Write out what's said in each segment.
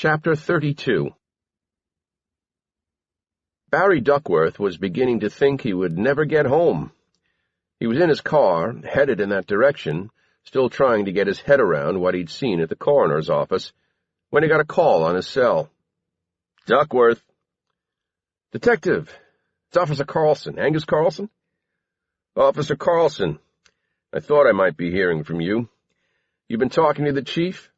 Chapter 32. Barry Duckworth was beginning to think he would never get home. He was in his car, headed in that direction, still trying to get his head around what he'd seen at the coroner's office, when he got a call on his cell. "Duckworth." "Detective, it's Officer Carlson. Angus Carlson?" "Officer Carlson. I thought I might be hearing from you. You been talking to the chief?"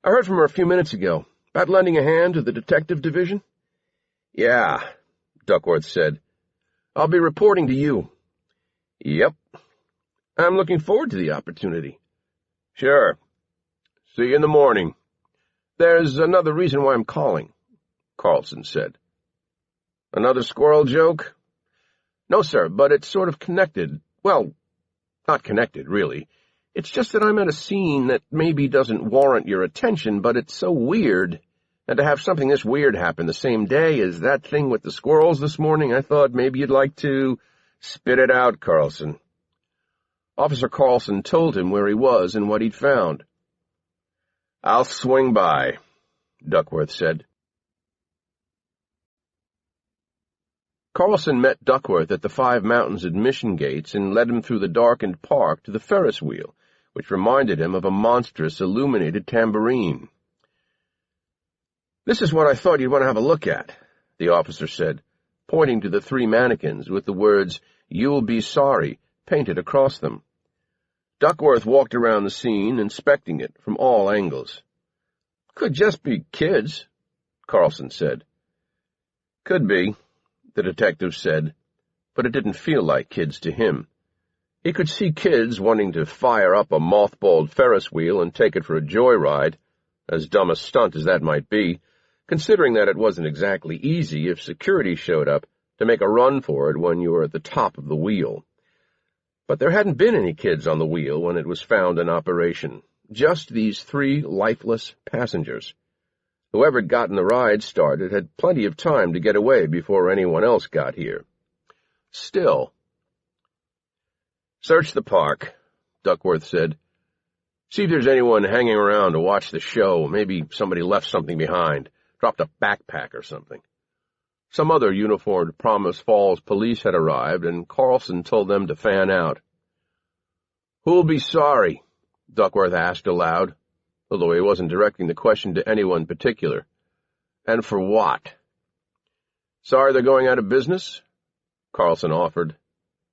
"I heard from her a few minutes ago. About lending a hand to the detective division?" "Yeah," Duckworth said. "I'll be reporting to you." "Yep." "I'm looking forward to the opportunity." "Sure. See you in the morning." "There's another reason why I'm calling," Carlson said. "Another squirrel joke?" "No, sir, but it's sort of connected. Well, not connected, really. It's just that I'm at a scene that maybe doesn't warrant your attention, but it's so weird. And to have something this weird happen the same day as that thing with the squirrels this morning, I thought maybe you'd like to—" "Spit it out, Carlson." Officer Carlson told him where he was and what he'd found. "I'll swing by," Duckworth said. Carlson met Duckworth at the Five Mountains admission gates and led him through the darkened park to the Ferris wheel, which reminded him of a monstrous illuminated tambourine. "This is what I thought you'd want to have a look at," the officer said, pointing to the three mannequins with the words, "You'll be sorry," painted across them. Duckworth walked around the scene, inspecting it from all angles. "Could just be kids," Carlson said. "Could be," the detective said, but it didn't feel like kids to him. He could see kids wanting to fire up a mothballed Ferris wheel and take it for a joyride, as dumb a stunt as that might be, considering that it wasn't exactly easy if security showed up to make a run for it when you were at the top of the wheel. But there hadn't been any kids on the wheel when it was found in operation, just these three lifeless passengers. Whoever'd gotten the ride started had plenty of time to get away before anyone else got here. Still. "Search the park," Duckworth said. "See if there's anyone hanging around to watch the show. Maybe somebody left something behind, dropped a backpack or something." Some other uniformed Promise Falls police had arrived, and Carlson told them to fan out. "Who'll be sorry?" Duckworth asked aloud, although he wasn't directing the question to anyone particular. "And for what?" "Sorry they're going out of business?" Carlson offered.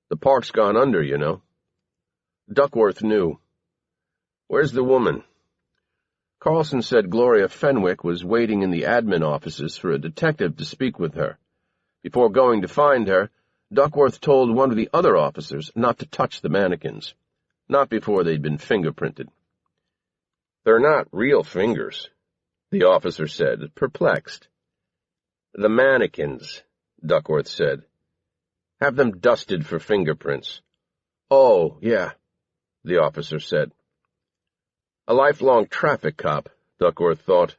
"The park's gone under, you know." Duckworth knew. "Where's the woman?" Carlson said Gloria Fenwick was waiting in the admin offices for a detective to speak with her. Before going to find her, Duckworth told one of the other officers not to touch the mannequins, not before they'd been fingerprinted. "They're not real fingers," the officer said, perplexed. "The mannequins," Duckworth said. "Have them dusted for fingerprints." "Oh, yeah," the officer said. A lifelong traffic cop, Duckworth thought.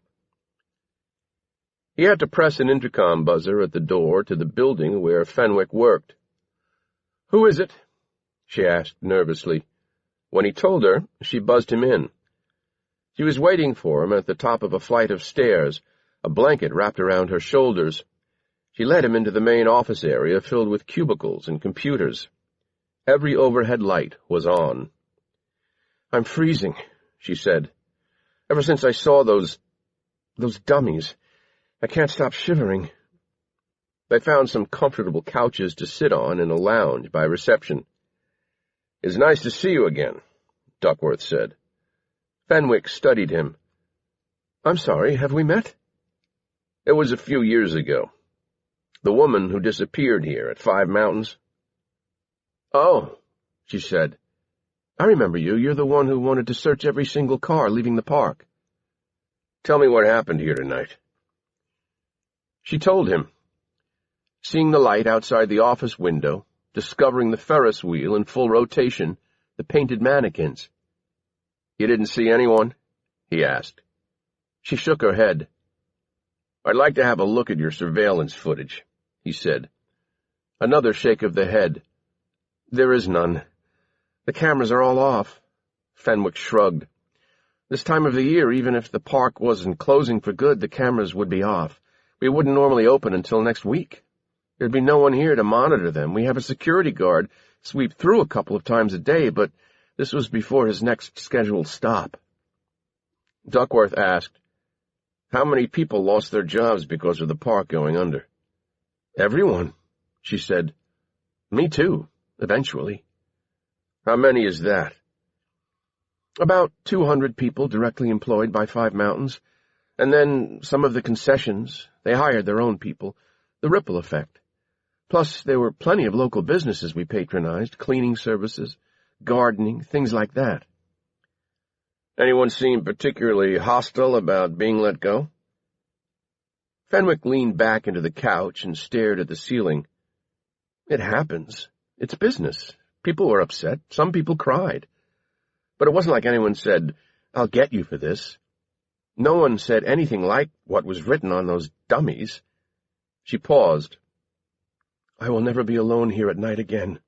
He had to press an intercom buzzer at the door to the building where Fenwick worked. "Who is it?" she asked nervously. When he told her, she buzzed him in. She was waiting for him at the top of a flight of stairs, a blanket wrapped around her shoulders. She led him into the main office area filled with cubicles and computers. Every overhead light was on. "I'm freezing," she said. "Ever since I saw those dummies, I can't stop shivering." They found some comfortable couches to sit on in a lounge by reception. "It's nice to see you again," Duckworth said. Fenwick studied him. "I'm sorry, have we met?" "It was a few years ago. The woman who disappeared here at Five Mountains." "Oh," she said. "I remember you. You're the one who wanted to search every single car leaving the park." "Tell me what happened here tonight." She told him. Seeing the light outside the office window, discovering the Ferris wheel in full rotation, the painted mannequins. "You didn't see anyone?" he asked. She shook her head. "I'd like to have a look at your surveillance footage," he said. Another shake of the head. "There is none. The cameras are all off." Fenwick shrugged. This time of the year, even if the park wasn't closing for good, the cameras would be off. We wouldn't normally open until next week. There'd be no one here to monitor them. We have a security guard sweep through a couple of times a day, but this was before his next scheduled stop. Duckworth asked, "How many people lost their jobs because of the park going under?" "Everyone," she said. "Me too, eventually." "How many is that?" "About 200 people directly employed by Five Mountains, and then some of the concessions. They hired their own people. The ripple effect. Plus, there were plenty of local businesses we patronized, cleaning services, gardening, things like that." "Anyone seem particularly hostile about being let go?" Fenwick leaned back into the couch and stared at the ceiling. "It happens. It's business. People were upset. Some people cried. But it wasn't like anyone said, 'I'll get you for this.' No one said anything like what was written on those dummies." She paused. "I will never be alone here at night again."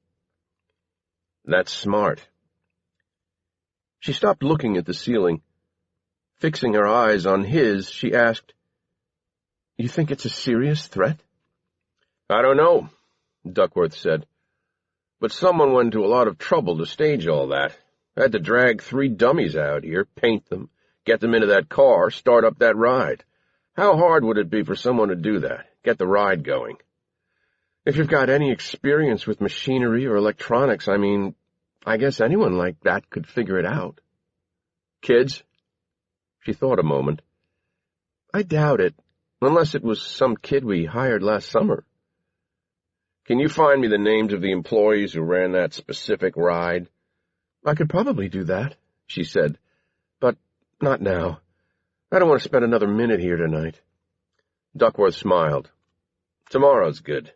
"That's smart." She stopped looking at the ceiling. Fixing her eyes on his, she asked, "You think it's a serious threat?" "I don't know," Duckworth said. "But someone went to a lot of trouble to stage all that. Had to drag 3 dummies out here, paint them, get them into that car, start up that ride. How hard would it be for someone to do that, get the ride going? If you've got any experience with machinery or electronics, I guess anyone like that could figure it out." "Kids?" She thought a moment. "I doubt it, unless it was some kid we hired last summer." "Can you find me the names of the employees who ran that specific ride?" "I could probably do that," she said, "but not now. I don't want to spend another minute here tonight." Duckworth smiled. "Tomorrow's good."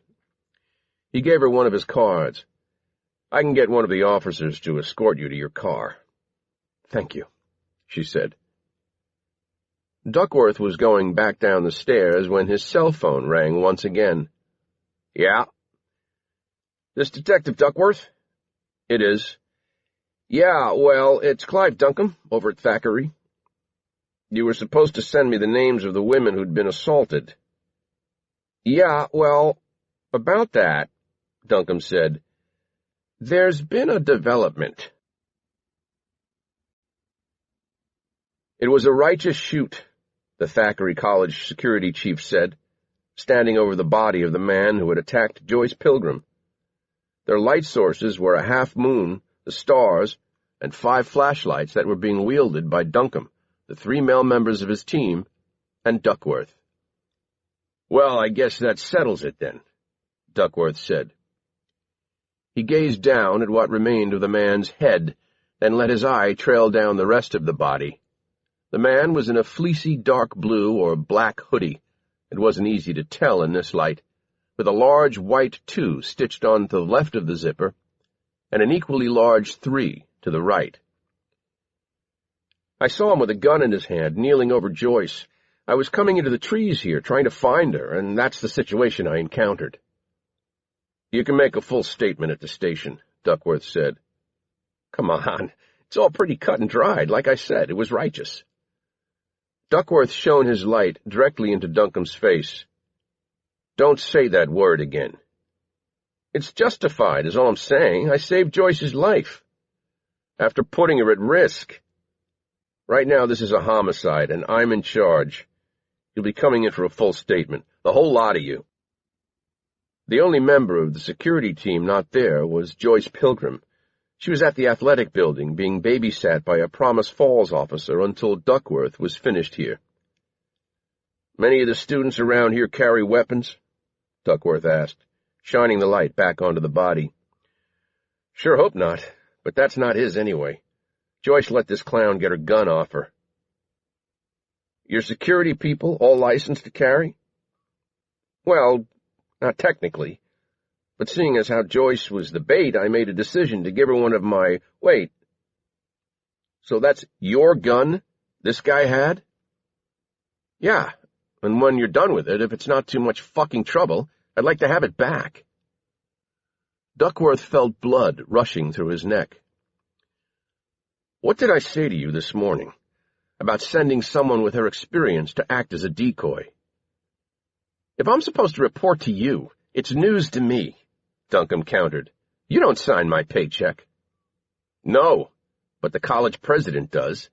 He gave her one of his cards. "I can get one of the officers to escort you to your car." "Thank you," she said. Duckworth was going back down the stairs when his cell phone rang once again. "Yeah?" "This Detective Duckworth?" "It is." "Yeah, well, it's Clive Duncombe, over at Thackeray. You were supposed to send me the names of the women who'd been assaulted." "Yeah, well, about that," Duncombe said, "there's been a development." It was a righteous shoot, the Thackeray College security chief said, standing over the body of the man who had attacked Joyce Pilgrim. Their light sources were a half-moon, the stars, and 5 flashlights that were being wielded by Duncombe, the 3 male members of his team, and Duckworth. "Well, I guess that settles it, then," Duckworth said. He gazed down at what remained of the man's head, then let his eye trail down the rest of the body. The man was in a fleecy dark blue or black hoodie. It wasn't easy to tell in this light, with a large white 2 stitched on to the left of the zipper, and an equally large 3 to the right. "I saw him with a gun in his hand, kneeling over Joyce. I was coming into the trees here, trying to find her, and that's the situation I encountered." "You can make a full statement at the station," Duckworth said. "Come on, it's all pretty cut and dried. Like I said, it was righteous." Duckworth shone his light directly into Duncombe's face. "Don't say that word again." "It's justified, is all I'm saying. I saved Joyce's life. After putting her at risk. Right now this is a homicide, and I'm in charge. You'll be coming in for a full statement, the whole lot of you." The only member of the security team not there was Joyce Pilgrim. She was at the athletic building, being babysat by a Promise Falls officer until Duckworth was finished here. "Many of the students around here carry weapons?" Duckworth asked, shining the light back onto the body. "Sure hope not, but that's not his anyway. Joyce let this clown get her gun off her." "Your security people all licensed to carry?" "Well, not technically. But seeing as how Joyce was the bait, I made a decision to give her one of my— Wait. So that's your gun this guy had?" "Yeah, and when you're done with it, if it's not too much fucking trouble, I'd like to have it back." Duckworth felt blood rushing through his neck. "What did I say to you this morning? about sending someone with her experience to act as a decoy. If I'm supposed to report to you, it's news to me, Duncombe countered. You don't sign my paycheck. No, but the college president does,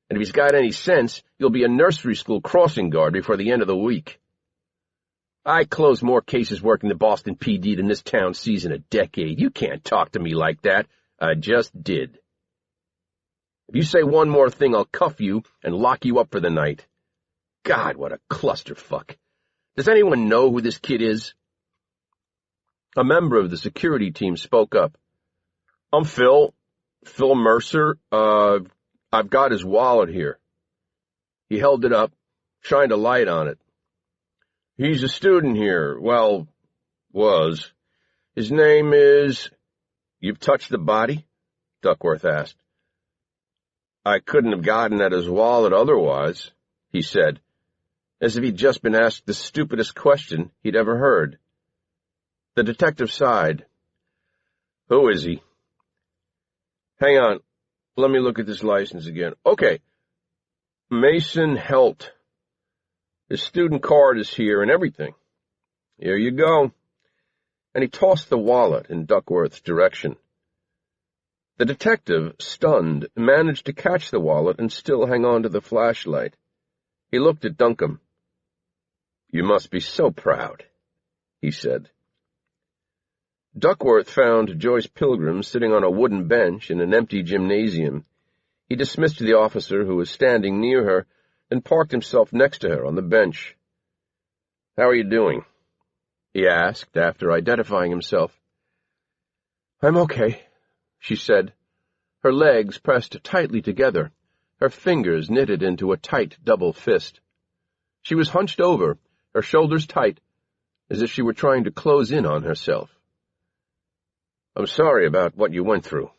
and if he's got any sense, you'll be a nursery school crossing guard before the end of the week. I closed more cases working the Boston PD than this town sees in a decade. You can't talk to me like that. I just did. If you say one more thing, I'll cuff you and lock you up for the night. God, what a clusterfuck. Does anyone know who this kid is? A member of the security team spoke up. I'm Phil Mercer. I've got his wallet here. He held it up, shined a light on it. He's a student here. Well, was. His name is... You've touched the body? Duckworth asked. I couldn't have gotten at his wallet otherwise, he said, as if he'd just been asked the stupidest question he'd ever heard. The detective sighed. Who is he? Hang on. Let me look at this license again. Okay. Mason Helt. His student card is here and everything. Here you go. And he tossed the wallet in Duckworth's direction. The detective, stunned, managed to catch the wallet and still hang on to the flashlight. He looked at Duncombe. You must be so proud, he said. Duckworth found Joyce Pilgrim sitting on a wooden bench in an empty gymnasium. He dismissed the officer who was standing near her and parked himself next to her on the bench. How are you doing? He asked after identifying himself. I'm okay, she said, her legs pressed tightly together, her fingers knitted into a tight double fist. She was hunched over, her shoulders tight, as if she were trying to close in on herself. I'm sorry about what you went through.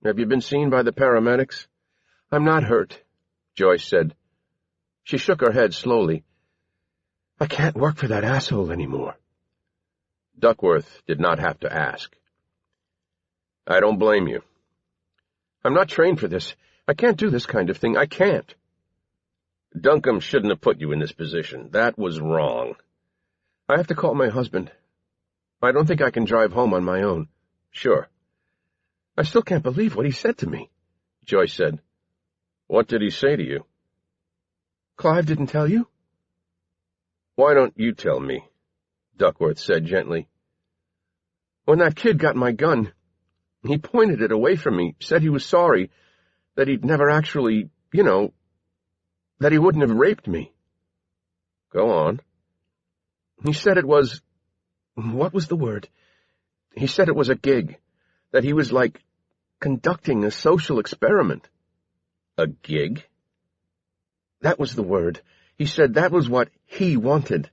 Have you been seen by the paramedics? I'm not hurt, Joyce said. She shook her head slowly. I can't work for that asshole anymore. Duckworth did not have to ask. I don't blame you. I'm not trained for this. I can't do this kind of thing. I can't. Duncombe shouldn't have put you in this position. That was wrong. I have to call my husband. I don't think I can drive home on my own. Sure. I still can't believe what he said to me, Joyce said. What did he say to you? Clive didn't tell you? Why don't you tell me? Duckworth said gently. When that kid got my gun, he pointed it away from me, said he was sorry, that he'd never actually, that he wouldn't have raped me. Go on. He said it was... What was the word? He said it was a gig, that he was like conducting a social experiment. A gig? That was the word. He said that was what he wanted.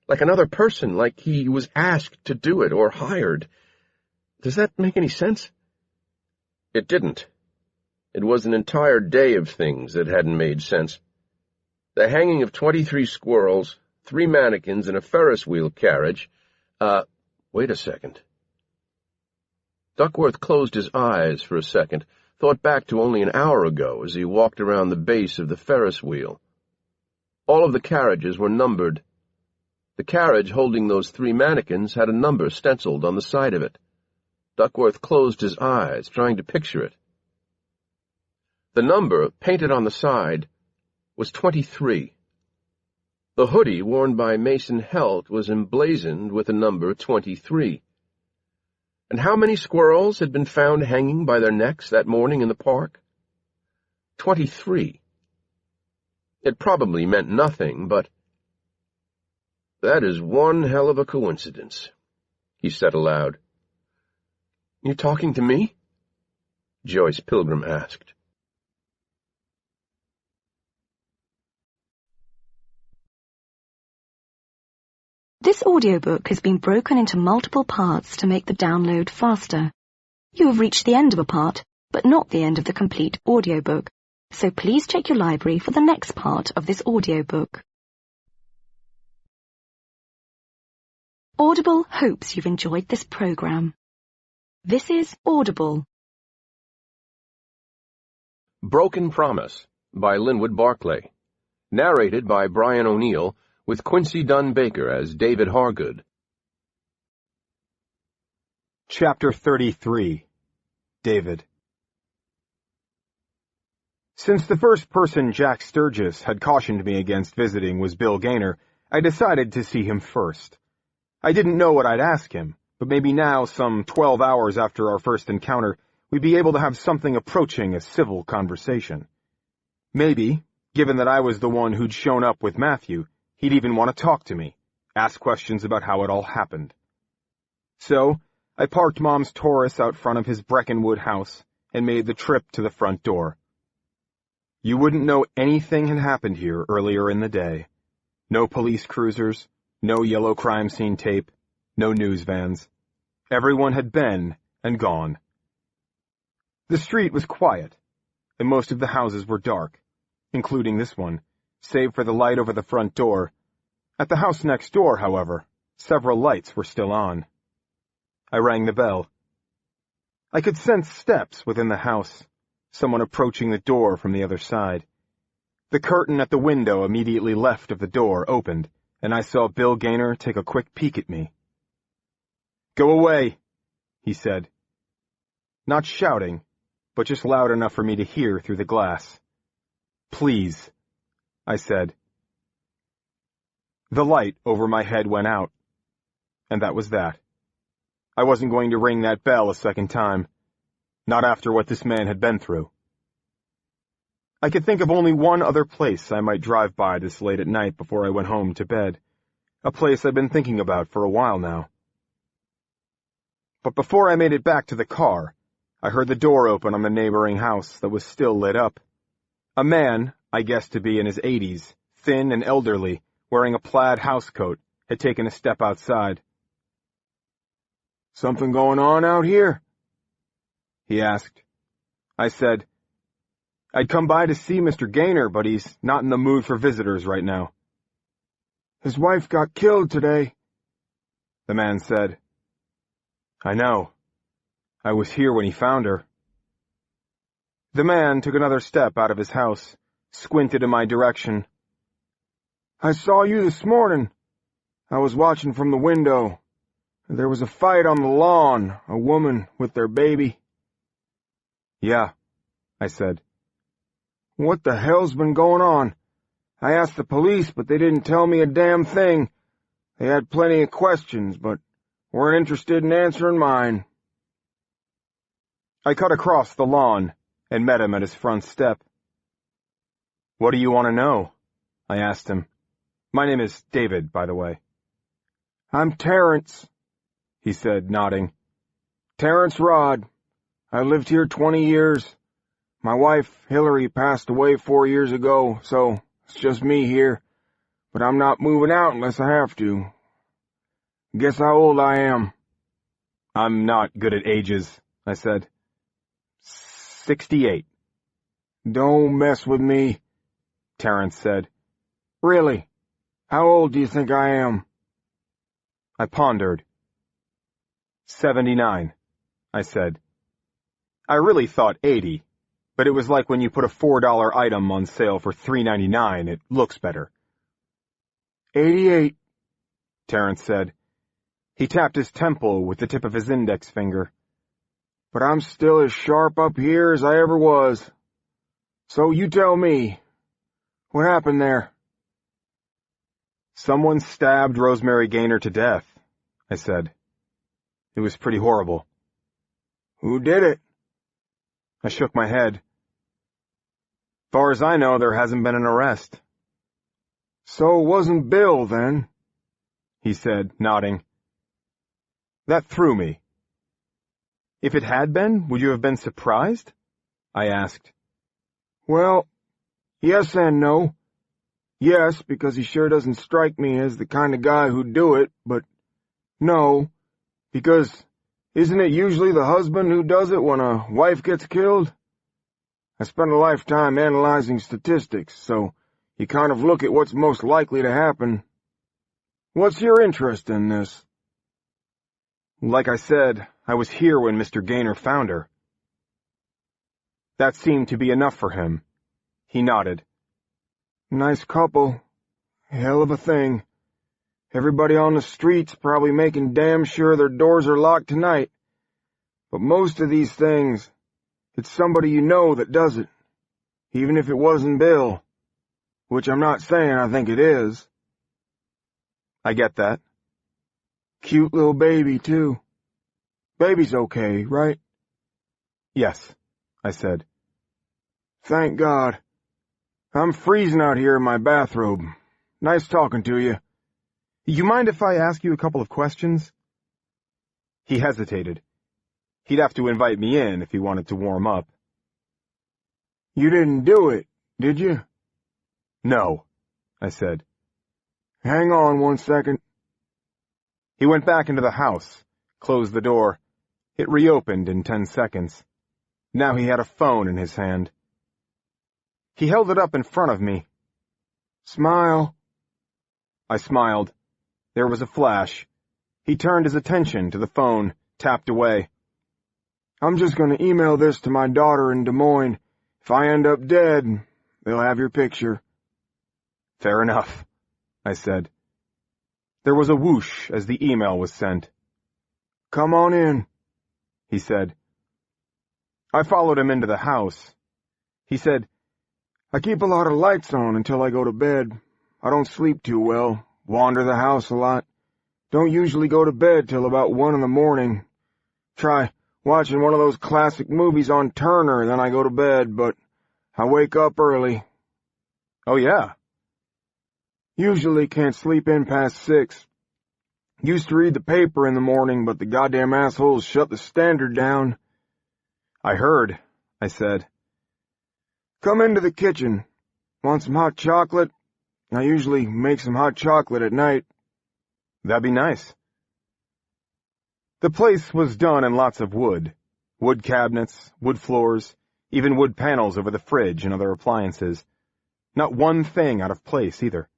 Like another person, like he was asked to do it or hired. Does that make any sense? It didn't. It was an entire day of things that hadn't made sense. The hanging of 23 squirrels, 3 mannequins, and a Ferris wheel carriage. Wait a second. Duckworth closed his eyes for a second, thought back to only an hour ago as he walked around the base of the Ferris wheel. All of the carriages were numbered. The carriage holding those 3 mannequins had a number stenciled on the side of it. Duckworth closed his eyes, trying to picture it. The number, painted on the side, was 23. The hoodie worn by Mason Helt was emblazoned with the number 23. And how many squirrels had been found hanging by their necks that morning in the park? 23. It probably meant nothing, but... That is one hell of a coincidence, he said aloud. You talking to me? Joyce Pilgrim asked. This audiobook has been broken into multiple parts to make the download faster. You have reached the end of a part, but not the end of the complete audiobook, so please check your library for the next part of this audiobook. Audible hopes you've enjoyed this program. This is Audible. Broken Promise by Linwood Barclay. Narrated by Brian O'Neill, with Quincy Dunn Baker as David Hargood. Chapter 33. David. Since the first person Jack Sturgis had cautioned me against visiting was Bill Gaynor, I decided to see him first. I didn't know what I'd ask him, but maybe now, some 12 hours after our first encounter, we'd be able to have something approaching a civil conversation. Maybe, given that I was the one who'd shown up with Matthew, he'd even want to talk to me, ask questions about how it all happened. So, I parked Mom's Taurus out front of his Breckenwood house and made the trip to the front door. You wouldn't know anything had happened here earlier in the day. No police cruisers, no yellow crime scene tape, no news vans. Everyone had been and gone. The street was quiet, and most of the houses were dark, including this one, save for the light over the front door. At the house next door, however, several lights were still on. I rang the bell. I could sense steps within the house, someone approaching the door from the other side. The curtain at the window immediately left of the door opened, and I saw Bill Gaynor take a quick peek at me. "Go away," he said. Not shouting, but just loud enough for me to hear through the glass. "Please," I said. The light over my head went out, and that was that. I wasn't going to ring that bell a second time, not after what this man had been through. I could think of only one other place I might drive by this late at night before I went home to bed, a place I'd been thinking about for a while now. But before I made it back to the car, I heard the door open on the neighboring house that was still lit up. A man, I guessed to be in his 80s, thin and elderly, wearing a plaid housecoat, had taken a step outside. "Something going on out here?" he asked. I said, "I'd come by to see Mr. Gaynor, but he's not in the mood for visitors right now." "His wife got killed today," the man said. "I know. I was here when he found her." The man took another step out of his house, squinted in my direction. "I saw you this morning. I was watching from the window. There was a fight on the lawn, a woman with their baby." "Yeah," I said. "What the hell's been going on? I asked the police, but they didn't tell me a damn thing. They had plenty of questions, but weren't interested in answering mine." I cut across the lawn and met him at his front step. "What do you want to know?" I asked him. My name is David, by the way. "I'm Terrence," he said, nodding. "Terrence Rodd. I lived here 20 years. My wife, Hillary, passed away 4 years ago, so it's just me here. But I'm not moving out unless I have to. Guess how old I am?" "I'm not good at ages," I said. 68. "Don't mess with me," Terrence said. "Really? How old do you think I am?" I pondered. 79, I said. I really thought 80, but it was like when you put a $4 item on sale for $3.99, it looks better. 88, Terrence said. He tapped his temple with the tip of his index finger. "But I'm still as sharp up here as I ever was. So you tell me, what happened there?" "Someone stabbed Rosemary Gaynor to death," I said. "It was pretty horrible." "Who did it?" I shook my head. "Far as I know, there hasn't been an arrest." "So it wasn't Bill, then?" he said, nodding. That threw me. "If it had been, would you have been surprised?" I asked. "Well, yes and no. Yes, because he sure doesn't strike me as the kind of guy who'd do it, but no, because isn't it usually the husband who does it when a wife gets killed? I spent a lifetime analyzing statistics, so you kind of look at what's most likely to happen. What's your interest in this?" "Like I said, I was here when Mr. Gaynor found her." That seemed to be enough for him. He nodded. Nice couple. Hell of a thing. Everybody on the street's probably making damn sure their doors are locked tonight. But most of these things, it's somebody you know that does it. Even if it wasn't Bill. Which I'm not saying I think it is. I get that. Cute little baby, too. Baby's okay, right? Yes, I said. Thank God. I'm freezing out here in my bathrobe. Nice talking to you. You mind if I ask you a couple of questions? He hesitated. He'd have to invite me in if he wanted to warm up. You didn't do it, did you? No, I said. Hang on 1 second. He went back into the house, closed the door. It reopened in 10 seconds. Now he had a phone in his hand. He held it up in front of me. Smile. I smiled. There was a flash. He turned his attention to the phone, tapped away. I'm just going to email this to my daughter in Des Moines. If I end up dead, they'll have your picture. Fair enough, I said. There was a whoosh as the email was sent. Come on in, he said. I followed him into the house. He said, I keep a lot of lights on until I go to bed. I don't sleep too well, wander the house a lot. Don't usually go to bed till about 1 in the morning. Try watching one of those classic movies on Turner, then I go to bed, but I wake up early. Oh, yeah? Usually can't sleep in past 6. Used to read the paper in the morning, but the goddamn assholes shut the Standard down. I heard, I said. Come into the kitchen. Want some hot chocolate? I usually make some hot chocolate at night. That'd be nice. The place was done in lots of wood. Wood cabinets, wood floors, even wood panels over the fridge and other appliances. Not one thing out of place, either.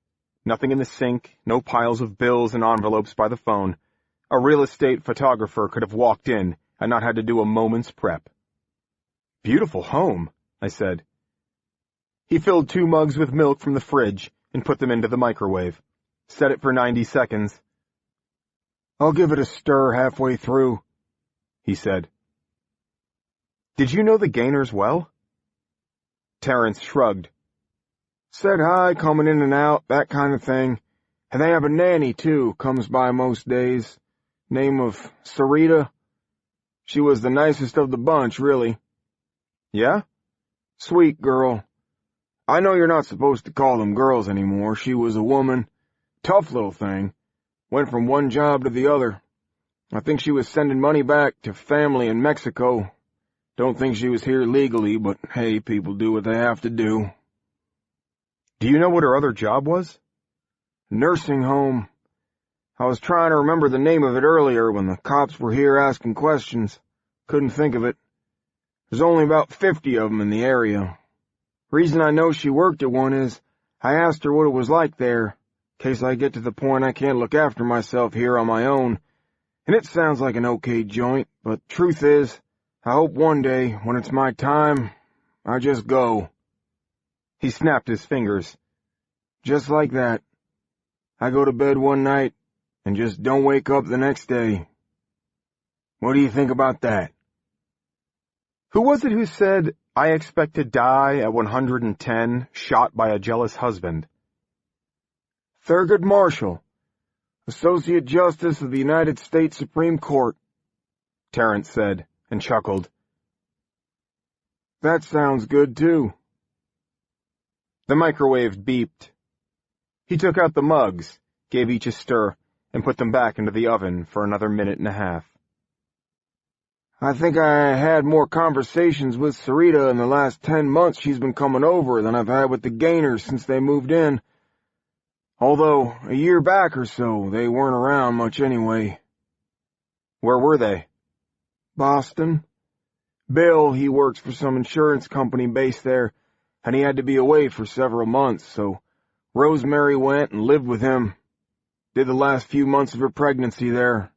Nothing in the sink, no piles of bills and envelopes by the phone. A real estate photographer could have walked in and not had to do a moment's prep. Beautiful home, I said. He filled 2 mugs with milk from the fridge and put them into the microwave. Set it for 90 seconds. I'll give it a stir halfway through, he said. Did you know the Gaynors well? Terence shrugged. Said hi, coming in and out, that kind of thing. And they have a nanny, too, comes by most days. Name of Sarita. She was the nicest of the bunch, really. Yeah? Sweet girl. I know you're not supposed to call them girls anymore. She was a woman. Tough little thing. Went from one job to the other. I think she was sending money back to family in Mexico. Don't think she was here legally, but hey, people do what they have to do. Do you know what her other job was? Nursing home. I was trying to remember the name of it earlier when the cops were here asking questions. Couldn't think of it. There's only about 50 of them in the area. Reason I know she worked at one is I asked her what it was like there, in case I get to the point I can't look after myself here on my own. And it sounds like an okay joint, but truth is, I hope one day, when it's my time, I just go. He snapped his fingers. Just like that. I go to bed one night and just don't wake up the next day. What do you think about that? Who was it who said, I expect to die at 110, shot by a jealous husband? Thurgood Marshall, Associate Justice of the United States Supreme Court, Terence said, and chuckled. That sounds good, too. The microwave beeped. He took out the mugs, gave each a stir, and put them back into the oven for another 1.5 minutes. I think I had more conversations with Sarita in the last 10 months she's been coming over than I've had with the Gaynors since they moved in. Although, a year back or so, they weren't around much anyway. Where were they? Boston. Bill, he works for some insurance company based there, and he had to be away for several months, so Rosemary went and lived with him. Did the last few months of her pregnancy there.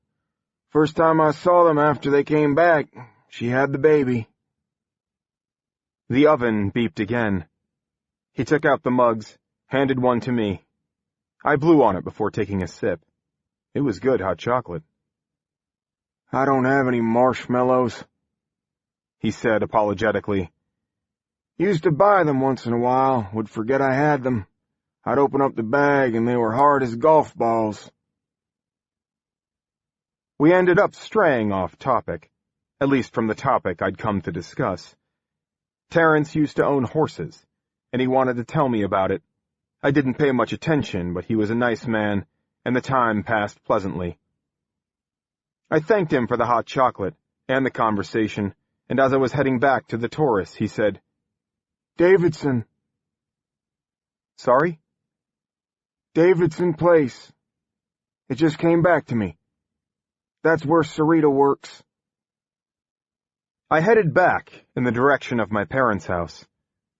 First time I saw them after they came back, she had the baby. The oven beeped again. He took out the mugs, handed one to me. I blew on it before taking a sip. It was good hot chocolate. I don't have any marshmallows, he said apologetically. Used to buy them once in a while, would forget I had them. I'd open up the bag and they were hard as golf balls. We ended up straying off topic, at least from the topic I'd come to discuss. Terrence used to own horses, and he wanted to tell me about it. I didn't pay much attention, but he was a nice man, and the time passed pleasantly. I thanked him for the hot chocolate and the conversation, and as I was heading back to the Taurus, he said, Davidson. Sorry? Davidson Place. It just came back to me. That's where Sarita works. I headed back in the direction of my parents' house,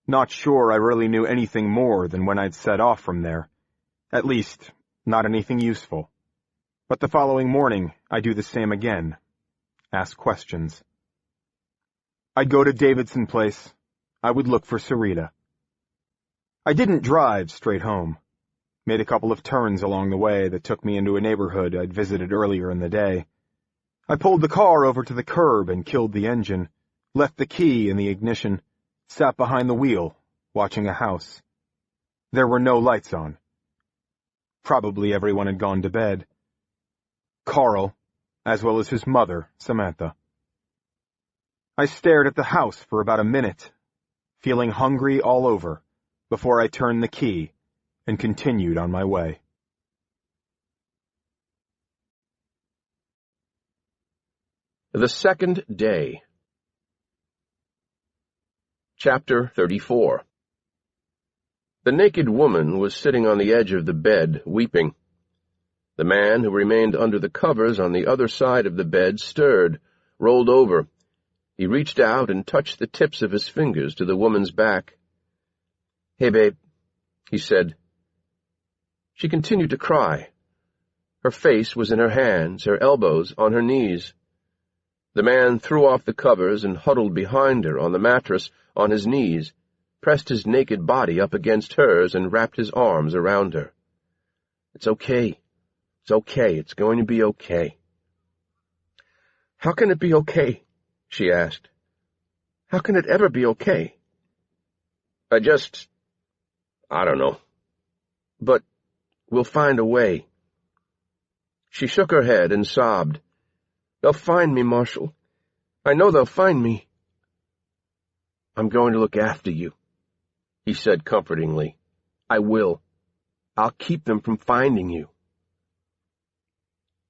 not sure I really knew anything more than when I'd set off from there. At least, not anything useful. But the following morning, I'd do the same again. Ask questions. I'd go to Davidson Place. I would look for Sarita. I didn't drive straight home. Made a couple of turns along the way that took me into a neighborhood I'd visited earlier in the day. I pulled the car over to the curb and killed the engine, left the key in the ignition, sat behind the wheel, watching a house. There were no lights on. Probably everyone had gone to bed. Carl, as well as his mother, Samantha. I stared at the house for about a minute, feeling hungry all over, before I turned the key and continued on my way. The second day. Chapter 34. The naked woman was sitting on the edge of the bed, weeping. The man who remained under the covers on the other side of the bed stirred, rolled over. He reached out and touched the tips of his fingers to the woman's back. "Hey, babe," he said. She continued to cry. Her face was in her hands, her elbows on her knees. The man threw off the covers and huddled behind her on the mattress on his knees, pressed his naked body up against hers and wrapped his arms around her. "It's okay. It's okay. It's going to be okay." "How can it be okay?" she asked. "How can it ever be okay?" I don't know. But we'll find a way." She shook her head and sobbed. "They'll find me, Marshall. I know they'll find me." "I'm going to look after you," he said comfortingly. "I will. I'll keep them from finding you."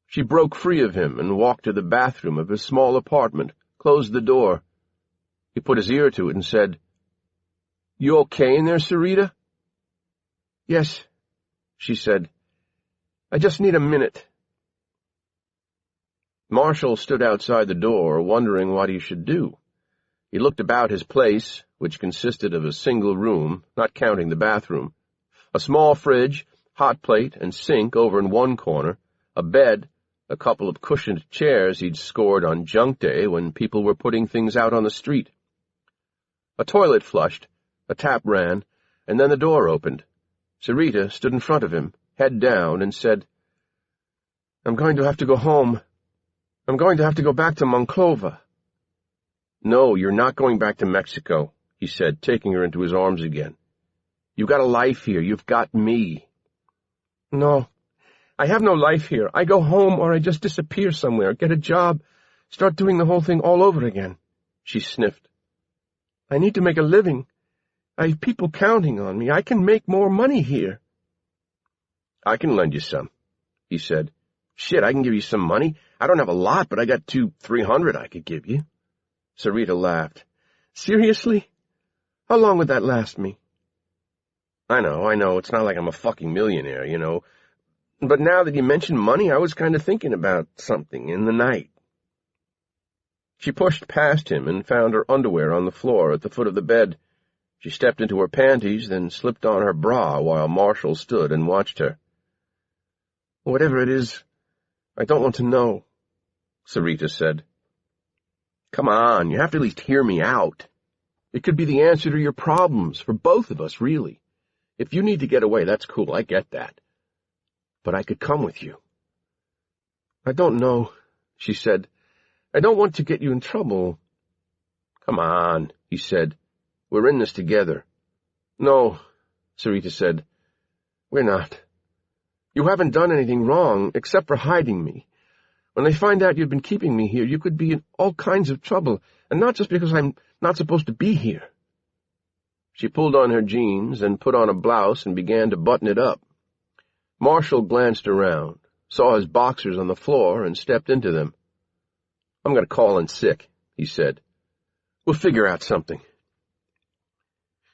She broke free of him and walked to the bathroom of his small apartment, closed the door. He put his ear to it and said, "You okay in there, Sarita?" "Yes," she said. "I just need a minute." Marshall stood outside the door, wondering what he should do. He looked about his place, which consisted of a single room, not counting the bathroom, a small fridge, hot plate, and sink over in one corner, a bed, a couple of cushioned chairs he'd scored on junk day when people were putting things out on the street. A toilet flushed, a tap ran, and then the door opened. Sarita stood in front of him, head down, and said, "I'm going to have to go home. I'm going to have to go back to Monclova." "No, you're not going back to Mexico," he said, taking her into his arms again. "You've got a life here. You've got me." "No, I have no life here. I go home or I just disappear somewhere, get a job, start doing the whole thing all over again," she sniffed. "I need to make a living. I have people counting on me. I can make more money here." "I can lend you some," he said. "Shit, I can give you some money. I don't have a lot, but I got $200-300 I could give you." Sarita laughed. "Seriously? How long would that last me?" I know, it's not like I'm a fucking millionaire, you know. But now that you mention money, I was kind of thinking about something in the night." She pushed past him and found her underwear on the floor at the foot of the bed. She stepped into her panties, then slipped on her bra while Marshall stood and watched her. "Whatever it is, I don't want to know," Sarita said. "Come on, you have to at least hear me out. It could be the answer to your problems, for both of us, really. If you need to get away, that's cool, I get that. But I could come with you. I don't know, she said. I don't want to get you in trouble. Come on, he said. We're in this together. No, Sarita said. We're not. You haven't done anything wrong, except for hiding me. When they find out you've been keeping me here, you could be in all kinds of trouble, and not just because I'm not supposed to be here. She pulled on her jeans and put on a blouse and began to button it up. Marshall glanced around, saw his boxers on the floor, and stepped into them. I'm going to call in sick, he said. We'll figure out something.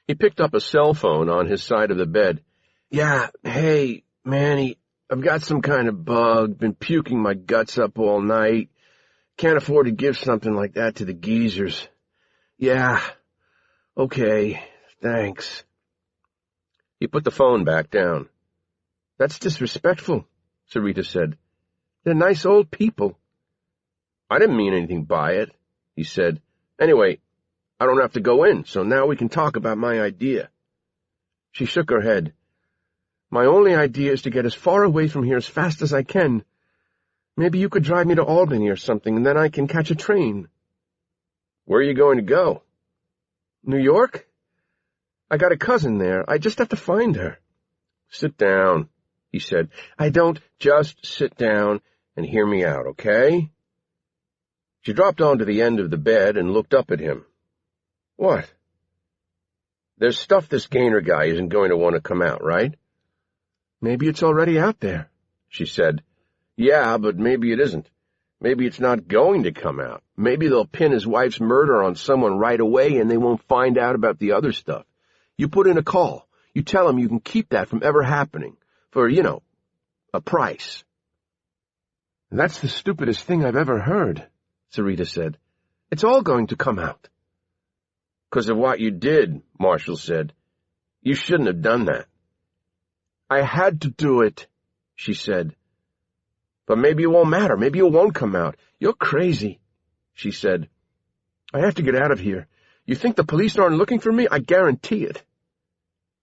He picked up a cell phone on his side of the bed. Yeah, hey, Manny, I've got some kind of bug, been puking my guts up all night. Can't afford to give something like that to the geezers. Yeah, okay, thanks. He put the phone back down. That's disrespectful, Sarita said. They're nice old people. I didn't mean anything by it, he said. Anyway, I don't have to go in, so now we can talk about my idea. She shook her head. My only idea is to get as far away from here as fast as I can. Maybe you could drive me to Albany or something, and then I can catch a train. Where are you going to go? New York? I got a cousin there. I just have to find her. Sit down, he said. I don't. Just sit down and hear me out, okay? She dropped onto the end of the bed and looked up at him. What? There's stuff this Gaynor guy isn't going to want to come out, right? Maybe it's already out there, she said. Yeah, but maybe it isn't. Maybe it's not going to come out. Maybe they'll pin his wife's murder on someone right away and they won't find out about the other stuff. You put in a call. You tell him you can keep that from ever happening for, a price. That's the stupidest thing I've ever heard, Sarita said. It's all going to come out. 'Cause of what you did, Marshall said. You shouldn't have done that. I had to do it, she said. But maybe it won't matter. Maybe it won't come out. You're crazy, she said. I have to get out of here. You think the police aren't looking for me? I guarantee it.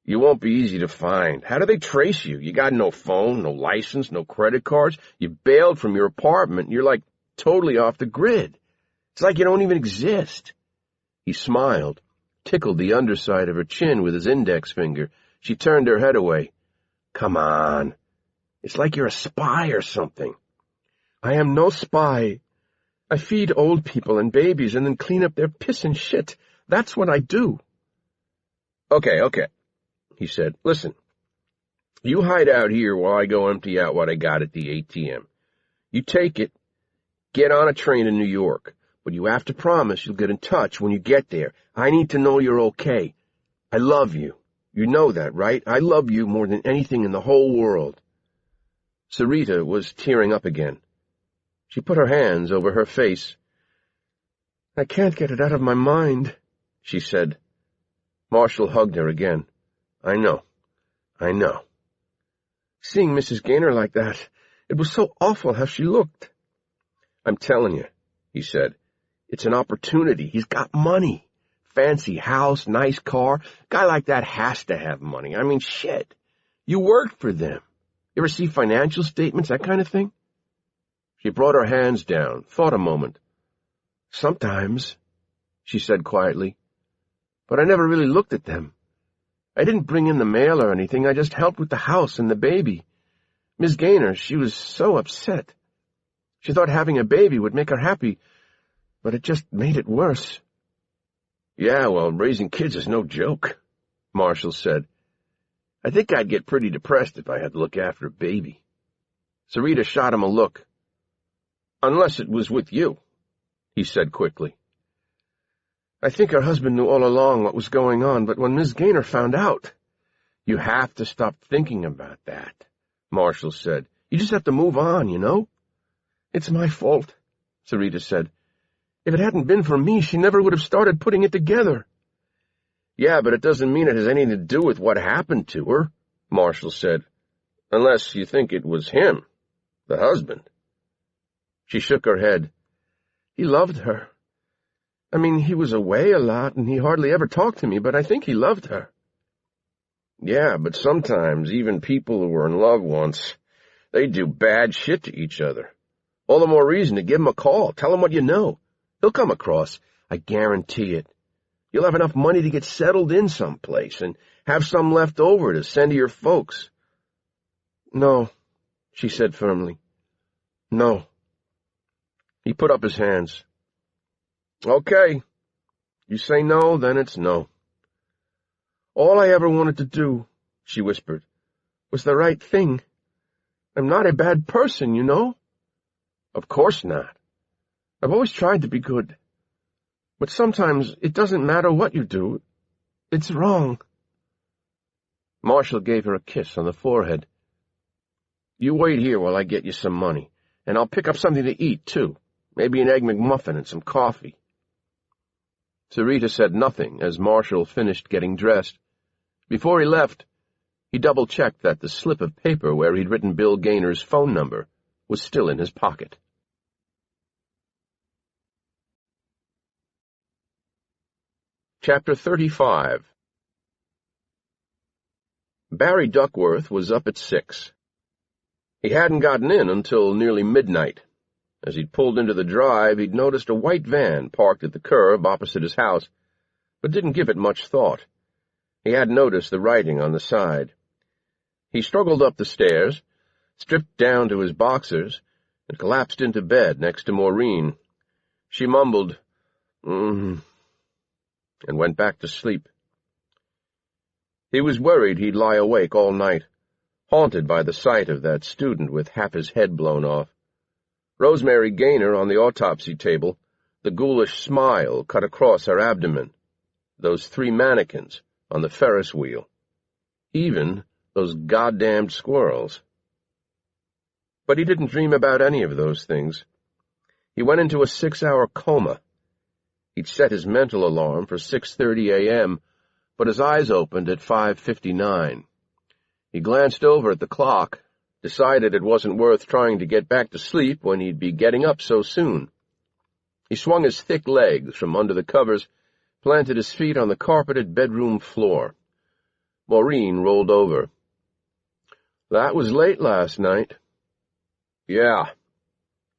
You won't be easy to find. How do they trace you? You got no phone, no license, no credit cards. You bailed from your apartment. You're like totally off the grid. It's like you don't even exist. He smiled, tickled the underside of her chin with his index finger. She turned her head away. Come on. It's like you're a spy or something. I am no spy. I feed old people and babies and then clean up their piss and shit. That's what I do. Okay, he said. Listen, you hide out here while I go empty out what I got at the ATM. You take it, get on a train in New York, but you have to promise you'll get in touch when you get there. I need to know you're okay. I love you. You know that, right? I love you more than anything in the whole world. Sarita was tearing up again. She put her hands over her face. I can't get it out of my mind, she said. Marshall hugged her again. I know. Seeing Mrs. Gaynor like that, it was so awful how she looked. I'm telling you, he said. It's an opportunity. He's got money. Fancy house, nice car. Guy like that has to have money. I mean, shit. You worked for them. You ever see financial statements, that kind of thing? She brought her hands down, thought a moment. Sometimes, she said quietly. But I never really looked at them. I didn't bring in the mail or anything. I just helped with the house and the baby. Miss Gaynor, she was so upset. She thought having a baby would make her happy, but it just made it worse. Yeah, well, raising kids is no joke, Marshall said. I think I'd get pretty depressed if I had to look after a baby. Sarita shot him a look. Unless it was with you, he said quickly. I think her husband knew all along what was going on, but when Miss Gaynor found out... You have to stop thinking about that, Marshall said. You just have to move on, you know? It's my fault, Sarita said. If it hadn't been for me, she never would have started putting it together. Yeah, but it doesn't mean it has anything to do with what happened to her, Marshall said. Unless you think it was him, the husband. She shook her head. He loved her. I mean, he was away a lot, and he hardly ever talked to me, but I think he loved her. Yeah, but sometimes even people who were in love once, they do bad shit to each other. All the more reason to give him a call. Tell him what you know. He'll come across. I guarantee it. You'll have enough money to get settled in someplace and have some left over to send to your folks. No, she said firmly. No. He put up his hands. Okay. You say no, then it's no. All I ever wanted to do, she whispered, was the right thing. I'm not a bad person, you know. Of course not. I've always tried to be good. But sometimes it doesn't matter what you do. It's wrong. Marshall gave her a kiss on the forehead. You wait here while I get you some money, and I'll pick up something to eat, too. Maybe an Egg McMuffin and some coffee. Sarita said nothing as Marshall finished getting dressed. Before he left, he double-checked that the slip of paper where he'd written Bill Gaynor's phone number was still in his pocket. Chapter 35. Barry Duckworth was up at 6. He hadn't gotten in until nearly midnight. As he'd pulled into the drive, he'd noticed a white van parked at the curb opposite his house, but didn't give it much thought. He had noticed the writing on the side. He struggled up the stairs, stripped down to his boxers, and collapsed into bed next to Maureen. She mumbled, and went back to sleep. He was worried he'd lie awake all night, haunted by the sight of that student with half his head blown off. Rosemary Gaynor on the autopsy table, the ghoulish smile cut across her abdomen. Those 3 mannequins on the Ferris wheel. Even those goddamned squirrels. But he didn't dream about any of those things. He went into a 6-hour coma. He'd set his mental alarm for 6:30 a.m., but his eyes opened at 5:59. He glanced over at the clock, decided it wasn't worth trying to get back to sleep when he'd be getting up so soon. He swung his thick legs from under the covers, planted his feet on the carpeted bedroom floor. Maureen rolled over. That was late last night. Yeah,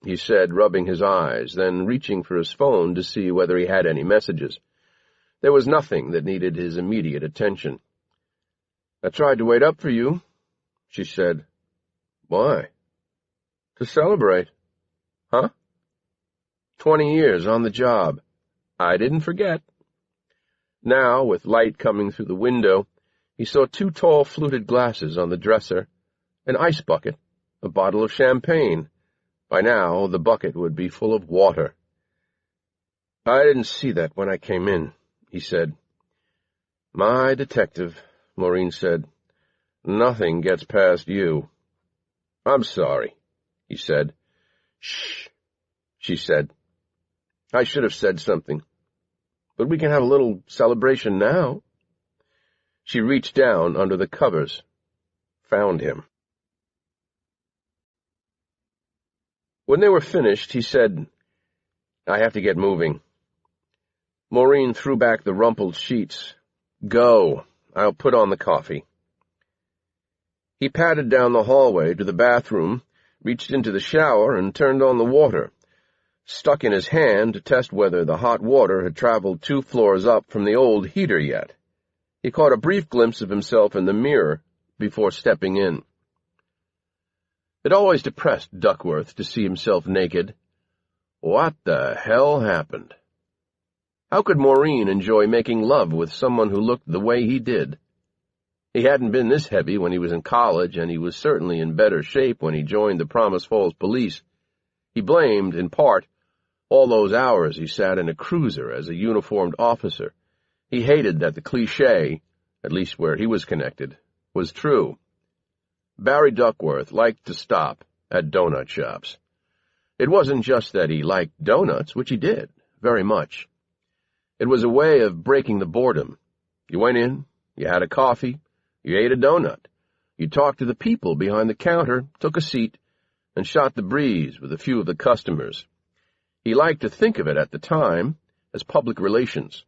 he said, rubbing his eyes, then reaching for his phone to see whether he had any messages. There was nothing that needed his immediate attention. I tried to wait up for you, she said. Why? To celebrate. Huh? 20 years on the job. I didn't forget. Now, with light coming through the window, he saw 2 tall fluted glasses on the dresser, an ice bucket, a bottle of champagne. By now, the bucket would be full of water. I didn't see that when I came in, he said. My detective, Maureen said. Nothing gets past you. I'm sorry, he said. Shh, she said. I should have said something. But we can have a little celebration now. She reached down under the covers, found him. When they were finished, he said, I have to get moving. Maureen threw back the rumpled sheets. Go. I'll put on the coffee. He padded down the hallway to the bathroom, reached into the shower, and turned on the water, stuck in his hand to test whether the hot water had traveled 2 floors up from the old heater yet. He caught a brief glimpse of himself in the mirror before stepping in. It always depressed Duckworth to see himself naked. What the hell happened? How could Maureen enjoy making love with someone who looked the way he did? He hadn't been this heavy when he was in college, and he was certainly in better shape when he joined the Promise Falls police. He blamed, in part, all those hours he sat in a cruiser as a uniformed officer. He hated that the cliché, at least where he was connected, was true. Barry Duckworth liked to stop at donut shops. It wasn't just that he liked donuts, which he did, very much. It was a way of breaking the boredom. You went in, you had a coffee, you ate a donut. You talked to the people behind the counter, took a seat, and shot the breeze with a few of the customers. He liked to think of it at the time as public relations.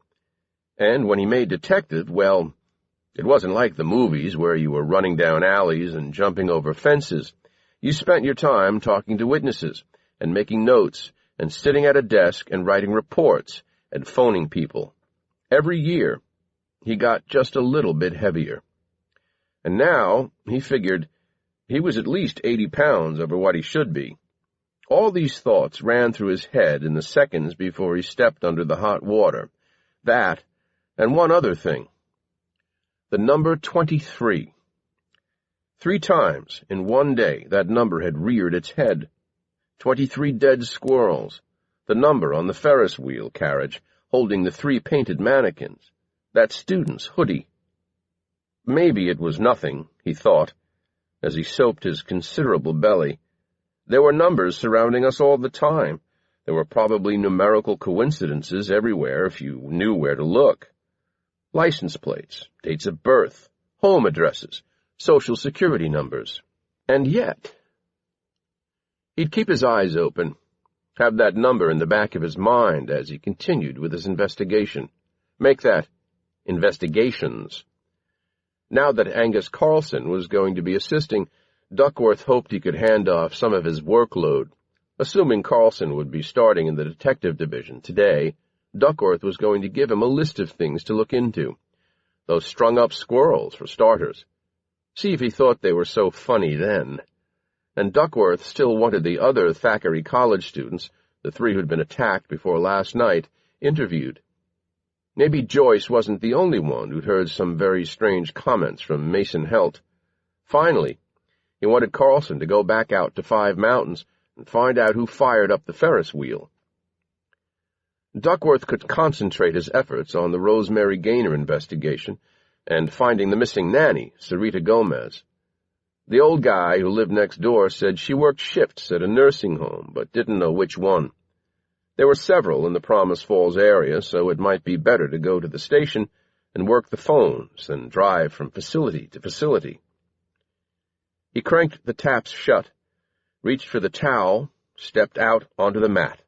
And when he made detective, well, it wasn't like the movies where you were running down alleys and jumping over fences. You spent your time talking to witnesses and making notes and sitting at a desk and writing reports and phoning people. Every year, he got just a little bit heavier. And now, he figured, he was at least 80 pounds over what he should be. All these thoughts ran through his head in the seconds before he stepped under the hot water. That, and one other thing. The number 23. 3 times in one day that number had reared its head. 23 dead squirrels. The number on the Ferris wheel carriage holding the 3 painted mannequins. That student's hoodie. Maybe it was nothing, he thought, as he soaped his considerable belly. There were numbers surrounding us all the time. There were probably numerical coincidences everywhere if you knew where to look. License plates, dates of birth, home addresses, social security numbers. And yet, he'd keep his eyes open, have that number in the back of his mind as he continued with his investigation. Make that investigations. Now that Angus Carlson was going to be assisting, Duckworth hoped he could hand off some of his workload. Assuming Carlson would be starting in the detective division today, Duckworth was going to give him a list of things to look into. Those strung-up squirrels, for starters. See if he thought they were so funny then. And Duckworth still wanted the other Thackeray College students, the 3 who'd been attacked before last night, interviewed. Maybe Joyce wasn't the only one who'd heard some very strange comments from Mason Helt. Finally, he wanted Carlson to go back out to 5 Mountains and find out who fired up the Ferris wheel. Duckworth could concentrate his efforts on the Rosemary Gaynor investigation and finding the missing nanny, Sarita Gomez. The old guy who lived next door said she worked shifts at a nursing home, but didn't know which one. There were several in the Promise Falls area, so it might be better to go to the station and work the phones than drive from facility to facility. He cranked the taps shut, reached for the towel, stepped out onto the mat.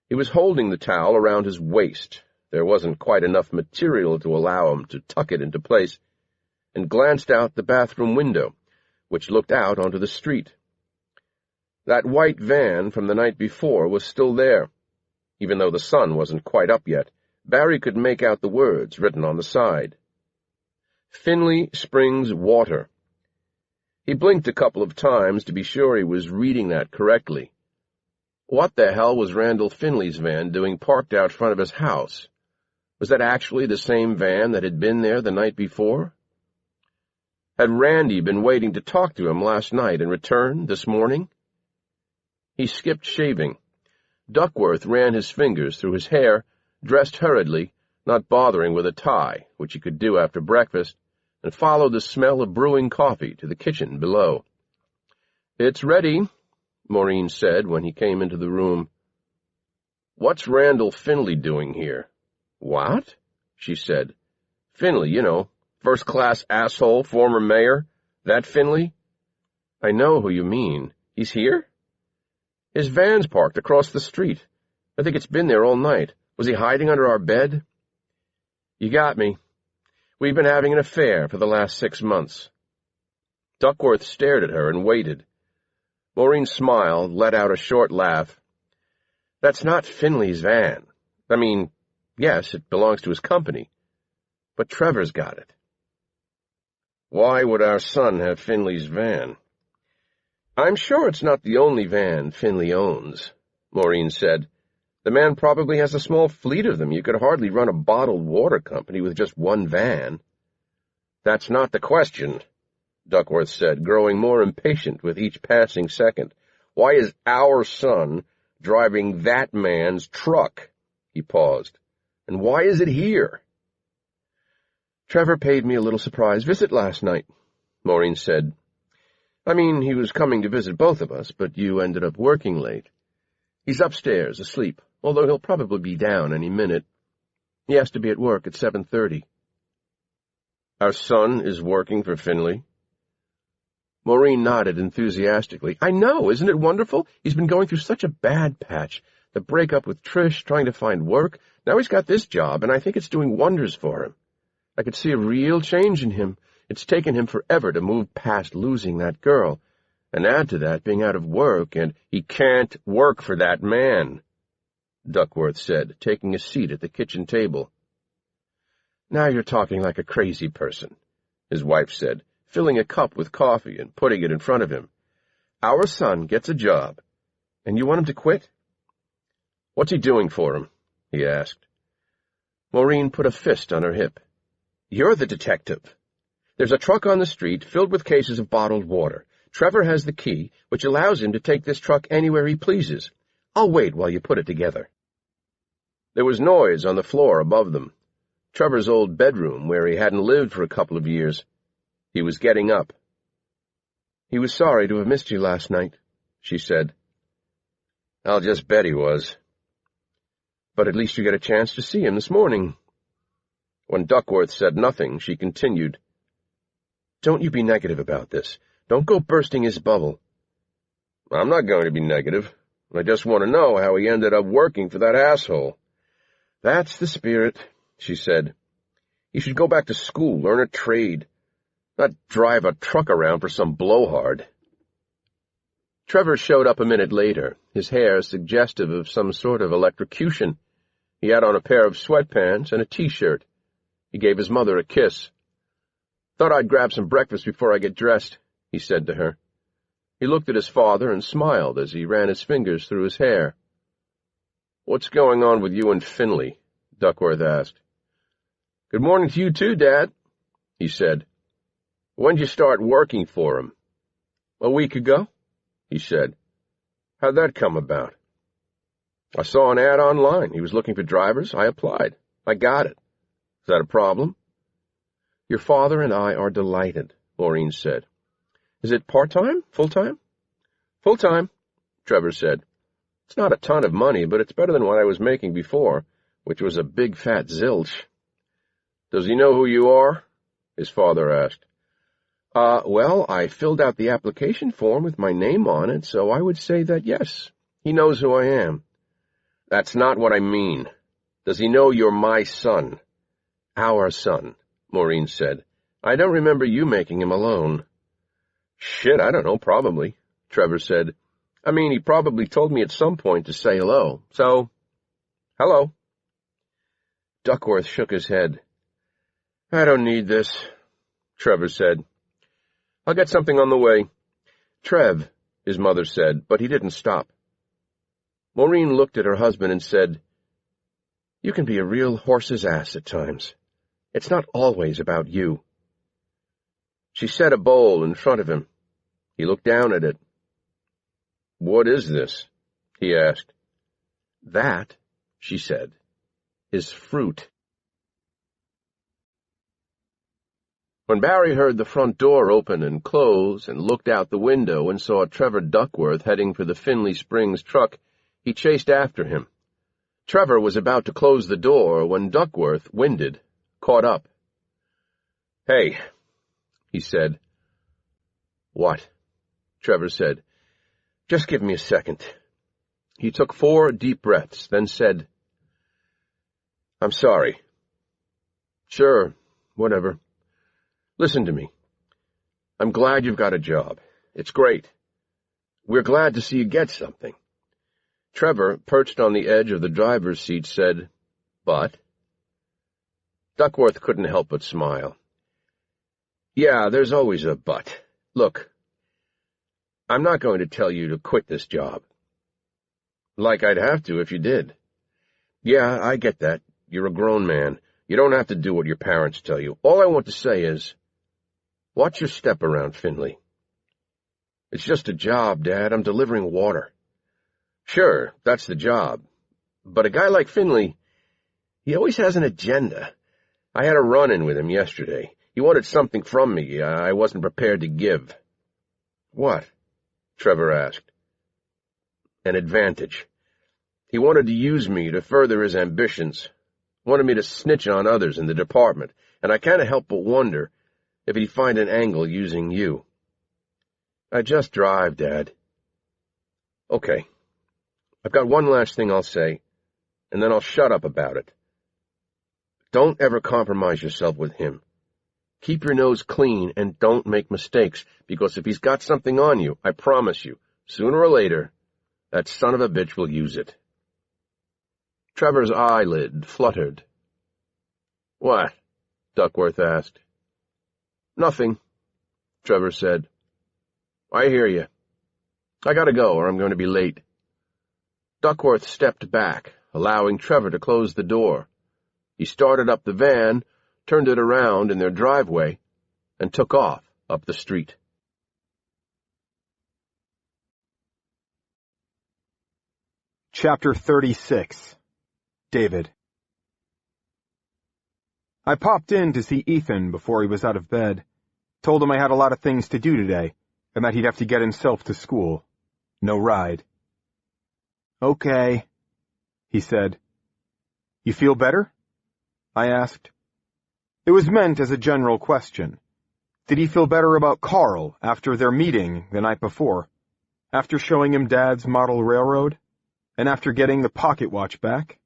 He was holding the towel around his waist. There wasn't quite enough material to allow him to tuck it into place, and glanced out the bathroom window, which looked out onto the street. That white van from the night before was still there. Even though the sun wasn't quite up yet, Barry could make out the words written on the side. Finley Springs Water. He blinked a couple of times to be sure he was reading that correctly. What the hell was Randall Finley's van doing parked out front of his house? Was that actually the same van that had been there the night before? Had Randy been waiting to talk to him last night and returned this morning? He skipped shaving. Duckworth ran his fingers through his hair, dressed hurriedly, not bothering with a tie, which he could do after breakfast, and followed the smell of brewing coffee to the kitchen below. "It's ready," Maureen said when he came into the room. "What's Randall Finley doing here?" "What?" she said. "Finley, you know, first-class asshole, former mayor. That Finley?" "I know who you mean. He's here?" "His van's parked across the street. I think it's been there all night. Was he hiding under our bed?" "You got me. We've been having an affair for the last 6 months." Duckworth stared at her and waited. Maureen smiled, let out a short laugh. "That's not Finley's van. I mean, yes, it belongs to his company. But Trevor's got it." "Why would our son have Finley's van?" "I'm sure it's not the only van Finley owns," Maureen said. "The man probably has a small fleet of them. You could hardly run a bottled water company with just one van." "That's not the question," Duckworth said, growing more impatient with each passing second. "Why is our son driving that man's truck?" He paused. "And why is it here?" "Trevor paid me a little surprise visit last night," Maureen said. "I mean, he was coming to visit both of us, but you ended up working late. He's upstairs, asleep, although he'll probably be down any minute. He has to be at work at 7:30. "Our son is working for Finley?" Maureen nodded enthusiastically. "I know, isn't it wonderful? He's been going through such a bad patch. the breakup with Trish, trying to find work. Now he's got this job, and I think it's doing wonders for him. I could see a real change in him. It's taken him forever to move past losing that girl, and add to that being out of work, and he can't work for that man, Duckworth said, taking a seat at the kitchen table. Now you're talking like a crazy person, his wife said, filling a cup with coffee and putting it in front of him. Our son gets a job, and you want him to quit? What's he doing for him? He asked. Maureen put a fist on her hip. You're the detective. There's a truck on the street filled with cases of bottled water. Trevor has the key, which allows him to take this truck anywhere he pleases. I'll wait while you put it together. There was noise on the floor above them. Trevor's old bedroom, where he hadn't lived for a couple of years. He was getting up. He was sorry to have missed you last night, she said. I'll just bet he was. But at least you got a chance to see him this morning. When Duckworth said nothing, she continued. Don't you be negative about this. Don't go bursting his bubble. I'm not going to be negative. I just want to know how he ended up working for that asshole. That's the spirit, she said. He should go back to school, learn a trade, not drive a truck around for some blowhard. Trevor showed up a minute later, his hair suggestive of some sort of electrocution. He had on a pair of sweatpants and a T-shirt. He gave his mother a kiss. Thought I'd grab some breakfast before I get dressed, he said to her. He looked at his father and smiled as he ran his fingers through his hair. What's going on with you and Finley? Duckworth asked. Good morning to you too, Dad, he said. When'd you start working for him? A week ago, he said. How'd that come about? I saw an ad online. He was looking for drivers. I applied. I got it. Is that a problem? Your father and I are delighted, Maureen said. Is it part-time? Full-time? Full-time, Trevor said. It's not a ton of money, but it's better than what I was making before, which was a big fat zilch. Does he know who you are? His father asked. Well, I filled out the application form with my name on it, so I would say that yes, he knows who I am. That's not what I mean. Does he know you're my son? Our son, Maureen said. I don't remember you making him alone. Shit, I don't know, probably, Trevor said. I mean, he probably told me at some point to say hello, so, hello. Duckworth shook his head. I don't need this, Trevor said. I'll get something on the way. Trev, his mother said, but he didn't stop. Maureen looked at her husband and said, You can be a real horse's ass at times. It's not always about you. She set a bowl in front of him. He looked down at it. What is this? He asked. That, she said, is fruit. When Barry heard the front door open and close and looked out the window and saw Trevor Duckworth heading for the Finley Springs truck, he chased after him. Trevor was about to close the door when Duckworth, winded, caught up. Hey, he said. What? Trevor said. Just give me a second. He took 4 deep breaths, then said, I'm sorry. Sure, whatever. Listen to me. I'm glad you've got a job. It's great. We're glad to see you get something. Trevor, perched on the edge of the driver's seat, said, But? Duckworth couldn't help but smile. Yeah, there's always a but. Look, I'm not going to tell you to quit this job. Like I'd have to if you did. Yeah, I get that. You're a grown man. You don't have to do what your parents tell you. All I want to say is, watch your step around Finley. It's just a job, Dad. I'm delivering water. Sure, that's the job. But a guy like Finley, he always has an agenda. I had a run-in with him yesterday. He wanted something from me I wasn't prepared to give. What? Trevor asked. An advantage. He wanted to use me to further his ambitions. Wanted me to snitch on others in the department, and I can't help but wonder if he'd find an angle using you. I just drive, Dad. Okay. I've got one last thing I'll say, and then I'll shut up about it. Don't ever compromise yourself with him. Keep your nose clean and don't make mistakes, because if he's got something on you, I promise you, sooner or later, that son of a bitch will use it. Trevor's eyelid fluttered. What? Duckworth asked. Nothing, Trevor said. I hear you. I gotta go, or I'm going to be late. Duckworth stepped back, allowing Trevor to close the door. He started up the van, turned it around in their driveway, and took off up the street. Chapter 36. David. I popped in to see Ethan before he was out of bed. Told him I had a lot of things to do today, and that he'd have to get himself to school. No ride. Okay, he said. You feel better? I asked. It was meant as a general question. Did he feel better about Carl after their meeting the night before? After showing him Dad's model railroad? And after getting the pocket watch back?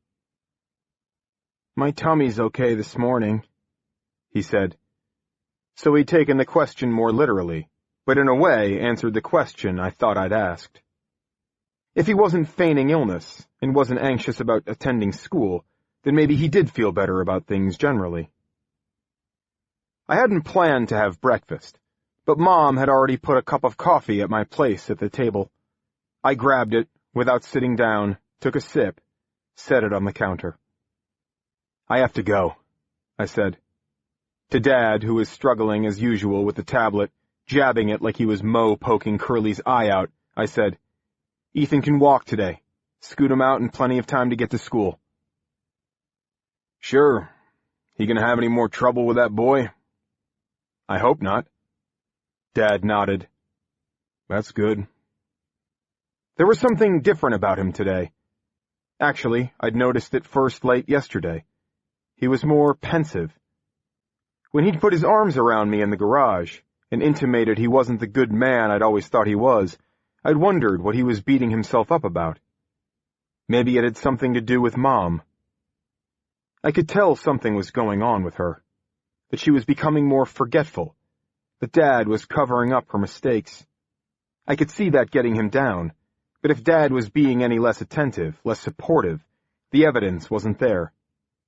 My tummy's okay this morning, he said. So he'd taken the question more literally, but in a way answered the question I thought I'd asked. If he wasn't feigning illness and wasn't anxious about attending school, then maybe he did feel better about things generally. I hadn't planned to have breakfast, but Mom had already put a cup of coffee at my place at the table. I grabbed it, without sitting down, took a sip, set it on the counter. I have to go, I said. To Dad, who was struggling as usual with the tablet, jabbing it like he was Mo poking Curly's eye out, I said, Ethan can walk today. Scoot him out in plenty of time to get to school. Sure. He gonna have any more trouble with that boy? I hope not. Dad nodded. That's good. There was something different about him today. Actually, I'd noticed it first late yesterday. He was more pensive. When he'd put his arms around me in the garage and intimated he wasn't the good man I'd always thought he was, I'd wondered what he was beating himself up about. Maybe it had something to do with Mom. I could tell something was going on with her, that she was becoming more forgetful, that Dad was covering up her mistakes. I could see that getting him down, but if Dad was being any less attentive, less supportive, the evidence wasn't there.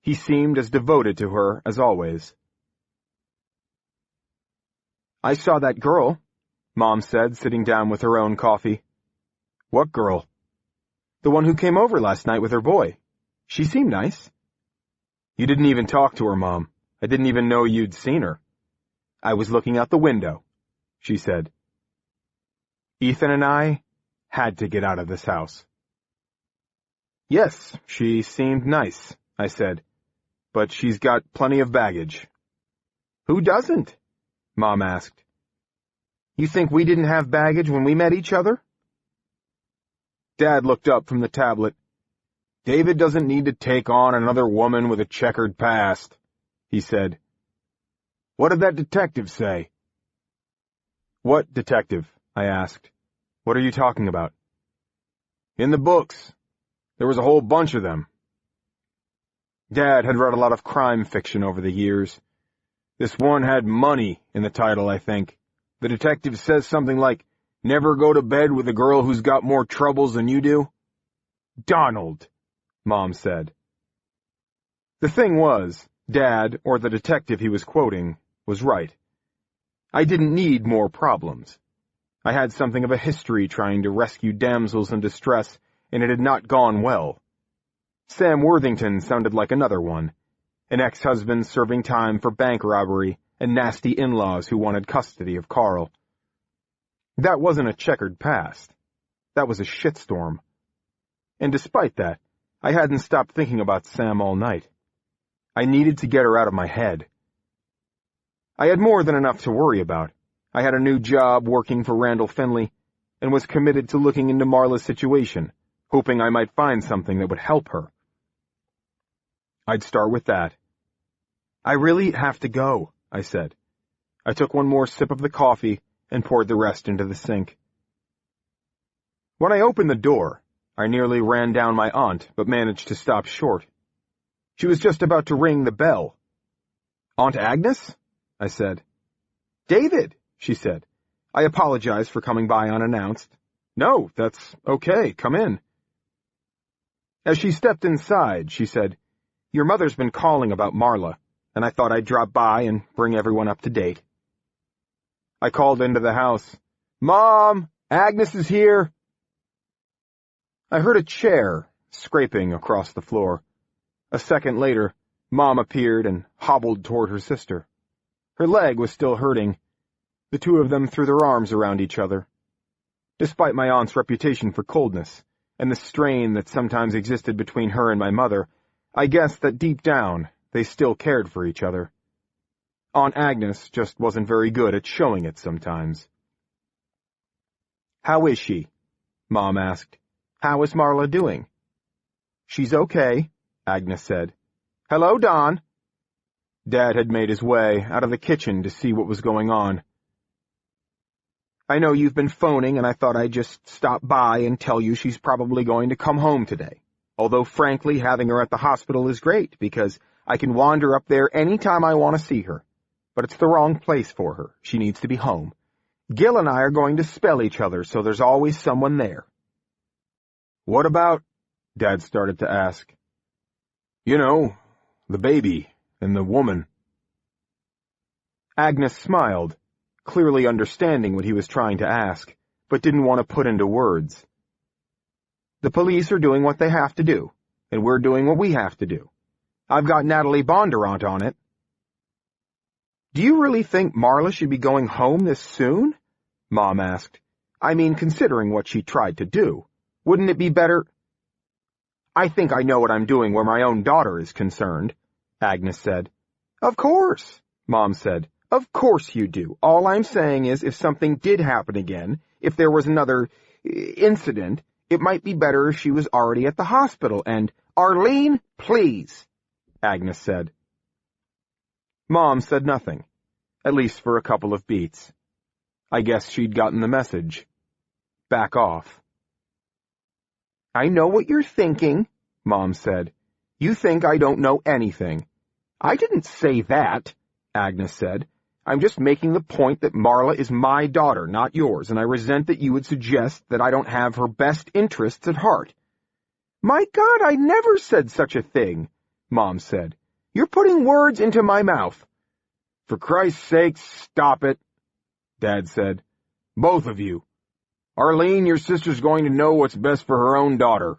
He seemed as devoted to her as always. I saw that girl, Mom said, sitting down with her own coffee. What girl? The one who came over last night with her boy. She seemed nice. You didn't even talk to her, Mom. I didn't even know you'd seen her. I was looking out the window, she said. Ethan and I had to get out of this house. Yes, she seemed nice, I said, but she's got plenty of baggage. Who doesn't? Mom asked. You think we didn't have baggage when we met each other? Dad looked up from the tablet. David doesn't need to take on another woman with a checkered past, he said. What did that detective say? What detective? I asked. What are you talking about? In the books. There was a whole bunch of them. Dad had read a lot of crime fiction over the years. This one had money in the title, I think. The detective says something like, never go to bed with a girl who's got more troubles than you do. Donald, Mom said. The thing was, Dad, or the detective he was quoting, was right. I didn't need more problems. I had something of a history trying to rescue damsels in distress, and it had not gone well. Sam Worthington sounded like another one, an ex-husband serving time for bank robbery and nasty in-laws who wanted custody of Carl. That wasn't a checkered past. That was a shitstorm. And despite that, I hadn't stopped thinking about Sam all night. I needed to get her out of my head. I had more than enough to worry about. I had a new job working for Randall Finley, and was committed to looking into Marla's situation, hoping I might find something that would help her. I'd start with that. I really have to go, I said. I took one more sip of the coffee and poured the rest into the sink. When I opened the door, I nearly ran down my aunt, but managed to stop short. She was just about to ring the bell. "Aunt Agnes?" I said. "David," she said. I apologized for coming by unannounced. "No, that's okay. Come in." As she stepped inside, she said, "Your mother's been calling about Marla, and I thought I'd drop by and bring everyone up to date." I called into the house. "Mom, Agnes is here." I heard a chair scraping across the floor. A second later, Mom appeared and hobbled toward her sister. Her leg was still hurting. The two of them threw their arms around each other. Despite my aunt's reputation for coldness, and the strain that sometimes existed between her and my mother, I guessed that deep down they still cared for each other. Aunt Agnes just wasn't very good at showing it sometimes. "How is she?" Mom asked. "How is Marla doing?" "She's okay," Agnes said. "Hello, Don." Dad had made his way out of the kitchen to see what was going on. "I know you've been phoning, and I thought I'd just stop by and tell you she's probably going to come home today. Although, frankly, having her at the hospital is great, because I can wander up there any time I want to see her. But it's the wrong place for her. She needs to be home. Gil and I are going to spell each other, so there's always someone there." "What about," Dad started to ask. "You know, the baby and the woman." Agnes smiled, clearly understanding what he was trying to ask, but didn't want to put into words. "The police are doing what they have to do, and we're doing what we have to do. I've got Natalie Bondurant on it." "Do you really think Marla should be going home this soon?" Mom asked. "I mean, considering what she tried to do, wouldn't it be better—" "I think I know what I'm doing where my own daughter is concerned," Agnes said. "Of course," Mom said. "Of course you do. All I'm saying is if something did happen again, if there was another incident, it might be better if she was already at the hospital and—" "Arlene, please," Agnes said. Mom said nothing, at least for a couple of beats. I guess she'd gotten the message. Back off. "I know what you're thinking," Mom said. "You think I don't know anything." "I didn't say that," Agnes said. "I'm just making the point that Marla is my daughter, not yours, and I resent that you would suggest that I don't have her best interests at heart." "My God, I never said such a thing," Mom said. "You're putting words into my mouth." "For Christ's sake, stop it," Dad said. "Both of you. Arlene, your sister's going to know what's best for her own daughter."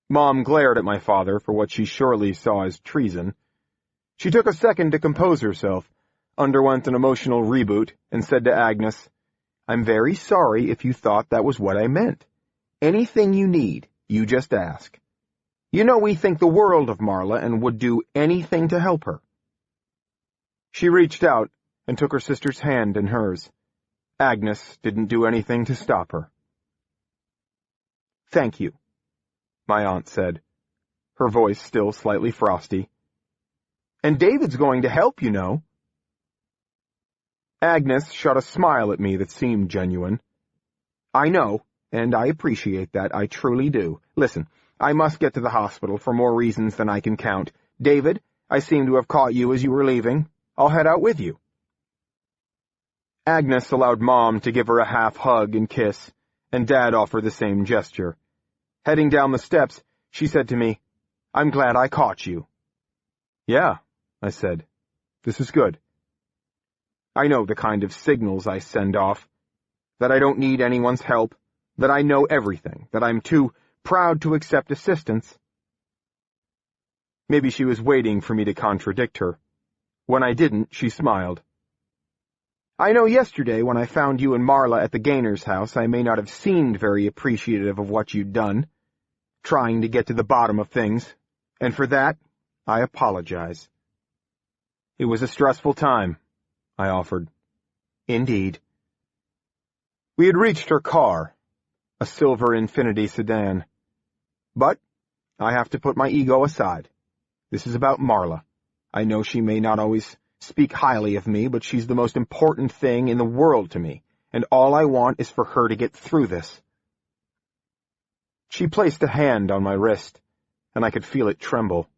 Mom glared at my father for what she surely saw as treason. She took a second to compose herself, underwent an emotional reboot, and said to Agnes, "I'm very sorry if you thought that was what I meant. Anything you need, you just ask. You know we think the world of Marla and would do anything to help her." She reached out and took her sister's hand in hers. Agnes didn't do anything to stop her. "Thank you," my aunt said, her voice still slightly frosty. "And David's going to help, you know." Agnes shot a smile at me that seemed genuine. "I know, and I appreciate that, I truly do. Listen, I must get to the hospital for more reasons than I can count. David, I seem to have caught you as you were leaving. I'll head out with you." Agnes allowed Mom to give her a half hug and kiss, and Dad offered the same gesture. Heading down the steps, she said to me, "I'm glad I caught you." "Yeah," I said. "This is good. I know the kind of signals I send off, that I don't need anyone's help, that I know everything, that I'm too proud to accept assistance." Maybe she was waiting for me to contradict her. When I didn't, she smiled. "I know yesterday when I found you and Marla at the Gaynor's house, I may not have seemed very appreciative of what you'd done, trying to get to the bottom of things, and for that, I apologize." "It was a stressful time," I offered. "Indeed." We had reached her car, a silver Infiniti sedan. But I have to put my ego aside. This is about Marla. I know she may not always speak highly of me, but she's the most important thing in the world to me, and all I want is for her to get through this. She placed a hand on my wrist, and I could feel it tremble.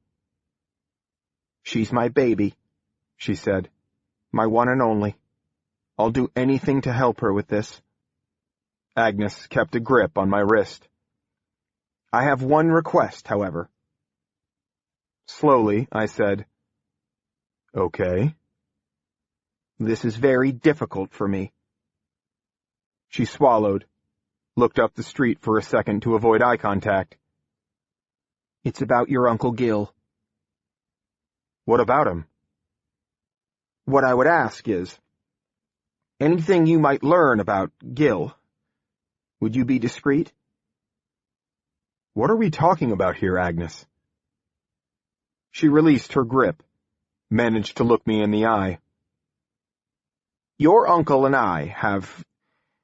"She's my baby," she said. "My one and only. I'll do anything to help her with this." Agnes kept a grip on my wrist. "I have one request, however." Slowly, I said, "Okay." "This is very difficult for me." She swallowed, looked up the street for a second to avoid eye contact. "It's about your Uncle Gil." "What about him?" "What I would ask is, anything you might learn about Gil, would you be discreet?" "What are we talking about here, Agnes?" She released her grip, managed to look me in the eye. "Your uncle and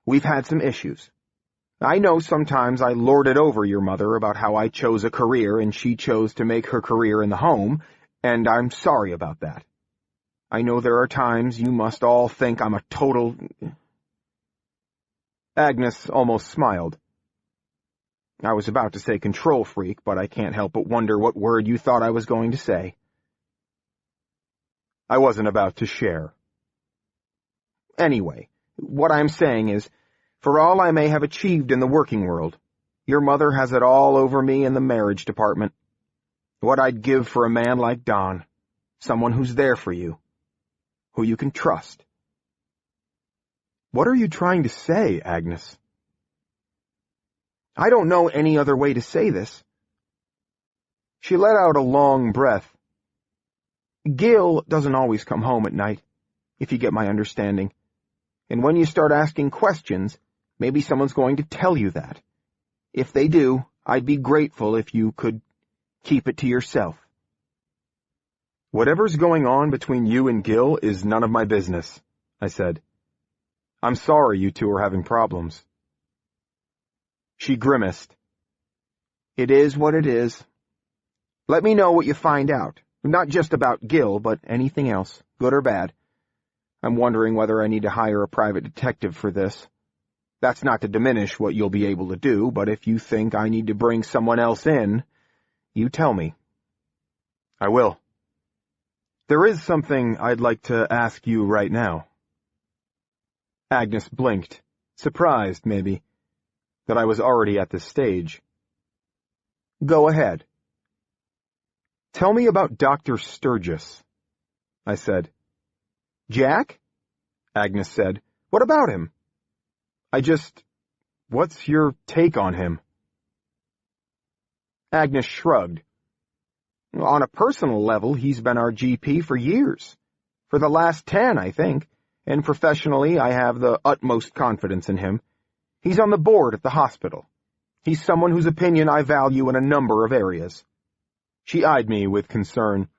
we've had some issues. I know sometimes I lorded over your mother about how I chose a career and she chose to make her career in the home, and I'm sorry about that. I know there are times you must all think I'm a total—" Agnes almost smiled. I was about to say control freak, but I can't help but wonder what word you thought I was going to say. I wasn't about to share. "Anyway, what I'm saying is, for all I may have achieved in the working world, your mother has it all over me in the marriage department. What I'd give for a man like Don, someone who's there for you, who you can trust." "What are you trying to say, Agnes?" "I don't know any other way to say this." She let out a long breath. "Gil doesn't always come home at night, if you get my understanding. And when you start asking questions, maybe someone's going to tell you that. If they do, I'd be grateful if you could keep it to yourself." "Whatever's going on between you and Gil is none of my business," I said. "I'm sorry you two are having problems." She grimaced. "It is what it is. Let me know what you find out, not just about Gil, but anything else, good or bad. I'm wondering whether I need to hire a private detective for this. That's not to diminish what you'll be able to do, but if you think I need to bring someone else in, you tell me." "I will. There is something I'd like to ask you right now." Agnes blinked, surprised, maybe, that I was already at this stage. "Go ahead." "Tell me about Dr. Sturgis," I said. "Jack?" Agnes said. "What about him?" What's your take on him?" Agnes shrugged. "On a personal level, he's been our GP for years. For the last 10, I think, and professionally I have the utmost confidence in him. He's on the board at the hospital. He's someone whose opinion I value in a number of areas." She eyed me with concern.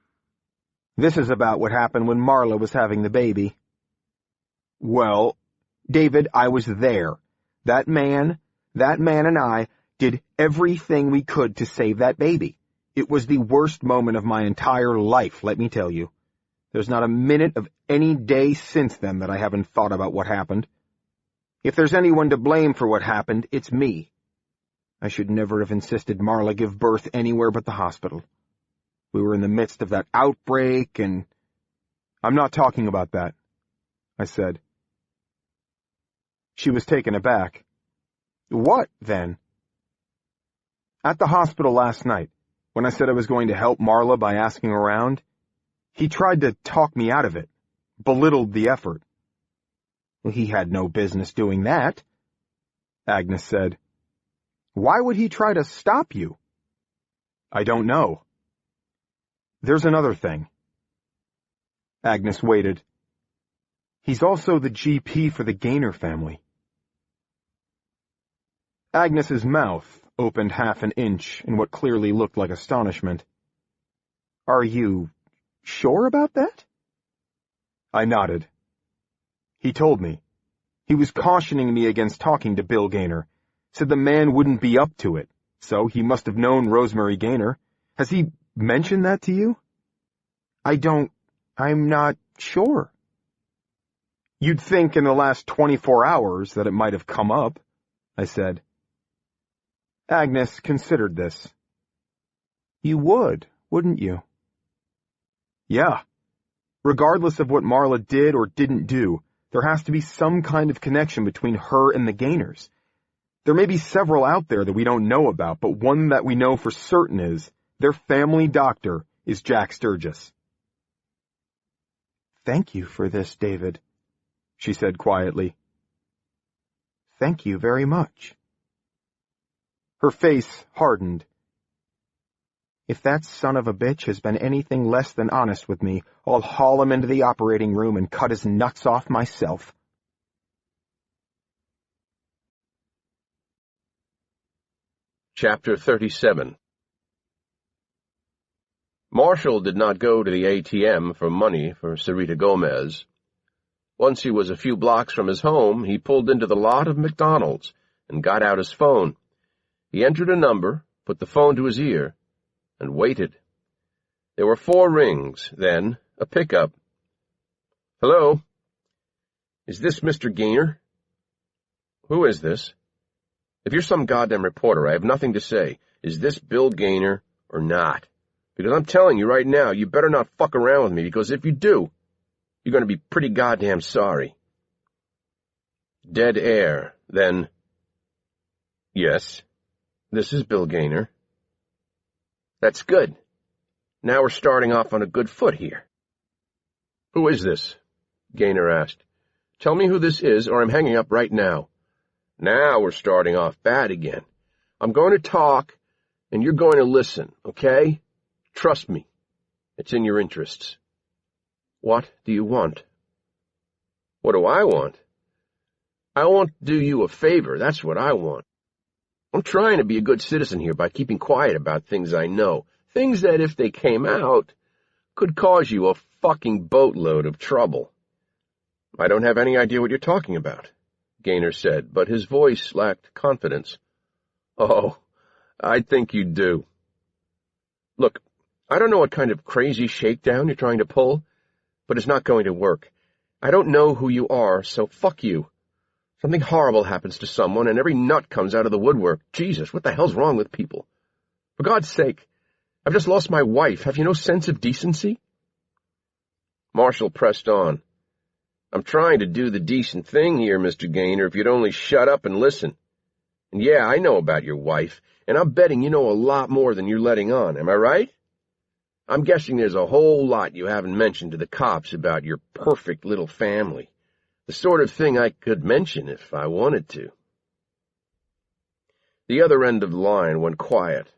"This is about what happened when Marla was having the baby." "Well, David, I was there. That man and I did everything we could to save that baby. It was the worst moment of my entire life, let me tell you. There's not a minute of any day since then that I haven't thought about what happened. If there's anyone to blame for what happened, it's me. I should never have insisted Marla give birth anywhere but the hospital. We were in the midst of that outbreak and—" "I'm not talking about that," I said. She was taken aback. "What, then?" "At the hospital last night, when I said I was going to help Marla by asking around, he tried to talk me out of it, belittled the effort." "Well, he had no business doing that," Agnes said. "Why would he try to stop you?" "I don't know. There's another thing." Agnes waited. "He's also the GP for the Gaynor family." Agnes's mouth opened half an inch in what clearly looked like astonishment. "Are you sure about that?" I nodded. "He told me. He was cautioning me against talking to Bill Gaynor, said the man wouldn't be up to it, so he must have known Rosemary Gaynor. Has he mentioned that to you?" I'm not sure." "You'd think in the last 24 hours that it might have come up," I said. Agnes considered this. You would, wouldn't you? Yeah. Regardless of what Marla did or didn't do, there has to be some kind of connection between her and the Gaynors. There may be several out there that we don't know about, but one that we know for certain is their family doctor is Jack Sturgis. Thank you for this, David, she said quietly. Thank you very much. Her face hardened. If that son of a bitch has been anything less than honest with me, I'll haul him into the operating room and cut his nuts off myself. Chapter 37. Marshall did not go to the ATM for money for Sarita Gomez. Once he was a few blocks from his home, he pulled into the lot of McDonald's and got out his phone. He entered a number, put the phone to his ear, and waited. There were 4 rings, then a pickup. Hello? Is this Mr. Gaynor? Who is this? If you're some goddamn reporter, I have nothing to say. Is this Bill Gaynor or not? Because I'm telling you right now, you better not fuck around with me, because if you do, you're going to be pretty goddamn sorry. Dead air, then. Yes, this is Bill Gaynor. That's good. Now we're starting off on a good foot here. Who is this? Gaynor asked. Tell me who this is, or I'm hanging up right now. Now we're starting off bad again. I'm going to talk, and you're going to listen, okay? Trust me. It's in your interests. What do you want? What do I want? I want to do you a favor, that's what I want. I'm trying to be a good citizen here by keeping quiet about things I know, things that, if they came out, could cause you a fucking boatload of trouble. I don't have any idea what you're talking about, Gaynor said, but his voice lacked confidence. Oh, I think you do. Look, I don't know what kind of crazy shakedown you're trying to pull, but it's not going to work. I don't know who you are, so fuck you. Something horrible happens to someone, and every nut comes out of the woodwork. Jesus, what the hell's wrong with people? For God's sake, I've just lost my wife. Have you no sense of decency? Marshall pressed on. I'm trying to do the decent thing here, Mr. Gaynor, if you'd only shut up and listen. And yeah, I know about your wife, and I'm betting you know a lot more than you're letting on, am I right? I'm guessing there's a whole lot you haven't mentioned to the cops about your perfect little family. The sort of thing I could mention if I wanted to. The other end of the line went quiet.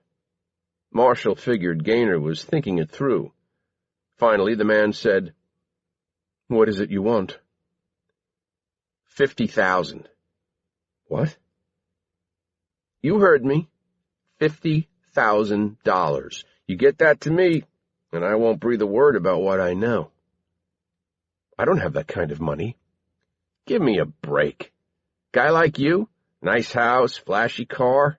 Marshall figured Gaynor was thinking it through. Finally, the man said, What is it you want? 50,000. What? You heard me. $50,000. You get that to me, and I won't breathe a word about what I know. I don't have that kind of money. Give me a break. Guy like you? Nice house, flashy car?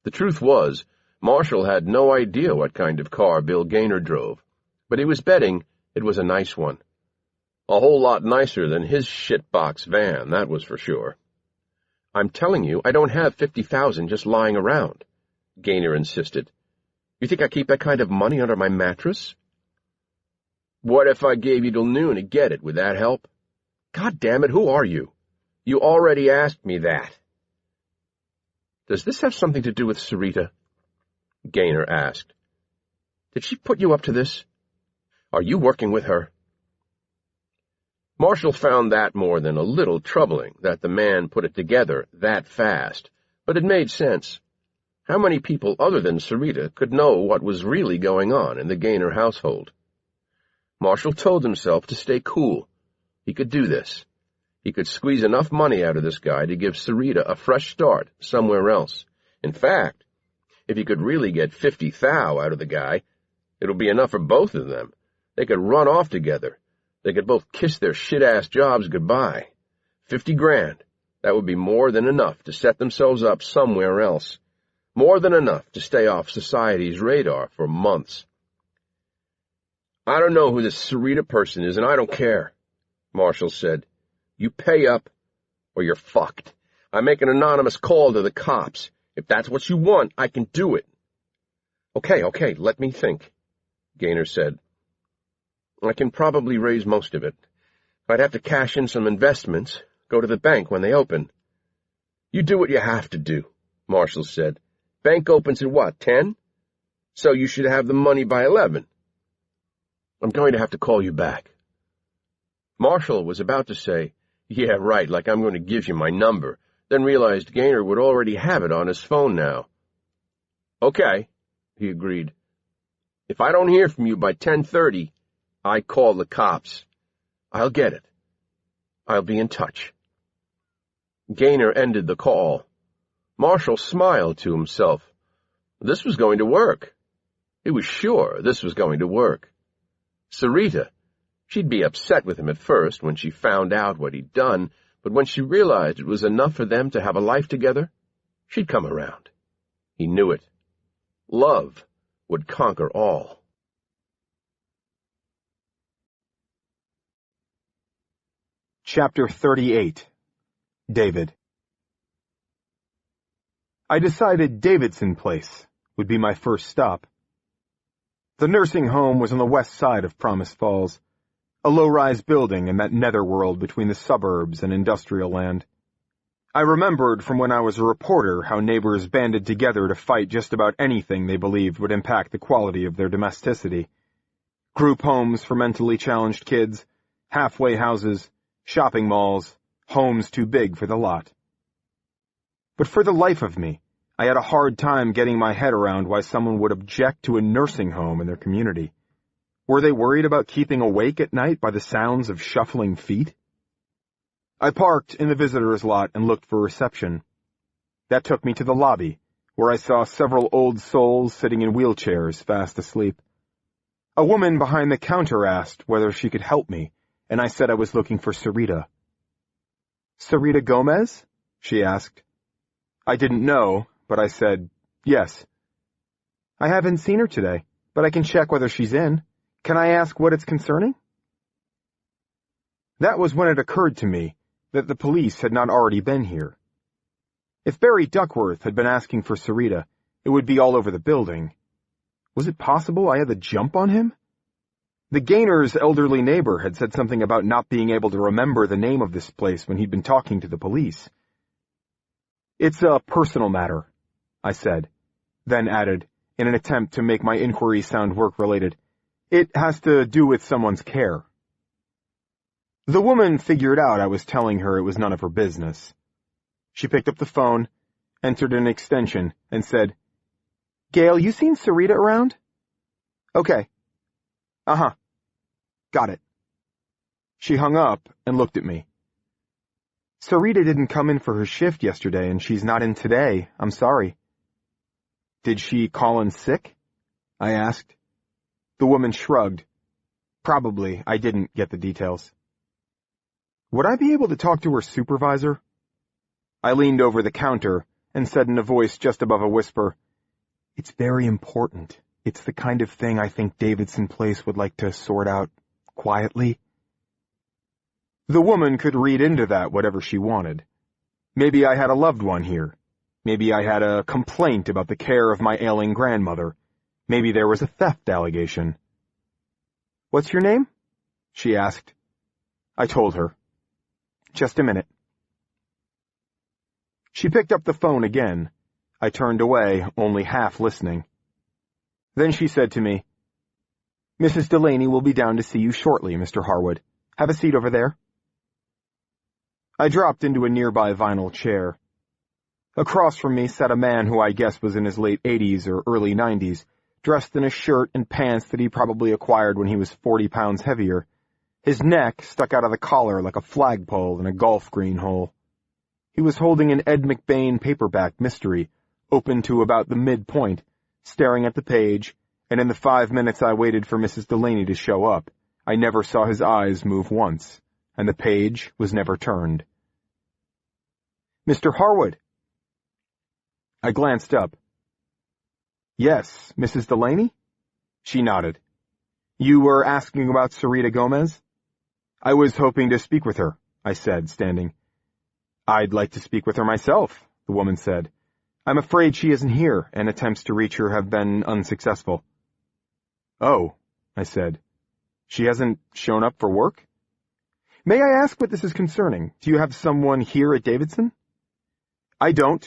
The truth was, Marshall had no idea what kind of car Bill Gaynor drove, but he was betting it was a nice one. A whole lot nicer than his shitbox van, that was for sure. I'm telling you, I don't have 50,000 just lying around, Gaynor insisted. You think I keep that kind of money under my mattress? What if I gave you till noon to get it? Would that help? God damn it, who are you? You already asked me that. Does this have something to do with Sarita? Gaynor asked. Did she put you up to this? Are you working with her? Marshall found that more than a little troubling, that the man put it together that fast, but it made sense. How many people other than Sarita could know what was really going on in the Gaynor household? Marshall told himself to stay cool. He could do this. He could squeeze enough money out of this guy to give Sarita a fresh start somewhere else. In fact, if he could really get 50 thou out of the guy, it'll be enough for both of them. They could run off together. They could both kiss their shit-ass jobs goodbye. 50 grand. That would be more than enough to set themselves up somewhere else. More than enough to stay off society's radar for months. I don't know who this Sarita person is, and I don't care, Marshall said. You pay up, or you're fucked. I make an anonymous call to the cops. If that's what you want, I can do it. Okay, let me think, Gaynor said. I can probably raise most of it. I'd have to cash in some investments, go to the bank when they open. You do what you have to do, Marshall said. Bank opens at what, 10? So you should have the money by 11. I'm going to have to call you back. Marshall was about to say, yeah, right, like I'm going to give you my number, then realized Gaynor would already have it on his phone now. Okay, he agreed. If I don't hear from you by 10:30, I call the cops. I'll get it. I'll be in touch. Gaynor ended the call. Marshall smiled to himself. This was going to work. He was sure this was going to work. Sarita, she'd be upset with him at first when she found out what he'd done, but when she realized it was enough for them to have a life together, she'd come around. He knew it. Love would conquer all. Chapter 38. David. I decided Davidson Place would be my first stop. The nursing home was on the west side of Promise Falls, a low-rise building in that netherworld between the suburbs and industrial land. I remembered from when I was a reporter how neighbors banded together to fight just about anything they believed would impact the quality of their domesticity. Group homes for mentally challenged kids, halfway houses, shopping malls, homes too big for the lot. But for the life of me, I had a hard time getting my head around why someone would object to a nursing home in their community. Were they worried about keeping awake at night by the sounds of shuffling feet? I parked in the visitor's lot and looked for reception. That took me to the lobby, where I saw several old souls sitting in wheelchairs fast asleep. A woman behind the counter asked whether she could help me, and I said I was looking for Sarita. "Sarita Gomez?" she asked. I didn't know, but I said, "Yes." "I haven't seen her today, but I can check whether she's in. Can I ask what it's concerning?" That was when it occurred to me that the police had not already been here. If Barry Duckworth had been asking for Sarita, it would be all over the building. Was it possible I had the jump on him? The Gaynor's elderly neighbor had said something about not being able to remember the name of this place when he'd been talking to the police. "It's a personal matter," I said, then added, in an attempt to make my inquiry sound work-related, "It has to do with someone's care." The woman figured out I was telling her it was none of her business. She picked up the phone, entered an extension, and said, "Gail, you seen Sarita around?" "Okay." "Uh-huh. Got it." She hung up and looked at me. "Sarita didn't come in for her shift yesterday, and she's not in today. I'm sorry." "Did she call in sick?" I asked. The woman shrugged. Probably I didn't get the details. Would I be able to talk to her supervisor? I leaned over the counter and said in a voice just above a whisper, "It's very important. It's the kind of thing I think Davidson Place would like to sort out quietly." The woman could read into that whatever she wanted. Maybe I had a loved one here. Maybe I had a complaint about the care of my ailing grandmother. Maybe there was a theft allegation. "What's your name?" she asked. I told her. "Just a minute." She picked up the phone again. I turned away, only half listening. Then she said to me, "Mrs. Delaney will be down to see you shortly, Mr. Harwood. Have a seat over there." I dropped into a nearby vinyl chair. Across from me sat a man who I guess was in his late 80s or early 90s, dressed in a shirt and pants that he probably acquired when he was 40 pounds heavier. His neck stuck out of the collar like a flagpole in a golf green hole. He was holding an Ed McBain paperback mystery, open to about the midpoint, staring at the page, and in the 5 minutes I waited for Mrs. Delaney to show up, I never saw his eyes move once, and the page was never turned. "Mr. Harwood." I glanced up. "Yes, Mrs. Delaney?" She nodded. "You were asking about Sarita Gomez?" "I was hoping to speak with her," I said, standing. "I'd like to speak with her myself," the woman said. I'm afraid she isn't here, and attempts to reach her have been unsuccessful. Oh, I said. She hasn't shown up for work? May I ask what this is concerning? Do you have someone here at Davidson? I don't.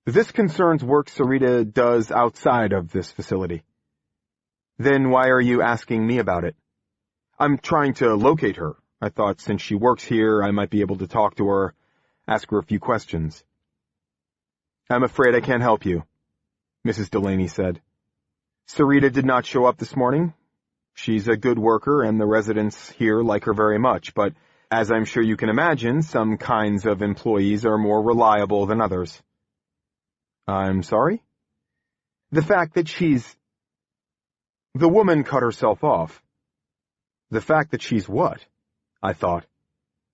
This concerns work Sarita does outside of this facility. Then why are you asking me about it? I'm trying to locate her. I thought since she works here, I might be able to talk to her, ask her a few questions. I'm afraid I can't help you, Mrs. Delaney said. Sarita did not show up this morning. She's a good worker and the residents here like her very much, but as I'm sure you can imagine, some kinds of employees are more reliable than others. I'm sorry? The fact that she's... The woman cut herself off. The fact that she's what? I thought.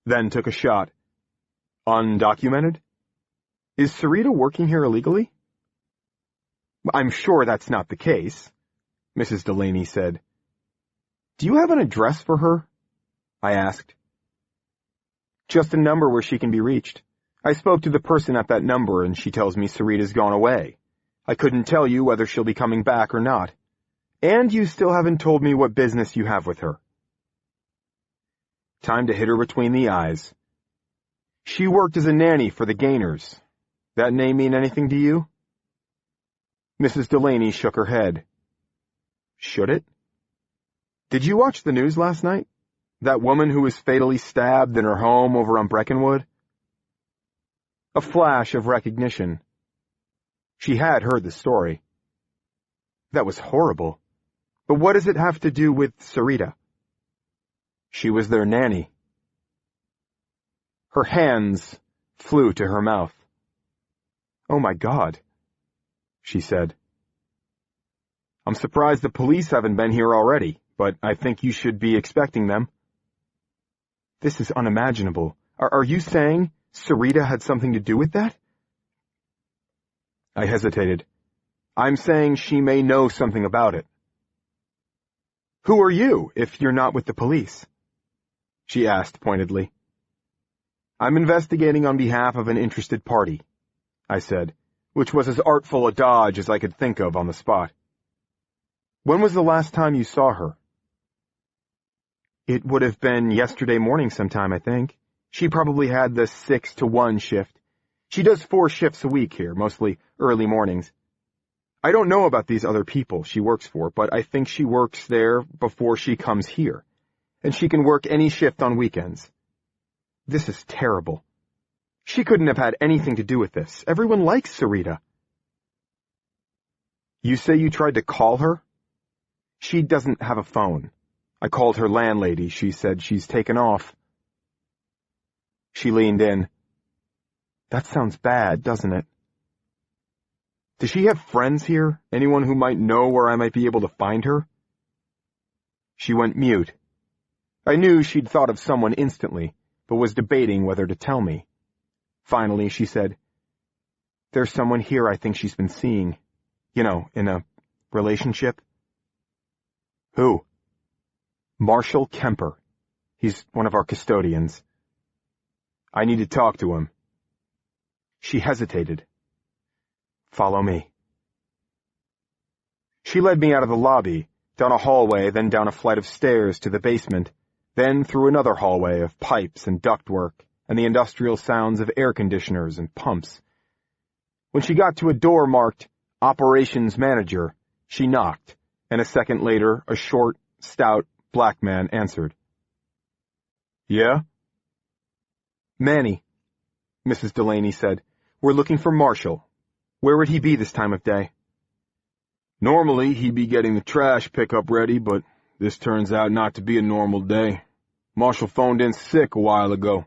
Then took a shot. Undocumented? Is Sarita working here illegally? I'm sure that's not the case, Mrs. Delaney said. Do you have an address for her? I asked. Just a number where she can be reached. I spoke to the person at that number and she tells me Sarita's gone away. I couldn't tell you whether she'll be coming back or not. And you still haven't told me what business you have with her. Time to hit her between the eyes. She worked as a nanny for the Gaynors. That name mean anything to you? Mrs. Delaney shook her head. Should it? Did you watch the news last night? That woman who was fatally stabbed in her home over on Breckenwood? A flash of recognition. She had heard the story. That was horrible. But what does it have to do with Sarita? She was their nanny. Her hands flew to her mouth. Oh my God, she said. I'm surprised the police haven't been here already, but I think you should be expecting them. This is unimaginable. Are you saying Sarita had something to do with that? I hesitated. I'm saying she may know something about it. Who are you, if you're not with the police? She asked pointedly. I'm investigating on behalf of an interested party, I said, which was as artful a dodge as I could think of on the spot. When was the last time you saw her? It would have been yesterday morning sometime, I think. She probably had the 6 to 1 shift. She does 4 shifts a week here, mostly early mornings. I don't know about these other people she works for, but I think she works there before she comes here, and she can work any shift on weekends. This is terrible. She couldn't have had anything to do with this. Everyone likes Sarita. You say you tried to call her? She doesn't have a phone. I called her landlady. She said she's taken off. She leaned in. That sounds bad, doesn't it? Does she have friends here? Anyone who might know where I might be able to find her? She went mute. I knew she'd thought of someone instantly, but was debating whether to tell me. Finally, she said, There's someone here I think she's been seeing. You know, in a relationship. Who? Marshall Kemper. He's one of our custodians. I need to talk to him. She hesitated. Follow me. She led me out of the lobby, down a hallway, then down a flight of stairs to the basement, then through another hallway of pipes and ductwork and the industrial sounds of air conditioners and pumps. When she got to a door marked Operations Manager, she knocked, and a second later a short, stout, black man answered. Yeah? Manny, Mrs. Delaney said. We're looking for Marshall. Where would he be this time of day? Normally, he'd be getting the trash pickup ready, but this turns out not to be a normal day. Marshall phoned in sick a while ago.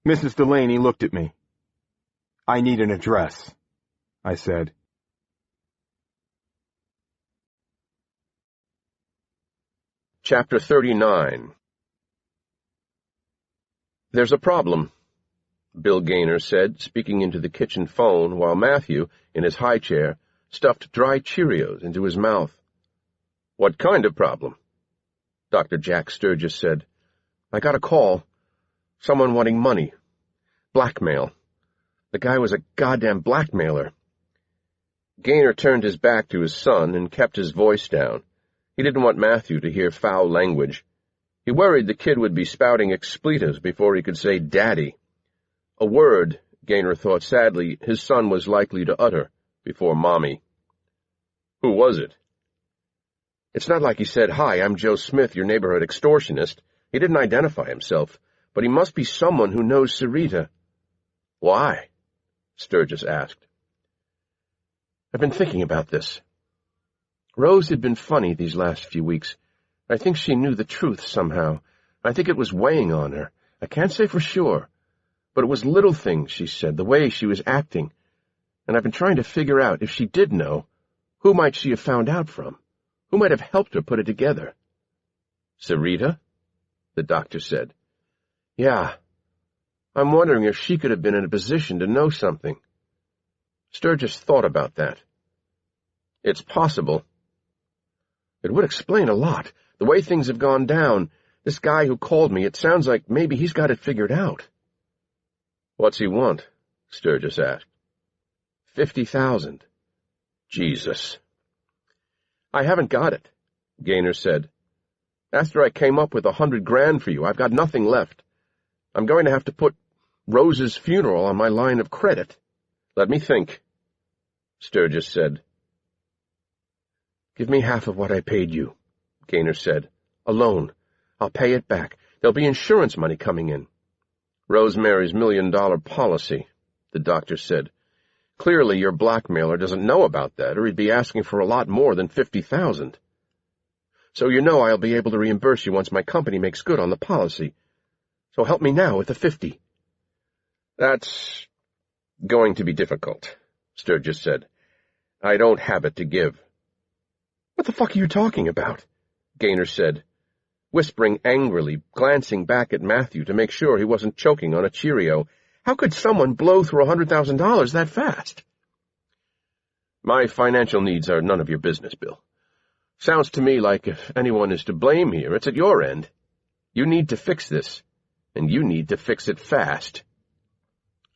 Mrs. Delaney looked at me. I need an address, I said. Chapter 39. There's a problem, Bill Gaynor said, speaking into the kitchen phone while Matthew, in his high chair, stuffed dry Cheerios into his mouth. What kind of problem? Dr. Jack Sturgis said. I got a call. Someone wanting money. Blackmail. The guy was a goddamn blackmailer. Gaynor turned his back to his son and kept his voice down. He didn't want Matthew to hear foul language. He worried the kid would be spouting expletives before he could say daddy. A word, Gaynor thought sadly, his son was likely to utter before mommy. Who was it? It's not like he said, "Hi, I'm Joe Smith, your neighborhood extortionist." He didn't identify himself, but he must be someone who knows Sarita. Why? Sturgis asked. I've been thinking about this. Rose had been funny these last few weeks. I think she knew the truth somehow. I think it was weighing on her. I can't say for sure. But it was little things, she said, the way she was acting. And I've been trying to figure out, if she did know, who might she have found out from? Who might have helped her put it together? Sarita? The doctor said. Yeah. I'm wondering if she could have been in a position to know something. Sturgis thought about that. It's possible. It would explain a lot. The way things have gone down, this guy who called me, it sounds like maybe he's got it figured out. What's he want? Sturgis asked. 50,000. Jesus. I haven't got it, Gaynor said. After I came up with 100 grand for you, I've got nothing left. I'm going to have to put Rose's funeral on my line of credit. Let me think, Sturgis said. Give me half of what I paid you, Gaynor said. A loan. I'll pay it back. There'll be insurance money coming in. Rosemary's $1 million policy, the doctor said. Clearly your blackmailer doesn't know about that, or he'd be asking for a lot more than 50,000. So you know I'll be able to reimburse you once my company makes good on the policy. So help me now with the 50. That's going to be difficult, Sturgis said. I don't have it to give. What the fuck are you talking about? Gaynor said, whispering angrily, glancing back at Matthew to make sure he wasn't choking on a Cheerio. How could someone blow through $100,000 that fast? My financial needs are none of your business, Bill. Sounds to me like if anyone is to blame here, it's at your end. You need to fix this, and you need to fix it fast.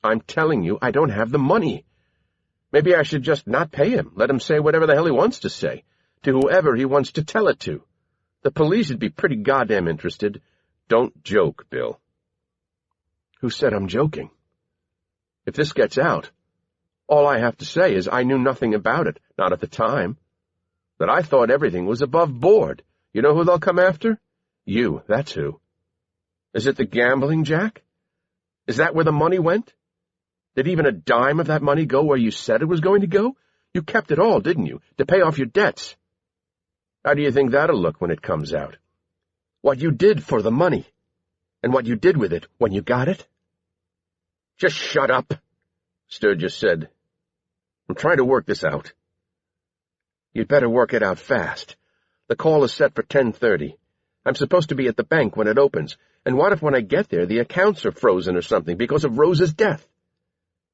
I'm telling you, I don't have the money. Maybe I should just not pay him, let him say whatever the hell he wants to say, to whoever he wants to tell it to. The police would be pretty goddamn interested. Don't joke, Bill. Who said I'm joking? If this gets out, all I have to say is I knew nothing about it, not at the time. That I thought everything was above board. You know who they'll come after? You, that's who. Is it the gambling, Jack? Is that where the money went? Did even a dime of that money go where you said it was going to go? You kept it all, didn't you, to pay off your debts? How do you think that'll look when it comes out? What you did for the money, and what you did with it when you got it? Just shut up, Sturgis said. I'm trying to work this out. You'd better work it out fast. The call is set for 10:30. I'm supposed to be at the bank when it opens, and what if when I get there the accounts are frozen or something because of Rose's death?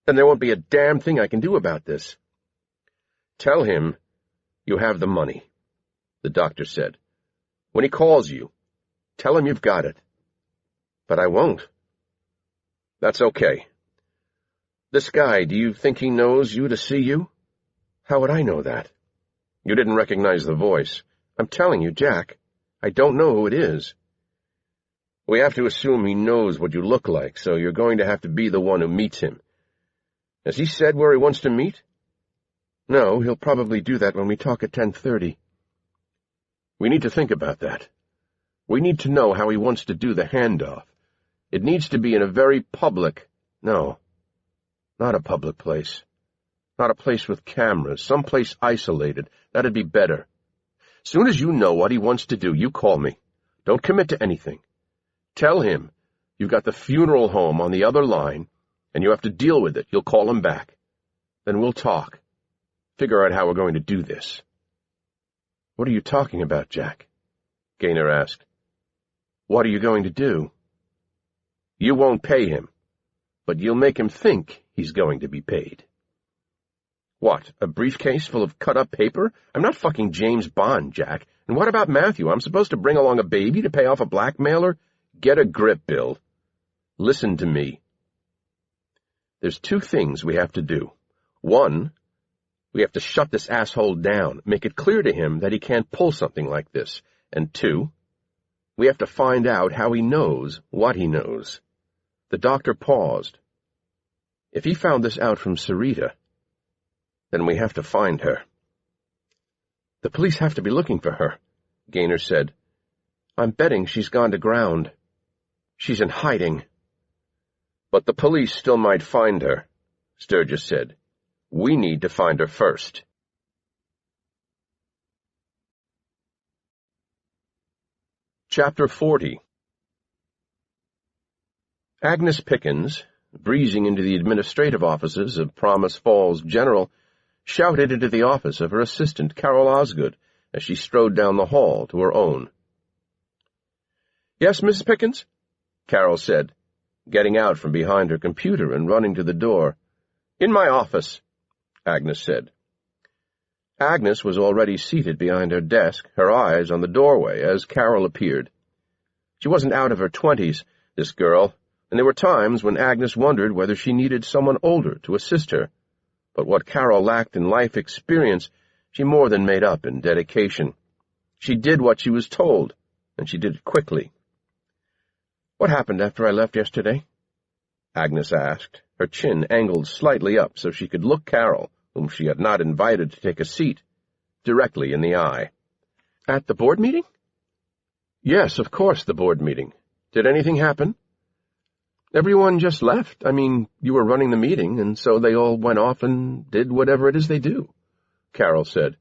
Then there won't be a damn thing I can do about this. Tell him you have the money, the doctor said. When he calls you, tell him you've got it. But I won't. That's okay. This guy, do you think he knows you to see you? How would I know that? You didn't recognize the voice. I'm telling you, Jack, I don't know who it is. We have to assume he knows what you look like, so you're going to have to be the one who meets him. Has he said where he wants to meet? No, he'll probably do that when we talk at 10:30. We need to think about that. We need to know how he wants to do the handoff. It needs to be in a very public... No, not a public place. Not a place with cameras, someplace isolated. That'd be better. Soon as you know what he wants to do, you call me. Don't commit to anything. Tell him you've got the funeral home on the other line, and you have to deal with it. You'll call him back. Then we'll talk. Figure out how we're going to do this. What are you talking about, Jack? Gaynor asked. What are you going to do? You won't pay him, but you'll make him think he's going to be paid. What, a briefcase full of cut-up paper? I'm not fucking James Bond, Jack. And what about Matthew? I'm supposed to bring along a baby to pay off a blackmailer? Get a grip, Bill. Listen to me. There's two things we have to do. One, we have to shut this asshole down, make it clear to him that he can't pull something like this. And two, we have to find out how he knows what he knows. The doctor paused. If he found this out from Sarita, then we have to find her. The police have to be looking for her, Gaynor said. I'm betting she's gone to ground. She's in hiding. But the police still might find her, Sturgis said. We need to find her first. Chapter 40. Agnes Pickens, breezing into the administrative offices of Promise Falls General, shouted into the office of her assistant, Carol Osgood, as she strode down the hall to her own. "Yes, Mrs. Pickens?" Carol said, getting out from behind her computer and running to the door. "In my office," Agnes said. Agnes was already seated behind her desk, her eyes on the doorway as Carol appeared. She wasn't out of her 20s, this girl, and there were times when Agnes wondered whether she needed someone older to assist her. But what Carol lacked in life experience, she more than made up in dedication. She did what she was told, and she did it quickly. "What happened after I left yesterday?" Agnes asked, her chin angled slightly up so she could look Carol, whom she had not invited to take a seat, directly in the eye. "At the board meeting?" "Yes, of course, the board meeting. Did anything happen?" "Everyone just left. I mean, you were running the meeting, and so they all went off and did whatever it is they do," Carol said.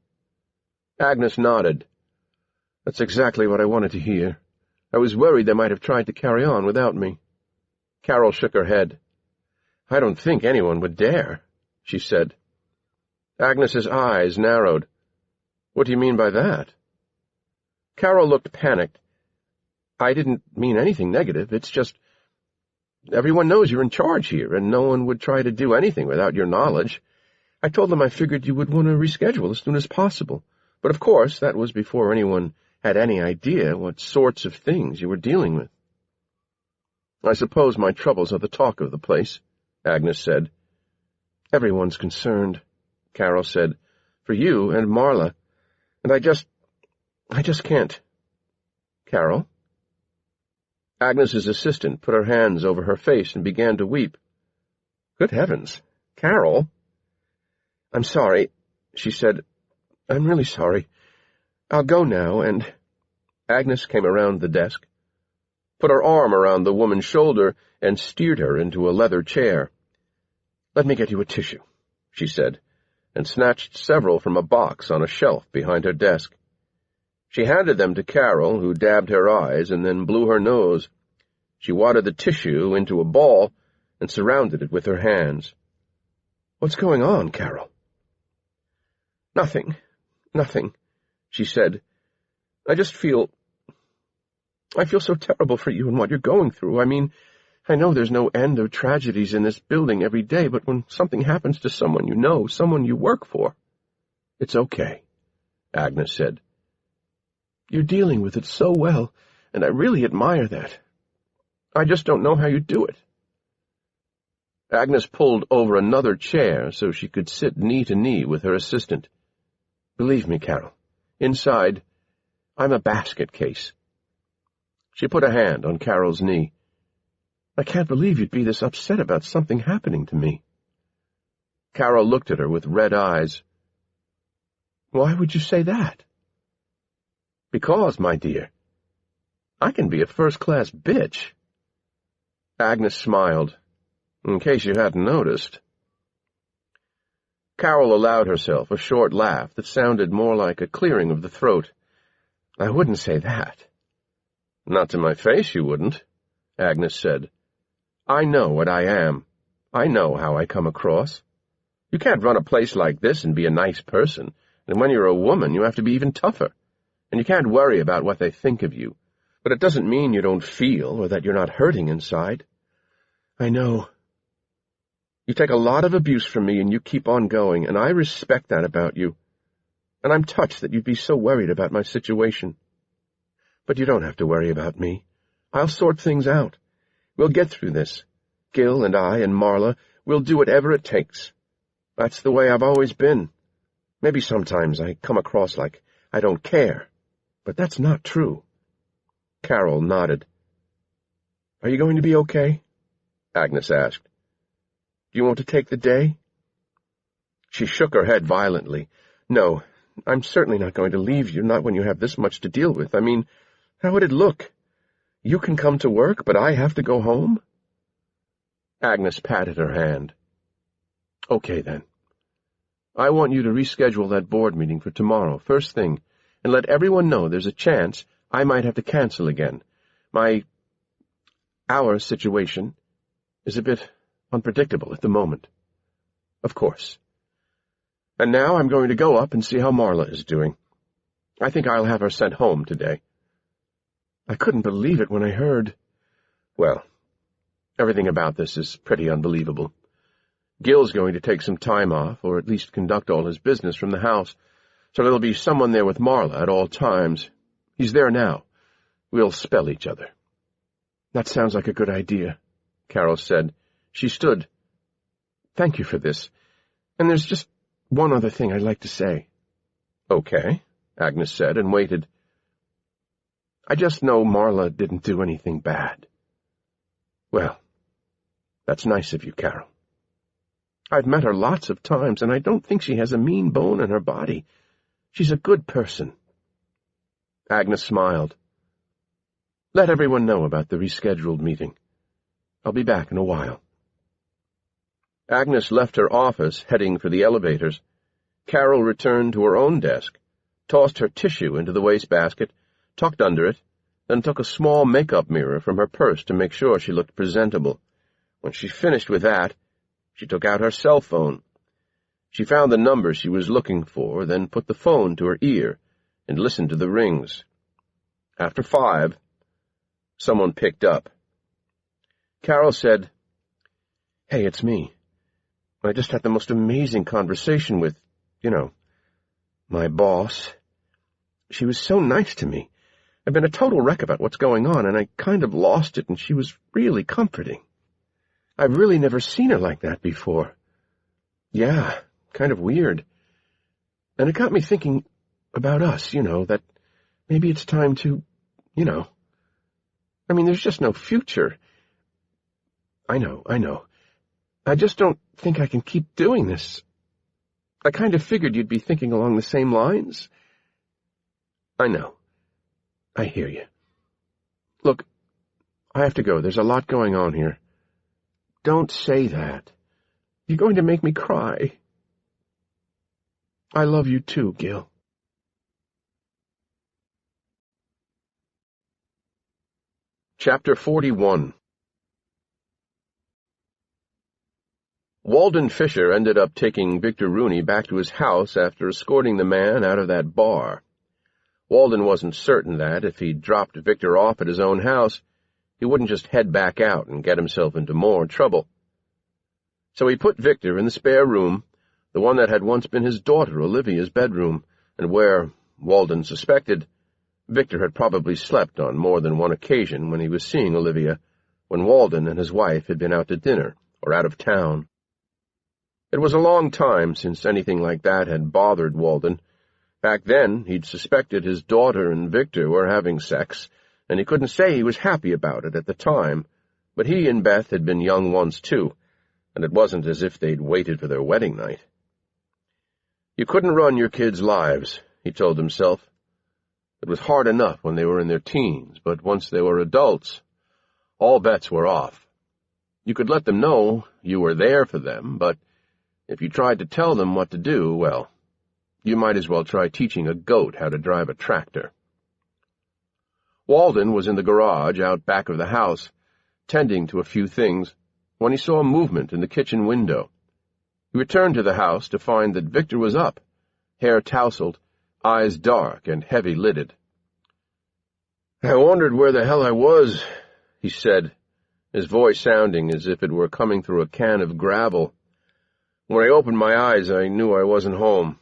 Agnes nodded. "That's exactly what I wanted to hear. I was worried they might have tried to carry on without me." Carol shook her head. "I don't think anyone would dare," she said. Agnes's eyes narrowed. "What do you mean by that?" Carol looked panicked. "I didn't mean anything negative. It's just, everyone knows you're in charge here, and no one would try to do anything without your knowledge. I told them I figured you would want to reschedule as soon as possible, but of course that was before anyone had any idea what sorts of things you were dealing with." "I suppose my troubles are the talk of the place," Agnes said. "Everyone's concerned," Carol said, "for you and Marla, and I just can't." "Carol?" Agnes's assistant put her hands over her face and began to weep. "Good heavens, Carol!" "I'm sorry," she said. "I'm really sorry. I'll go now, and—" Agnes came around the desk, put her arm around the woman's shoulder, and steered her into a leather chair. "Let me get you a tissue," she said, and snatched several from a box on a shelf behind her desk. She handed them to Carol, who dabbed her eyes and then blew her nose. She wadded the tissue into a ball and surrounded it with her hands. "What's going on, Carol?" Nothing, she said. I feel so terrible for you and what you're going through. I mean, I know there's no end of tragedies in this building every day, but when something happens to someone you know, someone you work for—" "It's okay," Agnes said. "You're dealing with it so well, and I really admire that. I just don't know how you do it." Agnes pulled over another chair so she could sit knee to knee with her assistant. "Believe me, Carol, inside, I'm a basket case." She put a hand on Carol's knee. "I can't believe you'd be this upset about something happening to me." Carol looked at her with red eyes. "Why would you say that?" "Because, my dear, I can be a first-class bitch." Agnes smiled. "In case you hadn't noticed." Carol allowed herself a short laugh that sounded more like a clearing of the throat. "I wouldn't say that." "Not to my face you wouldn't," Agnes said. "I know what I am. I know how I come across. You can't run a place like this and be a nice person, and when you're a woman you have to be even tougher, and you can't worry about what they think of you. But it doesn't mean you don't feel or that you're not hurting inside. I know. You take a lot of abuse from me and you keep on going, and I respect that about you. And I'm touched that you'd be so worried about my situation. But you don't have to worry about me. I'll sort things out. We'll get through this. Gil and I and Marla, We'll do whatever it takes. That's the way I've always been. Maybe sometimes I come across like I don't care, but that's not true." Carol nodded. "Are you going to be okay?" Agnes asked. "Do you want to take the day?" She shook her head violently. "No, I'm certainly not going to leave you, not when you have this much to deal with. I mean, how would it look? You can come to work, but I have to go home?" Agnes patted her hand. "Okay, then. I want you to reschedule that board meeting for tomorrow, first thing, and let everyone know there's a chance I might have to cancel again. Our situation is a bit unpredictable at the moment. Of course. And now I'm going to go up and see how Marla is doing. I think I'll have her sent home today. I couldn't believe it when I heard. Well, everything about this is pretty unbelievable. Gil's going to take some time off, or at least conduct all his business from the house, so there'll be someone there with Marla at all times. He's there now. We'll spell each other." "That sounds like a good idea," Carol said. She stood. "Thank you for this. And there's just one other thing I'd like to say." "Okay," Agnes said, and waited. "I just know Marla didn't do anything bad." "Well, that's nice of you, Carol. I've met her lots of times, and I don't think she has a mean bone in her body. She's a good person." Agnes smiled. "Let everyone know about the rescheduled meeting. I'll be back in a while." Agnes left her office, heading for the elevators. Carol returned to her own desk, tossed her tissue into the wastebasket, tucked under it, then took a small makeup mirror from her purse to make sure she looked presentable. When she finished with that, she took out her cell phone. She found the number she was looking for, then put the phone to her ear and listened to the rings. After 5, someone picked up. Carol said, "Hey, it's me. I just had the most amazing conversation with, my boss. She was so nice to me. I've been a total wreck about what's going on, and I kind of lost it, and she was really comforting. I've really never seen her like that before. Yeah, kind of weird. And it got me thinking about us, that maybe it's time to, there's just no future. I know. I just don't think I can keep doing this. I kind of figured you'd be thinking along the same lines." "I know. I hear you. Look, I have to go. There's a lot going on here." "Don't say that. You're going to make me cry." "I love you too, Gil." Chapter 41. Walden Fisher ended up taking Victor Rooney back to his house after escorting the man out of that bar. Walden wasn't certain that, if he dropped Victor off at his own house, he wouldn't just head back out and get himself into more trouble. So he put Victor in the spare room, the one that had once been his daughter Olivia's bedroom, and where, Walden suspected, Victor had probably slept on more than one occasion when he was seeing Olivia, when Walden and his wife had been out to dinner or out of town. It was a long time since anything like that had bothered Walden. Back then, he'd suspected his daughter and Victor were having sex, and he couldn't say he was happy about it at the time, but he and Beth had been young once too, and it wasn't as if they'd waited for their wedding night. You couldn't run your kids' lives, he told himself. It was hard enough when they were in their teens, but once they were adults, all bets were off. You could let them know you were there for them, but if you tried to tell them what to do, well, you might as well try teaching a goat how to drive a tractor. Walden was in the garage out back of the house, tending to a few things, when he saw a movement in the kitchen window. He returned to the house to find that Victor was up, hair tousled, eyes dark and heavy-lidded. "I wondered where the hell I was," he said, his voice sounding as if it were coming through a can of gravel. "When I opened my eyes, I knew I wasn't home.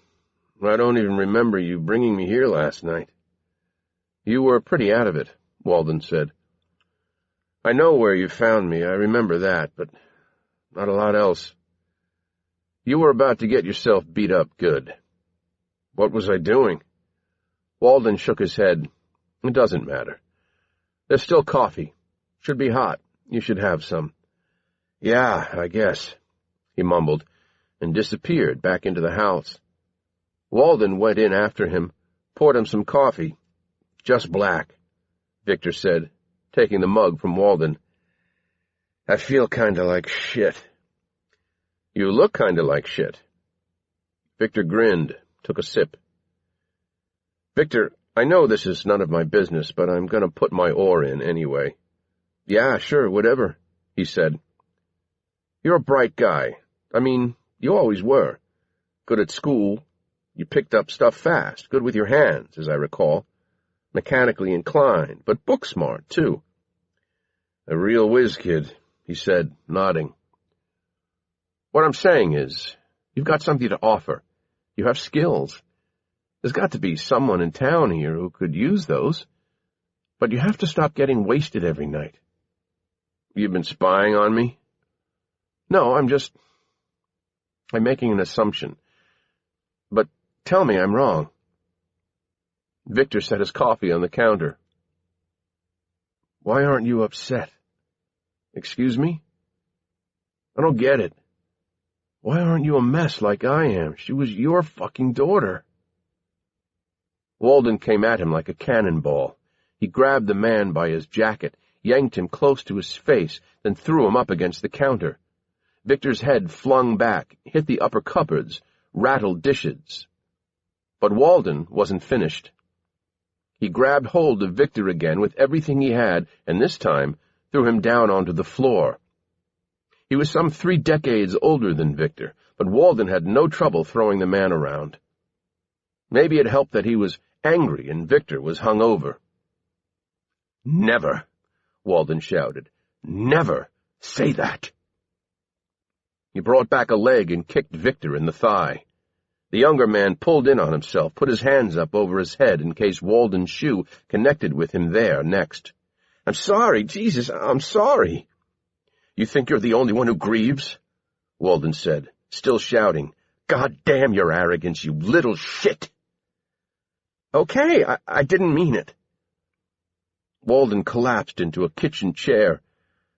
I don't even remember you bringing me here last night." "You were pretty out of it," Walden said. "I know where you found me, I remember that, but Not a lot else. You were about to get yourself beat up good. What was I doing? Walden shook his head. It doesn't matter. There's still coffee. Should be hot. You should have some. Yeah, I guess, he mumbled, and disappeared back into the house. Walden went in after him, poured him some coffee. Just black, Victor said, taking the mug from Walden. I feel kinda like shit. You look kinda like shit. Victor grinned, took a sip. Victor, I know this is none of my business, but I'm gonna put my oar in anyway. Yeah, sure, whatever, he said. You're a bright guy. I mean, you always were. Good at school. You picked up stuff fast, good with your hands, as I recall. Mechanically inclined, but book smart, too. A real whiz kid, he said, nodding. What I'm saying is, you've got something to offer. You have skills. There's got to be someone in town here who could use those. But you have to stop getting wasted every night. You've been spying on me? No, I'm making an assumption. But tell me I'm wrong. Victor set his coffee on the counter. Why aren't you upset? Excuse me? I don't get it. Why aren't you a mess like I am? She was your fucking daughter. Walden came at him like a cannonball. He grabbed the man by his jacket, yanked him close to his face, then threw him up against the counter. Victor's head flung back, hit the upper cupboards, rattled dishes. But Walden wasn't finished. He grabbed hold of Victor again with everything he had, and this time threw him down onto the floor. He was some 3 decades older than Victor, but Walden had no trouble throwing the man around. Maybe it helped that he was angry and Victor was hungover. Never, Walden shouted. Never say that. He brought back a leg and kicked Victor in the thigh. The younger man pulled in on himself, put his hands up over his head in case Walden's shoe connected with him there next. I'm sorry, Jesus, I'm sorry. You think you're the only one who grieves? Walden said, still shouting. God damn your arrogance, you little shit. Okay, I didn't mean it. Walden collapsed into a kitchen chair,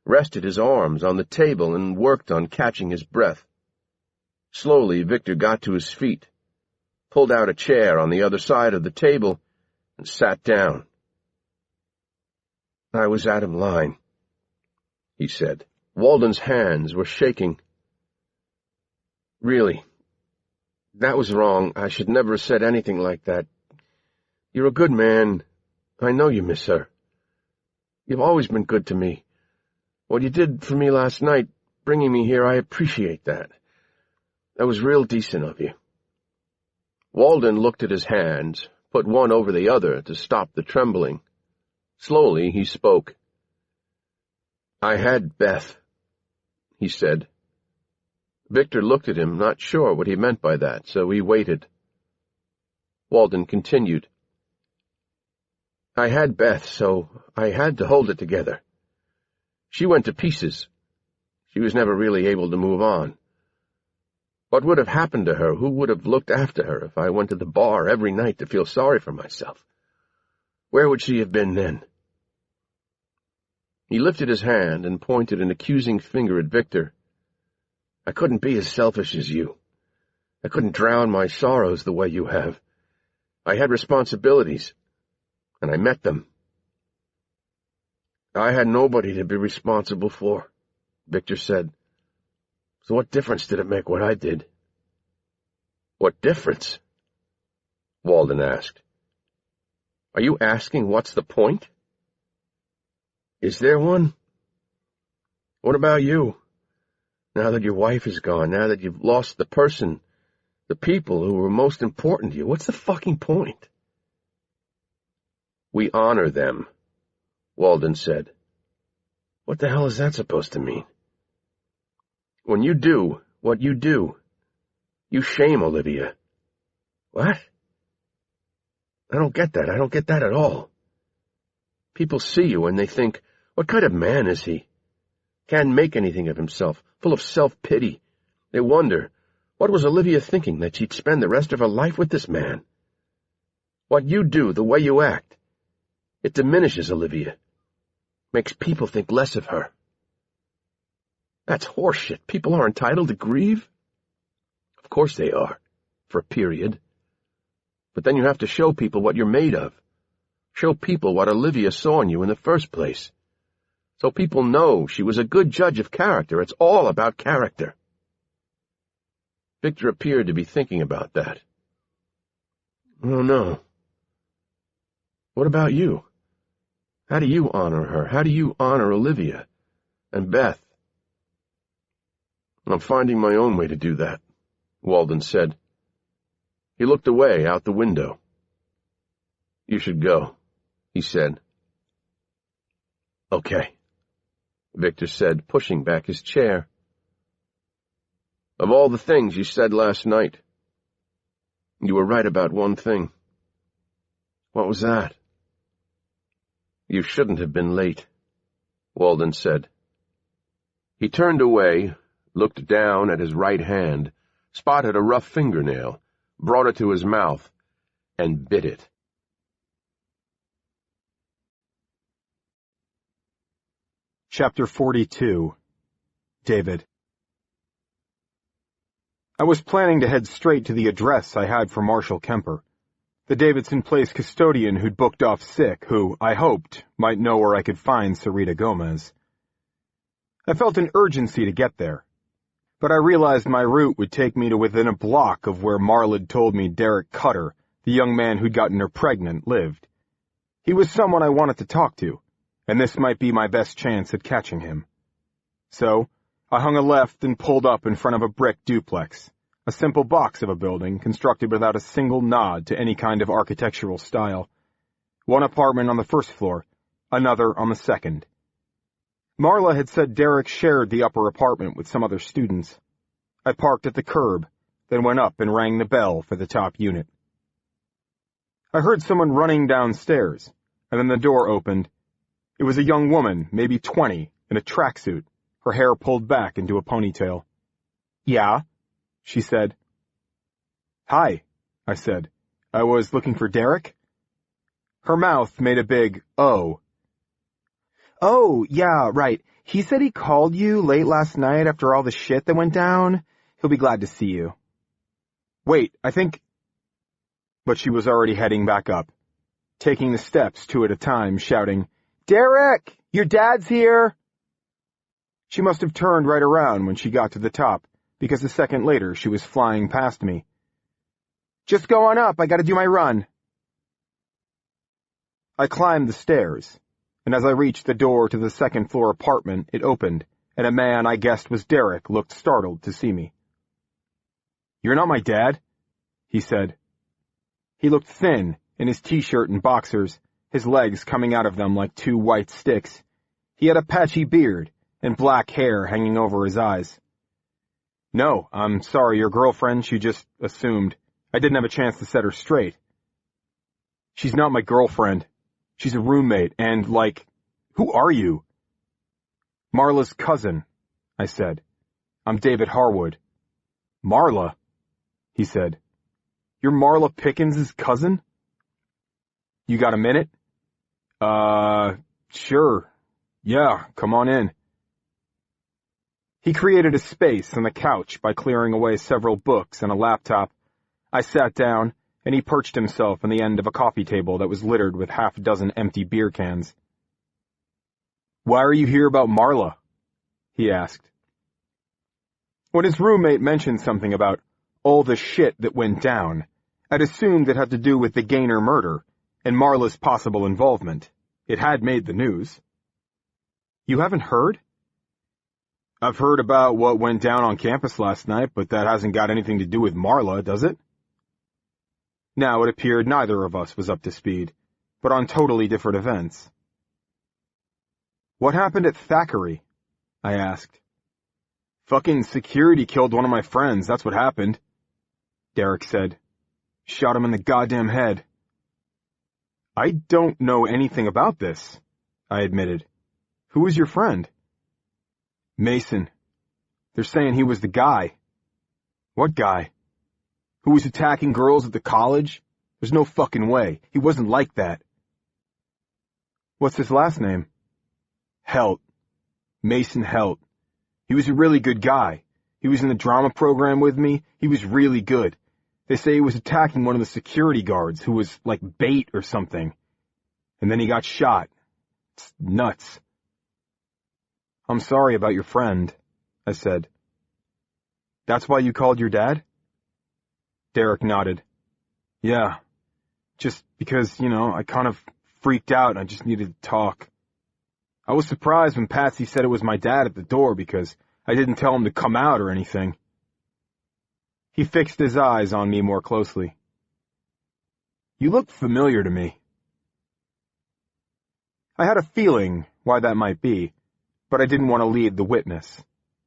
rested his arms on the table, and worked on catching his breath. Slowly, Victor got to his feet, pulled out a chair on the other side of the table, and sat down. I was out of line, he said. Walden's hands were shaking. Really, that was wrong. I should never have said anything like that. You're a good man. I know you miss her. You've always been good to me. What you did for me last night, bringing me here, I appreciate that. That was real decent of you. Walden looked at his hands, put one over the other to stop the trembling. Slowly he spoke. I had Beth, he said. Victor looked at him, not sure what he meant by that, so he waited. Walden continued. I had Beth, so I had to hold it together. She went to pieces. She was never really able to move on. What would have happened to her? Who would have looked after her if I went to the bar every night to feel sorry for myself? Where would she have been then? He lifted his hand and pointed an accusing finger at Victor. I couldn't be as selfish as you. I couldn't drown my sorrows the way you have. I had responsibilities, and I met them. I had nobody to be responsible for, Victor said. So what difference did it make what I did? What difference? Walden asked. Are you asking what's the point? Is there one? What about you? Now that your wife is gone, now that you've lost the person, the people who were most important to you, what's the fucking point? We honor them, Walden said. What the hell is that supposed to mean? When you do what you do, you shame Olivia. What? I don't get that. I don't get that at all. People see you and they think, what kind of man is he? Can't make anything of himself, full of self-pity. They wonder, what was Olivia thinking that she'd spend the rest of her life with this man? What you do, the way you act, it diminishes Olivia, makes people think less of her. That's horseshit. People are entitled to grieve. Of course they are, for a period. But then you have to show people what you're made of. Show people what Olivia saw in you in the first place. So people know she was a good judge of character. It's all about character. Victor appeared to be thinking about that. Oh, no. What about you? How do you honor her? How do you honor Olivia and Beth? I'm finding my own way to do that, Walden said. He looked away out the window. You should go, he said. Okay, Victor said, pushing back his chair. Of all the things you said last night, you were right about one thing. What was that? You shouldn't have been late, Walden said. He turned away, looked down at his right hand, spotted a rough fingernail, brought it to his mouth, and bit it. Chapter 42. David. I was planning to head straight to the address I had for Marshal Kemper, the Davidson Place custodian who'd booked off sick, who, I hoped, might know where I could find Sarita Gomez. I felt an urgency to get there, but I realized my route would take me to within a block of where Marlad told me Derek Cutter, the young man who'd gotten her pregnant, lived. He was someone I wanted to talk to, and this might be my best chance at catching him. So, I hung a left and pulled up in front of a brick duplex, a simple box of a building constructed without a single nod to any kind of architectural style. One apartment on the first floor, another on the second. Marla had said Derek shared the upper apartment with some other students. I parked at the curb, then went up and rang the bell for the top unit. I heard someone running downstairs, and then the door opened. It was a young woman, maybe 20, in a tracksuit, her hair pulled back into a ponytail. Yeah, she said. Hi, I said. I was looking for Derek. Her mouth made a big O. Oh, yeah, right. He said he called you late last night after all the shit that went down. He'll be glad to see you. Wait, I think... But she was already heading back up, taking the steps two at a time, shouting, Derek, your dad's here! She must have turned right around when she got to the top, because a second later she was flying past me. Just go on up, I gotta do my run. I climbed the stairs, and as I reached the door to the second-floor apartment, it opened, and a man I guessed was Derek looked startled to see me. You're not my dad, he said. He looked thin, in his t-shirt and boxers, his legs coming out of them like two white sticks. He had a patchy beard and black hair hanging over his eyes. No, I'm sorry, your girlfriend, she just assumed. I didn't have a chance to set her straight. She's not my girlfriend. She's a roommate, and, who are you? Marla's cousin, I said. I'm David Harwood. Marla, he said. You're Marla Pickens' cousin? You got a minute? Sure. Yeah, come on in. He created a space on the couch by clearing away several books and a laptop. I sat down, and he perched himself on the end of a coffee table that was littered with half a dozen empty beer cans. Why are you here about Marla? He asked. When his roommate mentioned something about all the shit that went down, I'd assumed it had to do with the Gaynor murder and Marla's possible involvement. It had made the news. You haven't heard? I've heard about what went down on campus last night, but that hasn't got anything to do with Marla, does it? Now it appeared neither of us was up to speed, but on totally different events. What happened at Thackeray? I asked. Fucking security killed one of my friends, that's what happened, Derek said. Shot him in the goddamn head. I don't know anything about this, I admitted. Who was your friend? Mason. They're saying he was the guy. What guy? Who was attacking girls at the college? There's no fucking way. He wasn't like that. What's his last name? Helt. Mason Helt. He was a really good guy. He was in the drama program with me. He was really good. They say he was attacking one of the security guards who was like bait or something. And then he got shot. It's nuts. I'm sorry about your friend, I said. That's why you called your dad? Derek nodded. Yeah. Just because, I kind of freaked out and I just needed to talk. I was surprised when Patsy said it was my dad at the door because I didn't tell him to come out or anything. He fixed his eyes on me more closely. You look familiar to me. I had a feeling why that might be, but I didn't want to lead the witness.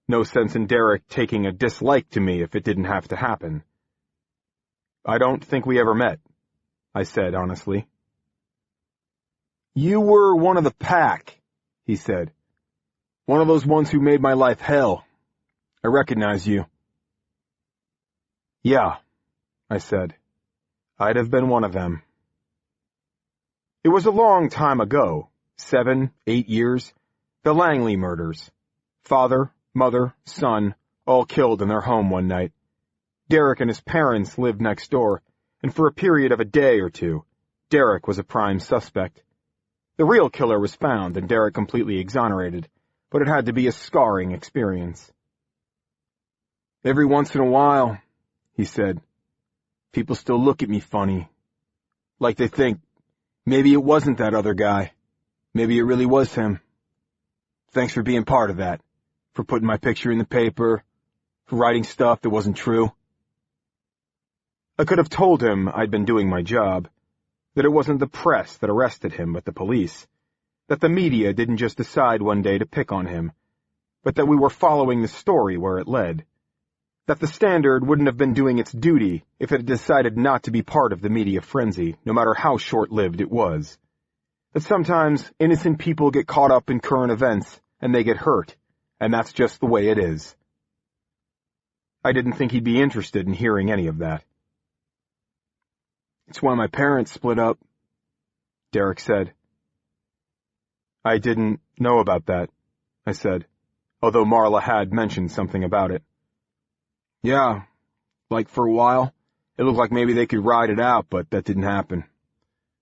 No sense in Derek taking a dislike to me if it didn't have to happen. I don't think we ever met, I said honestly. You were one of the pack, he said. One of those ones who made my life hell. I recognize you. Yeah, I said. I'd have been one of them. It was a long time ago, 7, 8 years, the Langley murders. Father, mother, son, all killed in their home one night. Derek and his parents lived next door, and for a period of a day or two, Derek was a prime suspect. The real killer was found and Derek completely exonerated, but it had to be a scarring experience. Every once in a while, he said, people still look at me funny. Like they think, maybe it wasn't that other guy. Maybe it really was him. Thanks for being part of that, for putting my picture in the paper, for writing stuff that wasn't true. I could have told him I'd been doing my job, that it wasn't the press that arrested him but the police, that the media didn't just decide one day to pick on him, but that we were following the story where it led, that the Standard wouldn't have been doing its duty if it had decided not to be part of the media frenzy, no matter how short-lived it was, that sometimes innocent people get caught up in current events and they get hurt, and that's just the way it is. I didn't think he'd be interested in hearing any of that. It's why my parents split up, Derek said. I didn't know about that, I said, although Marla had mentioned something about it. Yeah, like for a while, it looked like maybe they could ride it out, but that didn't happen.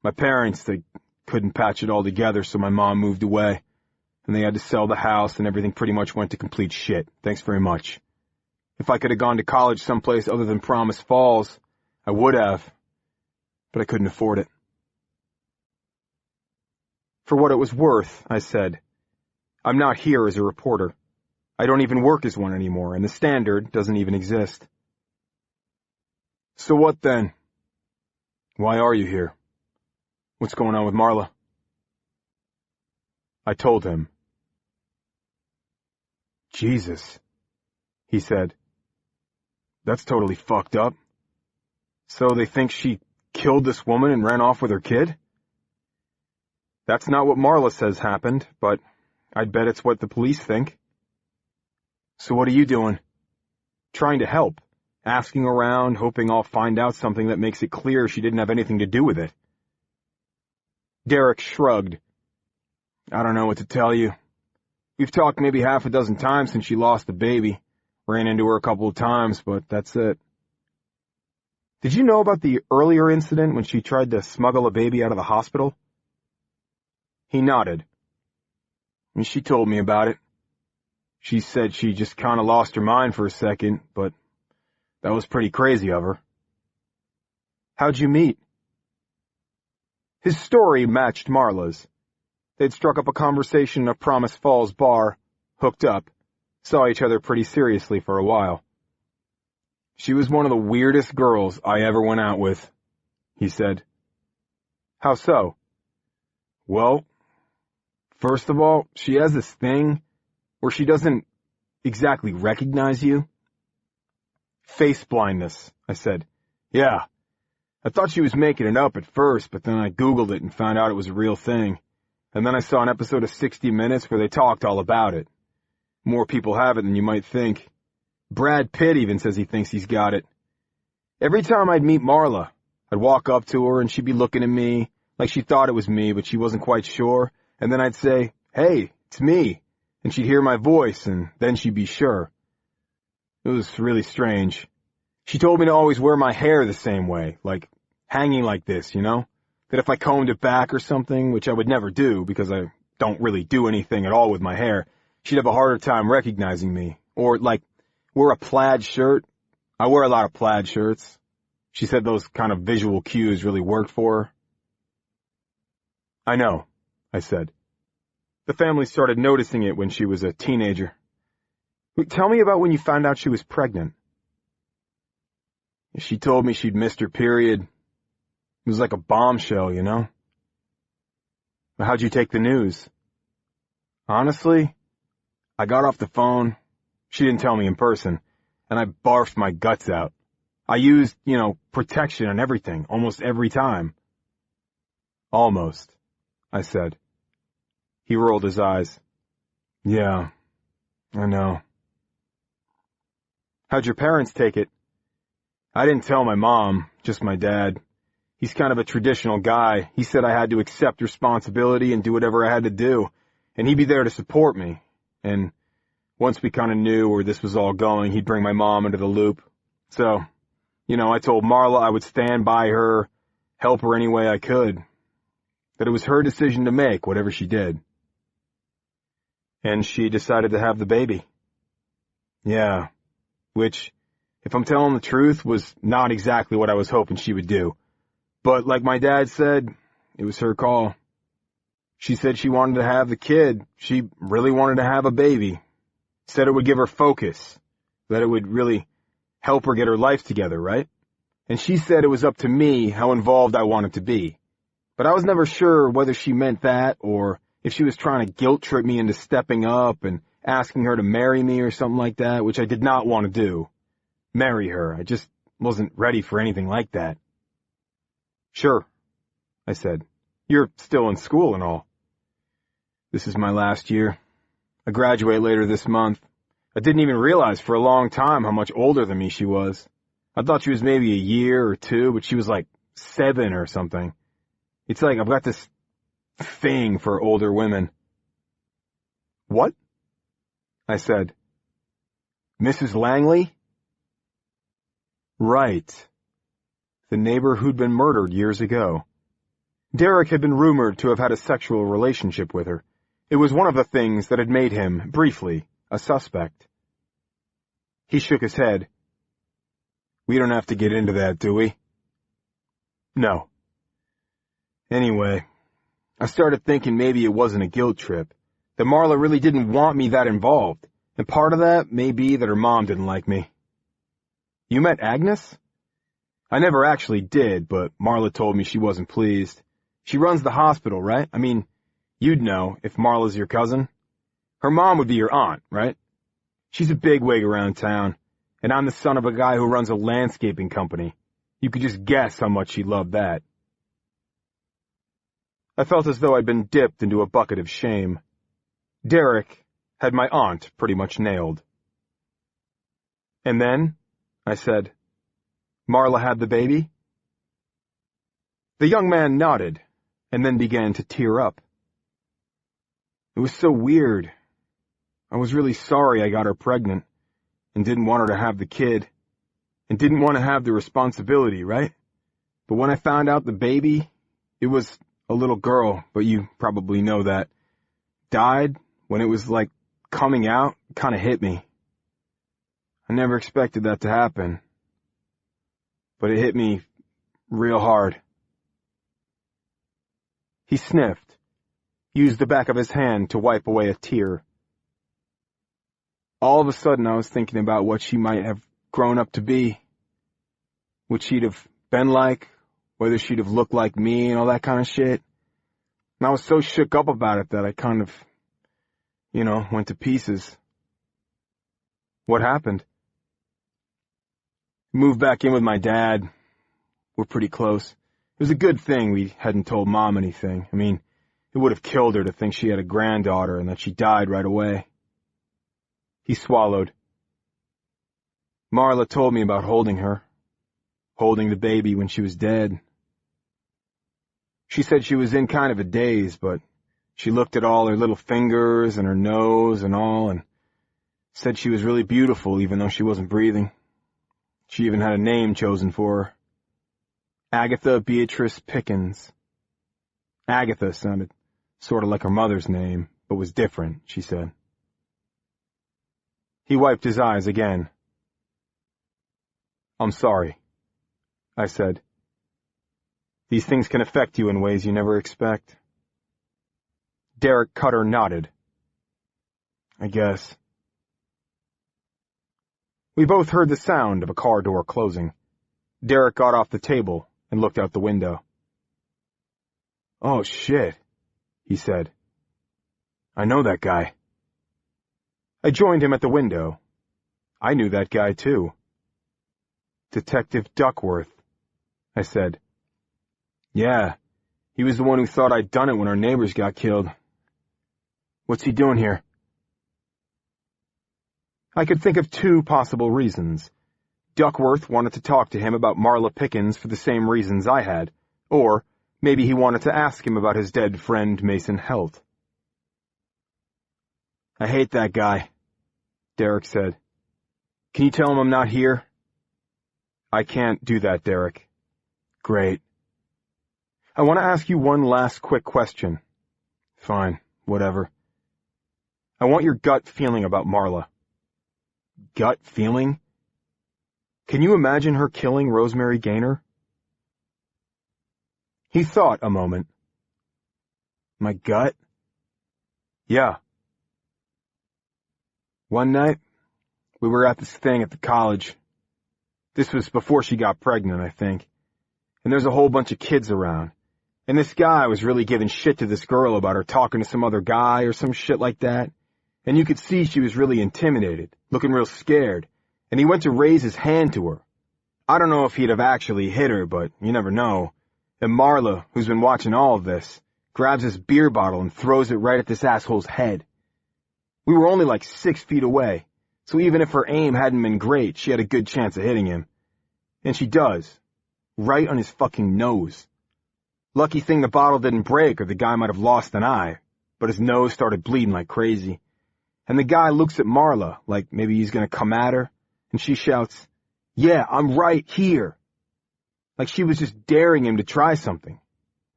My parents, they couldn't patch it all together, so my mom moved away, and they had to sell the house, and everything pretty much went to complete shit. Thanks very much. If I could have gone to college someplace other than Promise Falls, I would have. But I couldn't afford it. For what it was worth, I said, I'm not here as a reporter. I don't even work as one anymore, and the Standard doesn't even exist. So what then? Why are you here? What's going on with Marla? I told him. Jesus, he said. That's totally fucked up. So they think she killed this woman and ran off with her kid? That's not what Marla says happened, but I'd bet it's what the police think. So what are you doing? Trying to help, asking around, hoping I'll find out something that makes it clear she didn't have anything to do with it. Derek shrugged. I don't know what to tell you. We've talked maybe half a dozen times since she lost the baby. Ran into her a couple of times, but that's it. Did you know about the earlier incident when she tried to smuggle a baby out of the hospital? He nodded. And she told me about it. She said she just kind of lost her mind for a second, but that was pretty crazy of her. How'd you meet? His story matched Marla's. They'd struck up a conversation in a Promise Falls bar, hooked up, saw each other pretty seriously for a while. She was one of the weirdest girls I ever went out with, he said. How so? Well, first of all, she has this thing where she doesn't exactly recognize you. Face blindness, I said. Yeah. I thought she was making it up at first, but then I Googled it and found out it was a real thing. And then I saw an episode of 60 Minutes where they talked all about it. More people have it than you might think. Brad Pitt even says he thinks he's got it. Every time I'd meet Marla, I'd walk up to her and she'd be looking at me like she thought it was me, but she wasn't quite sure. And then I'd say, "Hey, it's me." And she'd hear my voice, and then she'd be sure. It was really strange. She told me to always wear my hair the same way, like hanging like this, you know? That if I combed it back or something, which I would never do because I don't really do anything at all with my hair, she'd have a harder time recognizing me. Or, like, wear a plaid shirt. I wear a lot of plaid shirts. She said those kind of visual cues really worked for her. "I know," I said. "The family started noticing it when she was a teenager. Tell me about when you found out she was pregnant." She told me she'd missed her period. It was like a bombshell, you know? "How'd you take the news?" "Honestly, I got off the phone. She didn't tell me in person, and I barfed my guts out. I used, protection and everything, almost every time." "Almost," I said. He rolled his eyes. "Yeah, I know." "How'd your parents take it?" "I didn't tell my mom, just my dad. He's kind of a traditional guy. He said I had to accept responsibility and do whatever I had to do, and he'd be there to support me. And once we kind of knew where this was all going, he'd bring my mom into the loop. So, I told Marla I would stand by her, help her any way I could. That it was her decision to make, whatever she did." "And she decided to have the baby." "Yeah, which, if I'm telling the truth, was not exactly what I was hoping she would do. But like my dad said, it was her call. She said she wanted to have the kid. She really wanted to have a baby. Said it would give her focus, that it would really help her get her life together, right? And she said it was up to me how involved I wanted to be. But I was never sure whether she meant that or if she was trying to guilt trip me into stepping up and asking her to marry me or something like that, which I did not want to do. Marry her. I just wasn't ready for anything like that." "Sure," I said. "You're still in school and all." "This is my last year. I graduate later this month. I didn't even realize for a long time how much older than me she was. I thought she was maybe a year or two, but she was like 7 or something. It's like I've got this thing for older women." "What?" I said. "Mrs. Langley?" "Right. The neighbor who'd been murdered years ago. Derek had been rumored to have had a sexual relationship with her. It was one of the things that had made him, briefly, a suspect." He shook his head. "We don't have to get into that, do we?" "No." "Anyway, I started thinking maybe it wasn't a guilt trip, that Marla really didn't want me that involved, and part of that may be that her mom didn't like me." "You met Agnes?" "I never actually did, but Marla told me she wasn't pleased. She runs the hospital, right? I mean, you'd know if Marla's your cousin. Her mom would be your aunt, right? She's a bigwig around town, and I'm the son of a guy who runs a landscaping company. You could just guess how much she loved that." I felt as though I'd been dipped into a bucket of shame. Derek had my aunt pretty much nailed. "And then," I said, "Marla had the baby?" The young man nodded, and then began to tear up. "It was so weird. I was really sorry I got her pregnant, and didn't want her to have the kid, and didn't want to have the responsibility, right? But when I found out the baby, it was a little girl, but you probably know that, died when it was like coming out, kind of hit me. I never expected that to happen, but it hit me real hard." He sniffed, used the back of his hand to wipe away a tear. "All of a sudden I was thinking about what she might have grown up to be, what she'd have been like, whether she'd have looked like me and all that kind of shit. And I was so shook up about it that I kind of, went to pieces." "What happened?" "Moved back in with my dad. We're pretty close. It was a good thing we hadn't told Mom anything. I mean, it would have killed her to think she had a granddaughter and that she died right away." He swallowed. Marla told me about holding her, holding the baby when she was dead. She said she was in kind of a daze, but she looked at all her little fingers and her nose and all, and said she was really beautiful even though she wasn't breathing. She even had a name chosen for her. Agatha Beatrice Pickens. Agatha sounded sort of like her mother's name, but was different, she said. He wiped his eyes again. I'm sorry, I said. These things can affect you in ways you never expect. Derek Cutter nodded. I guess. We both heard the sound of a car door closing. Derek got off the table and looked out the window. Oh, shit, he said. I know that guy. I joined him at the window. I knew that guy, too. Detective Duckworth, I said. Yeah, he was the one who thought I'd done it when our neighbors got killed. What's he doing here? I could think of two possible reasons. Duckworth wanted to talk to him about Marla Pickens for the same reasons I had, or maybe he wanted to ask him about his dead friend Mason Helt. I hate that guy, Derek said. Can you tell him I'm not here? I can't do that, Derek. Great. I want to ask you one last quick question. Fine, whatever. I want your gut feeling about Marla. Gut feeling? Can you imagine her killing Rosemary Gaynor? He thought a moment. My gut? Yeah. One night, we were at this thing at the college. This was before she got pregnant, I think. And there's a whole bunch of kids around. And this guy was really giving shit to this girl about her talking to some other guy or some shit like that. And you could see she was really intimidated, looking real scared. And he went to raise his hand to her. I don't know if he'd have actually hit her, but you never know. And Marla, who's been watching all of this, grabs his beer bottle and throws it right at this asshole's head. We were only like 6 feet away, so even if her aim hadn't been great, she had a good chance of hitting him. And she does. Right on his fucking nose. Lucky thing the bottle didn't break or the guy might have lost an eye, but his nose started bleeding like crazy. And the guy looks at Marla like maybe he's gonna come at her, and she shouts, "Yeah, I'm right here." Like she was just daring him to try something.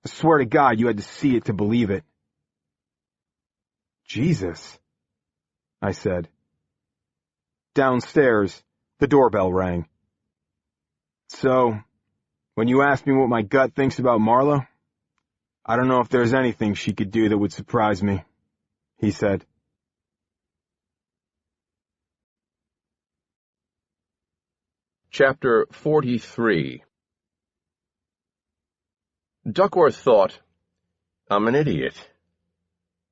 I swear to God, you had to see it to believe it. Jesus, I said. Downstairs, the doorbell rang. So, when you ask me what my gut thinks about Marla, I don't know if there's anything she could do that would surprise me, he said. Chapter 43. Duckworth thought, I'm an idiot.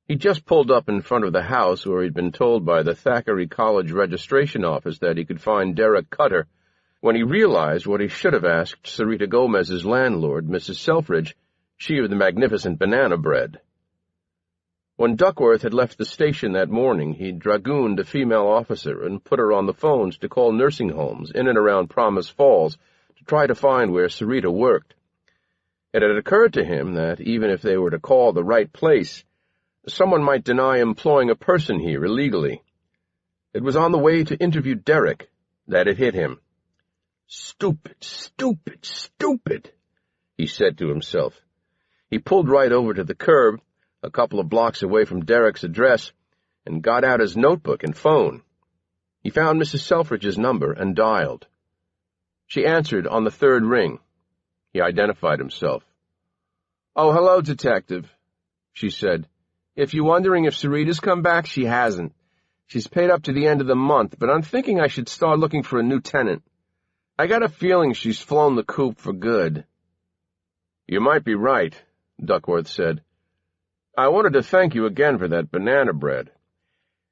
He just pulled up in front of the house where he'd been told by the Thackeray College registration office that he could find Derek Cutter, when he realized what he should have asked Sarita Gomez's landlord, Mrs. Selfridge, she of the magnificent banana bread. When Duckworth had left the station that morning, he dragooned a female officer and put her on the phones to call nursing homes in and around Promise Falls to try to find where Sarita worked. It had occurred to him that even if they were to call the right place, someone might deny employing a person here illegally. It was on the way to interview Derek that it hit him. Stupid, stupid, stupid, he said to himself. He pulled right over to the curb, a couple of blocks away from Derek's address, and got out his notebook and phone. He found Mrs. Selfridge's number and dialed. She answered on the third ring. He identified himself. "Oh, hello, Detective," she said. "If you're wondering if Sarita's come back, she hasn't. She's paid up to the end of the month, but I'm thinking I should start looking for a new tenant. I got a feeling she's flown the coop for good." "You might be right," Duckworth said. "I wanted to thank you again for that banana bread.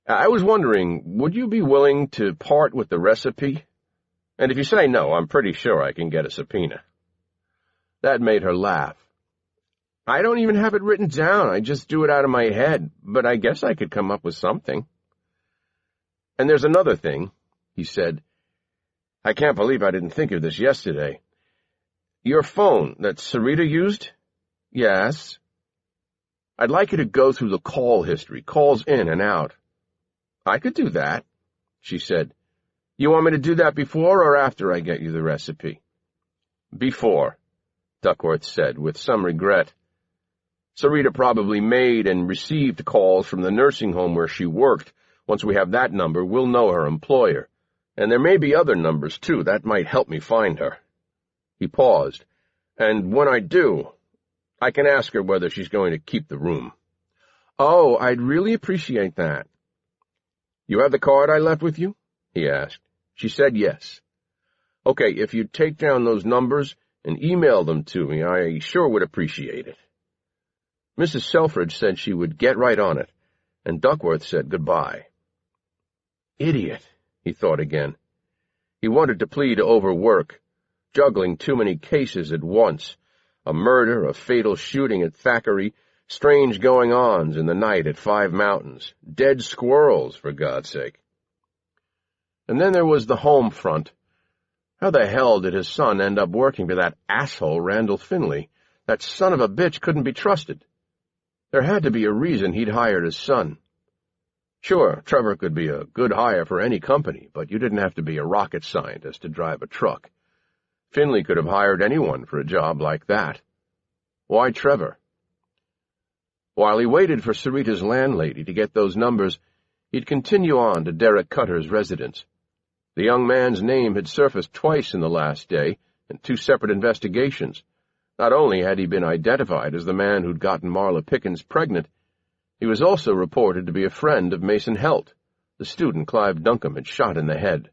I was wondering, would you be willing to part with the recipe? And if you say no, I'm pretty sure I can get a subpoena." That made her laugh. "I don't even have it written down. I just do it out of my head, but I guess I could come up with something." "And there's another thing," he said. I can't believe I didn't think of this yesterday. Your phone that Sarita used? Yes. I'd like you to go through the call history, calls in and out. I could do that, she said. You want me to do that before or after I get you the recipe? Before, Duckworth said, with some regret. Sarita probably made and received calls from the nursing home where she worked. Once we have that number, we'll know her employer. And there may be other numbers, too. That might help me find her. He paused. And when I do, I can ask her whether she's going to keep the room. Oh, I'd really appreciate that. You have the card I left with you? He asked. She said yes. Okay, if you'd take down those numbers and email them to me, I sure would appreciate it. Mrs. Selfridge said she would get right on it, and Duckworth said goodbye. Idiot, he thought again. He wanted to plead overwork, juggling too many cases at once. A murder, a fatal shooting at Thackeray, strange going-ons in the night at 5 Mountains, dead squirrels, for God's sake. And then there was the home front. How the hell did his son end up working for that asshole Randall Finley? That son of a bitch couldn't be trusted. There had to be a reason he'd hired his son. Sure, Trevor could be a good hire for any company, but you didn't have to be a rocket scientist to drive a truck. Finley could have hired anyone for a job like that. Why Trevor? While he waited for Sarita's landlady to get those numbers, he'd continue on to Derek Cutter's residence. The young man's name had surfaced twice in the last day, in 2 separate investigations. Not only had he been identified as the man who'd gotten Marla Pickens pregnant, he was also reported to be a friend of Mason Helt, the student Clive Duncombe had shot in the head.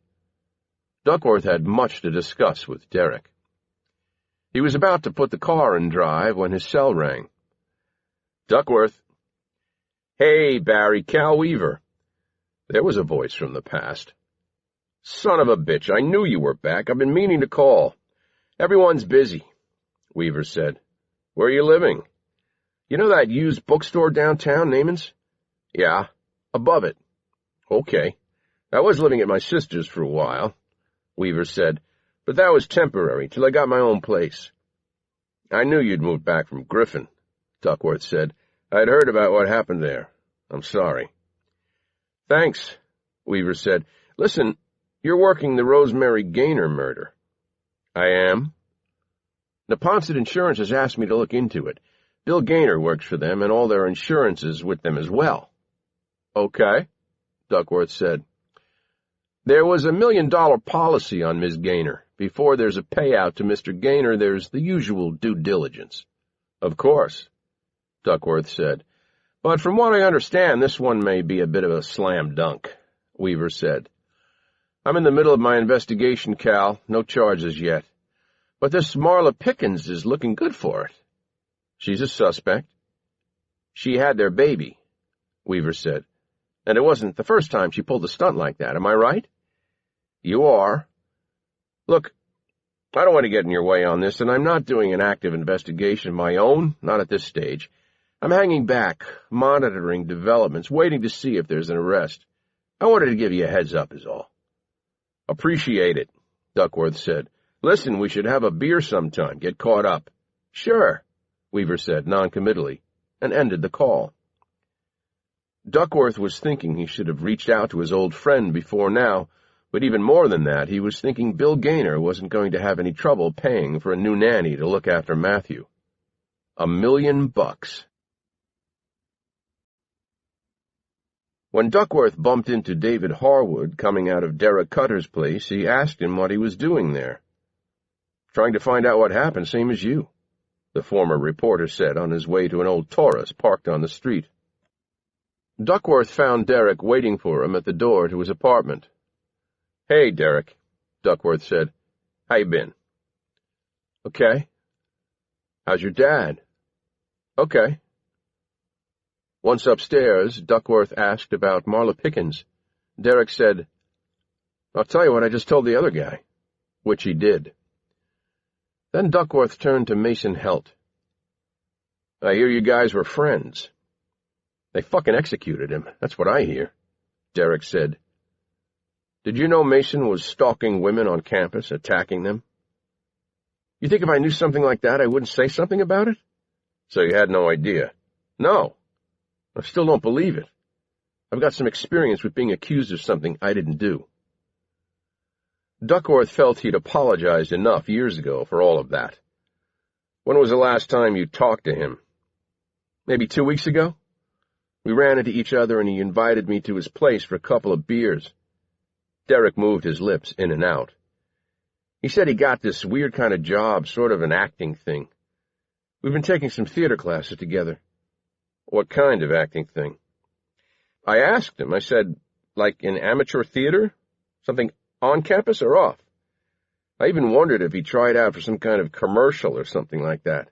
Duckworth had much to discuss with Derek. He was about to put the car in drive when his cell rang. Duckworth. Hey, Barry, Cal Weaver. There was a voice from the past. Son of a bitch, I knew you were back. I've been meaning to call. Everyone's busy, Weaver said. Where are you living? You know that used bookstore downtown, Naaman's? Yeah, above it. Okay. I was living at my sister's for a while, Weaver said, but that was temporary, till I got my own place. I knew you'd moved back from Griffin, Duckworth said. I'd heard about what happened there. I'm sorry. Thanks, Weaver said. Listen, you're working the Rosemary Gaynor murder. I am. Neponset Insurance has asked me to look into it. Bill Gaynor works for them, and all their insurance is with them as well. Okay, Duckworth said. There was $1 million policy on Miss Gaynor. Before there's a payout to Mr. Gaynor, there's the usual due diligence. Of course, Duckworth said. But from what I understand, this one may be a bit of a slam dunk, Weaver said. I'm in the middle of my investigation, Cal. No charges yet. But this Marla Pickens is looking good for it. She's a suspect. She had their baby, Weaver said. And it wasn't the first time she pulled a stunt like that, am I right? You are. Look, I don't want to get in your way on this, and I'm not doing an active investigation of my own, not at this stage. I'm hanging back, monitoring developments, waiting to see if there's an arrest. I wanted to give you a heads up is all. Appreciate it, Duckworth said. Listen, we should have a beer sometime, get caught up. Sure, Weaver said noncommittally, and ended the call. Duckworth was thinking he should have reached out to his old friend before now, but even more than that, he was thinking Bill Gaynor wasn't going to have any trouble paying for a new nanny to look after Matthew. $1 million. When Duckworth bumped into David Harwood coming out of Derek Cutter's place, he asked him what he was doing there. Trying to find out what happened, same as you, the former reporter said on his way to an old Taurus parked on the street. Duckworth found Derek waiting for him at the door to his apartment. Hey, Derek, Duckworth said. How you been? Okay. How's your dad? Okay. Once upstairs, Duckworth asked about Marla Pickens. Derek said, I'll tell you what I just told the other guy, which he did. Then Duckworth turned to Mason Helt. I hear you guys were friends. They fucking executed him, that's what I hear, Derek said. Did you know Mason was stalking women on campus, attacking them? You think if I knew something like that, I wouldn't say something about it? So you had no idea? No. I still don't believe it. I've got some experience with being accused of something I didn't do. Duckworth felt he'd apologized enough years ago for all of that. When was the last time you talked to him? Maybe 2 weeks ago? We ran into each other and he invited me to his place for a couple of beers. Derek moved his lips in and out. He said he got this weird kind of job, sort of an acting thing. We've been taking some theater classes together. What kind of acting thing? I asked him. I said, like in amateur theater? Something on campus or off? I even wondered if he tried out for some kind of commercial or something like that.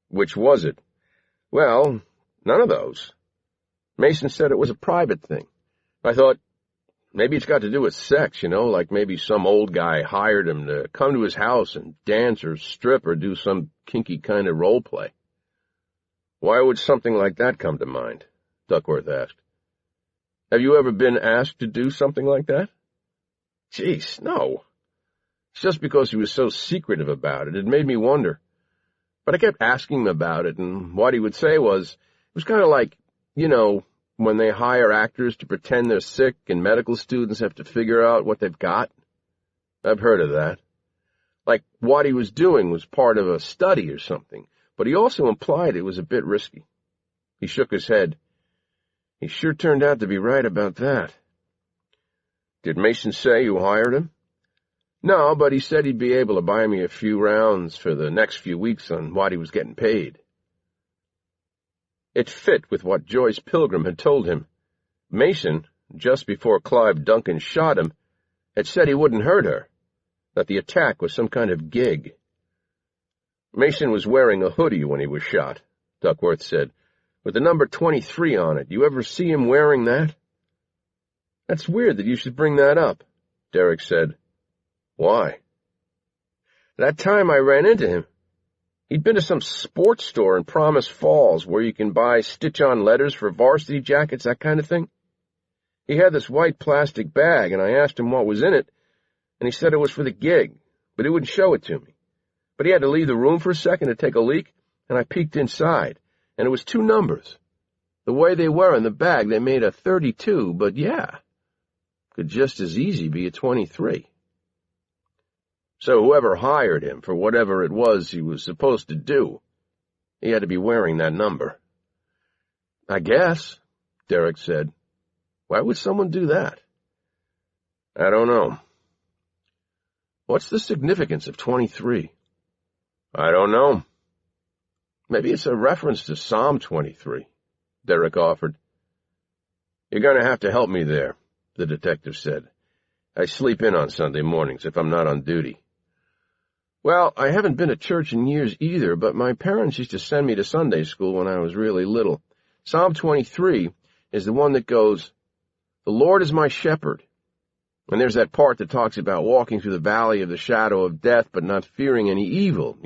Which was it? Well, none of those. Mason said it was a private thing. I thought, maybe it's got to do with sex, like maybe some old guy hired him to come to his house and dance or strip or do some kinky kind of role play. Why would something like that come to mind? Duckworth asked. Have you ever been asked to do something like that? Jeez, no. It's just because he was so secretive about it. It made me wonder. But I kept asking him about it, and what he would say was, it was kind of like, when they hire actors to pretend they're sick and medical students have to figure out what they've got. I've heard of that. Like what he was doing was part of a study or something, but he also implied it was a bit risky. He shook his head. He sure turned out to be right about that. Did Mason say you hired him? No, but he said he'd be able to buy me a few rounds for the next few weeks on what he was getting paid. It fit with what Joyce Pilgrim had told him. Mason, just before Clive Duncan shot him, had said he wouldn't hurt her, that the attack was some kind of gig. Mason was wearing a hoodie when he was shot, Duckworth said, with the number 23 on it. You ever see him wearing that? That's weird that you should bring that up, Derek said. Why? That time I ran into him. He'd been to some sports store in Promise Falls where you can buy stitch-on letters for varsity jackets, that kind of thing. He had this white plastic bag, and I asked him what was in it, and he said it was for the gig, but he wouldn't show it to me. But he had to leave the room for a second to take a leak, and I peeked inside, and it was 2 numbers. The way they were in the bag, they made a 32, but yeah, could just as easy be a 23. So whoever hired him for whatever it was he was supposed to do, he had to be wearing that number. I guess, Derek said. Why would someone do that? I don't know. What's the significance of 23? I don't know. Maybe it's a reference to Psalm 23, Derek offered. You're going to have to help me there, the detective said. I sleep in on Sunday mornings if I'm not on duty. Well, I haven't been to church in years either, but my parents used to send me to Sunday school when I was really little. Psalm 23 is the one that goes, The Lord is my shepherd. And there's that part that talks about walking through the valley of the shadow of death, but not fearing any evil,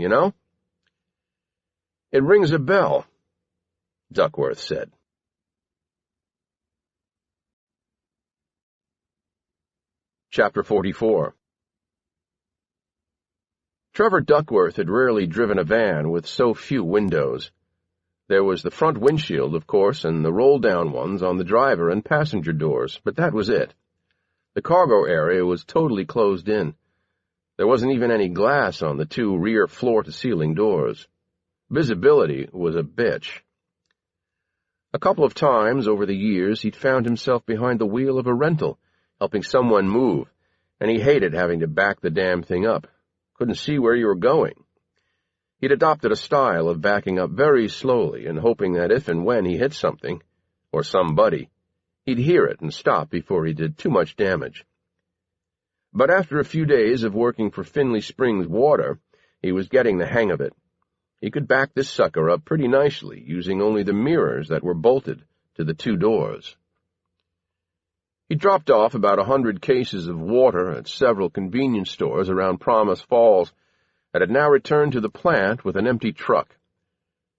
It rings a bell, Duckworth said. Chapter 44. Trevor Duckworth had rarely driven a van with so few windows. There was the front windshield, of course, and the roll-down ones on the driver and passenger doors, but that was it. The cargo area was totally closed in. There wasn't even any glass on the 2 rear floor-to-ceiling doors. Visibility was a bitch. A couple of times over the years he'd found himself behind the wheel of a rental, helping someone move, and he hated having to back the damn thing up. Couldn't see where you were going. He'd adopted a style of backing up very slowly and hoping that if and when he hit something, or somebody, he'd hear it and stop before he did too much damage. But after a few days of working for Finley Springs Water, he was getting the hang of it. He could back this sucker up pretty nicely, using only the mirrors that were bolted to the 2 doors. He dropped off about 100 cases of water at several convenience stores around Promise Falls and had now returned to the plant with an empty truck.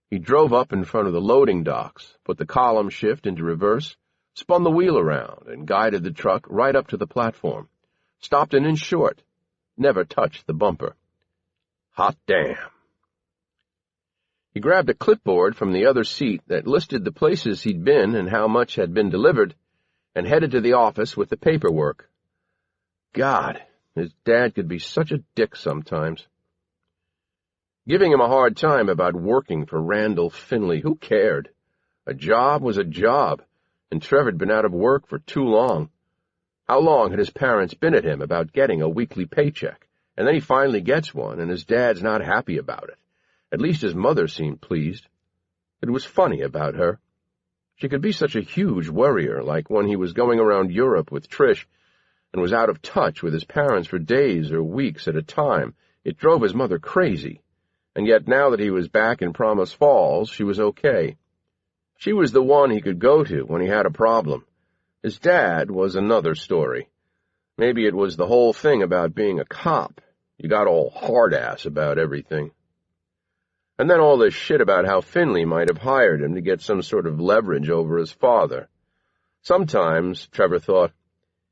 He drove up in front of the loading docks, put the column shift into reverse, spun the wheel around and guided the truck right up to the platform, stopped an inch short, never touched the bumper. Hot damn. He grabbed a clipboard from the other seat that listed the places he'd been and how much had been delivered, and headed to the office with the paperwork. God, his dad could be such a dick sometimes. Giving him a hard time about working for Randall Finley, who cared? A job was a job, and Trevor had been out of work for too long. How long had his parents been at him about getting a weekly paycheck, and then he finally gets one, and his dad's not happy about it. At least his mother seemed pleased. It was funny about her. She could be such a huge worrier, like when he was going around Europe with Trish and was out of touch with his parents for days or weeks at a time. It drove his mother crazy. And yet now that he was back in Promise Falls, she was okay. She was the one he could go to when he had a problem. His dad was another story. Maybe it was the whole thing about being a cop. You got all hard-ass about everything. And then all this shit about how Finley might have hired him to get some sort of leverage over his father. Sometimes, Trevor thought,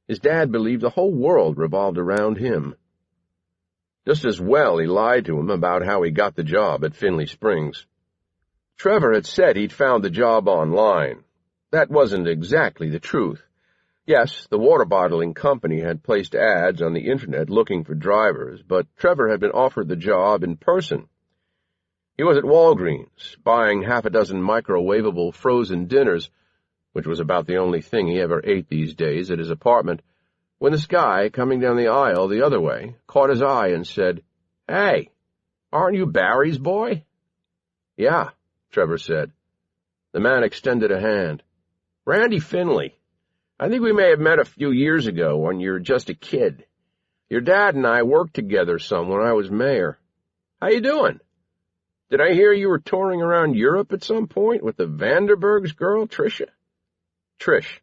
his dad believed the whole world revolved around him. Just as well he lied to him about how he got the job at Finley Springs. Trevor had said he'd found the job online. That wasn't exactly the truth. Yes, the water bottling company had placed ads on the internet looking for drivers, but Trevor had been offered the job in person. He was at Walgreens, buying half a dozen microwavable frozen dinners, which was about the only thing he ever ate these days, at his apartment, when this guy, coming down the aisle the other way, caught his eye and said, "Hey, aren't you Barry's boy?" "Yeah," Trevor said. The man extended a hand. "Randy Finley. I think we may have met a few years ago when you were just a kid. Your dad and I worked together some when I was mayor. How you doing? Did I hear you were touring around Europe at some point with the Vanderberg's girl, Tricia?" "Trish,"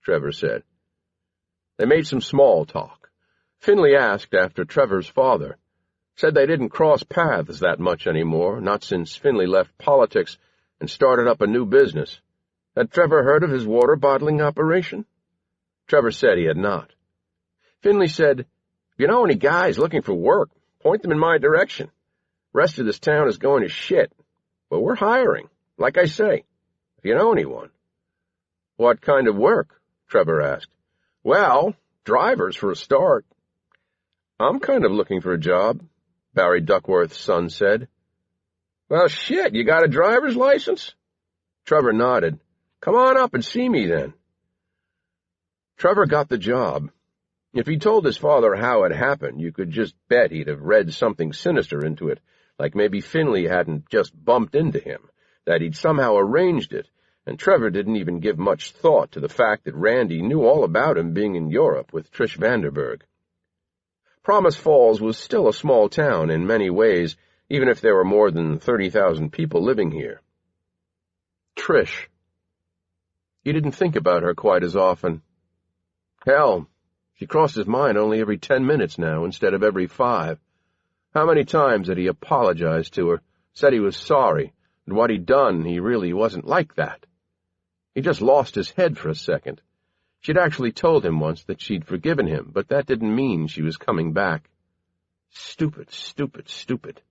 Trevor said. They made some small talk. Finley asked after Trevor's father. Said they didn't cross paths that much anymore, not since Finley left politics and started up a new business. Had Trevor heard of his water bottling operation? Trevor said he had not. Finley said, "If you know any guys looking for work, point them in my direction. Rest of this town is going to shit. But we're hiring, like I say, if you know anyone." "What kind of work?" Trevor asked. "Well, drivers for a start." "I'm kind of looking for a job," Barry Duckworth's son said. "Well, shit, you got a driver's license?" Trevor nodded. "Come on up and see me, then." Trevor got the job. If he told his father how it happened, you could just bet he'd have read something sinister into it, like maybe Finley hadn't just bumped into him, that he'd somehow arranged it, and Trevor didn't even give much thought to the fact that Randy knew all about him being in Europe with Trish Vanderberg. Promise Falls was still a small town in many ways, even if there were more than 30,000 people living here. Trish. He didn't think about her quite as often. Hell, she crossed his mind only every 10 minutes now instead of every 5. How many times had he apologized to her, said he was sorry, and what he'd done he really wasn't like that. He just lost his head for a second. She'd actually told him once that she'd forgiven him, but that didn't mean she was coming back. Stupid, stupid, stupid.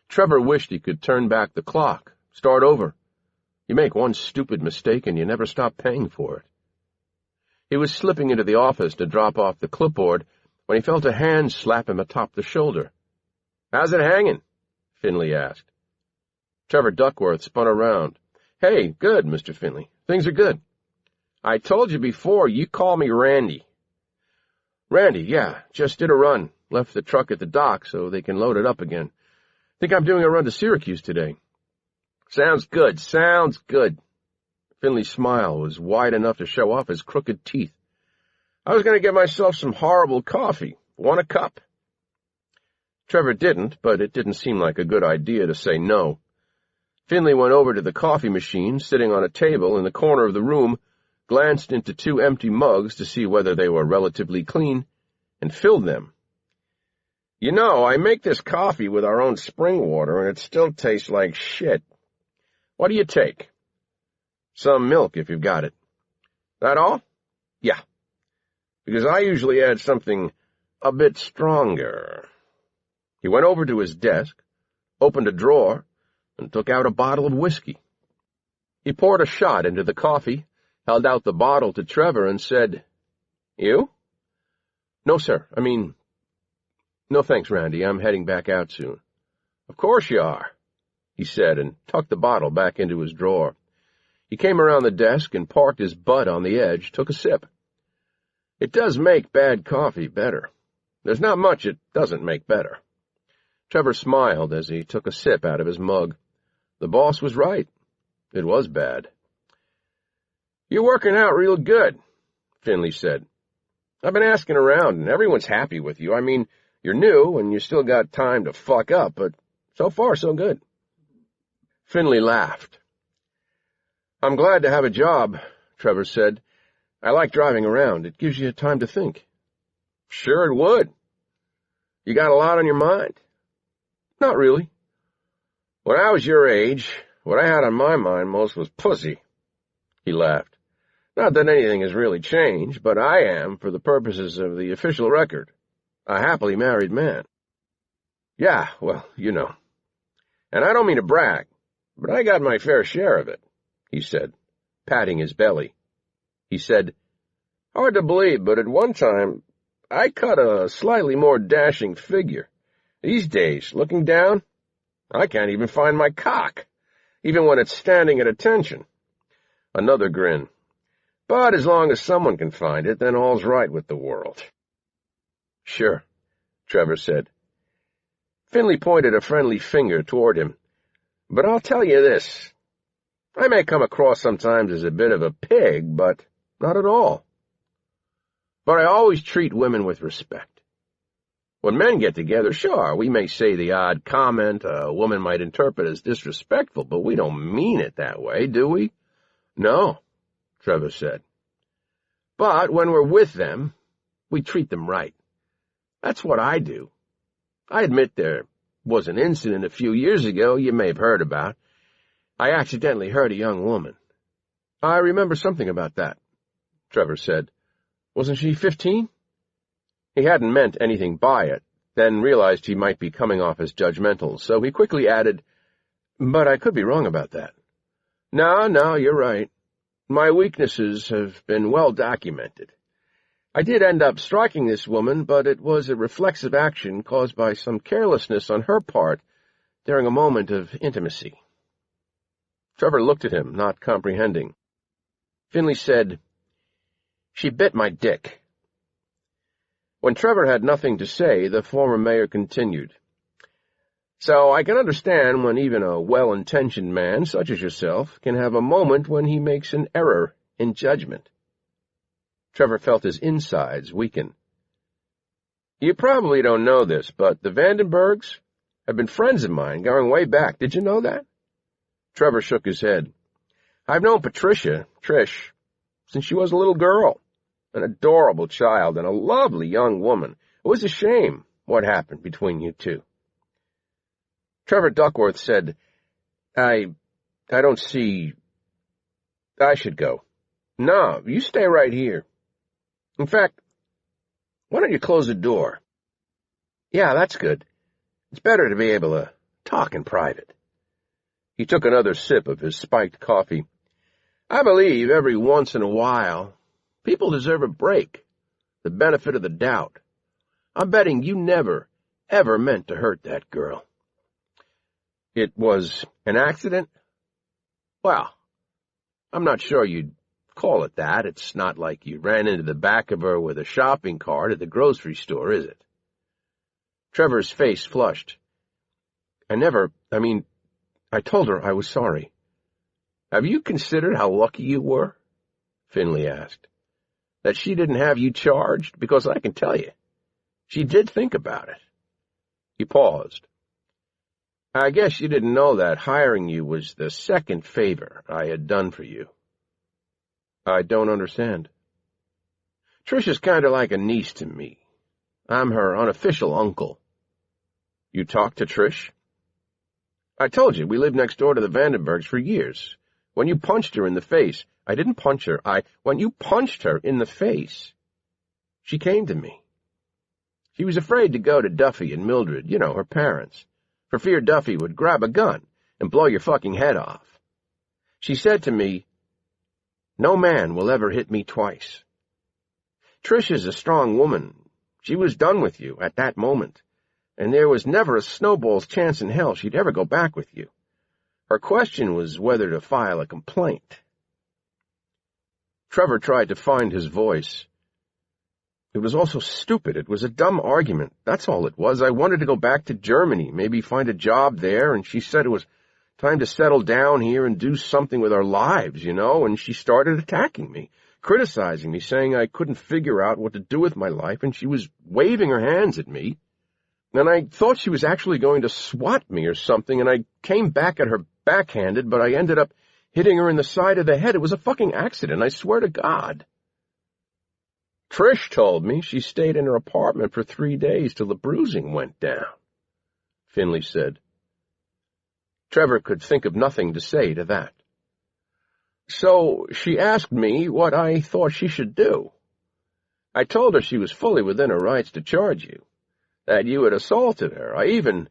Trevor wished he could turn back the clock, start over. You make one stupid mistake and you never stop paying for it. He was slipping into the office to drop off the clipboard when he felt a hand slap him atop the shoulder. "How's it hanging?" Finley asked. Trevor Duckworth spun around. "Hey, good, Mr. Finley. Things are good. I told you before, you call me Randy." "Randy, yeah, just did a run. Left the truck at the dock so they can load it up again. Think I'm doing a run to Syracuse today." "Sounds good, sounds good." Finley's smile was wide enough to show off his crooked teeth. "I was going to get myself some horrible coffee. Want a cup?" Trevor didn't, but it didn't seem like a good idea to say no. Finley went over to the coffee machine sitting on a table in the corner of the room, glanced into 2 empty mugs to see whether they were relatively clean, and filled them. "You know, I make this coffee with our own spring water, and it still tastes like shit. What do you take?" Some milk, if you've got it. That all? Yeah. Because I usually add something a bit stronger. He went over to his desk, opened a drawer, and took out a bottle of whiskey. He poured a shot into the coffee, held out the bottle to Trevor, and said, "You?" "No, sir. No thanks, Randy. I'm heading back out soon." "Of course you are," he said, and tucked the bottle back into his drawer. He came around the desk and parked his butt on the edge, took a sip. It does make bad coffee better. There's not much it doesn't make better. Trevor smiled as he took a sip out of his mug. The boss was right. It was bad. "You're working out real good," Finley said. "I've been asking around, and everyone's happy with you. You're new, and you still got time to fuck up, but so far so good." Finley laughed. "I'm glad to have a job," Trevor said. "I like driving around. It gives you time to think." "Sure it would. You got a lot on your mind?" "Not really. When I was your age, what I had on my mind most was pussy." He laughed. "Not that anything has really changed, but I am, for the purposes of the official record, a happily married man." "Yeah, well, you know. And I don't mean to brag, but I got my fair share of it," he said, patting his belly. He said, "Hard to believe, but at one time I cut a slightly more dashing figure. These days, looking down, I can't even find my cock, even when it's standing at attention." Another grin. "But as long as someone can find it, then all's right with the world." "Sure," Trevor said. Finley pointed a friendly finger toward him. "But I'll tell you this. I may come across sometimes as a bit of a pig, but not at all. But I always treat women with respect. When men get together, sure, we may say the odd comment a woman might interpret as disrespectful, but we don't mean it that way, do we?" "No," Trevor said. "But when we're with them, we treat them right. That's what I do. I admit there was an incident a few years ago you may have heard about. I accidentally hurt a young woman." "I remember something about that," Trevor said. "Wasn't she 15? He hadn't meant anything by it, then realized he might be coming off as judgmental, so he quickly added, "But I could be wrong about that." No, you're right. My weaknesses have been well documented. I did end up striking this woman, but it was a reflexive action caused by some carelessness on her part during a moment of intimacy." Trevor looked at him, not comprehending. Finley said, "She bit my dick." When Trevor had nothing to say, the former mayor continued, "So I can understand when even a well-intentioned man, such as yourself, can have a moment when he makes an error in judgment." Trevor felt his insides weaken. "You probably don't know this, but the Vandenbergs have been friends of mine going way back. Did you know that?" Trevor shook his head. "I've known Patricia, Trish, since she was a little girl. An adorable child and a lovely young woman. It was a shame what happened between you two." Trevor Duckworth said, I don't see. I should go." "No, you stay right here. In fact, why don't you close the door?" "Yeah, that's good. It's better to be able to talk in private." He took another sip of his spiked coffee. "I believe every once in a while people deserve a break, the benefit of the doubt. I'm betting you never, ever meant to hurt that girl." "It was an accident?" "Well, I'm not sure you'd call it that. It's not like you ran into the back of her with a shopping cart at the grocery store, is it?" Trevor's face flushed. I told her I was sorry." "Have you considered how lucky you were?" Finley asked. "That she didn't have you charged? Because I can tell you, she did think about it." He paused. "I guess you didn't know that hiring you was the second favor I had done for you." "I don't understand." "Trisha's kind of like a niece to me. I'm her unofficial uncle." "You talked to Trish?" "I told you, we lived next door to the Vandenbergs for years. When you punched her in the face, I didn't punch her, when you punched her in the face, she came to me. She was afraid to go to Duffy and Mildred, her parents, for fear Duffy would grab a gun and blow your fucking head off. She said to me, "No man will ever hit me twice." Trish is a strong woman. She was done with you at that moment, and there was never a snowball's chance in hell she'd ever go back with you. Her question was whether to file a complaint. Trevor tried to find his voice. It was all so stupid. It was a dumb argument. That's all it was. I wanted to go back to Germany, maybe find a job there, and she said it was time to settle down here and do something with our lives, and she started attacking me, criticizing me, saying I couldn't figure out what to do with my life, and she was waving her hands at me. And I thought she was actually going to swat me or something, and I came back at her backhanded, but I ended up hitting her in the side of the head. It was a fucking accident, I swear to God. Trish told me she stayed in her apartment for 3 days till the bruising went down, Finley said. Trevor could think of nothing to say to that. So she asked me what I thought she should do. I told her she was fully within her rights to charge you, that you had assaulted her. I even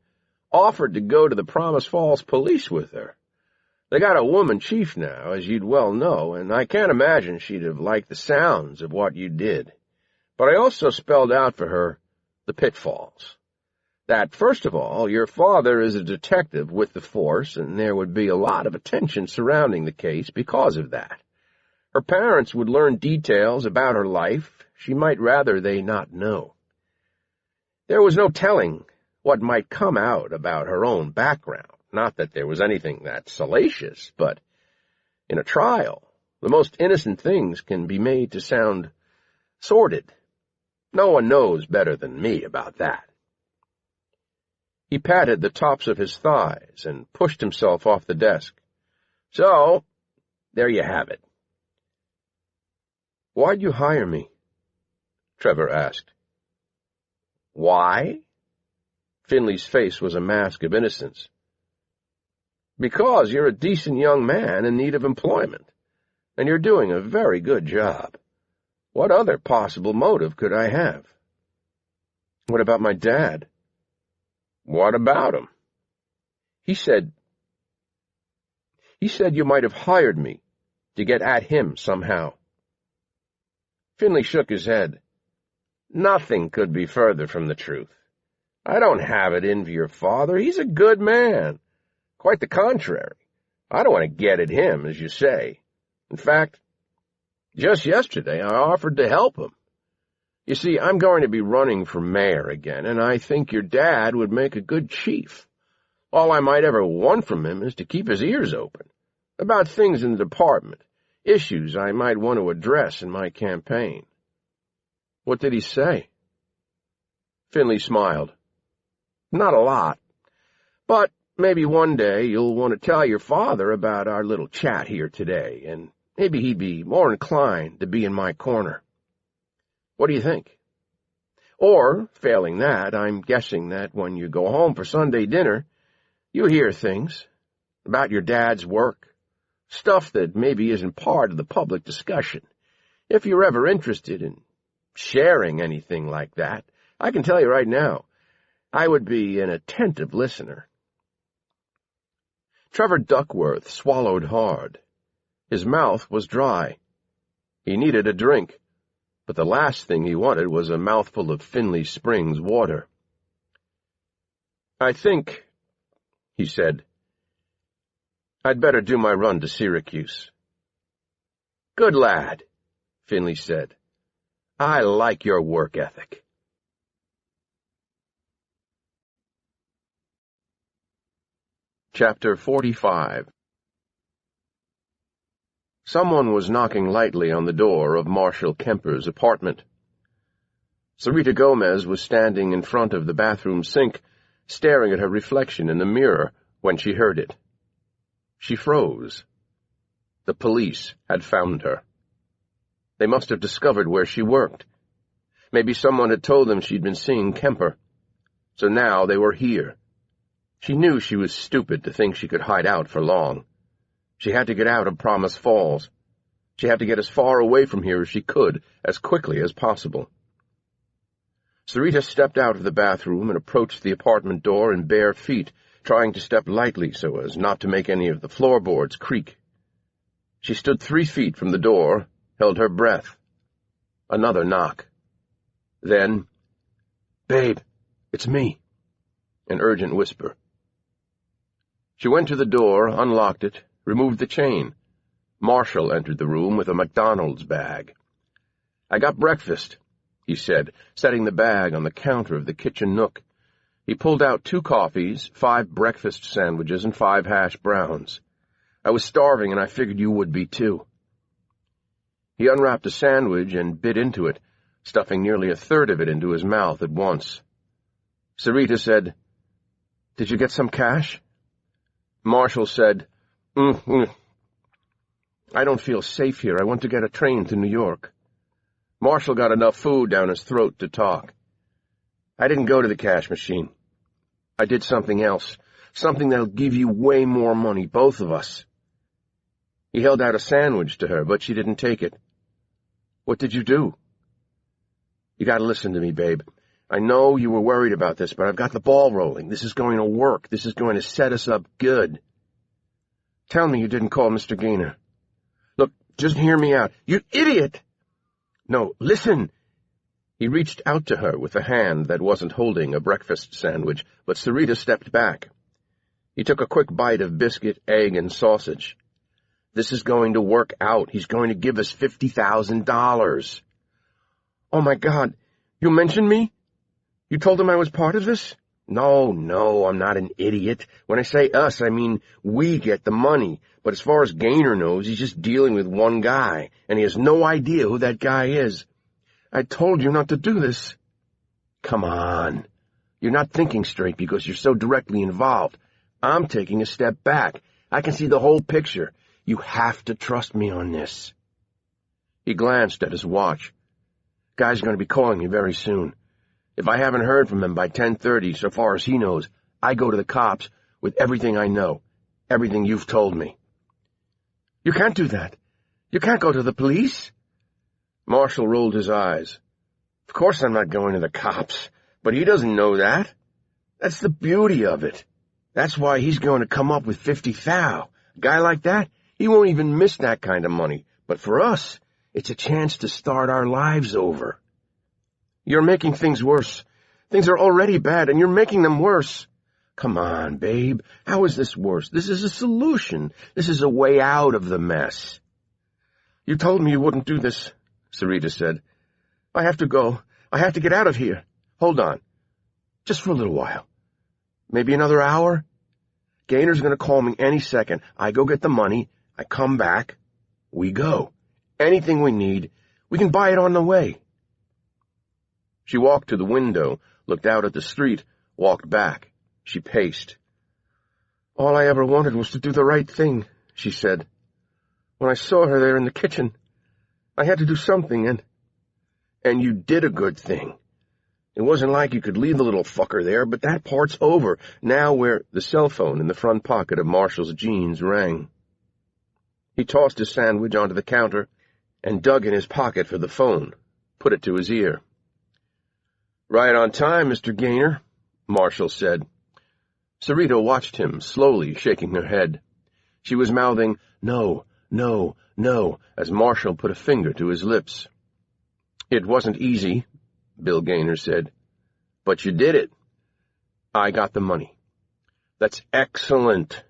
offered to go to the Promise Falls police with her. They got a woman chief now, as you'd well know, and I can't imagine she'd have liked the sounds of what you did. But I also spelled out for her the pitfalls. That, first of all, your father is a detective with the force, and there would be a lot of attention surrounding the case because of that. Her parents would learn details about her life she might rather they not know. There was no telling what might come out about her own background. Not that there was anything that salacious, but in a trial, the most innocent things can be made to sound sordid. No one knows better than me about that. He patted the tops of his thighs and pushed himself off the desk. So, there you have it. Why'd you hire me? Trevor asked. Why? Finley's face was a mask of innocence. Because you're a decent young man in need of employment, and you're doing a very good job. What other possible motive could I have? What about my dad? What about him? He said you might have hired me to get at him somehow. Finley shook his head. Nothing could be further from the truth. I don't have it in for your father. He's a good man. Quite the contrary. I don't want to get at him, as you say. In fact, just yesterday I offered to help him. You see, I'm going to be running for mayor again, and I think your dad would make a good chief. All I might ever want from him is to keep his ears open about things in the department, issues I might want to address in my campaign. What did he say? Finley smiled. Not a lot, but maybe one day you'll want to tell your father about our little chat here today, and maybe he'd be more inclined to be in my corner. What do you think? Or, failing that, I'm guessing that when you go home for Sunday dinner, you hear things about your dad's work, stuff that maybe isn't part of the public discussion. If you're ever interested in sharing anything like that, I can tell you right now, I would be an attentive listener. Trevor Duckworth swallowed hard. His mouth was dry. He needed a drink, but the last thing he wanted was a mouthful of Finley Springs water. I think, he said, I'd better do my run to Syracuse. Good lad, Finley said. I like your work ethic. Chapter 45. Someone was knocking lightly on the door of Marshal Kemper's apartment. Sarita Gomez was standing in front of the bathroom sink, staring at her reflection in the mirror when she heard it. She froze. The police had found her. They must have discovered where she worked. Maybe someone had told them she'd been seeing Kemper. So now they were here. She knew she was stupid to think she could hide out for long. She had to get out of Promise Falls. She had to get as far away from here as she could, as quickly as possible. Sarita stepped out of the bathroom and approached the apartment door in bare feet, trying to step lightly so as not to make any of the floorboards creak. She stood 3 feet from the door, held her breath. Another knock. Then, "Babe, it's me," an urgent whisper. She went to the door, unlocked it, removed the chain. Marshall entered the room with a McDonald's bag. "I got breakfast," he said, setting the bag on the counter of the kitchen nook. He pulled out 2 coffees, 5 breakfast sandwiches, and 5 hash browns. "I was starving, and I figured you would be, too." He unwrapped a sandwich and bit into it, stuffing nearly 1/3 of it into his mouth at once. Sarita said, "Did you get some cash?" Marshall said, I don't feel safe here. I want to get a train to New York." Marshall got enough food down his throat to talk. "I didn't go to the cash machine. I did something else, something that'll give you way more money, both of us." He held out a sandwich to her, but she didn't take it. "What did you do?" "You gotta listen to me, babe. I know you were worried about this, but I've got the ball rolling. This is going to work. This is going to set us up good." "Tell me you didn't call Mr. Gaynor." "Look, just hear me out. You idiot!" "No, listen." He reached out to her with a hand that wasn't holding a breakfast sandwich, but Sarita stepped back. He took a quick bite of biscuit, egg, and sausage. "This is going to work out. He's going to give us $50,000. "Oh, my God. You mentioned me? You told him I was part of this?" No, I'm not an idiot. When I say us, I mean we get the money. But as far as Gaynor knows, he's just dealing with one guy, and he has no idea who that guy is. I told you not to do this." "Come on. You're not thinking straight because you're so directly involved. I'm taking a step back. I can see the whole picture. You have to trust me on this." He glanced at his watch. "Guy's going to be calling me very soon. If I haven't heard from him by 10:30, so far as he knows, I go to the cops with everything I know, everything you've told me." "You can't do that. You can't go to the police." Marshall rolled his eyes. "Of course I'm not going to the cops, but he doesn't know that. That's the beauty of it. That's why he's going to come up with 50,000. A guy like that, he won't even miss that kind of money. But for us, it's a chance to start our lives over." "You're making things worse. Things are already bad, and you're making them worse." "Come on, babe. How is this worse? This is a solution. This is a way out of the mess." "You told me you wouldn't do this," Sarita said. "I have to go. I have to get out of here. Hold on. Just for a little while. Maybe another hour? Gaynor's going to call me any second. I go get the money. I come back. We go. Anything we need, we can buy it on the way." She walked to the window, looked out at the street, walked back. She paced. "All I ever wanted was to do the right thing," she said. "When I saw her there in the kitchen, I had to do something, and you did a good thing. It wasn't like you could leave the little fucker there, but that part's over. Now where—" The cell phone in the front pocket of Marshall's jeans rang. He tossed his sandwich onto the counter and dug in his pocket for the phone, put it to his ear. "Right on time, Mr. Gaynor," Marshall said. Sarita watched him, slowly shaking her head. She was mouthing, "No, no, no," as Marshall put a finger to his lips. "It wasn't easy," Bill Gaynor said. "But you did it. I got the money." "That's excellent,"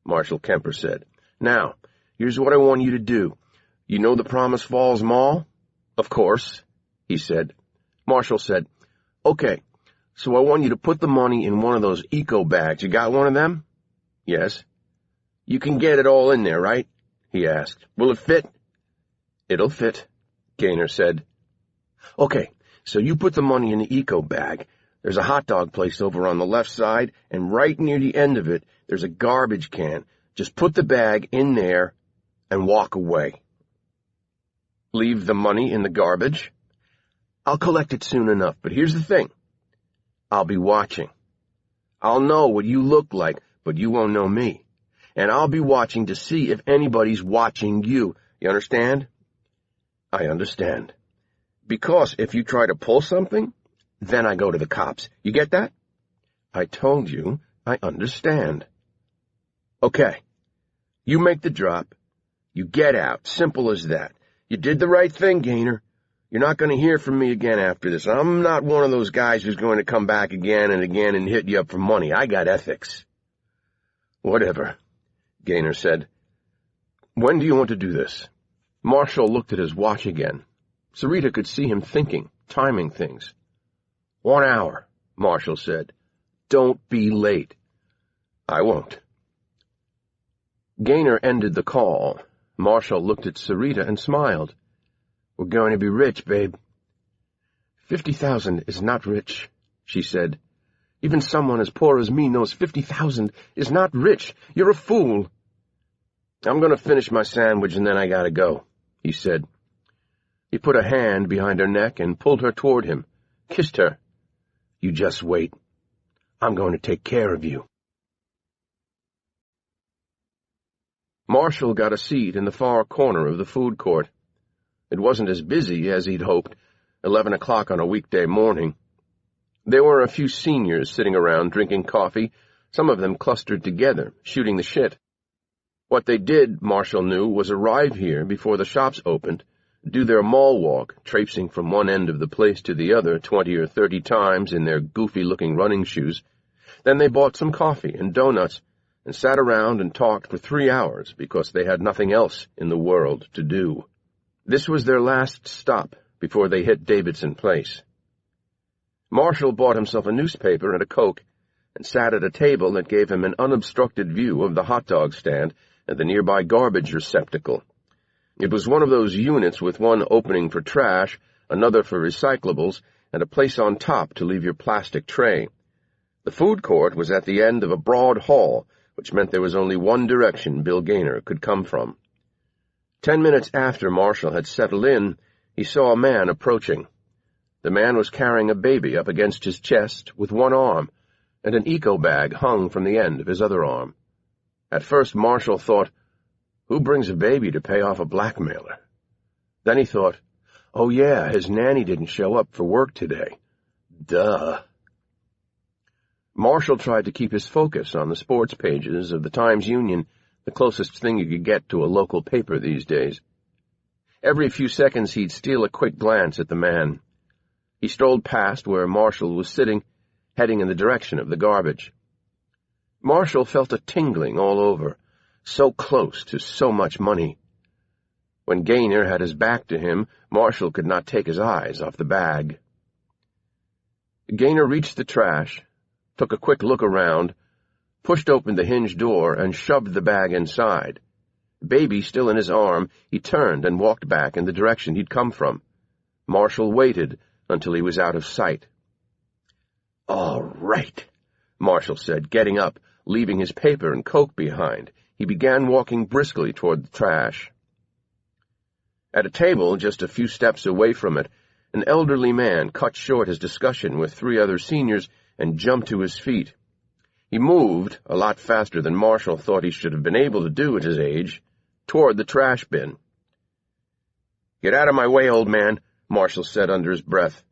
Marshall Kemper said. "Now, here's what I want you to do. You know the Promise Falls Mall?" "Of course," he said. Marshall said, "Okay, so I want you to put the money in one of those eco bags. You got one of them?" "Yes." "You can get it all in there, right?" he asked. "Will it fit?" "It'll fit," Gaynor said. "Okay, so you put the money in the eco bag. There's a hot dog place over on the left side, and right near the end of it, there's a garbage can. Just put the bag in there and walk away." "Leave the money in the garbage?" "I'll collect it soon enough, but here's the thing. I'll be watching. I'll know what you look like, but you won't know me. and I'll be watching to see if anybody's watching you. You understand? I understand. Because if you try to pull something, then I go to the cops. You get that? I told you I understand. Okay. You make the drop. You get out. Simple as that. You did the right thing, Gaynor. You're not going to hear from me again after this. I'm not one of those guys who's going to come back again and hit you up for money. I got ethics. Whatever, Gaynor said. When do you want to do this? Marshall looked at his watch again. Sarita could see him thinking, timing things. 1 hour, Marshall said. Don't be late. I won't. Gaynor ended the call. Marshall looked at Sarita and smiled. We're going to be rich, babe. 50,000 is not rich, she said. Even someone as poor as me knows 50,000 is not rich. You're a fool. I'm going to finish my sandwich and then I gotta go, he said. He put a hand behind her neck and pulled her toward him, kissed her. You just wait. I'm going to take care of you. Marshall got a seat in the far corner of the food court. It wasn't as busy as he'd hoped, 11 o'clock on a weekday morning. There were a few seniors sitting around drinking coffee, some of them clustered together, shooting the shit. What they did, Marshall knew, was arrive here before the shops opened, do their mall walk, traipsing from one end of the place to the other 20 or 30 times in their goofy-looking running shoes. Then they bought some coffee and donuts and sat around and talked for 3 hours because they had nothing else in the world to do. This was their last stop before they hit Davidson Place. Marshall bought himself a newspaper and a Coke and sat at a table that gave him an unobstructed view of the hot dog stand and the nearby garbage receptacle. It was one of those units with one opening for trash, another for recyclables, and a place on top to leave your plastic tray. The food court was at the end of a broad hall, which meant there was only one direction Bill Gaynor could come from. 10 minutes after Marshall had settled in, he saw a man approaching. The man was carrying a baby up against his chest with one arm, and an eco-bag hung from the end of his other arm. At first Marshall thought, who brings a baby to pay off a blackmailer? Then he thought, oh yeah, his nanny didn't show up for work today. Duh. Marshall tried to keep his focus on the sports pages of the Times-Union, the closest thing you could get to a local paper these days. Every few seconds he'd steal a quick glance at the man. He strolled past where Marshall was sitting, heading in the direction of the garbage. Marshall felt a tingling all over, so close to so much money. When Gaynor had his back to him, Marshall could not take his eyes off the bag. Gaynor reached the trash, took a quick look around, pushed open the hinge door, and shoved the bag inside. Baby still in his arm, he turned and walked back in the direction he'd come from. Marshall waited until he was out of sight. All right, Marshall said, getting up, leaving his paper and Coke behind. He began walking briskly toward the trash. At a table just a few steps away from it, an elderly man cut short his discussion with 3 other seniors and jumped to his feet. He moved, a lot faster than Marshall thought he should have been able to do at his age, toward the trash bin. Get out of my way, old man, Marshall said under his breath.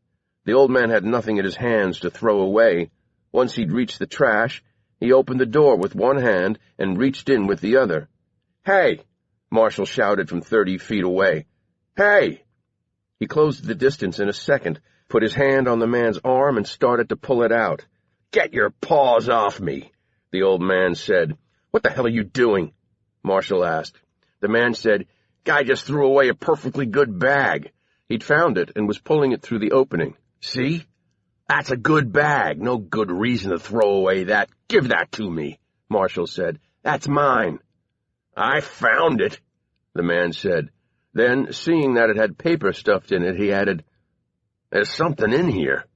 The old man had nothing in his hands to throw away. Once he'd reached the trash, he opened the door with one hand and reached in with the other. Hey! Marshall shouted from 30 feet away. Hey! He closed the distance in a second, put his hand on the man's arm and started to pull it out. Get your paws off me, the old man said. What the hell are you doing? Marshall asked. The man said, Guy just threw away a perfectly good bag. He'd found it and was pulling it through the opening. See? That's a good bag. No good reason to throw away that. Give that to me, Marshall said. That's mine. I found it, the man said. Then, seeing that it had paper stuffed in it, he added, There's something in here.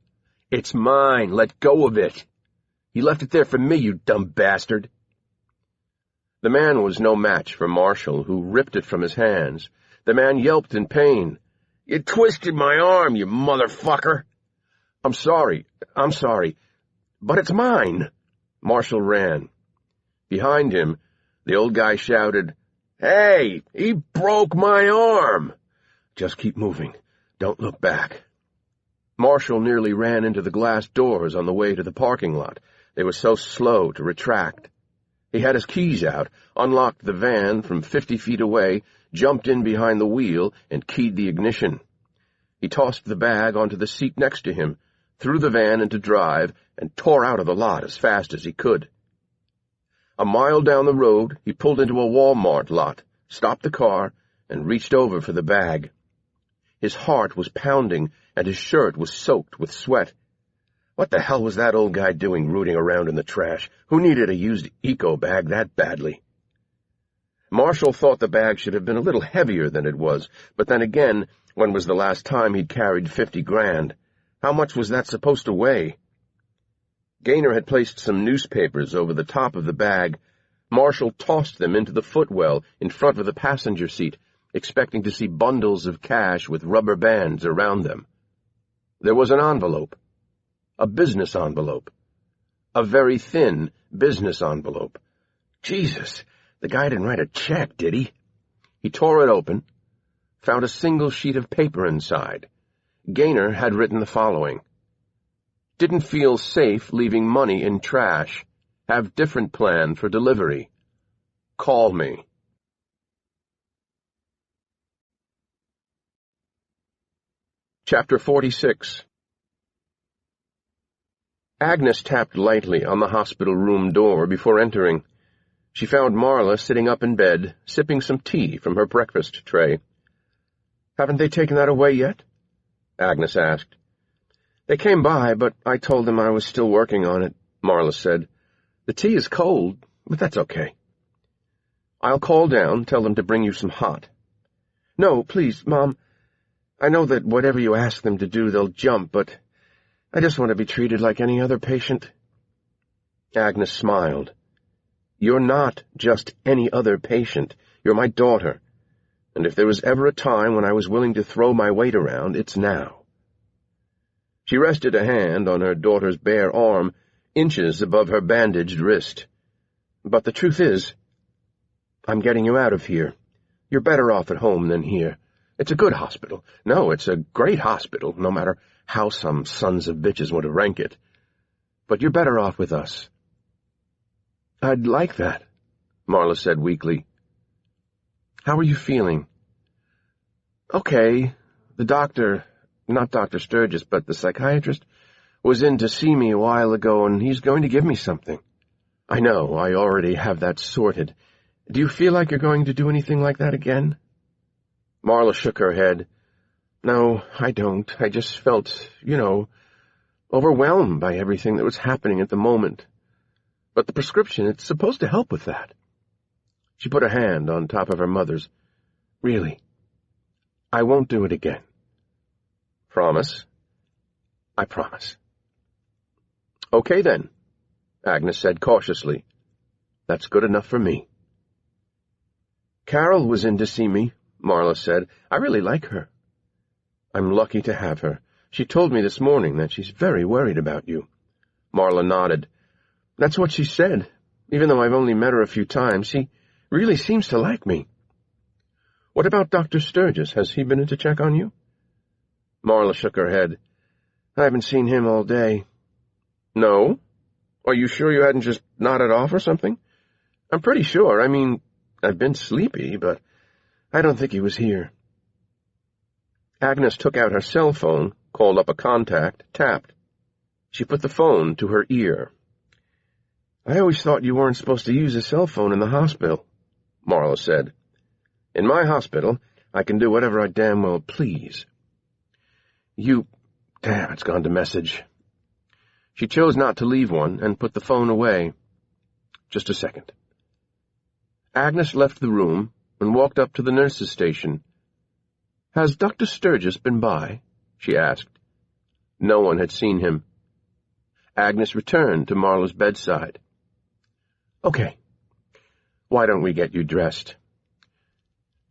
It's mine. Let go of it. You left it there for me, you dumb bastard. The man was no match for Marshall, who ripped it from his hands. The man yelped in pain. You twisted my arm, you motherfucker. I'm sorry, but it's mine. Marshall ran. Behind him, The old guy shouted, "Hey, he broke my arm!" "Just keep moving. Don't look back." Marshall nearly ran into the glass doors on the way to the parking lot. They were so slow to retract. He had his keys out, unlocked the van from 50 feet away, jumped in behind the wheel, and keyed the ignition. He tossed the bag onto the seat next to him, threw the van into drive, and tore out of the lot as fast as he could. A mile down the road, he pulled into a Walmart lot, stopped the car, and reached over for the bag. His heart was pounding, and his shirt was soaked with sweat. What the hell was that old guy doing rooting around in the trash? Who needed a used eco bag that badly? Marshall thought the bag should have been a little heavier than it was, but then again, when was the last time he'd carried 50 grand? How much was that supposed to weigh? Gaynor had placed some newspapers over the top of the bag. Marshall tossed them into the footwell in front of the passenger seat, expecting to see bundles of cash with rubber bands around them. There was an envelope. A business envelope. A very thin business envelope. Jesus, the guy didn't write a check, did he? He tore it open, found a single sheet of paper inside. Gaynor had written the following: "Didn't feel safe leaving money in trash. Have different plan for delivery. Call me." Chapter 46. Agnes tapped lightly on the hospital room door before entering. She found Marla sitting up in bed, sipping some tea from her breakfast tray. "Haven't they taken that away yet?" Agnes asked. "They came by, but I told them I was still working on it," Marla said. "The tea is cold, but that's okay." "I'll call down, tell them to bring you some hot." "No, please, Mom. I know that whatever you ask them to do, they'll jump, but I just want to be treated like any other patient." Agnes smiled. "You're not just any other patient. You're my daughter. And if there was ever a time when I was willing to throw my weight around, it's now." She rested a hand on her daughter's bare arm, inches above her bandaged wrist. "But the truth is, I'm getting you out of here. You're better off at home than here. It's a good hospital. No, it's a great hospital, no matter how some sons of bitches want to rank it. But you're better off with us." "I'd like that," Marla said weakly. "How are you feeling?" "Okay. The doctor, not Dr. Sturgis, but the psychiatrist, was in to see me a while ago, and he's going to give me something." "I know. I already have that sorted. Do you feel like you're going to do anything like that again?" Marla shook her head. "No, I don't. I just felt, overwhelmed by everything that was happening at the moment. But the prescription, it's supposed to help with that." She put a hand on top of her mother's. "Really, I won't do it again." "Promise?" "I promise." "Okay, then," Agnes said cautiously. "That's good enough for me." "Carol was in to see me," Marla said. "I really like her." "I'm lucky to have her. She told me this morning that she's very worried about you." Marla nodded. "That's what she said. Even though I've only met her a few times, she really seems to like me." "What about Dr. Sturgis? Has he been in to check on you?" Marla shook her head. "I haven't seen him all day." "No? Are you sure you hadn't just nodded off or something?" "I'm pretty sure. I mean, I've been sleepy, but I don't think he was here." Agnes took out her cell phone, called up a contact, tapped. She put the phone to her ear. "I always thought you weren't supposed to use a cell phone in the hospital," Marla said. "In my hospital, I can do whatever I damn well please." Damn, it's gone to message." She chose not to leave one and put the phone away. "Just a second." Agnes left the room and walked up to the nurse's station. "Has Dr. Sturgis been by?" she asked. No one had seen him. Agnes returned to Marla's bedside. "Okay. Why don't we get you dressed?"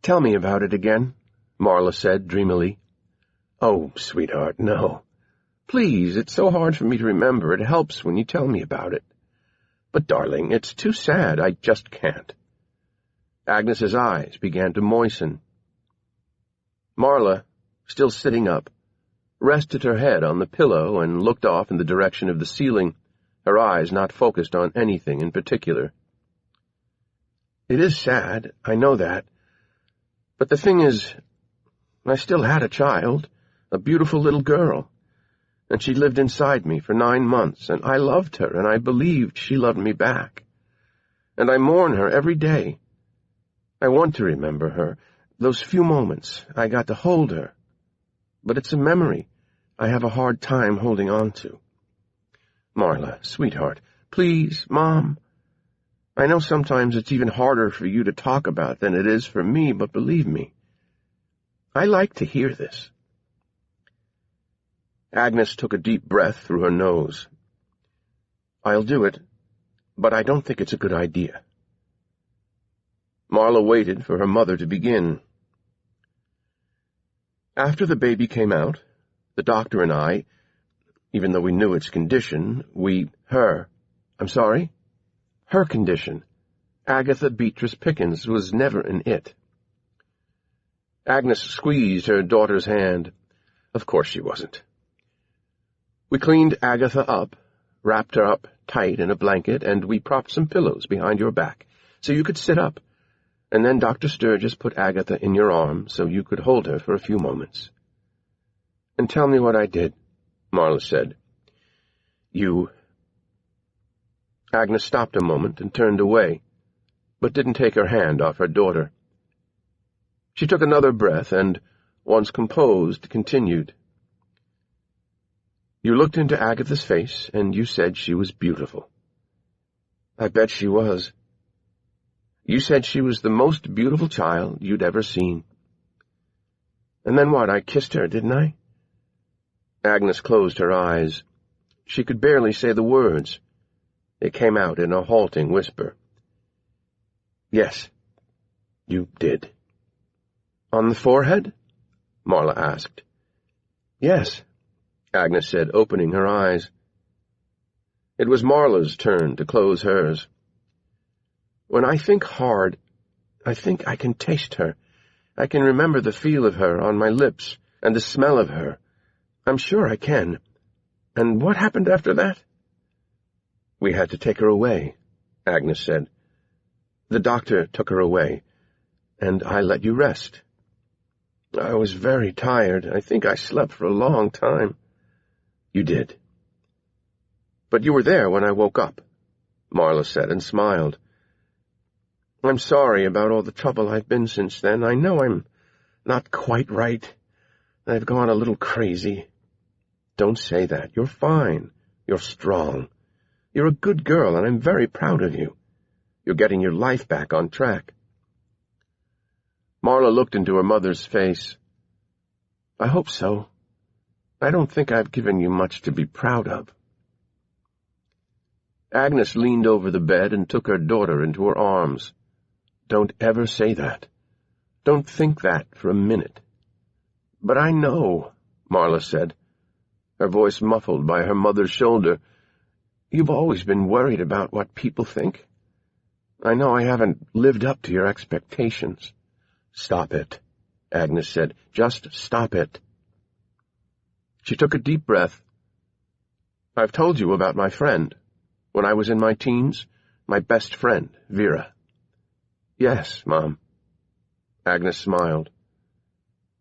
"Tell me about it again," Marla said dreamily. "Oh, sweetheart, no. Please, it's so hard for me to remember. It helps when you tell me about it." "But, darling, it's too sad. I just can't." Agnes's eyes began to moisten. Marla, still sitting up, rested her head on the pillow and looked off in the direction of the ceiling, her eyes not focused on anything in particular. "It is sad, I know that. But the thing is, I still had a child, a beautiful little girl, and she lived inside me for 9 months, and I loved her, and I believed she loved me back. And I mourn her every day. I want to remember her, those few moments I got to hold her. But it's a memory I have a hard time holding on to. Marla, sweetheart, please, Mom. I know sometimes it's even harder for you to talk about than it is for me, but believe me, I like to hear this." Agnes took a deep breath through her nose. "I'll do it, but I don't think it's a good idea." Marla waited for her mother to begin. "After the baby came out, the doctor and I, even though we knew its condition, her condition, Agatha Beatrice Pickens, was never an it." Agnes squeezed her daughter's hand. Of course she wasn't. "We cleaned Agatha up, wrapped her up tight in a blanket, and we propped some pillows behind your back so you could sit up, and then Dr. Sturgis put Agatha in your arms so you could hold her for a few moments." "And tell me what I did," Marla said. Agnes stopped a moment and turned away, but didn't take her hand off her daughter. She took another breath and, once composed, continued. "You looked into Agatha's face, and you said she was beautiful." "I bet she was." "You said she was the most beautiful child you'd ever seen." "And then what, I kissed her, didn't I?" Agnes closed her eyes. She could barely say the words. It came out in a halting whisper. "Yes, you did." "On the forehead?" Marla asked. "Yes," Agnes said, opening her eyes. It was Marla's turn to close hers. "When I think hard, I think I can taste her. I can remember the feel of her on my lips and the smell of her. I'm sure I can. And what happened after that?" "We had to take her away," Agnes said. "The doctor took her away, and I let you rest. I was very tired. I think I slept for a long time." "You did." "But you were there when I woke up," Marla said and smiled. "I'm sorry about all the trouble I've been since then. I know I'm not quite right. I've gone a little crazy." "Don't say that. You're fine. You're strong. You're a good girl, and I'm very proud of you. You're getting your life back on track." Marla looked into her mother's face. "I hope so. I don't think I've given you much to be proud of." Agnes leaned over the bed and took her daughter into her arms. "Don't ever say that. Don't think that for a minute." "But I know," Marla said, her voice muffled by her mother's shoulder. "You've always been worried about what people think. I know I haven't lived up to your expectations." "Stop it," Agnes said. "Just stop it." She took a deep breath. "I've told you about my friend. When I was in my teens, my best friend, Vera." "Yes, Mom." Agnes smiled.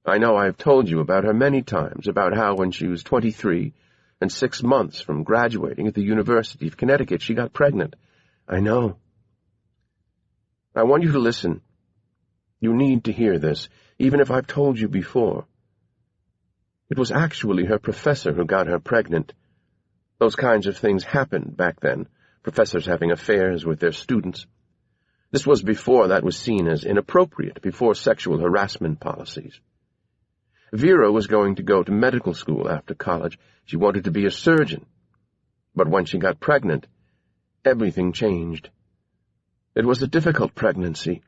"I know I've told you about her many times, about how when she was 23 and 6 months from graduating at the University of Connecticut, she got pregnant. I know. I want you to listen. You need to hear this, even if I've told you before. It was actually her professor who got her pregnant. Those kinds of things happened back then, professors having affairs with their students. This was before that was seen as inappropriate, before sexual harassment policies. Vera was going to go to medical school after college. She wanted to be a surgeon. But when she got pregnant, everything changed. It was a difficult pregnancy.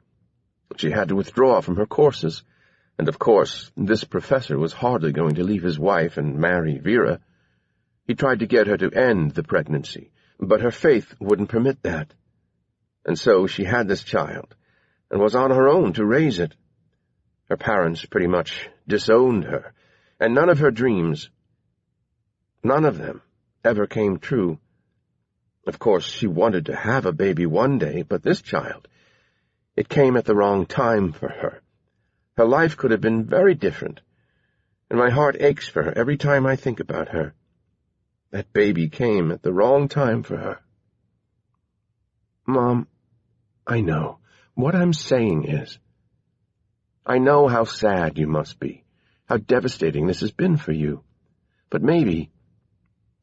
She had to withdraw from her courses, and of course, this professor was hardly going to leave his wife and marry Vera. He tried to get her to end the pregnancy, but her faith wouldn't permit that. And so she had this child, and was on her own to raise it. Her parents pretty much disowned her, and none of her dreams, none of them, ever came true. Of course, she wanted to have a baby one day, but this child, it came at the wrong time for her. Her life could have been very different, and my heart aches for her every time I think about her. That baby came at the wrong time for her. Mom, I know. What I'm saying is, I know how sad you must be, how devastating this has been for you. But maybe,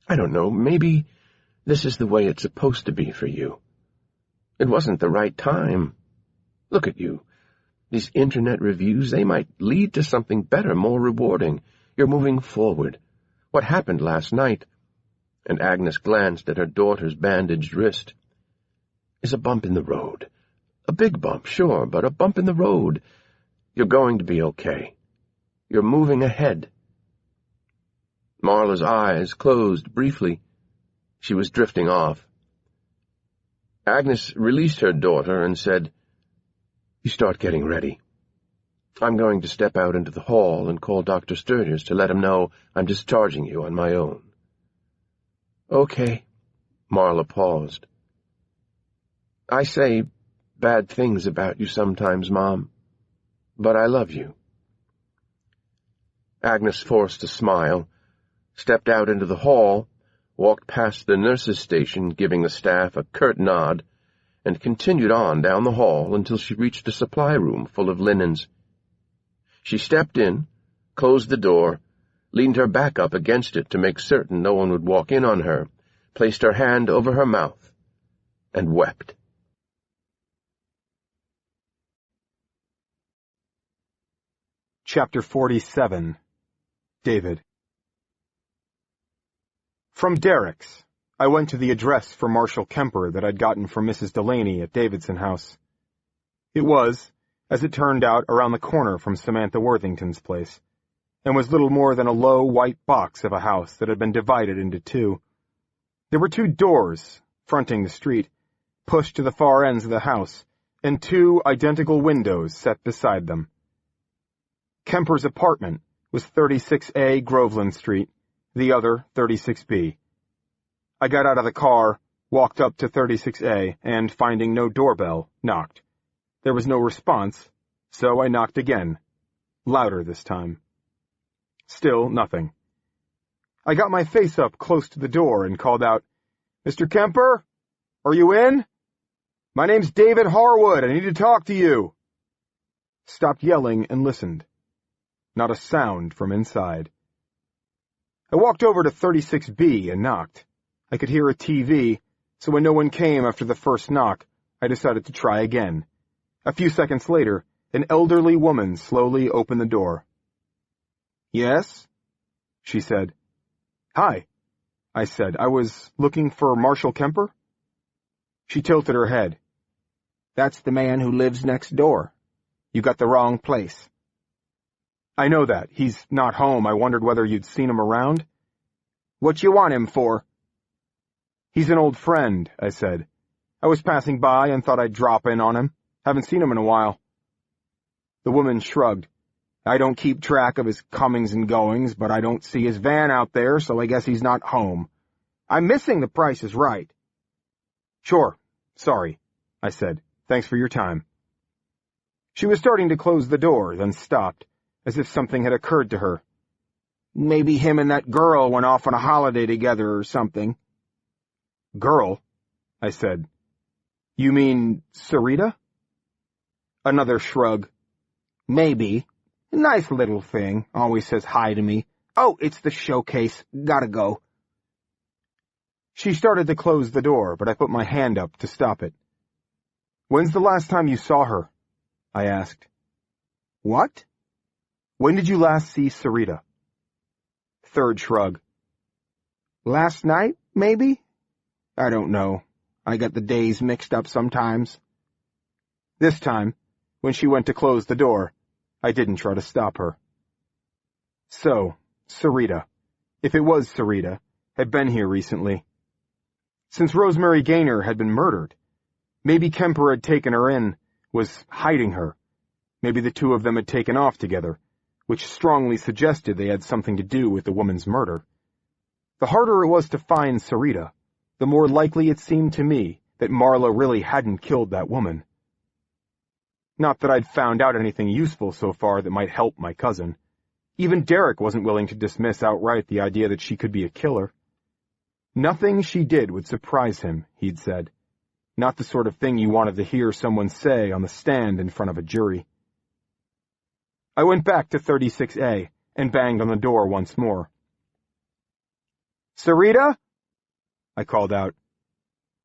I don't know, maybe this is the way it's supposed to be for you. It wasn't the right time. Look at you. These internet reviews, they might lead to something better, more rewarding. You're moving forward. What happened last night, and Agnes glanced at her daughter's bandaged wrist, is a bump in the road. A big bump, sure, but a bump in the road. You're going to be okay. You're moving ahead. Marla's eyes closed briefly. She was drifting off. Agnes released her daughter and said, "You start getting ready. I'm going to step out into the hall and call Dr. Sturgis to let him know I'm discharging you on my own." "Okay." Marla paused. "I say bad things about you sometimes, Mom, but I love you." Agnes forced a smile, stepped out into the hall, walked past the nurse's station, giving the staff a curt nod, and continued on down the hall until she reached a supply room full of linens. She stepped in, closed the door, leaned her back up against it to make certain no one would walk in on her, placed her hand over her mouth, and wept. Chapter 47. David. From Derek's, I went to the address for Marshal Kemper that I'd gotten from Mrs. Delaney at Davidson House. It was, as it turned out, around the corner from Samantha Worthington's place, and was little more than a low white box of a house that had been divided into two. There were two doors, fronting the street, pushed to the far ends of the house, and two identical windows set beside them. Kemper's apartment was 36A Groveland Street, the other 36B. I got out of the car, walked up to 36A, and, finding no doorbell, knocked. There was no response, so I knocked again, louder this time. Still nothing. I got my face up close to the door and called out, "Mr. Kemper? Are you in? My name's David Harwood. I need to talk to you." Stopped yelling and listened. Not a sound from inside. I walked over to 36B and knocked. I could hear a TV, so when no one came after the first knock, I decided to try again. A few seconds later, an elderly woman slowly opened the door. "Yes?" she said. "Hi," I said. "I was looking for Marshal Kemper." She tilted her head. "That's the man who lives next door. You got the wrong place." "I know that. He's not home. I wondered whether you'd seen him around." "What you want him for?" "He's an old friend," I said. "I was passing by and thought I'd drop in on him. Haven't seen him in a while." The woman shrugged. "I don't keep track of his comings and goings, but I don't see his van out there, so I guess he's not home. I'm missing The Price is Right." "Sure. Sorry," I said. "Thanks for your time." She was starting to close the door, then stopped, as if something had occurred to her. "Maybe him and that girl went off on a holiday together or something." "Girl?" I said. "You mean Sarita?" Another shrug. "Maybe. Nice little thing. Always says hi to me. Oh, it's the showcase. Gotta go." She started to close the door, but I put my hand up to stop it. "When's the last time you saw her?" I asked. "What?" "When did you last see Sarita?" Third shrug. "Last night, maybe? I don't know. I get the days mixed up sometimes." This time, when she went to close the door, I didn't try to stop her. So, Sarita, if it was Sarita, had been here recently. Since Rosemary Gaynor had been murdered, maybe Kemper had taken her in, was hiding her. Maybe the two of them had taken off together, which strongly suggested they had something to do with the woman's murder. The harder it was to find Sarita, the more likely it seemed to me that Marla really hadn't killed that woman. Not that I'd found out anything useful so far that might help my cousin. Even Derek wasn't willing to dismiss outright the idea that she could be a killer. Nothing she did would surprise him, he'd said. Not the sort of thing you wanted to hear someone say on the stand in front of a jury. I went back to 36A and banged on the door once more. "Sarita?" I called out.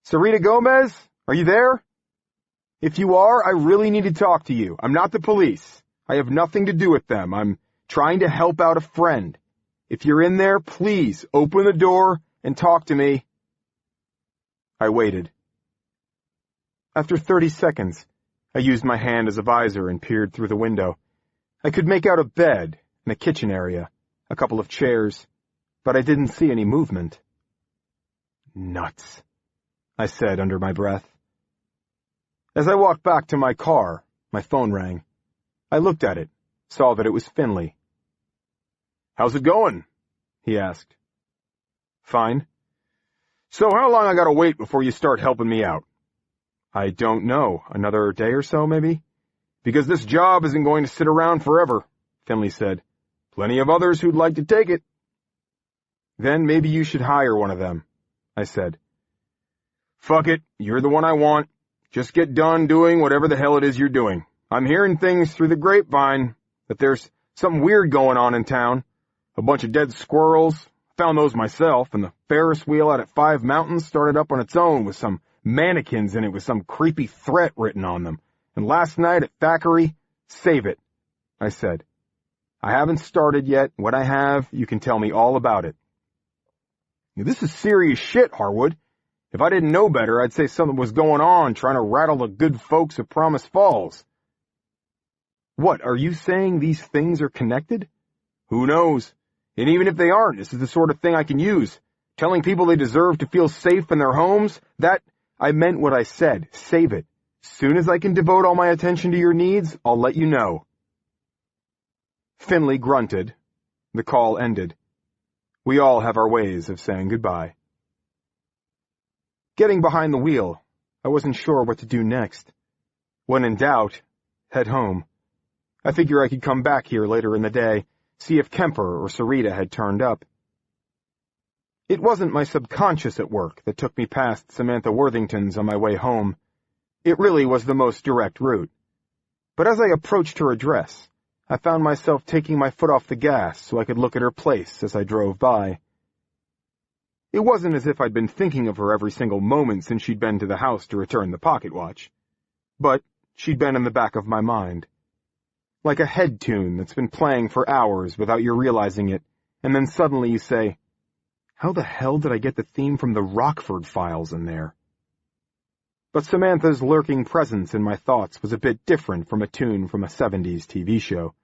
"Sarita Gomez? Are you there? If you are, I really need to talk to you. I'm not the police. I have nothing to do with them. I'm trying to help out a friend. If you're in there, please open the door and talk to me." I waited. After 30 seconds, I used my hand as a visor and peered through the window. I could make out a bed and a kitchen area, a couple of chairs, but I didn't see any movement. "Nuts," I said under my breath. As I walked back to my car, my phone rang. I looked at it, saw that it was Finley. "How's it going?" he asked. "Fine." "So how long I gotta wait before you start helping me out?" "I don't know. Another day or so, maybe?" "Because this job isn't going to sit around forever," Finley said. "Plenty of others who'd like to take it." "Then maybe you should hire one of them," I said. "Fuck it. You're the one I want. Just get done doing whatever the hell it is you're doing. I'm hearing things through the grapevine that there's something weird going on in town. A bunch of dead squirrels. Found those myself, and the Ferris wheel out at 5 Mountains started up on its own with some mannequins in it with some creepy threat written on them. And last night at Thackeray, save it," I said. "I haven't started yet. When I have, you can tell me all about it." "This is serious shit, Harwood. If I didn't know better, I'd say something was going on trying to rattle the good folks of Promise Falls." "What, are you saying these things are connected?" "Who knows? And even if they aren't, this is the sort of thing I can use. Telling people they deserve to feel safe in their homes, that—" "I meant what I said. Save it. Soon as I can devote all my attention to your needs, I'll let you know." Finley grunted. The call ended. We all have our ways of saying goodbye. Getting behind the wheel, I wasn't sure what to do next. When in doubt, head home. I figure I could come back here later in the day, see if Kemper or Sarita had turned up. It wasn't my subconscious at work that took me past Samantha Worthington's on my way home. It really was the most direct route. But as I approached her address, I found myself taking my foot off the gas so I could look at her place as I drove by. It wasn't as if I'd been thinking of her every single moment since she'd been to the house to return the pocket watch. But she'd been in the back of my mind. Like a head tune that's been playing for hours without you realizing it, and then suddenly you say, "How the hell did I get the theme from the Rockford Files in there?" But Samantha's lurking presence in my thoughts was a bit different from a tune from a 70s TV show.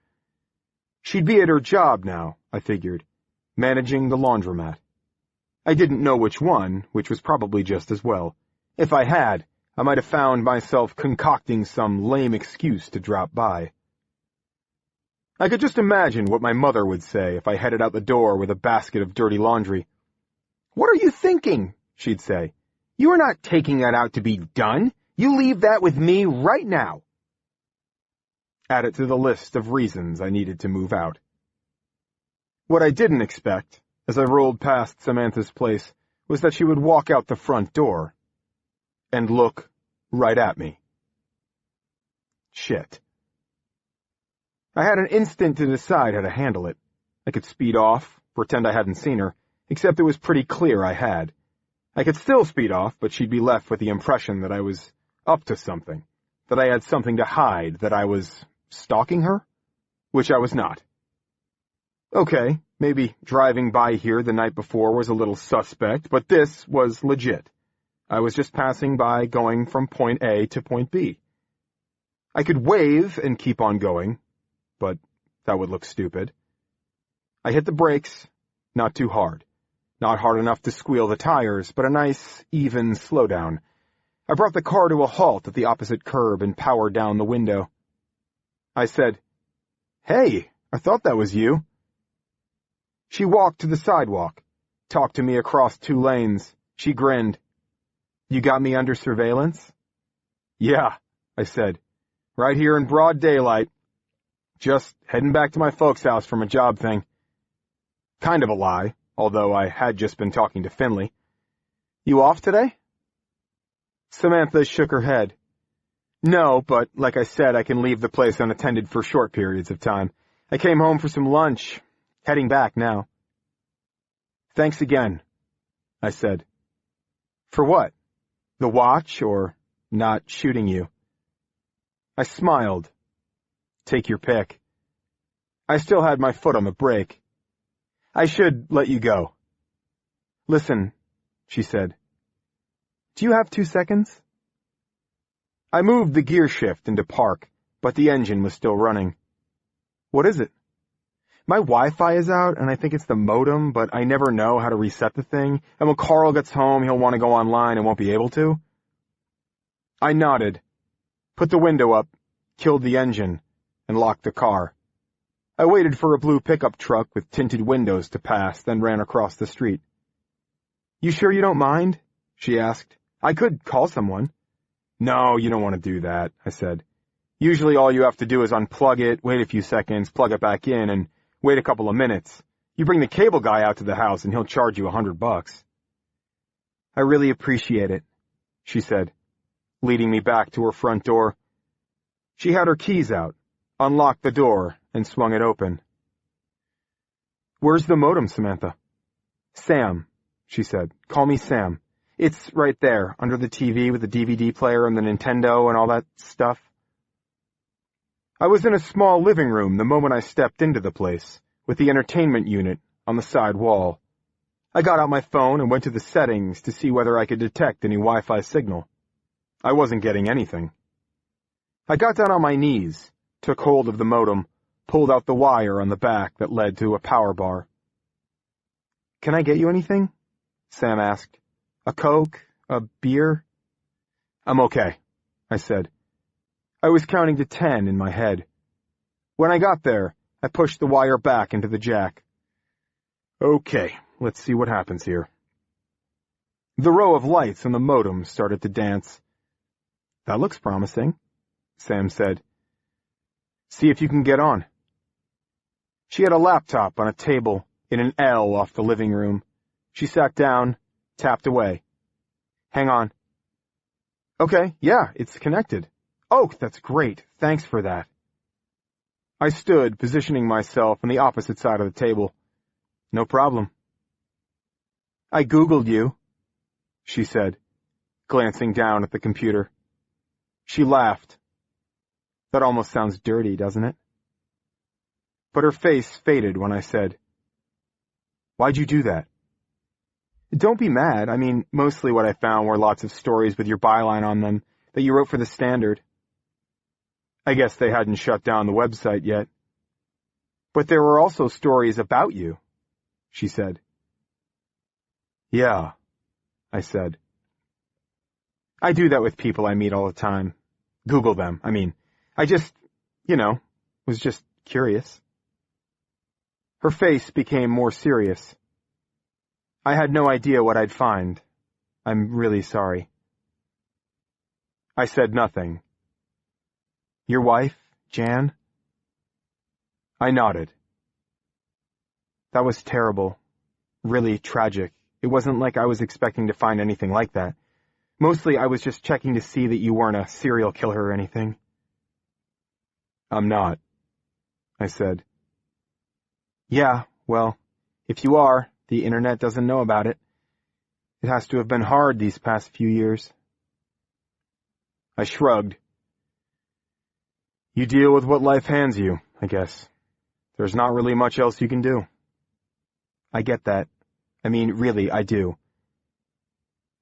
She'd be at her job now, I figured, managing the laundromat. I didn't know which one, which was probably just as well. If I had, I might have found myself concocting some lame excuse to drop by. I could just imagine what my mother would say if I headed out the door with a basket of dirty laundry. "What are you thinking?" she'd say. "You are not taking that out to be done. You leave that with me right now." Add it to the list of reasons I needed to move out. What I didn't expect, as I rolled past Samantha's place, was that she would walk out the front door and look right at me. Shit. I had an instant to decide how to handle it. I could speed off, pretend I hadn't seen her, except it was pretty clear I had. I could still speed off, but she'd be left with the impression that I was up to something, that I had something to hide, that I was stalking her, which I was not. Okay, maybe driving by here the night before was a little suspect, but this was legit. I was just passing by, going from point A to point B. I could wave and keep on going, but that would look stupid. I hit the brakes, not too hard. Not hard enough to squeal the tires, but a nice, even slowdown. I brought the car to a halt at the opposite curb and powered down the window. I said, "Hey, I thought that was you." She walked to the sidewalk, talked to me across 2 lanes. She grinned. "You got me under surveillance?" "Yeah," I said. "Right here in broad daylight. Just heading back to my folks' house from a job thing." Kind of a lie, although I had just been talking to Finley. "You off today?" Samantha shook her head. "No, but like I said, I can leave the place unattended for short periods of time. I came home for some lunch. Heading back now." "Thanks again," I said. "For what? The watch or not shooting you?" I smiled. "Take your pick." I still had my foot on the brake. "I should let you go." "Listen," she said. "Do you have 2 seconds?" I moved the gear shift into park, but the engine was still running. "What is it?" "My Wi-Fi is out, and I think it's the modem, but I never know how to reset the thing, and when Carl gets home, he'll want to go online and won't be able to." I nodded, put the window up, killed the engine, and locked the car. I waited for a blue pickup truck with tinted windows to pass, then ran across the street. "You sure you don't mind?" she asked. "I could call someone." "No, you don't want to do that," I said. "Usually all you have to do is unplug it, wait a few seconds, plug it back in, and wait a couple of minutes. You bring the cable guy out to the house and he'll charge you $100. "I really appreciate it," she said, leading me back to her front door. She had her keys out, unlocked the door, and swung it open. "Where's the modem, Samantha?" "Sam," she said. "Call me Sam. It's right there, under the TV with the DVD player and the Nintendo and all that stuff." I was in a small living room the moment I stepped into the place, with the entertainment unit on the side wall. I got out my phone and went to the settings to see whether I could detect any Wi-Fi signal. I wasn't getting anything. I got down on my knees, took hold of the modem, pulled out the wire on the back that led to a power bar. "Can I get you anything?" Sam asked. "A Coke? A beer?" "I'm okay," I said. I was counting to 10 in my head. When I got there, I pushed the wire back into the jack. "Okay, let's see what happens here." The row of lights on the modem started to dance. "That looks promising," Sam said. "See if you can get on." She had a laptop on a table in an L off the living room. She sat down, tapped away. "Hang on." "Okay, yeah, it's connected." "Oh, that's great. Thanks for that." I stood, positioning myself on the opposite side of the table. "No problem." "I Googled you," she said, glancing down at the computer. She laughed. "That almost sounds dirty, doesn't it?" But her face faded when I said, "Why'd you do that?" "Don't be mad. I mean, mostly what I found were lots of stories with your byline on them that you wrote for the Standard." I guess they hadn't shut down the website yet. "But there were also stories about you," she said. "Yeah," I said. I do that with people I meet all the time. Google them, I mean. I just, was just curious. Her face became more serious. "I had no idea what I'd find. I'm really sorry." I said nothing. "Your wife, Jan?" I nodded. "That was terrible. Really tragic. It wasn't like I was expecting to find anything like that. Mostly I was just checking to see that you weren't a serial killer or anything." "I'm not," I said. "Yeah, well, if you are, the internet doesn't know about it. It has to have been hard these past few years." I shrugged. "You deal with what life hands you, I guess. There's not really much else you can do." "I get that. I mean, really, I do.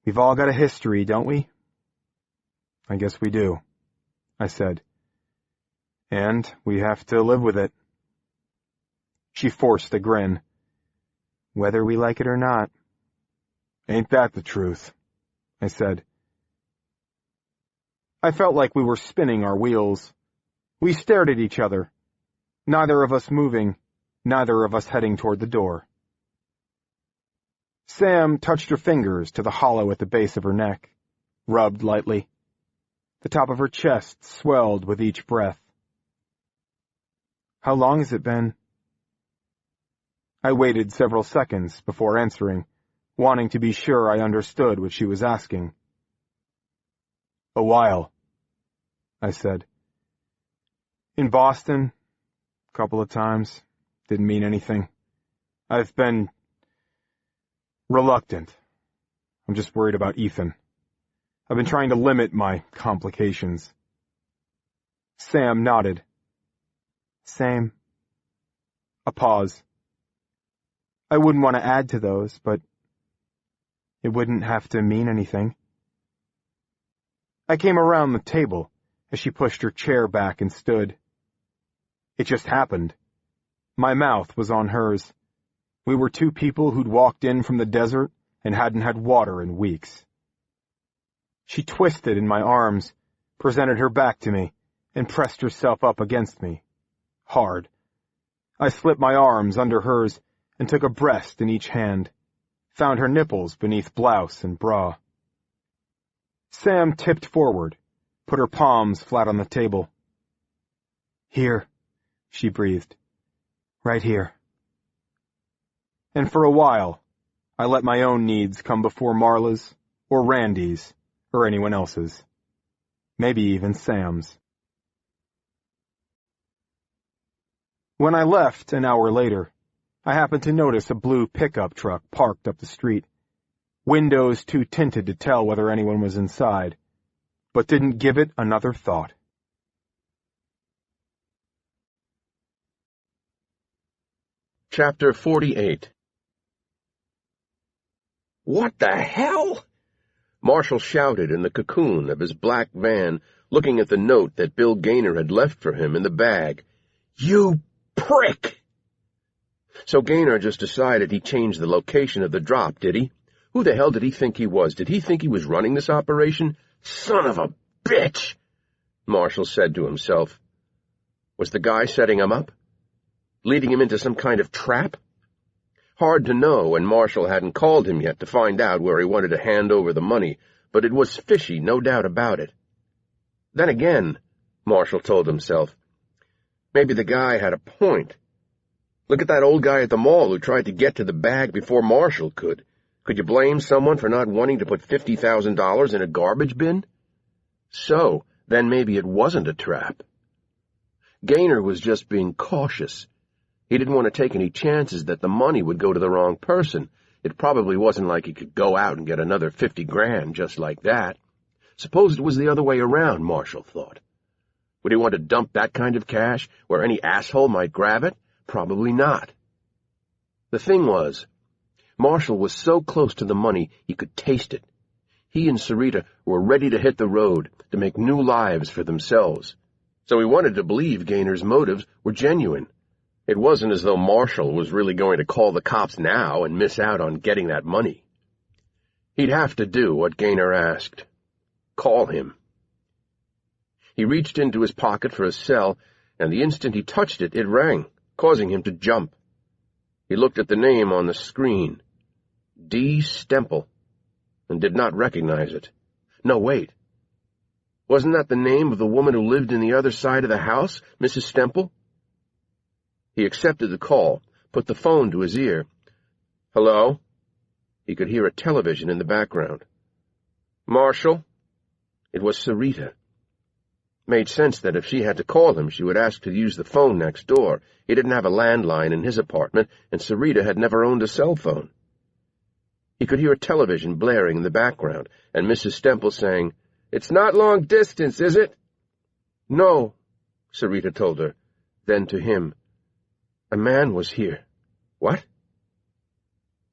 We've all got a history, don't we?" "I guess we do," I said. "And we have to live with it." She forced a grin. "Whether we like it or not." "Ain't that the truth?" I said. I felt like we were spinning our wheels. We stared at each other, neither of us moving, neither of us heading toward the door. Sam touched her fingers to the hollow at the base of her neck, rubbed lightly. The top of her chest swelled with each breath. How long has it been? I waited several seconds before answering, wanting to be sure I understood what she was asking. A while, I said. In Boston, a couple of times. Didn't mean anything. I've been reluctant. I'm just worried about Ethan. I've been trying to limit my complications. Sam nodded. Same. A pause. I wouldn't want to add to those, but it wouldn't have to mean anything. I came around the table as she pushed her chair back and stood. It just happened. My mouth was on hers. We were two people who'd walked in from the desert and hadn't had water in weeks. She twisted in my arms, presented her back to me, and pressed herself up against me. Hard. I slipped my arms under hers and took a breast in each hand, found her nipples beneath blouse and bra. Sam tipped forward, put her palms flat on the table. Here, she breathed. Right here. And for a while, I let my own needs come before Marla's, or Randy's, or anyone else's. Maybe even Sam's. When I left an hour later, I happened to notice a blue pickup truck parked up the street. Windows too tinted to tell whether anyone was inside, but didn't give it another thought. Chapter 48. What the hell? Marshall shouted in the cocoon of his black van, looking at the note that Bill Gaynor had left for him in the bag. You prick! So Gaynor just decided he changed the location of the drop, did he? Who the hell did he think he was? Did he think he was running this operation? Son of a bitch! Marshall said to himself. Was the guy setting him up? Leading him into some kind of trap? Hard to know, and Marshall hadn't called him yet to find out where he wanted to hand over the money, but it was fishy, no doubt about it. Then again, Marshall told himself, maybe the guy had a point. Look at that old guy at the mall who tried to get to the bag before Marshall could. Could you blame someone for not wanting to put $50,000 in a garbage bin? So, then maybe it wasn't a trap. Gaynor was just being cautious. He didn't want to take any chances that the money would go to the wrong person. It probably wasn't like he could go out and get another 50 grand just like that. Suppose it was the other way around, Marshall thought. Would he want to dump that kind of cash where any asshole might grab it? Probably not. The thing was, Marshall was so close to the money he could taste it. He and Sarita were ready to hit the road to make new lives for themselves. So he wanted to believe Gaynor's motives were genuine. It wasn't as though Marshall was really going to call the cops now and miss out on getting that money. He'd have to do what Gaynor asked. Call him. He reached into his pocket for his cell, and the instant he touched it, it rang, causing him to jump. He looked at the name on the screen, D. Stemple, and did not recognize it. No, wait. Wasn't that the name of the woman who lived in the other side of the house, Mrs. Stemple? He accepted the call, put the phone to his ear. Hello? He could hear a television in the background. Marshall? It was Sarita. Made sense that if she had to call him, she would ask to use the phone next door. He didn't have a landline in his apartment, and Sarita had never owned a cell phone. He could hear a television blaring in the background, and Mrs. Stemple saying, It's not long distance, is it? No, Sarita told her. Then to him, A man was here. What?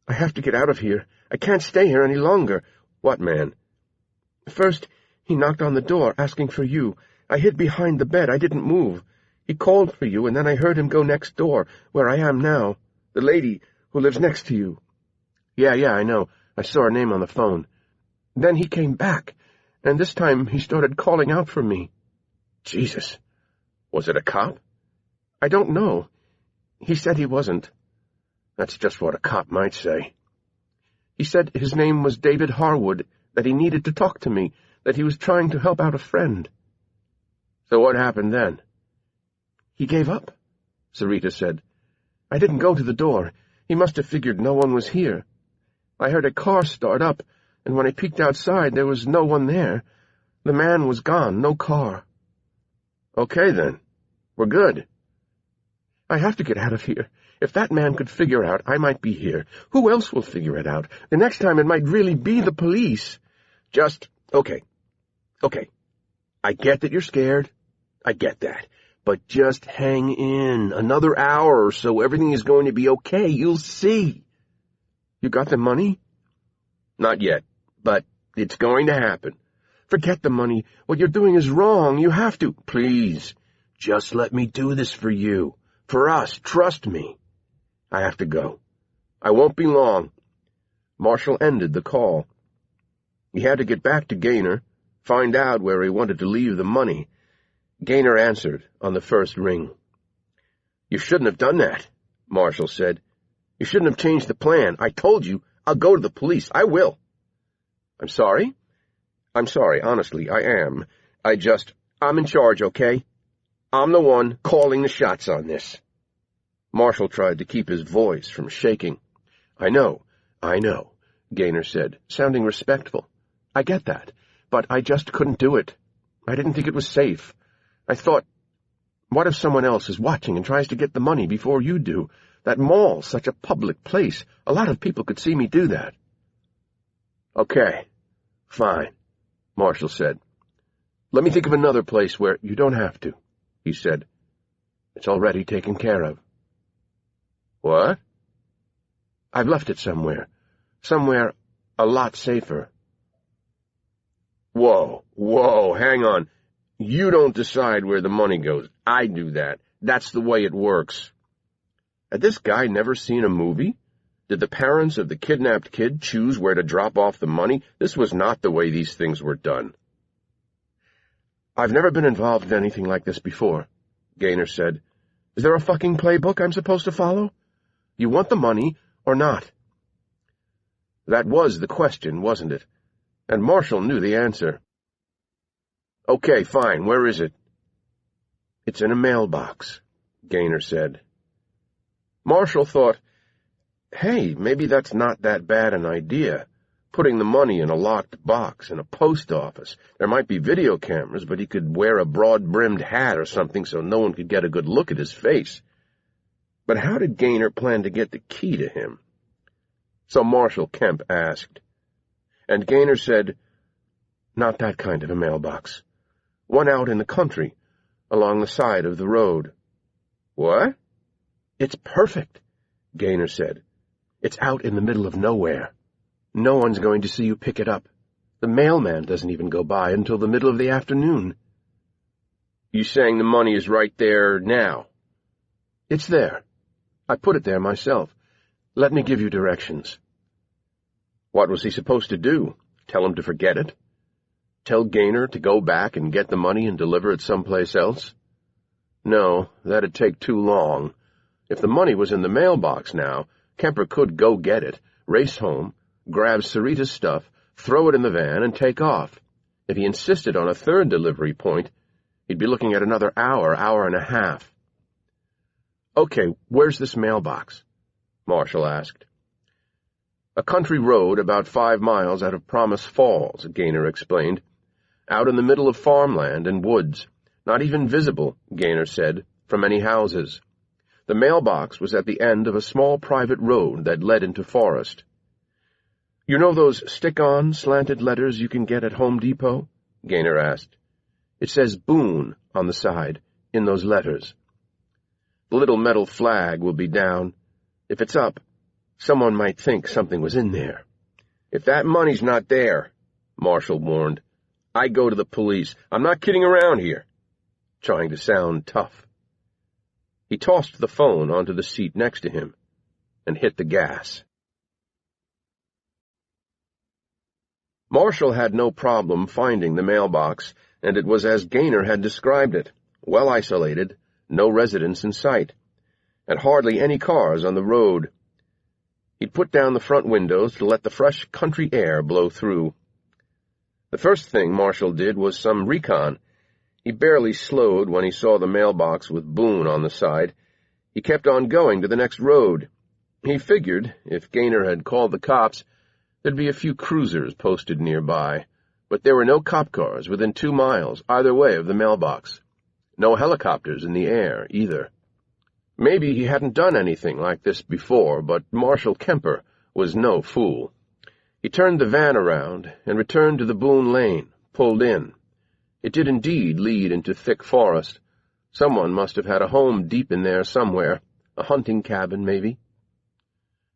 I have to get out of here. I can't stay here any longer. What man? First, he knocked on the door, asking for you. I hid behind the bed. I didn't move. He called for you, and then I heard him go next door, where I am now. The lady who lives next to you. Yeah, I know. I saw her name on the phone. Then he came back, and this time he started calling out for me. Jesus. Was it a cop? I don't know. He said he wasn't. That's just what a cop might say. He said his name was David Harwood, that he needed to talk to me, that he was trying to help out a friend. So what happened then? He gave up, Sarita said. I didn't go to the door. He must have figured no one was here. I heard a car start up, and when I peeked outside, there was no one there. The man was gone, no car. Okay, then. We're good. I have to get out of here. If that man could figure out I might be here, who else will figure it out? The next time it might really be the police. Okay. I get that you're scared. I get that. But just hang in. Another hour or so, everything is going to be okay. You'll see. You got the money? Not yet, but it's going to happen. Forget the money. What you're doing is wrong. You have to. Please, just let me do this for you. For us, trust me. I have to go. I won't be long. Marshall ended the call. He had to get back to Gaynor, find out where he wanted to leave the money. Gaynor answered on the first ring. You shouldn't have done that, Marshall said. You shouldn't have changed the plan. I told you, I'll go to the police. I will. I'm sorry? I'm sorry, honestly, I am. I'm in charge, okay? I'm the one calling the shots on this. Marshall tried to keep his voice from shaking. I know, Gaynor said, sounding respectful. I get that, but I just couldn't do it. I didn't think it was safe. I thought, what if someone else is watching and tries to get the money before you do? That mall's such a public place. A lot of people could see me do that. Okay, fine, Marshall said. Let me think of another place where you don't have to, he said. It's already taken care of. What? I've left it somewhere. Somewhere a lot safer. Whoa, hang on. You don't decide where the money goes. I do that. That's the way it works. Had this guy never seen a movie? Did the parents of the kidnapped kid choose where to drop off the money? This was not the way these things were done. I've never been involved in anything like this before, Gaynor said. Is there a fucking playbook I'm supposed to follow? You want the money or not? That was the question, wasn't it? And Marshall knew the answer. Okay, fine, where is it? It's in a mailbox, Gaynor said. Marshall thought, hey, maybe that's not that bad an idea. Putting the money in a locked box in a post office. There might be video cameras, but he could wear a broad-brimmed hat or something so no one could get a good look at his face. But how did Gaynor plan to get the key to him? So Marshal Kemp asked. And Gaynor said, not that kind of a mailbox. One out in the country, along the side of the road. What? It's perfect, Gaynor said. It's out in the middle of nowhere. No one's going to see you pick it up. The mailman doesn't even go by until the middle of the afternoon. You saying the money is right there now? It's there. I put it there myself. Let me give you directions. What was he supposed to do? Tell him to forget it? Tell Gaynor to go back and get the money and deliver it someplace else? No, that'd take too long. If the money was in the mailbox now, Kemper could go get it, race home, grab Sarita's stuff, throw it in the van, and take off. If he insisted on a third delivery point, he'd be looking at another hour and a half. Okay, where's this mailbox? Marshall asked. A country road about 5 miles out of Promise Falls, Gaynor explained. Out in the middle of farmland and woods, not even visible, Gaynor said, from any houses. The mailbox was at the end of a small private road that led into forest. You know those stick-on, slanted letters you can get at Home Depot? Gaynor asked. It says Boone on the side, in those letters. The little metal flag will be down. If it's up, someone might think something was in there. If that money's not there, Marshall warned, I go to the police. I'm not kidding around here. Trying to sound tough. He tossed the phone onto the seat next to him and hit the gas. Marshall had no problem finding the mailbox, and it was as Gaynor had described it, well isolated, no residents in sight, and hardly any cars on the road. He'd put down the front windows to let the fresh country air blow through. The first thing Marshall did was some recon. He barely slowed when he saw the mailbox with Boone on the side. He kept on going to the next road. He figured, if Gaynor had called the cops, there'd be a few cruisers posted nearby, but there were no cop cars within 2 miles either way of the mailbox. No helicopters in the air, either. Maybe he hadn't done anything like this before, but Marshal Kemper was no fool. He turned the van around and returned to the Boone lane, pulled in. It did indeed lead into thick forest. Someone must have had a home deep in there somewhere, a hunting cabin, maybe.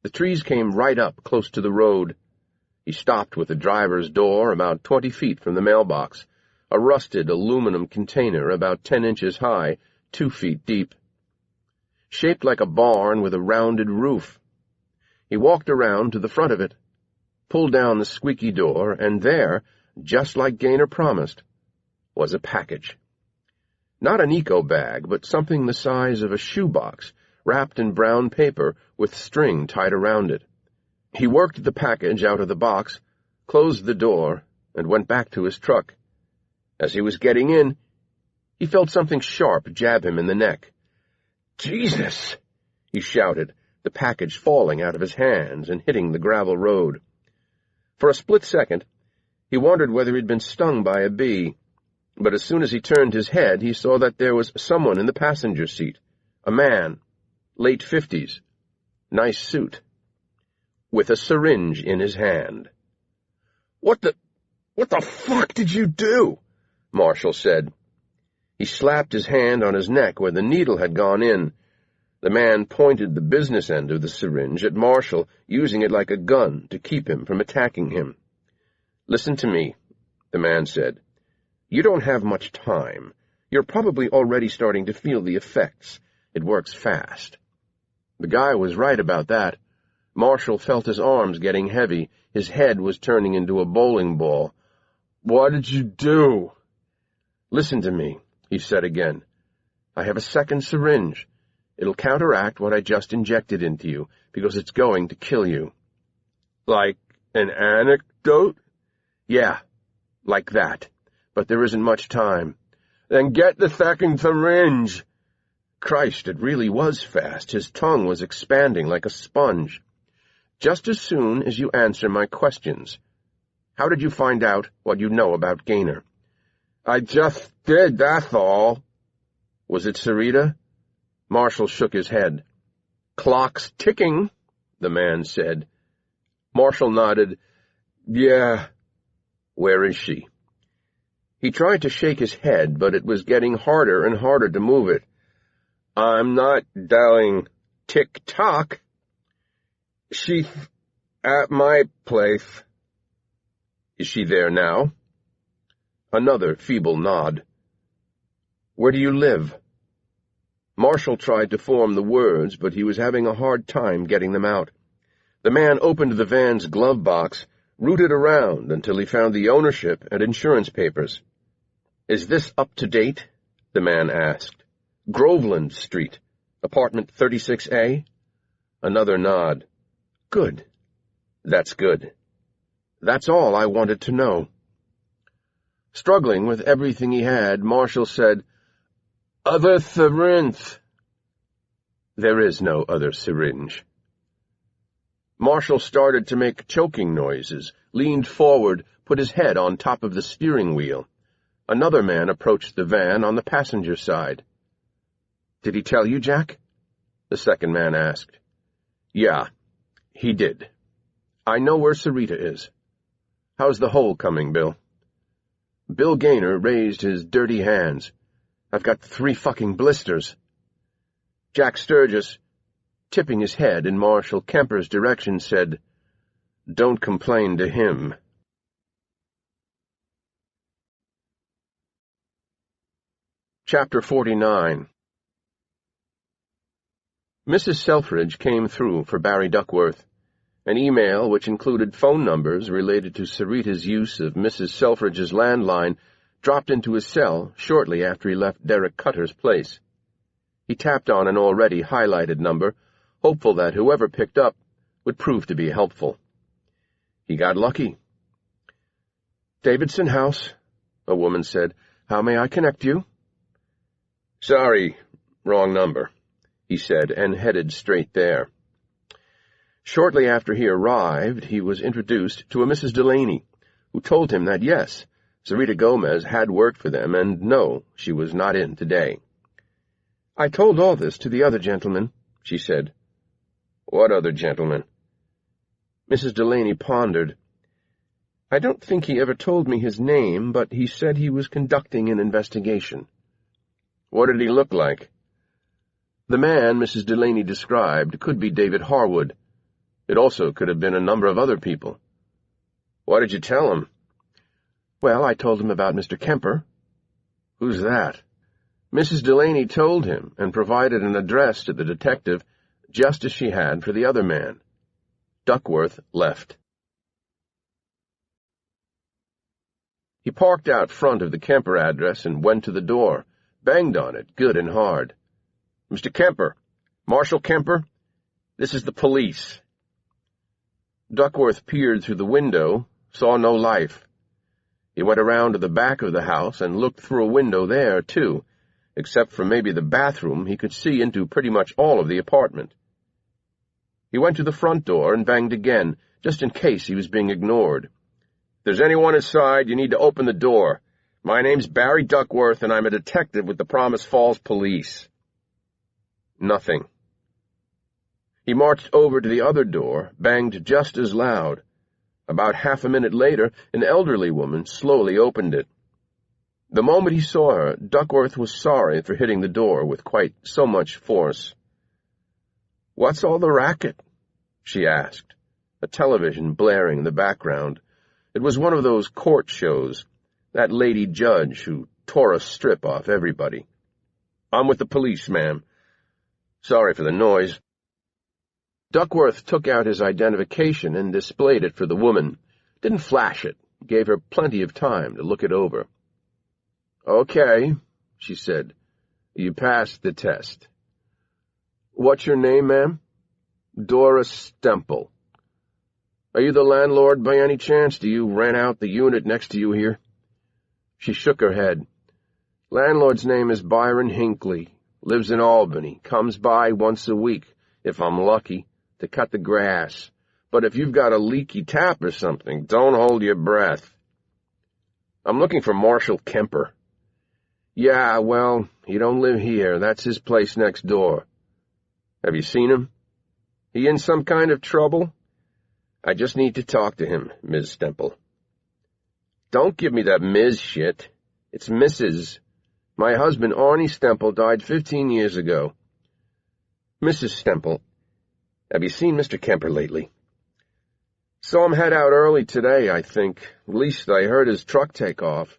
The trees came right up close to the road. He stopped with the driver's door about 20 feet from the mailbox, a rusted aluminum container about 10 inches high, 2 feet deep. Shaped like a barn with a rounded roof. He walked around to the front of it, pulled down the squeaky door, and there, just like Gaynor promised, was a package. Not an eco-bag, but something the size of a shoebox, wrapped in brown paper with string tied around it. He worked the package out of the box, closed the door, and went back to his truck. As he was getting in, he felt something sharp jab him in the neck. "Jesus!" he shouted, the package falling out of his hands and hitting the gravel road. For a split second, he wondered whether he'd been stung by a bee, but as soon as he turned his head, he saw that there was someone in the passenger seat, a man, late 50s, nice suit, with a syringe in his hand. What the fuck did you do?" Marshall said. He slapped his hand on his neck where the needle had gone in. The man pointed the business end of the syringe at Marshall, using it like a gun to keep him from attacking him. "Listen to me," the man said. "You don't have much time. You're probably already starting to feel the effects. It works fast." The guy was right about that. Marshall felt his arms getting heavy. His head was turning into a bowling ball. "What did you do?" "Listen to me," he said again. "I have a second syringe. It'll counteract what I just injected into you, because it's going to kill you." "Like an anecdote?" "Yeah, like that. But there isn't much time." "Then get the second syringe." Christ, it really was fast. His tongue was expanding like a sponge. "Just as soon as you answer my questions. How did you find out what you know about Gaynor?" "I just did, that's all." "Was it Sarita?" Marshall shook his head. "Clock's ticking," the man said. Marshall nodded. "Yeah." "Where is she?" He tried to shake his head, but it was getting harder and harder to move it. "I'm not dialing tick-tock. She's at my place." "Is she there now?" Another feeble nod. "Where do you live?" Marshall tried to form the words, but he was having a hard time getting them out. The man opened the van's glove box, rooted around until he found the ownership and insurance papers. "Is this up to date?" the man asked. "Groveland Street, apartment 36A?" Another nod. "Good. That's good. That's all I wanted to know." Struggling with everything he had, Marshall said, "Other syringe." "There is no other syringe." Marshall started to make choking noises, leaned forward, put his head on top of the steering wheel. Another man approached the van on the passenger side. "Did he tell you, Jack?" the second man asked. "Yeah, he did. I know where Sarita is. How's the hole coming, Bill?" Bill Gaynor raised his dirty hands. "I've got 3 fucking blisters." Jack Sturgis, tipping his head in Marshal Kemper's direction, said, "Don't complain to him." Chapter 49. Mrs. Selfridge came through for Barry Duckworth. An email which included phone numbers related to Sarita's use of Mrs. Selfridge's landline dropped into his cell shortly after he left Derek Cutter's place. He tapped on an already highlighted number, hopeful that whoever picked up would prove to be helpful. He got lucky. "Davidson House," a woman said. "How may I connect you?" "Sorry, wrong number," he said, and headed straight there. Shortly after he arrived, he was introduced to a Mrs. Delaney, who told him that yes, Sarita Gomez had worked for them, and no, she was not in today. "I told all this to the other gentleman," she said. "What other gentleman?" Mrs. Delaney pondered. "I don't think he ever told me his name, but he said he was conducting an investigation." "What did he look like?" The man Mrs. Delaney described could be David Harwood. It also could have been a number of other people. "What did you tell him?" "Well, I told him about Mr. Kemper." "Who's that?" Mrs. Delaney told him and provided an address to the detective, just as she had for the other man. Duckworth left. He parked out front of the Kemper address and went to the door, banged on it good and hard. "Mr. Kemper, Marshal Kemper, this is the police." Duckworth peered through the window, saw no life. He went around to the back of the house and looked through a window there, too. Except for maybe the bathroom, he could see into pretty much all of the apartment. He went to the front door and banged again, just in case he was being ignored. "If there's anyone inside, you need to open the door. My name's Barry Duckworth, and I'm a detective with the Promise Falls Police." Nothing. He marched over to the other door, banged just as loud. About half a minute later, an elderly woman slowly opened it. The moment he saw her, Duckworth was sorry for hitting the door with quite so much force. "What's all the racket?" she asked, a television blaring in the background. It was one of those court shows, that lady judge who tore a strip off everybody. "I'm with the police, ma'am. Sorry for the noise." Duckworth took out his identification and displayed it for the woman. Didn't flash it, gave her plenty of time to look it over. "Okay," she said. "You passed the test." "What's your name, ma'am?" "Doris Stemple." "Are you the landlord by any chance? Do you rent out the unit next to you here?" She shook her head. "Landlord's name is Byron Hinckley. Lives in Albany. Comes by once a week, if I'm lucky, to cut the grass. But if you've got a leaky tap or something, don't hold your breath." "I'm looking for Marshal Kemper." "Yeah, well, he don't live here. That's his place next door." "Have you seen him?" "He in some kind of trouble?" "I just need to talk to him, Ms. Stemple." "Don't give me that Ms. shit. It's Mrs. My husband, Arnie Stemple, died 15 years ago." "Mrs. Stemple, have you seen Mr. Kemper lately?" "Saw him head out early today, I think. At least I heard his truck take off."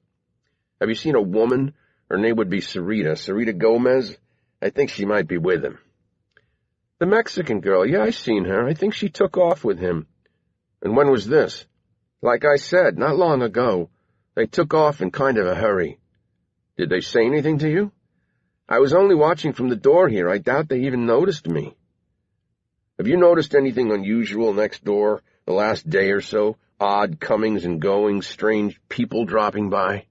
"Have you seen a woman? Her name would be Sarita Gomez. I think she might be with him." "The Mexican girl, yeah, I seen her. I think she took off with him." "And when was this?" "Like I said, not long ago. They took off in kind of a hurry." "Did they say anything to you?" "I was only watching from the door here. I doubt they even noticed me." "Have you noticed anything unusual next door the last day or so? Odd comings and goings, strange people dropping by?"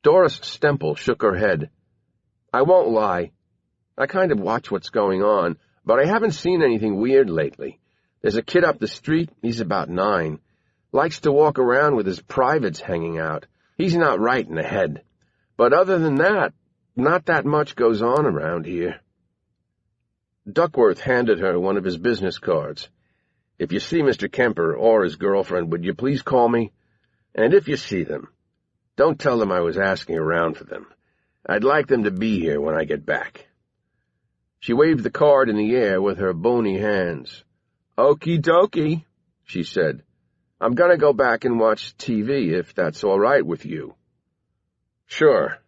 Doris Stemple shook her head. "I won't lie. I kind of watch what's going on, but I haven't seen anything weird lately. There's a kid up the street, he's about 9. Likes to walk around with his privates hanging out. He's not right in the head. But other than that, not that much goes on around here." Duckworth handed her one of his business cards. "If you see Mr. Kemper or his girlfriend, would you please call me? And if you see them, don't tell them I was asking around for them. I'd like them to be here when I get back." She waved the card in the air with her bony hands. "Okie dokie," she said. "I'm going to go back and watch TV, if that's all right with you." "Sure,"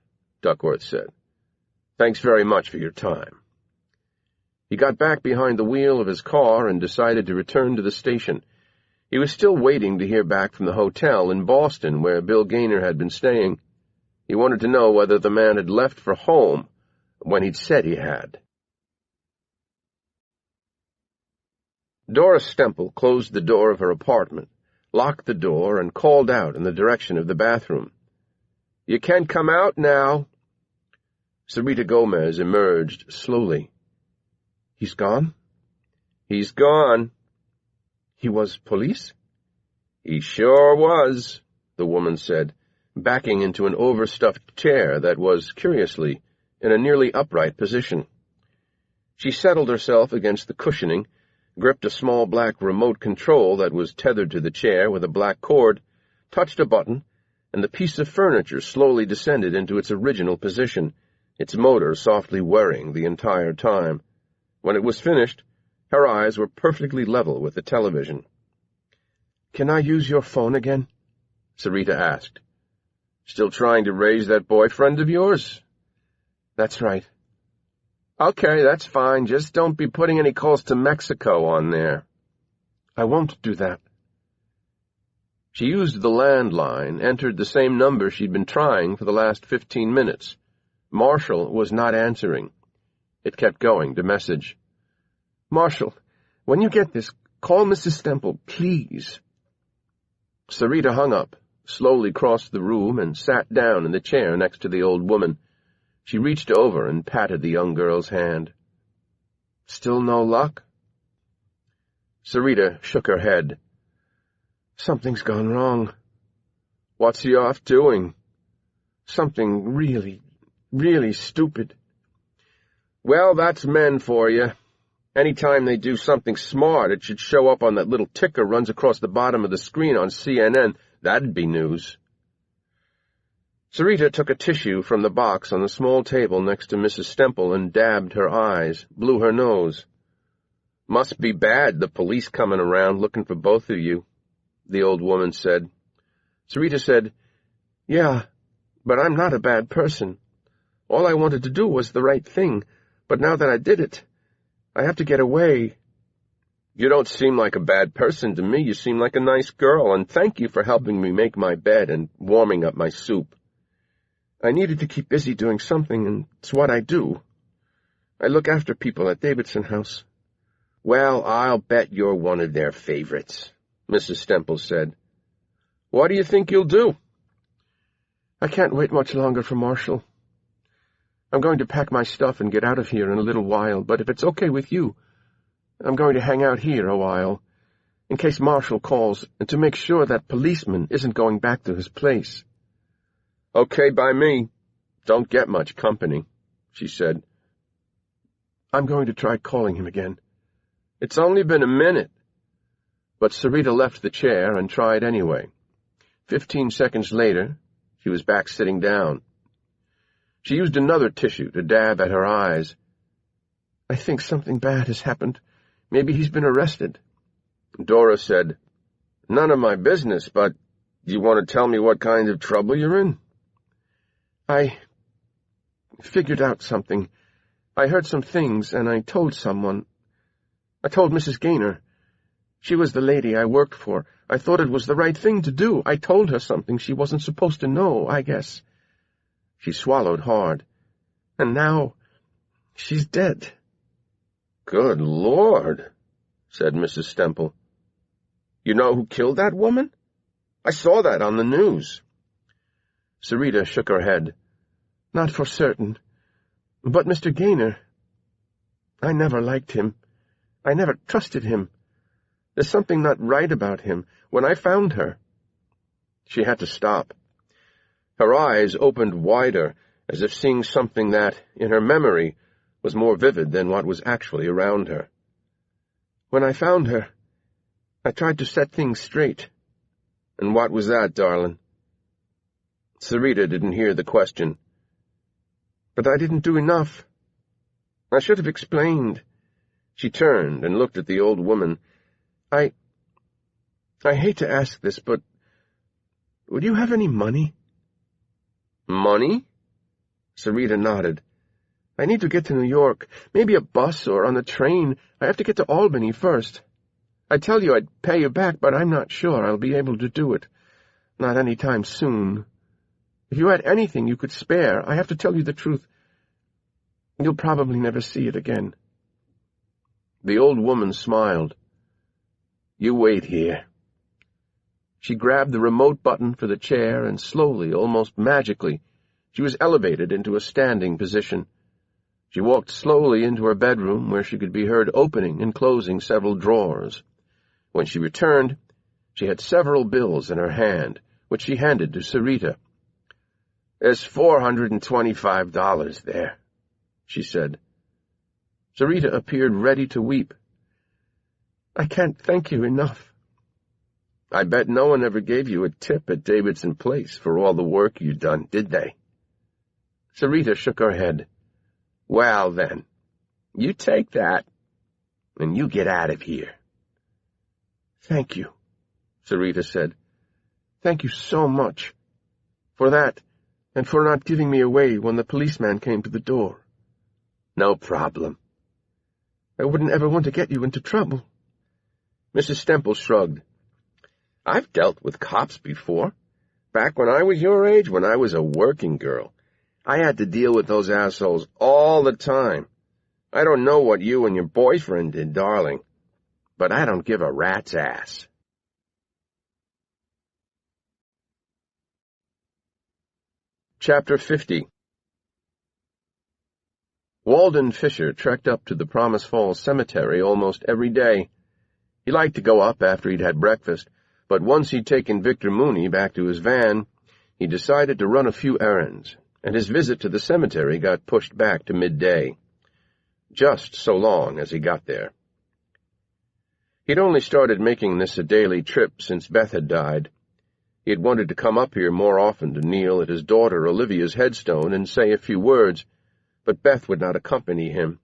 Duckworth said. "Thanks very much for your time." He got back behind the wheel of his car and decided to return to the station. He was still waiting to hear back from the hotel in Boston where Bill Gaynor had been staying. He wanted to know whether the man had left for home when he'd said he had. Dora Stemple closed the door of her apartment, locked the door, and called out in the direction of the bathroom. "You can come out now." Sarita Gomez emerged slowly. "He's gone?" "He's gone." "He was police?" "He sure was," the woman said, backing into an overstuffed chair that was, curiously, in a nearly upright position. She settled herself against the cushioning, gripped a small black remote control that was tethered to the chair with a black cord, touched a button, and the piece of furniture slowly descended into its original position, its motor softly whirring the entire time. When it was finished, her eyes were perfectly level with the television. "Can I use your phone again?" Sarita asked. "Still trying to raise that boyfriend of yours?" "That's right." "Okay, that's fine. Just don't be putting any calls to Mexico on there." "I won't do that." She used the landline, entered the same number she'd been trying for the last 15 minutes. Marshall was not answering. It kept going to message. "Marshall, when you get this, call Mrs. Stemple, please." Sarita hung up, slowly crossed the room, and sat down in the chair next to the old woman. She reached over and patted the young girl's hand. "Still no luck?" Sarita shook her head. "Something's gone wrong." "What's he off doing?" "Something really, really stupid." "Well, that's men for you. Any time they do something smart, it should show up on that little ticker runs across the bottom of the screen on CNN. That'd be news." Sarita took a tissue from the box on the small table next to Mrs. Stemple and dabbed her eyes, blew her nose. "Must be bad, the police coming around looking for both of you," the old woman said. Sarita said, "Yeah, but I'm not a bad person. All I wanted to do was the right thing, but now that I did it, I have to get away." "You don't seem like a bad person to me. You seem like a nice girl, and thank you for helping me make my bed and warming up my soup." "I needed to keep busy doing something, and it's what I do. I look after people at Davidson House." "Well, I'll bet you're one of their favorites," Mrs. Stemple said. "What do you think you'll do?" "I can't wait much longer for Marshall. I'm going to pack my stuff and get out of here in a little while, but if it's okay with you, I'm going to hang out here a while, in case Marshall calls, and to make sure that policeman isn't going back to his place." "Okay by me. Don't get much company," she said. "I'm going to try calling him again." "It's only been a minute." But Sarita left the chair and tried anyway. 15 seconds later, she was back sitting down. She used another tissue to dab at her eyes. "I think something bad has happened. Maybe he's been arrested." Dora said, "None of my business, but do you want to tell me what kind of trouble you're in?" "I figured out something. I heard some things, and I told someone. I told Mrs. Gaynor. She was the lady I worked for. I thought it was the right thing to do. I told her something she wasn't supposed to know, I guess." She swallowed hard. "And now she's dead." "Good Lord," said Mrs. Stemple. "You know who killed that woman? I saw that on the news." Sarita shook her head. "Not for certain. But Mr. Gaynor, I never liked him. I never trusted him. There's something not right about him. When I found her—" She had to stop. Her eyes opened wider, as if seeing something that, in her memory, was more vivid than what was actually around her. "When I found her, I tried to set things straight." "And what was that, darling?" Sarita didn't hear the question. "But I didn't do enough. I should have explained." She turned and looked at the old woman. I hate to ask this, but would you have any money?" "Money?" Sarita nodded. I need to get to New York. Maybe a bus or on the train. I have to get to Albany first. I tell you I'd pay you back, but I'm not sure I'll be able to do it. Not any time soon. If you had anything you could spare, I have to tell you the truth. You'll probably never see it again." The old woman smiled. "You wait here." She grabbed the remote button for the chair, and slowly, almost magically, she was elevated into a standing position. She walked slowly into her bedroom, where she could be heard opening and closing several drawers. When she returned, she had several bills in her hand, which she handed to Sarita. "There's $425 there," she said. Sarita appeared ready to weep. "I can't thank you enough." "I bet no one ever gave you a tip at Davidson Place for all the work you'd done, did they?" Sarita shook her head. "Well, then, you take that, and you get out of here." "Thank you," Sarita said. "Thank you so much. For that, and for not giving me away when the policeman came to the door." "No problem." "I wouldn't ever want to get you into trouble." Mrs. Stemple shrugged. "I've dealt with cops before. Back when I was your age, when I was a working girl. I had to deal with those assholes all the time. I don't know what you and your boyfriend did, darling, but I don't give a rat's ass." Chapter 50. Walden Fisher trekked up to the Promise Falls Cemetery almost every day. He liked to go up after he'd had breakfast, but once he'd taken Victor Mooney back to his van, he decided to run a few errands, and his visit to the cemetery got pushed back to midday. Just so long as he got there. He'd only started making this a daily trip since Beth had died. He had wanted to come up here more often to kneel at his daughter Olivia's headstone and say a few words, but Beth would not accompany him.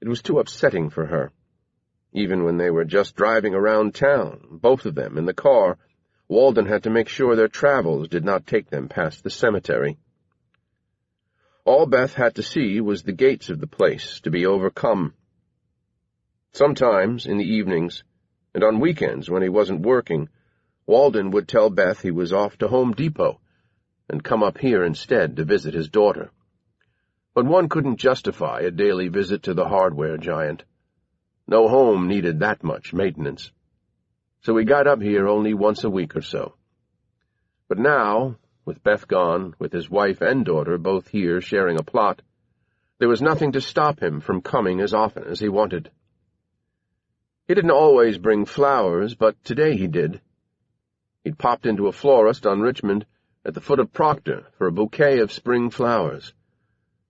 It was too upsetting for her. Even when they were just driving around town, both of them in the car, Walden had to make sure their travels did not take them past the cemetery. All Beth had to see was the gates of the place to be overcome. Sometimes, in the evenings, and on weekends when he wasn't working, Walden would tell Beth he was off to Home Depot and come up here instead to visit his daughter. But one couldn't justify a daily visit to the hardware giant. No home needed that much maintenance. So he got up here only once a week or so. But now, with Beth gone, with his wife and daughter both here sharing a plot, there was nothing to stop him from coming as often as he wanted. He didn't always bring flowers, but today he did. He'd popped into a florist on Richmond at the foot of Proctor for a bouquet of spring flowers.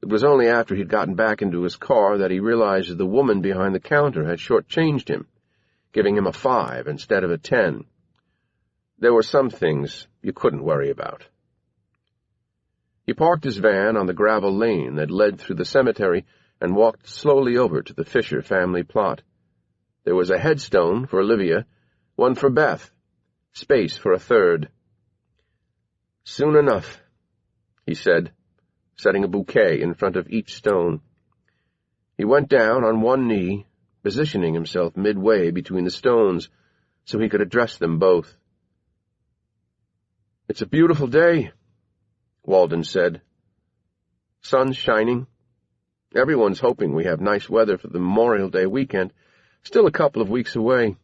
It was only after he'd gotten back into his car that he realized that the woman behind the counter had shortchanged him, giving him a 5 instead of a 10. There were some things you couldn't worry about. He parked his van on the gravel lane that led through the cemetery and walked slowly over to the Fisher family plot. There was a headstone for Olivia, one for Beth, space for a third. "Soon enough," he said, setting a bouquet in front of each stone. He went down on one knee, positioning himself midway between the stones so he could address them both. "It's a beautiful day," Walden said. "Sun's shining. Everyone's hoping we have nice weather for the Memorial Day weekend, still a couple of weeks away.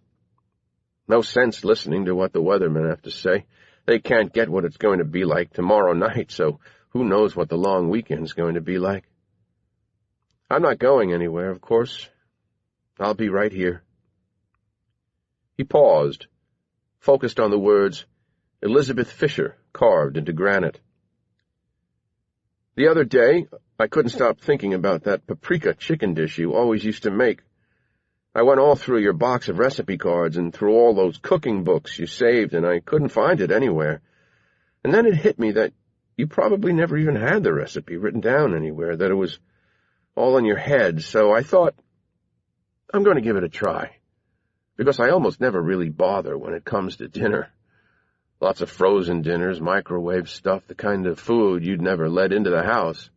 No sense listening to what the weathermen have to say. They can't get what it's going to be like tomorrow night, so who knows what the long weekend's going to be like. I'm not going anywhere, of course. I'll be right here." He paused, focused on the words, Elizabeth Fisher, carved into granite. "The other day, I couldn't stop thinking about that paprika chicken dish you always used to make. I went all through your box of recipe cards and through all those cooking books you saved, and I couldn't find it anywhere. And then it hit me that you probably never even had the recipe written down anywhere, that it was all in your head, so I thought, I'm going to give it a try, because I almost never really bother when it comes to dinner. Lots of frozen dinners, microwave stuff, the kind of food you'd never let into the house.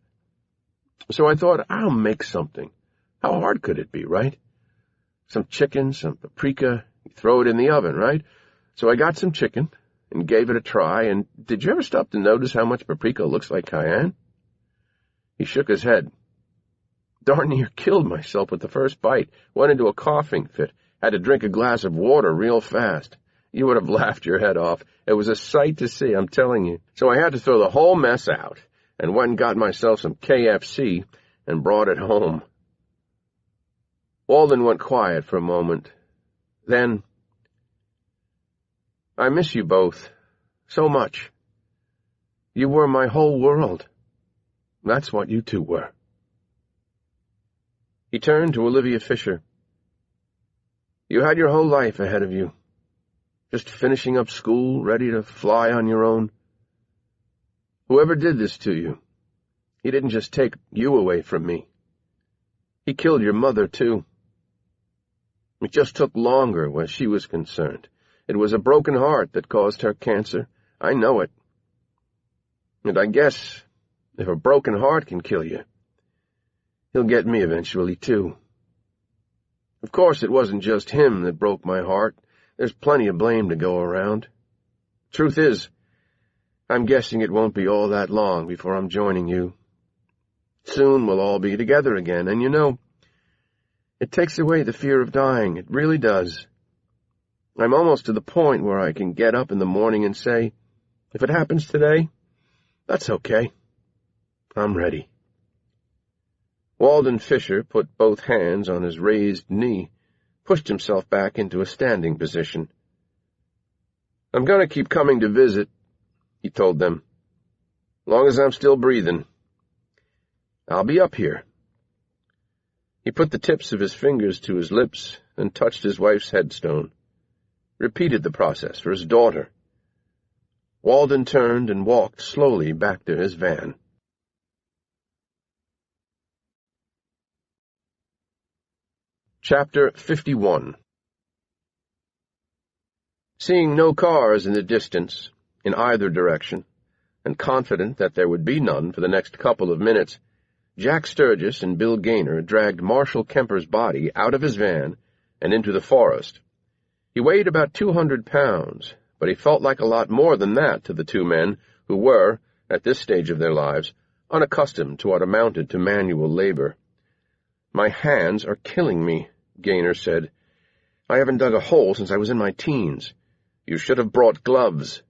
So I thought, I'll make something. How hard could it be, right? Some chicken, some paprika, you throw it in the oven, right? So I got some chicken and gave it a try, and did you ever stop to notice how much paprika looks like cayenne? He shook his head. Darn near killed myself with the first bite, went into a coughing fit, had to drink a glass of water real fast. You would have laughed your head off. It was a sight to see, I'm telling you. So I had to throw the whole mess out, and went and got myself some KFC and brought it home. Walden went quiet for a moment. Then, I miss you both so much. You were my whole world. That's what you two were. He turned to Olivia Fisher. You had your whole life ahead of you, just finishing up school, ready to fly on your own. Whoever did this to you, he didn't just take you away from me. He killed your mother, too. It just took longer where she was concerned. It was a broken heart that caused her cancer. I know it. And I guess if a broken heart can kill you, he'll get me eventually, too. Of course, it wasn't just him that broke my heart. There's plenty of blame to go around. Truth is, I'm guessing it won't be all that long before I'm joining you. Soon we'll all be together again, and you know, it takes away the fear of dying. It really does. I'm almost to the point where I can get up in the morning and say, if it happens today, that's okay. I'm ready. Walden Fisher put both hands on his raised knee, pushed himself back into a standing position. I'm going to keep coming to visit, he told them. Long as I'm still breathing. I'll be up here. He put the tips of his fingers to his lips and touched his wife's headstone. Repeated the process for his daughter. Walden turned and walked slowly back to his van. Chapter 51. Seeing no cars in the distance, in either direction, and confident that there would be none for the next couple of minutes, Jack Sturgis and Bill Gaynor dragged Marshal Kemper's body out of his van and into the forest. He weighed about 200 pounds, but he felt like a lot more than that to the two men who were, at this stage of their lives, unaccustomed to what amounted to manual labor. My hands are killing me, Gaynor said. I haven't dug a hole since I was in my teens. You should have brought gloves,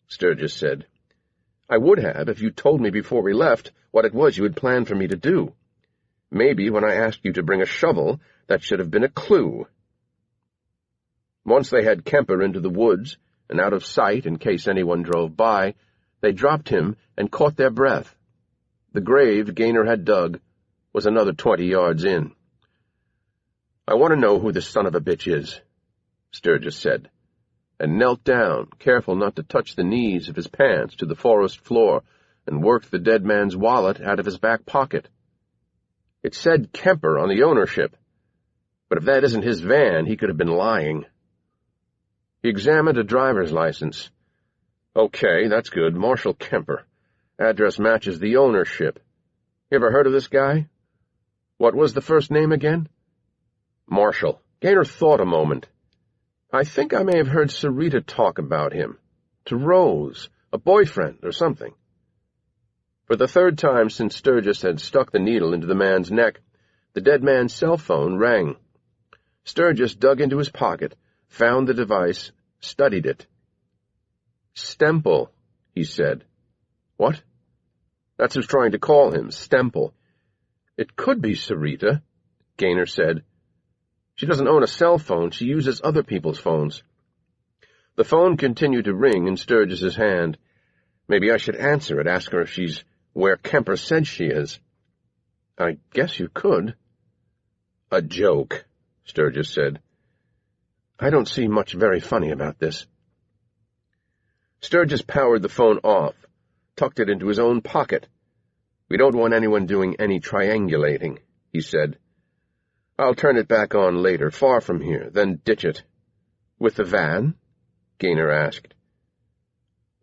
Sturgis said. I would have if you told me before we left what it was you had planned for me to do. Maybe when I asked you to bring a shovel, that should have been a clue. Once they had Kemper into the woods, and out of sight in case anyone drove by, they dropped him and caught their breath. The grave Gaynor had dug was another 20 yards in. I want to know who this son of a bitch is, Sturgis said, and knelt down, careful not to touch the knees of his pants to the forest floor, and worked the dead man's wallet out of his back pocket. It said Kemper on the ownership, but if that isn't his van, he could have been lying. He examined a driver's license. Okay, that's good. Marshal Kemper. Address matches the ownership. You ever heard of this guy? What was the first name again? Marshall. Gaynor thought a moment. I think I may have heard Sarita talk about him. To Rose, a boyfriend or something. For the third time since Sturgis had stuck the needle into the man's neck, the dead man's cell phone rang. Sturgis dug into his pocket, found the device, studied it. Stemple, he said. What? That's who's trying to call him, Stemple. It could be Sarita, Gaynor said. She doesn't own a cell phone. She uses other people's phones. The phone continued to ring in Sturgis's hand. Maybe I should answer it, ask her if she's where Kemper said she is. I guess you could. A joke, Sturgis said. I don't see much very funny about this. Sturgis powered the phone off, tucked it into his own pocket. We don't want anyone doing any triangulating, he said. I'll turn it back on later, far from here, then ditch it. With the van? Gaynor asked.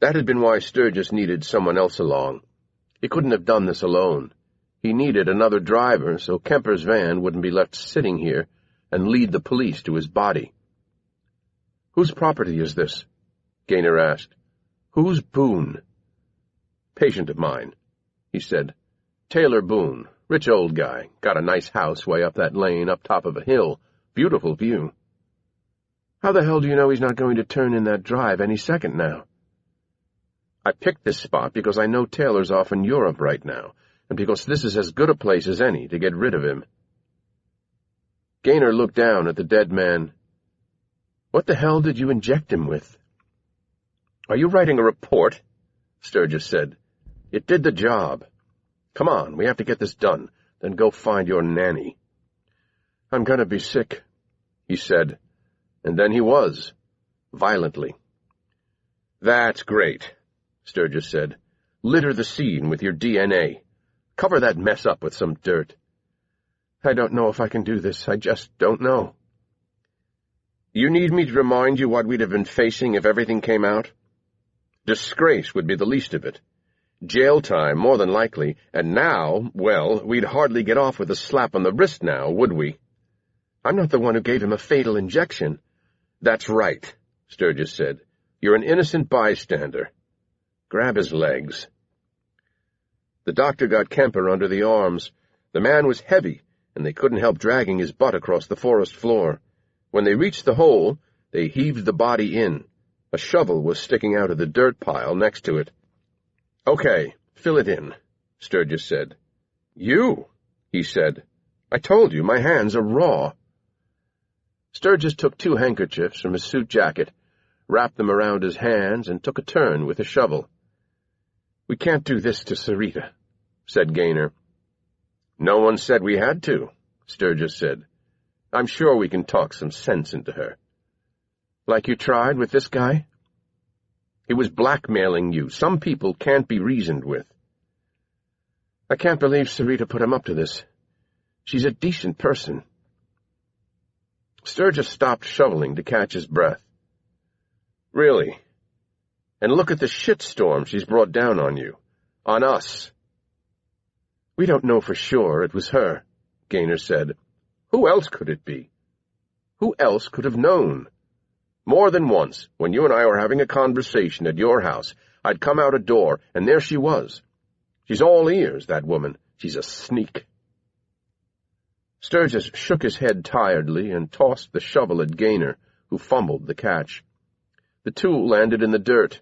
That had been why Sturgis needed someone else along. He couldn't have done this alone. He needed another driver so Kemper's van wouldn't be left sitting here and lead the police to his body. "Whose property is this?" Gaynor asked. "Who's Boone?" "Patient of mine," he said. "Taylor Boone, rich old guy, got a nice house way up that lane up top of a hill. Beautiful view." "How the hell do you know he's not going to turn in that drive any second now?" "I picked this spot because I know Taylor's off in Europe right now, and because this is as good a place as any to get rid of him." Gaynor looked down at the dead man. "What the hell did you inject him with?" "Are you writing a report?" Sturgis said. "It did the job. Come on, we have to get this done, then go find your nanny." "I'm gonna be sick," he said, and then he was, violently. "That's great," Sturgis said. "Litter the scene with your DNA. Cover that mess up with some dirt." "I don't know if I can do this. I just don't know." "You need me to remind you what we'd have been facing if everything came out? Disgrace would be the least of it. Jail time, more than likely, and now, well, we'd hardly get off with a slap on the wrist now, would we?" "I'm not the one who gave him a fatal injection." "That's right," Sturgis said. "You're an innocent bystander. Grab his legs." The doctor got Kemper under the arms. The man was heavy, and they couldn't help dragging his butt across the forest floor. When they reached the hole, they heaved the body in. A shovel was sticking out of the dirt pile next to it. "Okay, fill it in," Sturgis said. "You," he said. "I told you, my hands are raw." Sturgis took 2 handkerchiefs from his suit jacket, wrapped them around his hands, and took a turn with a shovel. "We can't do this to Sarita," said Gaynor. "No one said we had to," Sturgis said. "I'm sure we can talk some sense into her." "Like you tried with this guy?" "He was blackmailing you. Some people can't be reasoned with." "I can't believe Sarita put him up to this. She's a decent person." Sturgis stopped shoveling to catch his breath. "Really? And look at the shitstorm she's brought down on you. On us." "We don't know for sure it was her," Gaynor said. "Who else could it be? Who else could have known? More than once, when you and I were having a conversation at your house, I'd come out a door, and there she was. She's all ears, that woman. She's a sneak." Sturgis shook his head tiredly and tossed the shovel at Gaynor, who fumbled the catch. The tool landed in the dirt.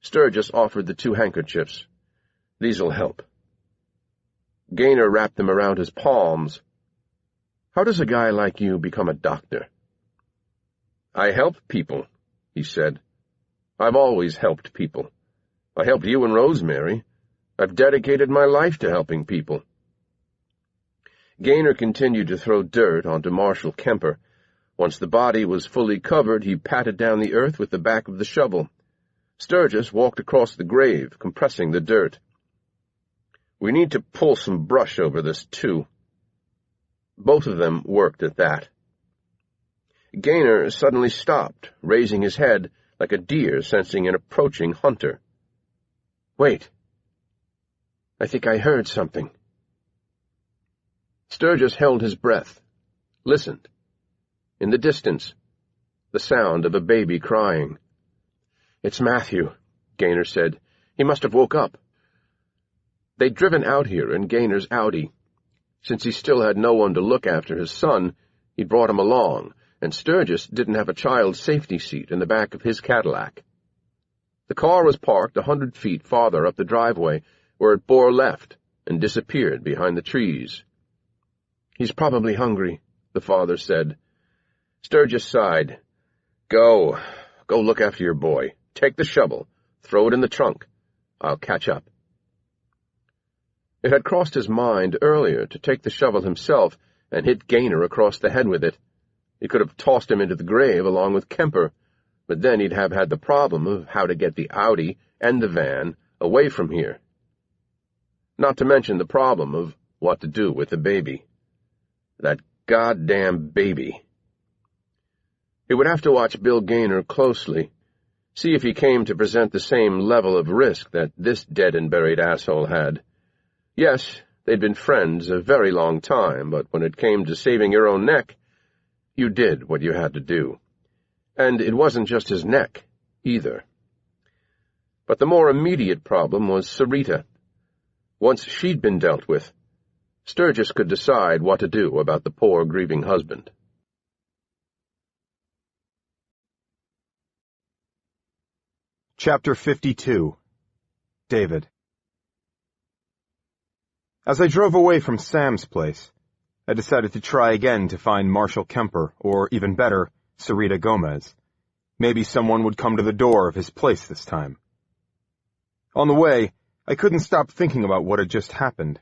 Sturgis offered the 2 handkerchiefs. "These'll help." Gaynor wrapped them around his palms. "How does a guy like you become a doctor?" "I help people," he said. "I've always helped people. I helped you and Rosemary. I've dedicated my life to helping people." Gaynor continued to throw dirt onto Marshal Kemper. Once the body was fully covered, he patted down the earth with the back of the shovel. Sturgis walked across the grave, compressing the dirt. "We need to pull some brush over this, too." Both of them worked at that. Gaynor suddenly stopped, raising his head like a deer sensing an approaching hunter. "Wait. I think I heard something." Sturgis held his breath, listened. In the distance, the sound of a baby crying. "It's Matthew," Gaynor said. "He must have woke up." They'd driven out here in Gaynor's Audi. Since he still had no one to look after his son, he'd brought him along, and Sturgis didn't have a child safety seat in the back of his Cadillac. The car was parked 100 feet farther up the driveway, where it bore left and disappeared behind the trees. "He's probably hungry," the father said. Sturgis sighed. Go look after your boy. Take the shovel. Throw it in the trunk. I'll catch up." It had crossed his mind earlier to take the shovel himself and hit Gaynor across the head with it. He could have tossed him into the grave along with Kemper, but then he'd have had the problem of how to get the Audi and the van away from here. Not to mention the problem of what to do with the baby. That goddamn baby. He would have to watch Bill Gaynor closely, see if he came to present the same level of risk that this dead-and-buried asshole had. Yes, They'd been friends a very long time, but when it came to saving your own neck, you did what you had to do. And it wasn't just his neck, either. But the more immediate problem was Sarita. Once she'd been dealt with, Sturgis could decide what to do about the poor, grieving husband. Chapter 52. David. As I drove away from Sam's place, I decided to try again to find Marshall Kemper, or even better, Sarita Gomez. Maybe someone would come to the door of his place this time. On the way, I couldn't stop thinking about what had just happened,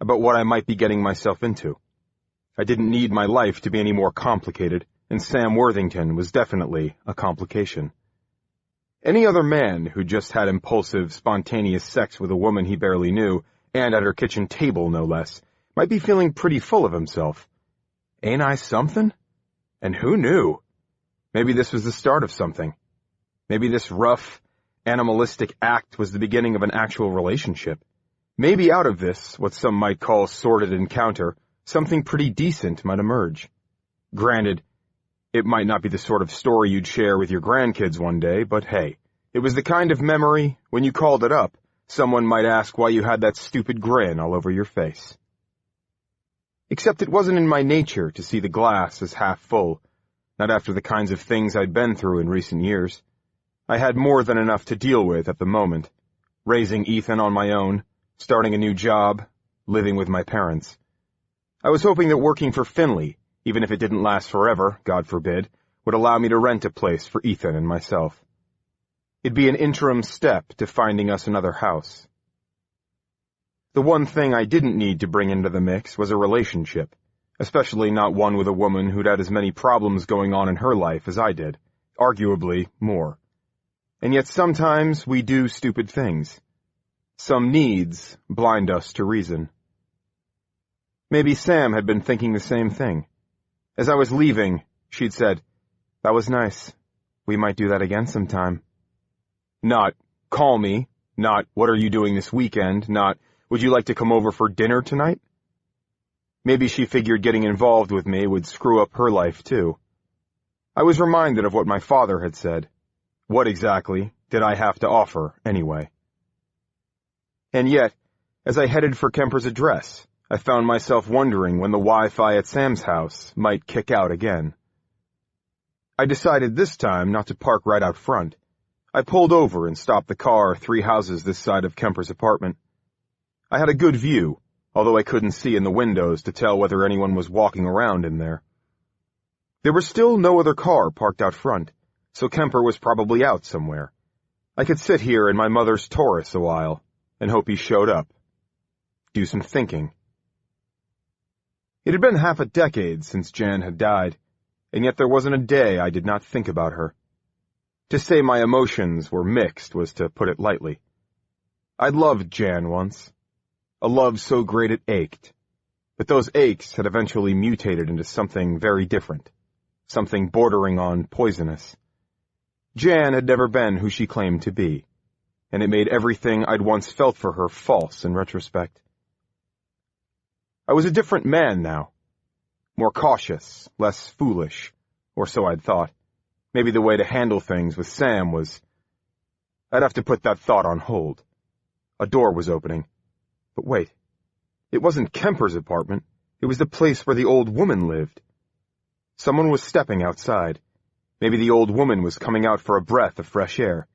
about what I might be getting myself into. I didn't need my life to be any more complicated, and Sam Worthington was definitely a complication. Any other man who just had impulsive, spontaneous sex with a woman he barely knew, and at her kitchen table no less, might be feeling pretty full of himself. Ain't I something? And who knew? Maybe this was the start of something. Maybe this rough, animalistic act was the beginning of an actual relationship. Maybe out of this, what some might call sordid encounter, something pretty decent might emerge. Granted, it might not be the sort of story you'd share with your grandkids one day, but hey, it was the kind of memory, when you called it up, someone might ask why you had that stupid grin all over your face. Except it wasn't in my nature to see the glass as half full, not after the kinds of things I'd been through in recent years. I had more than enough to deal with at the moment. Raising Ethan on my own, starting a new job, living with my parents. I was hoping that working for Finley, even if it didn't last forever, God forbid, would allow me to rent a place for Ethan and myself. It'd be an interim step to finding us another house. The one thing I didn't need to bring into the mix was a relationship, especially not one with a woman who'd had as many problems going on in her life as I did, arguably more. And yet sometimes we do stupid things. Some needs blind us to reason. Maybe Sam had been thinking the same thing. As I was leaving, she'd said, "That was nice. We might do that again sometime." Not, "Call me," not, "What are you doing this weekend," not, "Would you like to come over for dinner tonight?" Maybe she figured getting involved with me would screw up her life too. I was reminded of what my father had said. What exactly did I have to offer, anyway? And yet, as I headed for Kemper's address, I found myself wondering when the Wi-Fi at Sam's house might kick out again. I decided this time not to park right out front. I pulled over and stopped the car 3 houses this side of Kemper's apartment. I had a good view, although I couldn't see in the windows to tell whether anyone was walking around in there. There was still no other car parked out front, so Kemper was probably out somewhere. I could sit here in my mother's Taurus a while and hope he showed up. Do some thinking. It had been half a decade since Jan had died, and yet there wasn't a day I did not think about her. To say my emotions were mixed was to put it lightly. I'd loved Jan once. A love so great it ached. But those aches had eventually mutated into something very different. Something bordering on poisonous. Jan had never been who she claimed to be, and it made everything I'd once felt for her false in retrospect. I was a different man now. More cautious, less foolish, or so I'd thought. Maybe the way to handle things with Sam was... I'd have to put that thought on hold. A door was opening. But wait. It wasn't Kemper's apartment. It was the place where the old woman lived. Someone was stepping outside. Maybe the old woman was coming out for a breath of fresh air.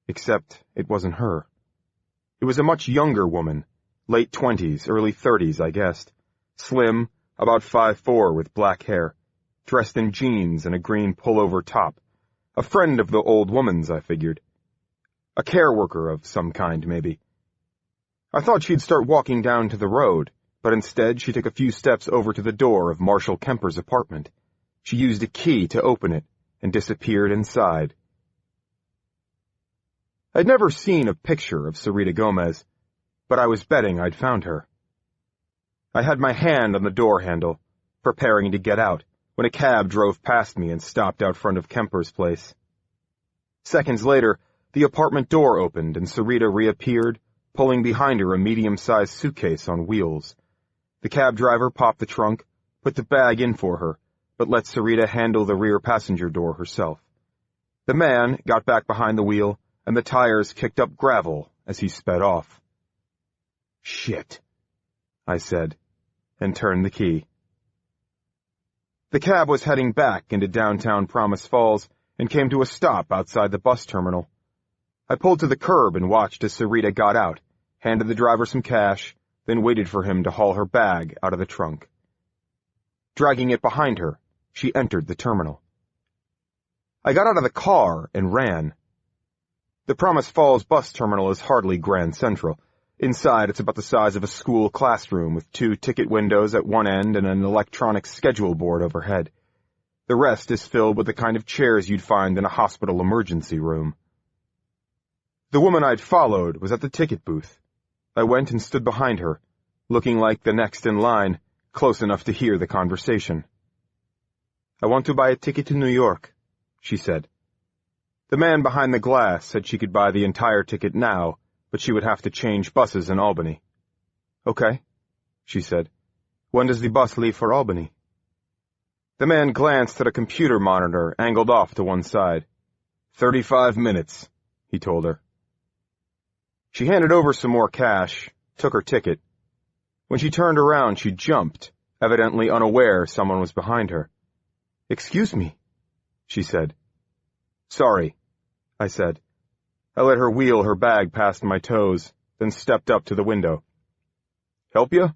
Except it wasn't her. It was a much younger woman, late 20s, early 30s, I guessed. Slim, about 5'4", with black hair, dressed in jeans and a green pullover top. A friend of the old woman's, I figured. A care worker of some kind, maybe. I thought she'd start walking down to the road, but instead she took a few steps over to the door of Marshall Kemper's apartment. She used a key to open it and disappeared inside. I'd never seen a picture of Sarita Gomez, but I was betting I'd found her. I had my hand on the door handle, preparing to get out, when a cab drove past me and stopped out front of Kemper's place. Seconds later, the apartment door opened and Sarita reappeared, pulling behind her a medium-sized suitcase on wheels. The cab driver popped the trunk, put the bag in for her, but let Sarita handle the rear passenger door herself. The man got back behind the wheel, and the tires kicked up gravel as he sped off. "Shit," I said, and turned the key. The cab was heading back into downtown Promise Falls and came to a stop outside the bus terminal. I pulled to the curb and watched as Sarita got out, handed the driver some cash, then waited for him to haul her bag out of the trunk. Dragging it behind her, she entered the terminal. I got out of the car and ran. The Promise Falls bus terminal is hardly Grand Central. Inside, it's about the size of a school classroom with 2 ticket windows at one end and an electronic schedule board overhead. The rest is filled with the kind of chairs you'd find in a hospital emergency room. The woman I'd followed was at the ticket booth. I went and stood behind her, looking like the next in line, close enough to hear the conversation. "I want to buy a ticket to New York," she said. The man behind the glass said she could buy the entire ticket now, but she would have to change buses in Albany. "Okay," she said. "When does the bus leave for Albany?" The man glanced at a computer monitor angled off to one side. 35 minutes, he told her. She handed over some more cash, took her ticket. When she turned around, she jumped, evidently unaware someone was behind her. "Excuse me," she said. "Sorry," I said. I let her wheel her bag past my toes, then stepped up to the window. "Help you?"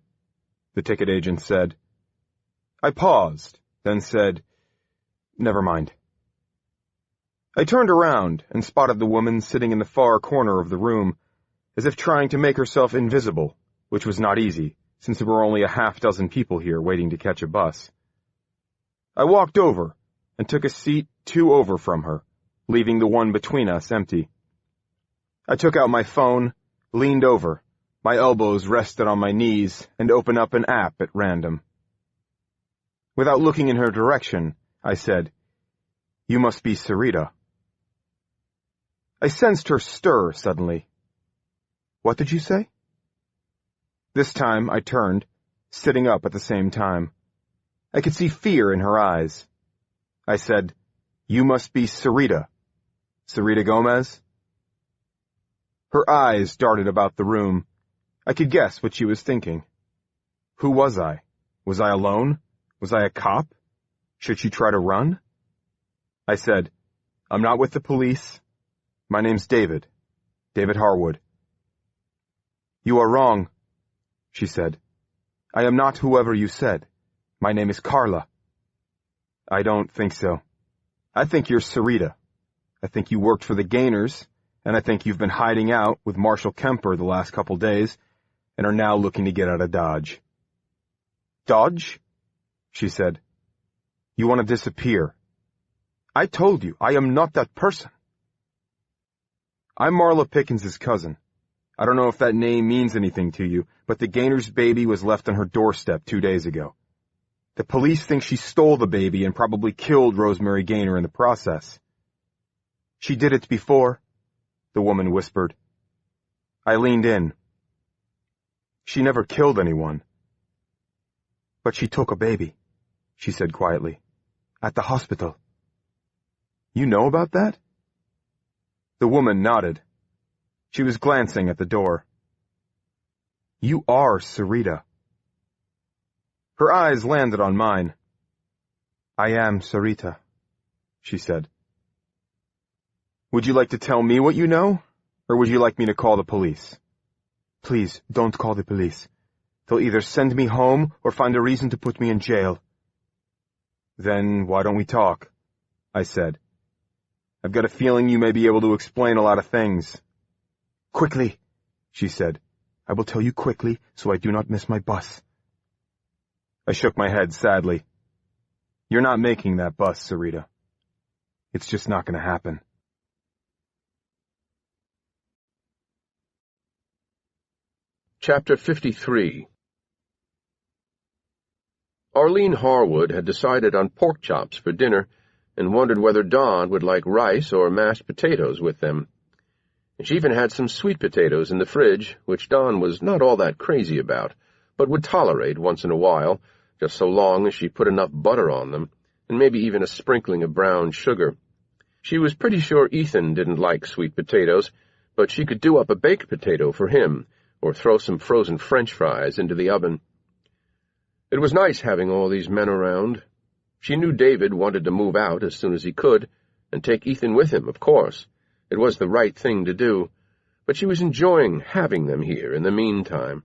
the ticket agent said. I paused, then said, "Never mind." I turned around and spotted the woman sitting in the far corner of the room, as if trying to make herself invisible, which was not easy, since there were only a half-dozen people here waiting to catch a bus. I walked over and took a seat 2 over from her, leaving the one between us empty. I took out my phone, leaned over, my elbows rested on my knees, and opened up an app at random. Without looking in her direction, I said, "You must be Sarita." I sensed her stir suddenly. "What did you say?" This time I turned, sitting up at the same time. I could see fear in her eyes. I said, "You must be Sarita. Sarita Gomez?" Her eyes darted about the room. I could guess what she was thinking. Who was I? Was I alone? Was I a cop? Should she try to run? I said, "I'm not with the police. My name's David. David Harwood." "You are wrong," she said. "I am not whoever you said. My name is Carla." "I don't think so. I think you're Sarita. I think you worked for the Gainers, and I think you've been hiding out with Marshal Kemper the last couple days, and are now looking to get out of Dodge." "Dodge?" she said. "You want to disappear. I told you, I am not that person." "I'm Marla Pickens's cousin. I don't know if that name means anything to you, but the Gainer's baby was left on her doorstep 2 days ago. The police think she stole the baby and probably killed Rosemary Gaynor in the process." "She did it before," the woman whispered. I leaned in. "She never killed anyone." "But she took a baby," she said quietly, "at the hospital." "You know about that?" The woman nodded. She was glancing at the door. "You are Sarita." Her eyes landed on mine. "I am Sarita," she said. "Would you like to tell me what you know, or would you like me to call the police?" "Please, don't call the police. They'll either send me home or find a reason to put me in jail." "Then why don't we talk?" I said. "I've got a feeling you may be able to explain a lot of things." "Quickly," she said. "I will tell you quickly so I do not miss my bus." I shook my head sadly. "You're not making that bus, Sarita. It's just not going to happen." Chapter 53. Arlene Harwood had decided on pork chops for dinner and wondered whether Don would like rice or mashed potatoes with them. And she even had some sweet potatoes in the fridge, which Dawn was not all that crazy about, but would tolerate once in a while, just so long as she put enough butter on them, and maybe even a sprinkling of brown sugar. She was pretty sure Ethan didn't like sweet potatoes, but she could do up a baked potato for him, or throw some frozen French fries into the oven. It was nice having all these men around. She knew David wanted to move out as soon as he could, and take Ethan with him, of course. It was the right thing to do, but she was enjoying having them here in the meantime.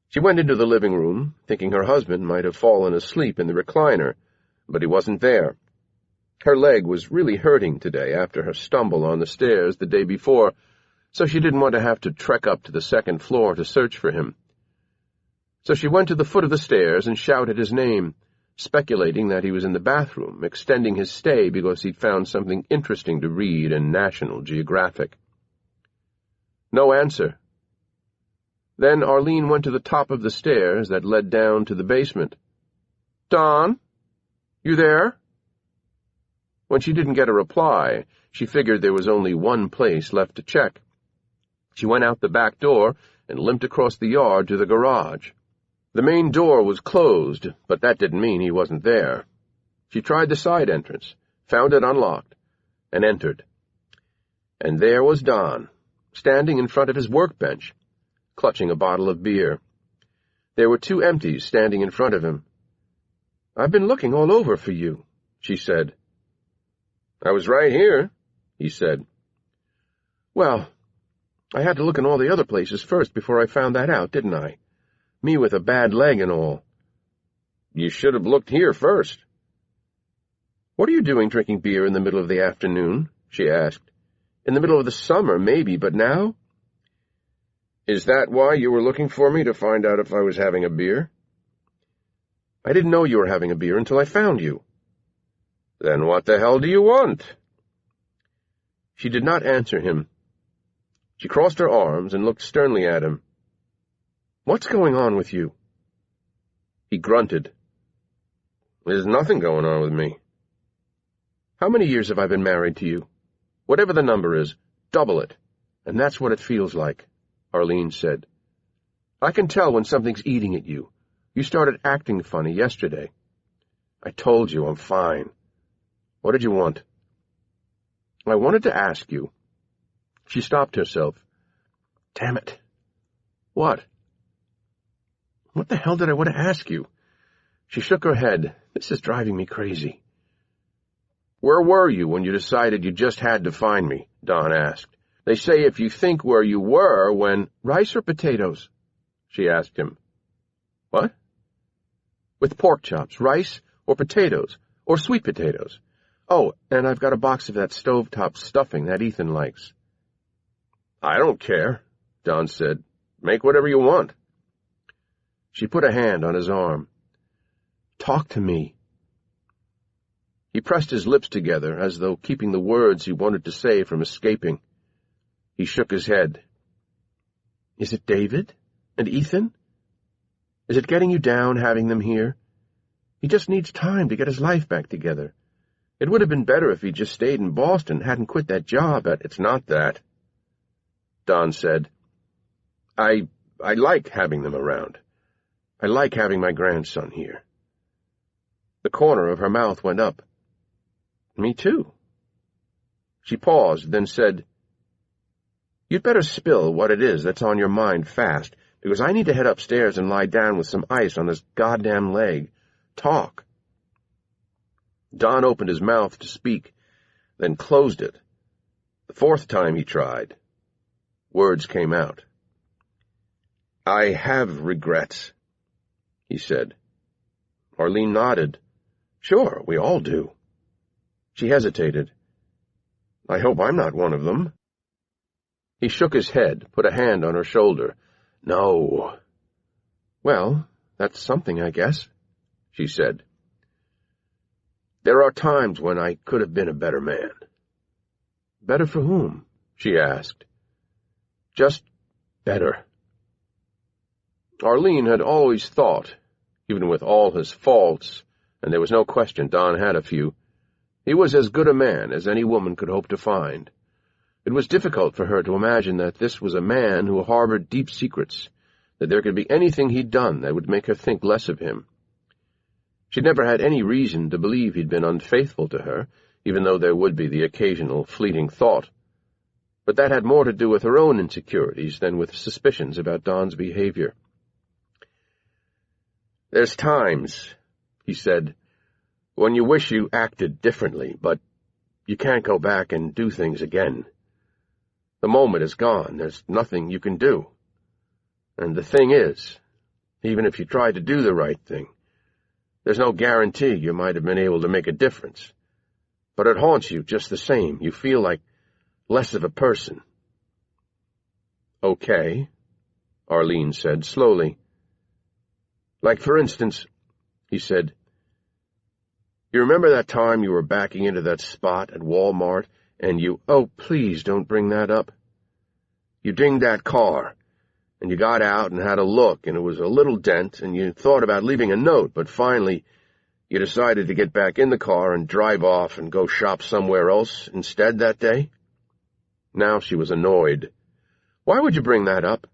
She went into the living room, thinking her husband might have fallen asleep in the recliner, but he wasn't there. Her leg was really hurting today after her stumble on the stairs the day before, so she didn't want to have to trek up to the second floor to search for him. So she went to the foot of the stairs and shouted his name, speculating that he was in the bathroom, extending his stay because he'd found something interesting to read in National Geographic. No answer. Then Arlene went to the top of the stairs that led down to the basement. "Don? You there?" When she didn't get a reply, she figured there was only one place left to check. She went out the back door and limped across the yard to the garage. The main door was closed, but that didn't mean he wasn't there. She tried the side entrance, found it unlocked, and entered. And there was Don, standing in front of his workbench, clutching a bottle of beer. There were two empties standing in front of him. "I've been looking all over for you," she said. "I was right here," he said. "Well, I had to look in all the other places first before I found that out, didn't I? Me with a bad leg and all." "You should have looked here first." "What are you doing drinking beer in the middle of the afternoon?" she asked. "In the middle of the summer, maybe, but now?" "Is that why you were looking for me, to find out if I was having a beer?" "I didn't know you were having a beer until I found you." "Then what the hell do you want?" She did not answer him. She crossed her arms and looked sternly at him. "What's going on with you?" He grunted. "There's nothing going on with me." "How many years have I been married to you? Whatever the number is, double it. And that's what it feels like," Arlene said. "I can tell when something's eating at you. You started acting funny yesterday." "I told you I'm fine. What did you want?" "I wanted to ask you." She stopped herself. "Damn it. What? What the hell did I want to ask you?" She shook her head. "This is driving me crazy." "Where were you when you decided you just had to find me?" Don asked. "They say if you think where you were when—" "Rice or potatoes?" she asked him. "What?" "With pork chops, rice or potatoes, or sweet potatoes. Oh, and I've got a box of that stovetop stuffing that Ethan likes." "I don't care," Don said. "Make whatever you want." She put a hand on his arm. "Talk to me." He pressed his lips together, as though keeping the words he wanted to say from escaping. He shook his head. "Is it David? And Ethan? Is it getting you down having them here? He just needs time to get his life back together. It would have been better if he'd just stayed in Boston, hadn't quit that job at—" "It's not that," Don said. I like having them around. I like having my grandson here." The corner of her mouth went up. "Me too." She paused, then said, "You'd better spill what it is that's on your mind fast, because I need to head upstairs and lie down with some ice on this goddamn leg. Talk." Don opened his mouth to speak, then closed it. The fourth time he tried, words came out. "I have regrets," he said. Arlene nodded. "Sure, we all do." She hesitated. "I hope I'm not one of them." He shook his head, put a hand on her shoulder. "No." "Well, that's something, I guess," she said. "There are times when I could have been a better man." "Better for whom?" she asked. "Just better." Arlene had always thought, even with all his faults, and there was no question Don had a few, he was as good a man as any woman could hope to find. It was difficult for her to imagine that this was a man who harbored deep secrets, that there could be anything he'd done that would make her think less of him. She'd never had any reason to believe he'd been unfaithful to her, even though there would be the occasional fleeting thought. But that had more to do with her own insecurities than with suspicions about Don's behavior. "There's times," he said, "when you wish you acted differently, but you can't go back and do things again. The moment is gone. There's nothing you can do. And the thing is, even if you tried to do the right thing, there's no guarantee you might have been able to make a difference. But it haunts you just the same. You feel like less of a person." "Okay," Arlene said slowly. "Like, for instance," he said, "you remember that time you were backing into that spot at Walmart and you— oh, please don't bring that up. You dinged that car, and you got out and had a look, and it was a little dent, and you thought about leaving a note, but finally you decided to get back in the car and drive off and go shop somewhere else instead that day?" Now she was annoyed. "Why would you bring that up?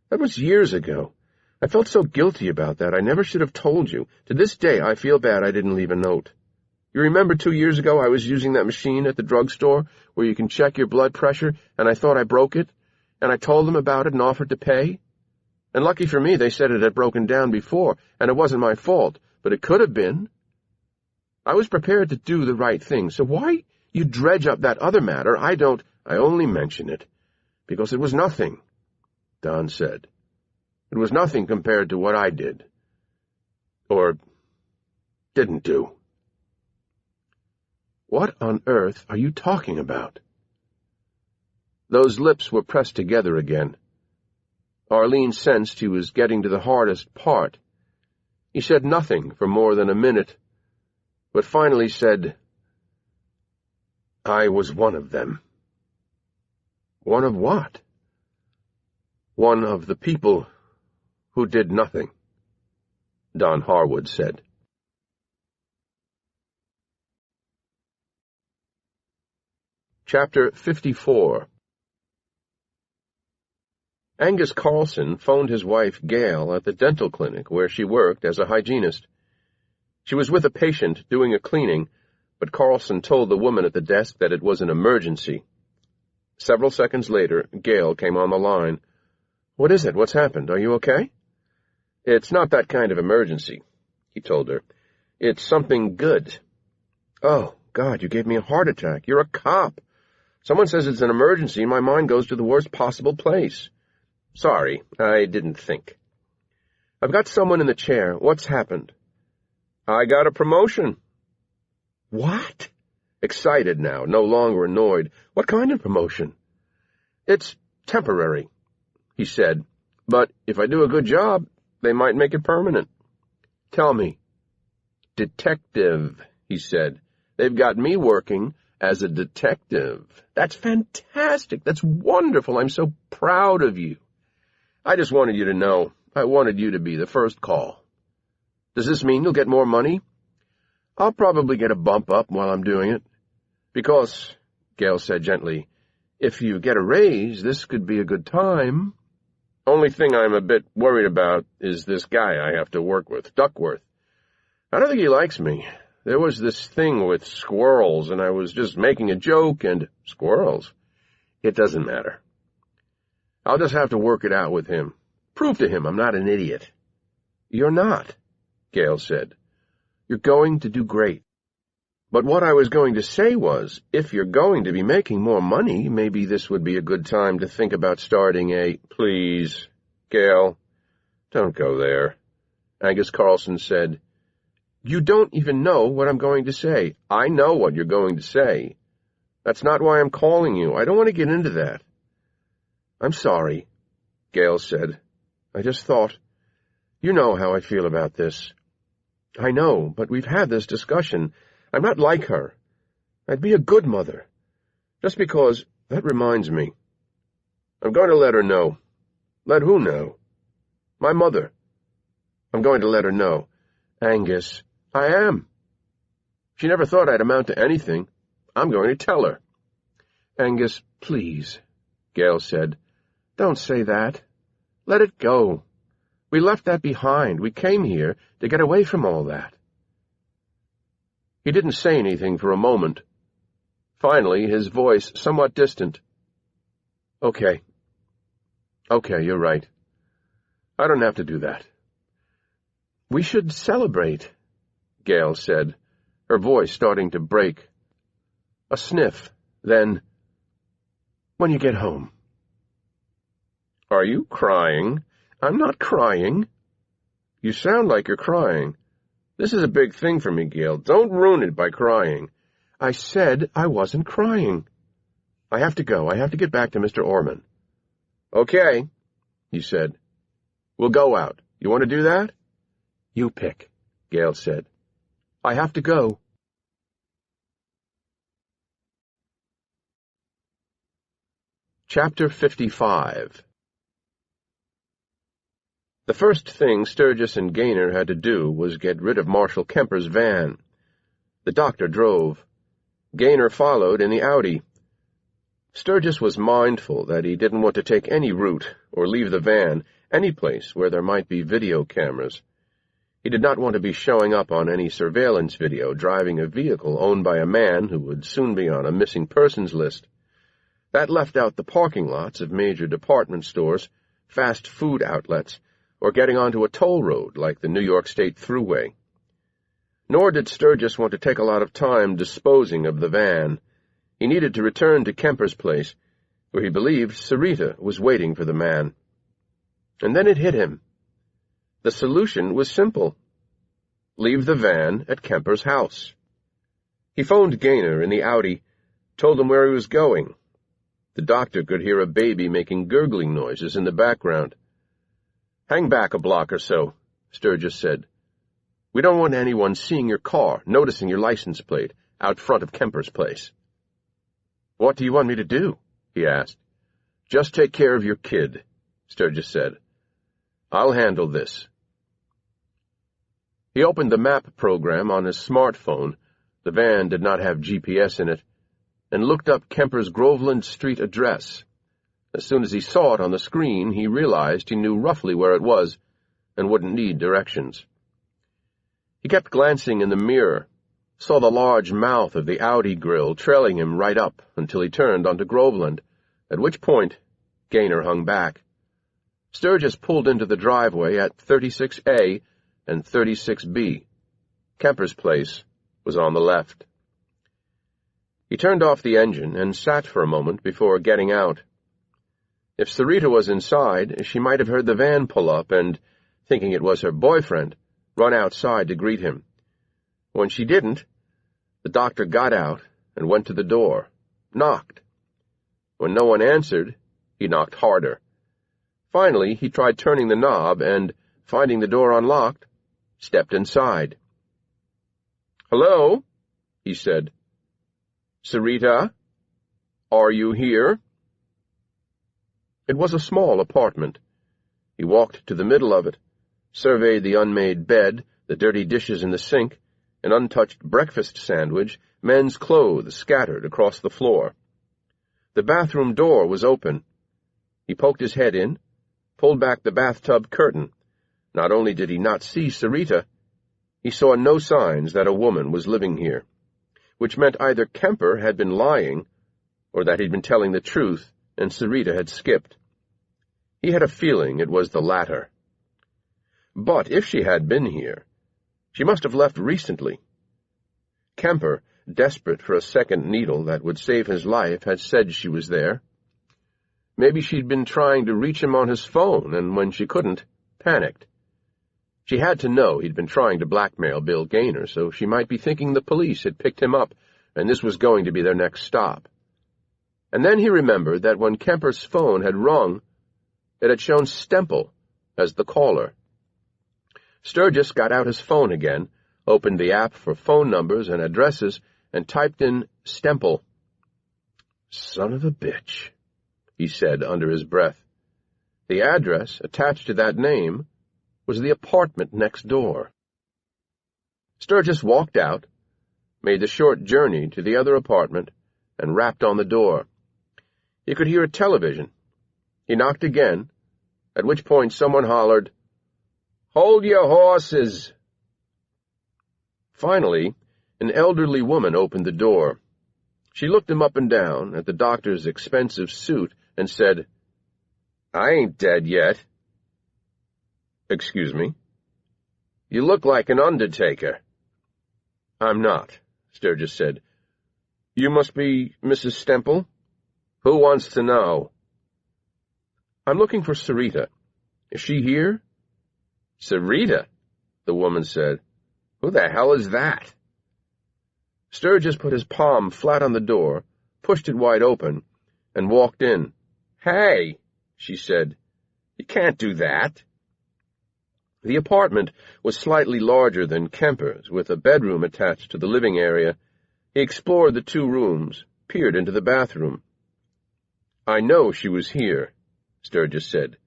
That was years ago. I felt so guilty about that. I never should have told you. To this day I feel bad I didn't leave a note. You remember 2 years ago I was using that machine at the drugstore where you can check your blood pressure, and I thought I broke it, and I told them about it and offered to pay? And lucky for me they said it had broken down before, and it wasn't my fault, but it could have been. I was prepared to do the right thing, so why you dredge up that other matter? I only mention it because it was nothing," Don said. "It was nothing compared to what I did. Or didn't do." "What on earth are you talking about?" Those lips were pressed together again. Arlene sensed he was getting to the hardest part. He said nothing for more than a minute, but finally said, "I was one of them." "One of what?" "One of the people who did nothing," Don Harwood said. Chapter 54. Angus Carlson phoned his wife, Gail, at the dental clinic where she worked as a hygienist. She was with a patient doing a cleaning, but Carlson told the woman at the desk that it was an emergency. Several seconds later, Gail came on the line. "What is it? What's happened? Are you okay?" "It's not that kind of emergency," he told her. "It's something good." "Oh, God, you gave me a heart attack. You're a cop. Someone says it's an emergency, and my mind goes to the worst possible place. Sorry, I didn't think. I've got someone in the chair. What's happened?" "I got a promotion." "What?" Excited now, no longer annoyed. "What kind of promotion?" "It's temporary," he said, "but if I do a good job, they might make it permanent." "Tell me." "Detective," he said. "They've got me working as a detective." "That's fantastic. That's wonderful. I'm so proud of you. I just wanted you to know. I wanted you to be the first call. Does this mean you'll get more money?" "I'll probably get a bump up while I'm doing it." "Because," Gail said gently, "if you get a raise, this could be a good time. Only thing I'm a bit worried about is this guy I have to work with, Duckworth. I don't think he likes me. There was this thing with squirrels, and I was just making a joke, and— Squirrels? It doesn't matter. I'll just have to work it out with him. Prove to him I'm not an idiot." "You're not," Gail said. "You're going to do great. But what I was going to say was, if you're going to be making more money, maybe this would be a good time to think about starting a—" "Please, Gail, don't go there," Angus Carlson said. "You don't even know what I'm going to say." "I know what you're going to say. That's not why I'm calling you. I don't want to get into that." "I'm sorry," Gail said. "I just thought— You know how I feel about this." "I know, but we've had this discussion. I'm not like her. I'd be a good mother. Just because— That reminds me. I'm going to let her know." "Let who know?" "My mother. I'm going to let her know." "Angus." "I am. She never thought I'd amount to anything. I'm going to tell her." "Angus, please," Gail said. "Don't say that. Let it go. We left that behind. We came here to get away from all that." He didn't say anything for a moment. Finally, his voice somewhat distant. Okay, you're right. I don't have to do that." "We should celebrate," Gail said, her voice starting to break. A sniff, then, "When you get home." "Are you crying?" "I'm not crying." "You sound like you're crying. This is a big thing for me, Gail. Don't ruin it by crying." "I said I wasn't crying." "I have to go. I have to get back to Mr. Orman." "Okay," he said. "We'll go out. You want to do that?" "You pick," Gail said. "I have to go." Chapter 55. The first thing Sturgis and Gaynor had to do was get rid of Marshal Kemper's van. The doctor drove. Gaynor followed in the Audi. Sturgis was mindful that he didn't want to take any route or leave the van any place where there might be video cameras. He did not want to be showing up on any surveillance video driving a vehicle owned by a man who would soon be on a missing persons list. That left out the parking lots of major department stores, fast food outlets, or getting onto a toll road like the New York State Thruway. Nor did Sturgis want to take a lot of time disposing of the van. He needed to return to Kemper's place, where he believed Sarita was waiting for the man. And then it hit him. The solution was simple. Leave the van at Kemper's house. He phoned Gaynor in the Audi, told him where he was going. The doctor could hear a baby making gurgling noises in the background. "Hang back a block or so," Sturgis said. "We don't want anyone seeing your car, noticing your license plate, out front of Kemper's place." "What do you want me to do?" he asked. "Just take care of your kid," Sturgis said. "I'll handle this." He opened the map program on his smartphone. The van did not have GPS in it, and looked up Kemper's Groveland Street address. As soon as he saw it on the screen, he realized he knew roughly where it was and wouldn't need directions. He kept glancing in the mirror, saw the large mouth of the Audi grill trailing him right up until he turned onto Groveland, at which point Gaynor hung back. Sturgis pulled into the driveway at 36A and 36B. Kemper's place was on the left. He turned off the engine and sat for a moment before getting out. If Sarita was inside, she might have heard the van pull up and, thinking it was her boyfriend, run outside to greet him. When she didn't, the doctor got out and went to the door, knocked. When no one answered, he knocked harder. Finally, he tried turning the knob and, finding the door unlocked, stepped inside. "Hello?" he said. "Sarita? Are you here?" It was a small apartment. He walked to the middle of it, surveyed the unmade bed, the dirty dishes in the sink, an untouched breakfast sandwich, men's clothes scattered across the floor. The bathroom door was open. He poked his head in, pulled back the bathtub curtain. Not only did he not see Sarita, he saw no signs that a woman was living here, which meant either Kemper had been lying or that he'd been telling the truth and Sarita had skipped. He had a feeling it was the latter. But if she had been here, she must have left recently. Kemper, desperate for a second needle that would save his life, had said she was there. Maybe she'd been trying to reach him on his phone, and when she couldn't, panicked. She had to know he'd been trying to blackmail Bill Gaynor, so she might be thinking the police had picked him up, and this was going to be their next stop. And then he remembered that when Kemper's phone had rung, it had shown Stemple as the caller. Sturgis got out his phone again, opened the app for phone numbers and addresses, and typed in Stemple. "Son of a bitch," he said under his breath. The address attached to that name was the apartment next door. Sturgis walked out, made the short journey to the other apartment, and rapped on the door. He could hear a television. He knocked again, at which point someone hollered, "Hold your horses!" Finally, an elderly woman opened the door. She looked him up and down at the doctor's expensive suit and said, "I ain't dead yet." "Excuse me?" "You look like an undertaker." "I'm not," Sturgis said. "You must be Mrs. Stemple?" "Who wants to know?" "I'm looking for Sarita. Is she here?" "Sarita?" the woman said. "Who the hell is that?" Sturgis put his palm flat on the door, pushed it wide open, and walked in. "Hey," she said, "you can't do that." The apartment was slightly larger than Kemper's, with a bedroom attached to the living area. He explored the 2 rooms, peered into the bathroom. "I know she was here," Sturgis said.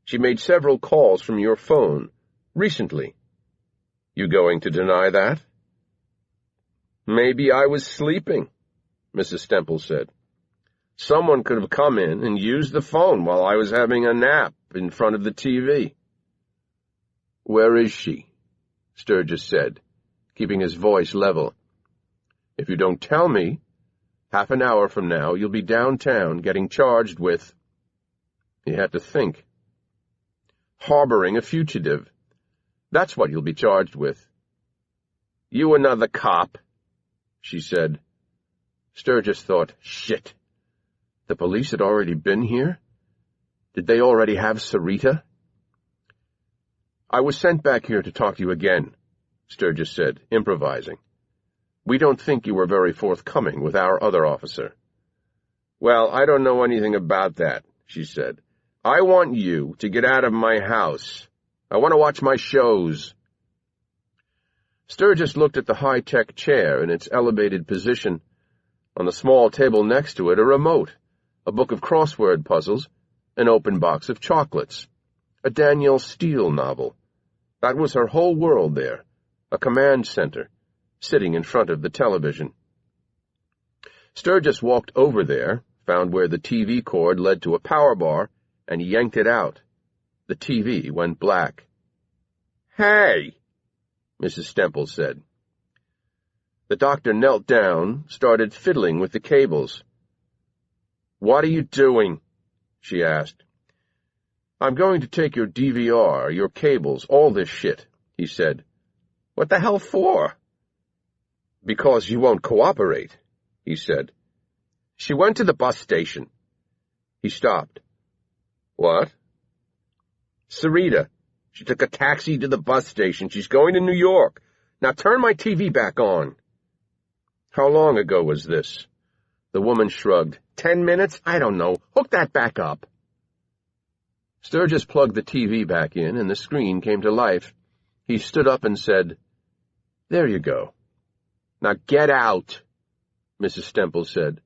"She made several calls from your phone, recently. You going to deny that?" "Maybe I was sleeping," Mrs. Stemple said. "Someone could have come in and used the phone while I was having a nap in front of the TV." "Where is she?" Sturgis said, keeping his voice level. "If you don't tell me, half an hour from now you'll be downtown getting charged with—" He had to think. "Harboring a fugitive. That's what you'll be charged with." "You another cop?" she said. Sturgis thought, shit. The police had already been here? Did they already have Sarita? "I was sent back here to talk to you again," Sturgis said, improvising. "We don't think you were very forthcoming with our other officer." "Well, I don't know anything about that," she said. "I want you to get out of my house. I want to watch my shows." Sturgis looked at the high-tech chair in its elevated position. On the small table next to it, a remote, a book of crossword puzzles, an open box of chocolates, a Danielle Steele novel. That was her whole world there, a command center, sitting in front of the television. Sturgis walked over there, found where the TV cord led to a power bar, and yanked it out. The TV went black. "Hey!" Mrs. Stemple said. The doctor knelt down, started fiddling with the cables. "What are you doing?" she asked. "I'm going to take your DVR, your cables, all this shit," he said. "What the hell for?" "Because you won't cooperate," he said. "She went to the bus station." He stopped. "What?" "Sarita. She took a taxi to the bus station. She's going to New York. Now turn my TV back on." "How long ago was this?" The woman shrugged. 10 minutes? I don't know. Hook that back up." Sturgis plugged the TV back in, and the screen came to life. He stood up and said, "There you go." "Now get out," Mrs. Stemple said.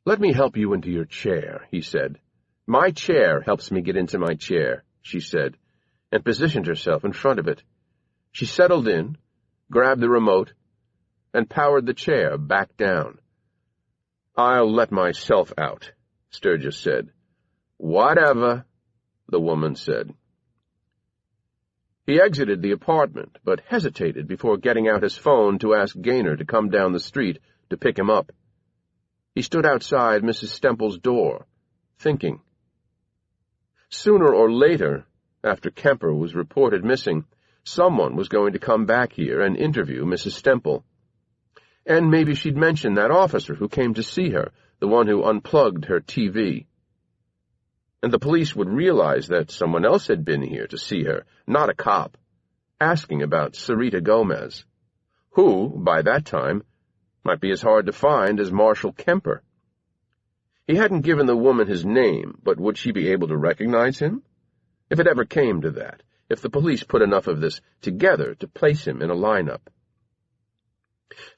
"Let me help you into your chair," he said. "My chair helps me get into my chair," she said, and positioned herself in front of it. She settled in, grabbed the remote, and powered the chair back down. "I'll let myself out," Sturgis said. "Whatever," the woman said. He exited the apartment, but hesitated before getting out his phone to ask Gaynor to come down the street to pick him up. He stood outside Mrs. Stemple's door, thinking. Sooner or later, after Kemper was reported missing, someone was going to come back here and interview Mrs. Stemple. And maybe she'd mention that officer who came to see her, the one who unplugged her TV. And the police would realize that someone else had been here to see her, not a cop, asking about Sarita Gomez, who, by that time, might be as hard to find as Marshal Kemper. He hadn't given the woman his name, but would she be able to recognize him? If it ever came to that, if the police put enough of this together to place him in a lineup.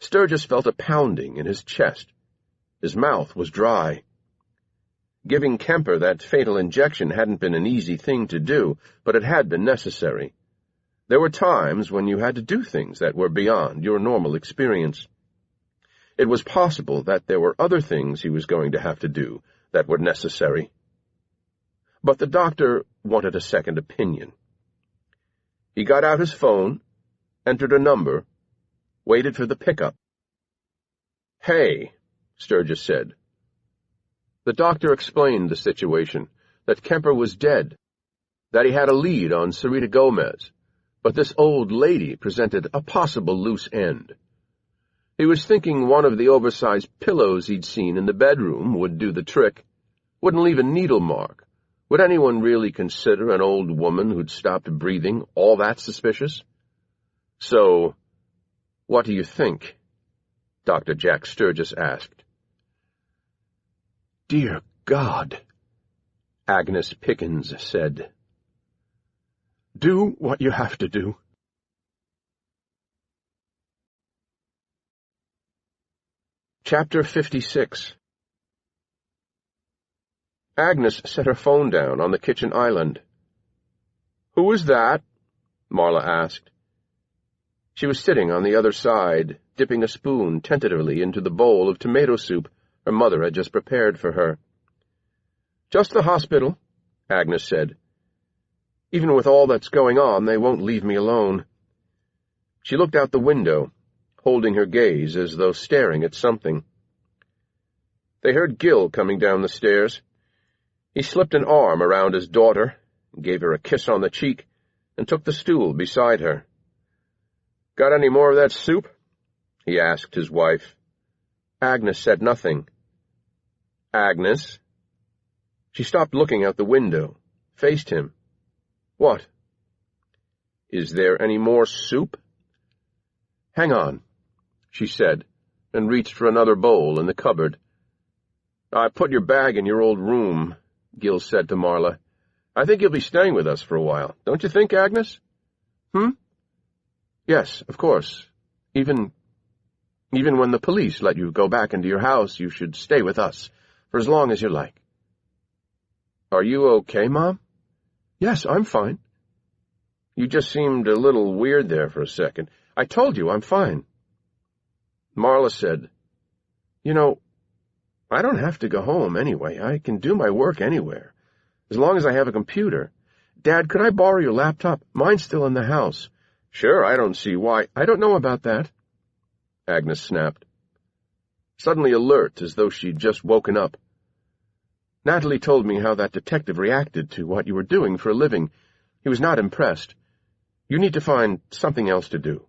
Sturgis felt a pounding in his chest. His mouth was dry. Giving Kemper that fatal injection hadn't been an easy thing to do, but it had been necessary. There were times when you had to do things that were beyond your normal experience. It was possible that there were other things he was going to have to do, that were necessary. But the doctor wanted a second opinion. He got out his phone, entered a number, waited for the pickup. "Hey," Sturgis said. The doctor explained the situation, that Kemper was dead, that he had a lead on Sarita Gomez, but this old lady presented a possible loose end. He was thinking one of the oversized pillows he'd seen in the bedroom would do the trick, wouldn't leave a needle mark. Would anyone really consider an old woman who'd stopped breathing all that suspicious? "So, what do you think?" Dr. Jack Sturgis asked. "Dear God," Agnes Pickens said. "Do what you have to do." Chapter 56. Agnes set her phone down on the kitchen island. "Who is that?" Marla asked. She was sitting on the other side, dipping a spoon tentatively into the bowl of tomato soup her mother had just prepared for her. "Just the hospital," Agnes said. "Even with all that's going on, they won't leave me alone." She looked out the window, holding her gaze as though staring at something. They heard Gil coming down the stairs. He slipped an arm around his daughter, gave her a kiss on the cheek, and took the stool beside her. "Got any more of that soup?" he asked his wife. Agnes said nothing. "Agnes?" She stopped looking out the window, faced him. "What?" "Is there any more soup?" "Hang on," she said, and reached for another bowl in the cupboard. "I put your bag in your old room," Gil said to Marla. "I think you'll be staying with us for a while. Don't you think, Agnes?" "Yes, of course. Even when the police let you go back into your house, you should stay with us, for as long as you like." "Are you okay, Mom?" "Yes, I'm fine." "You just seemed a little weird there for a second." "I told you I'm fine." Marla said, "You know, I don't have to go home anyway. I can do my work anywhere, as long as I have a computer. Dad, could I borrow your laptop? Mine's still in the house." "Sure, I don't see why." "I don't know about that," Agnes snapped, suddenly alert as though she'd just woken up. "Natalie told me how that detective reacted to what you were doing for a living. He was not impressed. You need to find something else to do."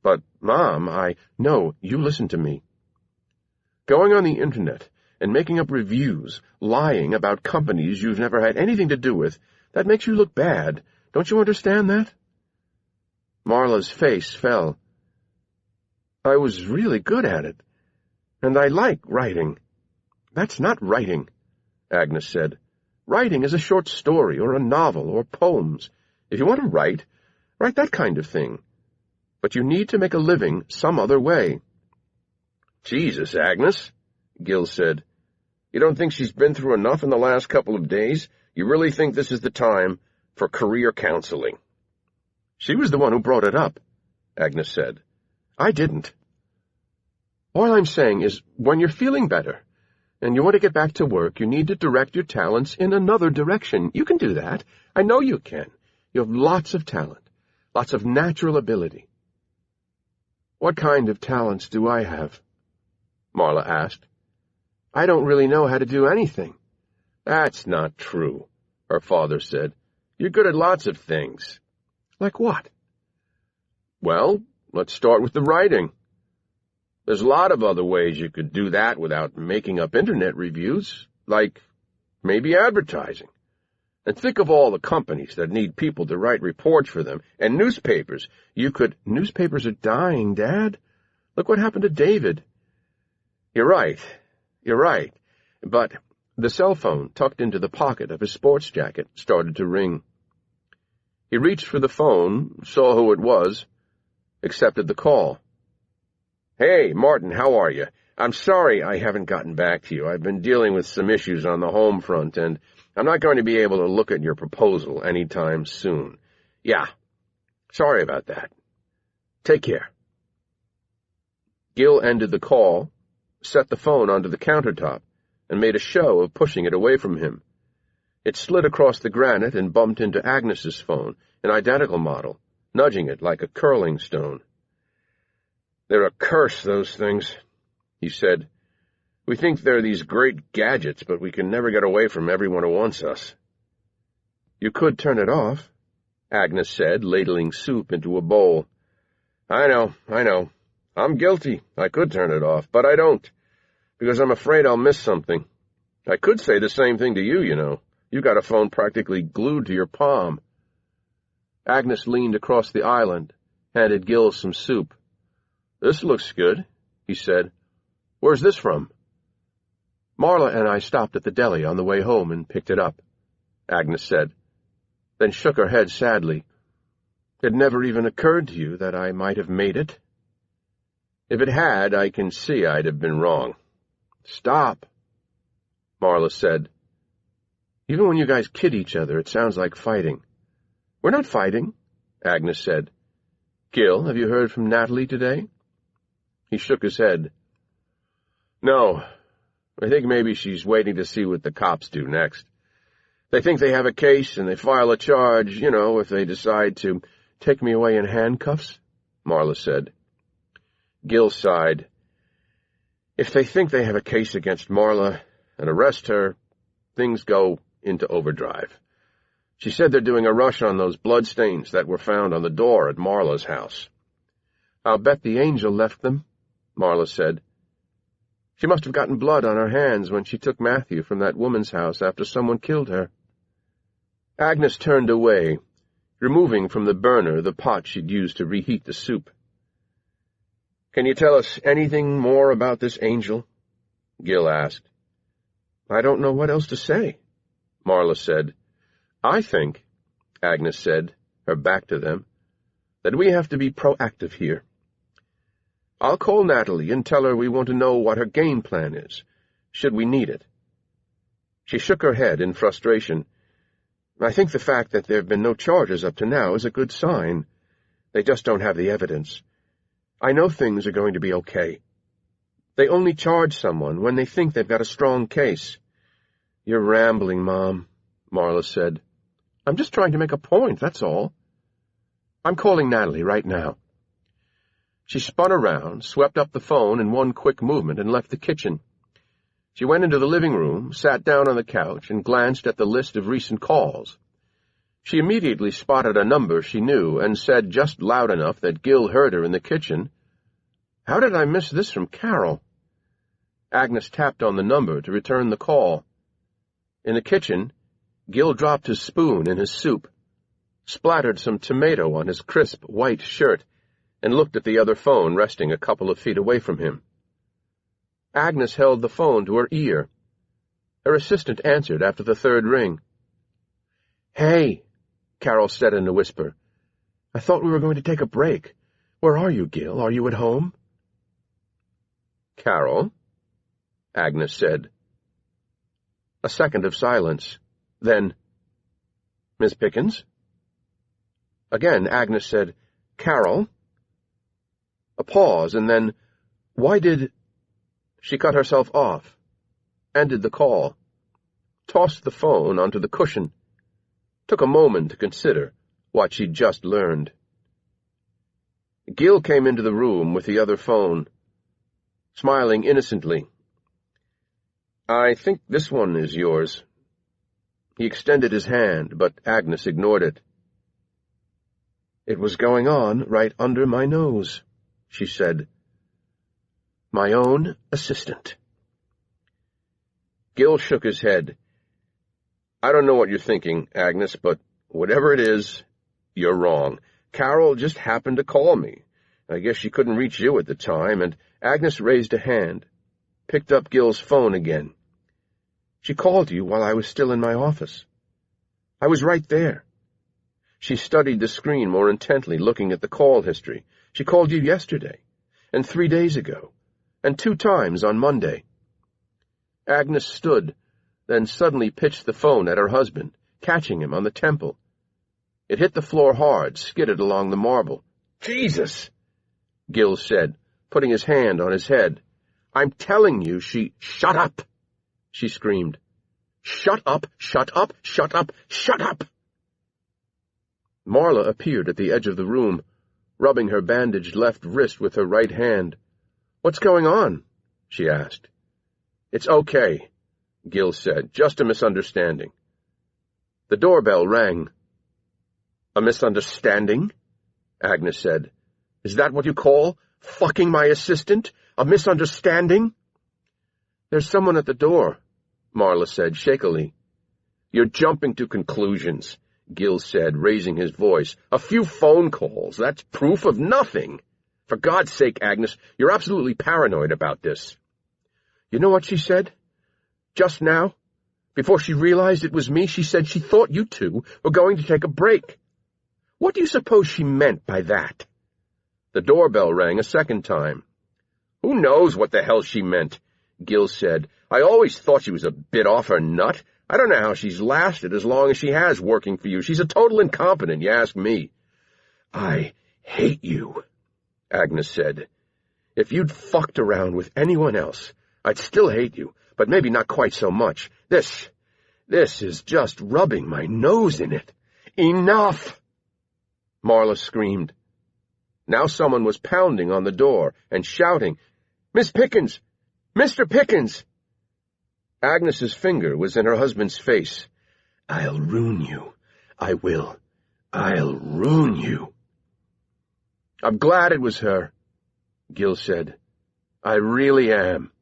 "But, Mom, No, you listen to me. Going on the Internet and making up reviews, lying about companies you've never had anything to do with, that makes you look bad. Don't you understand that?" Marla's face fell. "I was really good at it, and I like writing." "That's not writing," Agnes said. "Writing is a short story or a novel or poems. If you want to write that kind of thing. But you need to make a living some other way." "Jesus, Agnes," Gil said. "You don't think she's been through enough in the last couple of days? You really think this is the time for career counseling?" "She was the one who brought it up," Agnes said. "I didn't. All I'm saying is, when you're feeling better, and you want to get back to work, you need to direct your talents in another direction. You can do that. I know you can. You have lots of talent, lots of natural ability." "What kind of talents do I have?" Marla asked. "I don't really know how to do anything." "That's not true," her father said. "You're good at lots of things." "Like what?" "Well, let's start with the writing. There's a lot of other ways you could do that without making up Internet reviews, like maybe advertising. And think of all the companies that need people to write reports for them, and newspapers. Newspapers are dying, Dad. Look what happened to David." You're right. But the cell phone tucked into the pocket of his sports jacket started to ring. He reached for the phone, saw who it was, accepted the call. "Hey, Martin, how are you? I'm sorry I haven't gotten back to you. I've been dealing with some issues on the home front, and I'm not going to be able to look at your proposal anytime soon. Yeah, sorry about that. Take care." Gil ended the call, set the phone onto the countertop, and made a show of pushing it away from him. It slid across the granite and bumped into Agnes's phone, an identical model, nudging it like a curling stone. "They're a curse, those things," he said. "We think they're these great gadgets, but we can never get away from everyone who wants us." "You could turn it off," Agnes said, ladling soup into a bowl. I know. I'm guilty. I could turn it off, but I don't, because I'm afraid I'll miss something. I could say the same thing to you, you know. You got a phone practically glued to your palm." Agnes leaned across the island, handed Gil some soup. "This looks good," he said. "Where's this from?" "Marla and I stopped at the deli on the way home and picked it up," Agnes said, then shook her head sadly. "It never even occurred to you that I might have made it?" "If it had, I can see I'd have been wrong." "Stop," Marla said. "Even when you guys kid each other, it sounds like fighting." "We're not fighting," Agnes said. "Gil, have you heard from Natalie today?" He shook his head. "No. I think maybe she's waiting to see what the cops do next. They think they have a case and they file a charge, you know, if they decide to take me away in handcuffs," Marla said. Gil sighed. "If they think they have a case against Marla and arrest her, things go into overdrive. She said they're doing a rush on those bloodstains that were found on the door at Marla's house." "I'll bet the angel left them," Marla said. "She must have gotten blood on her hands when she took Matthew from that woman's house after someone killed her." Agnes turned away, removing from the burner the pot she'd used to reheat the soup. "Can you tell us anything more about this angel?" Gil asked. "I don't know what else to say," Marla said. "I think," Agnes said, her back to them, "that we have to be proactive here. I'll call Natalie and tell her we want to know what her game plan is, should we need it." She shook her head in frustration. "I think the fact that there have been no charges up to now is a good sign. They just don't have the evidence. I know things are going to be okay. They only charge someone when they think they've got a strong case." "You're rambling, Mom," Marla said. "I'm just trying to make a point, that's all. I'm calling Natalie right now." She spun around, swept up the phone in one quick movement, and left the kitchen. She went into the living room, sat down on the couch, and glanced at the list of recent calls. She immediately spotted a number she knew and said just loud enough that Gil heard her in the kitchen, "How did I miss this from Carol?" Agnes tapped on the number to return the call. In the kitchen, Gil dropped his spoon in his soup, splattered some tomato on his crisp white shirt, and looked at the other phone resting a couple of feet away from him. Agnes held the phone to her ear. Her assistant answered after the third ring. "Hey," Carol said in a whisper. "I thought we were going to take a break. Where are you, Gil? Are you at home?" "Carol," Agnes said. A second of silence. Then, "Miss Pickens?" Again Agnes said, "Carol?" A pause, and then, "Why did—" She cut herself off, ended the call, tossed the phone onto the cushion, took a moment to consider what she'd just learned. Gil came into the room with the other phone, smiling innocently. "I think this one is yours." He extended his hand, but Agnes ignored it. "It was going on right under my nose," she said. "My own assistant." Gil shook his head. "I don't know what you're thinking, Agnes, but whatever it is, you're wrong. Carol just happened to call me. I guess she couldn't reach you at the time," and Agnes raised a hand, picked up Gil's phone again. "She called you while I was still in my office. I was right there." She studied the screen more intently, looking at the call history. "She called you yesterday, and 3 days ago, and 2 times on Monday." Agnes stood, then suddenly pitched the phone at her husband, catching him on the temple. It hit the floor hard, skidded along the marble. "Jesus!" Gil said, putting his hand on his head. "I'm telling you she—" "Shut up!" she screamed. "Shut up! Shut up! Shut up! Shut up!" Marla appeared at the edge of the room, rubbing her bandaged left wrist with her right hand. "What's going on?" she asked. "It's okay," Gil said. "Just a misunderstanding." The doorbell rang. "A misunderstanding?" Agnes said. "Is that what you call fucking my assistant? A misunderstanding?" "There's someone at the door," Marla said shakily. "You're jumping to conclusions," Gil said, raising his voice. "A few phone calls, that's proof of nothing. For God's sake, Agnes, you're absolutely paranoid about this." "You know what she said? Just now, before she realized it was me, she said she thought you two were going to take a break. What do you suppose she meant by that?" The doorbell rang a second time. "Who knows what the hell she meant?" Gil said. "I always thought she was a bit off her nut. I don't know how she's lasted as long as she has working for you. She's a total incompetent, you ask me." "I hate you," Agnes said. "If you'd fucked around with anyone else, I'd still hate you, but maybe not quite so much. This is just rubbing my nose in it. Enough!" Marla screamed. Now someone was pounding on the door and shouting, "Miss Pickens! Mr. Pickens!" Agnes's finger was in her husband's face. "I'll ruin you. I will. I'll ruin you." "I'm glad it was her," Gil said. "I really am."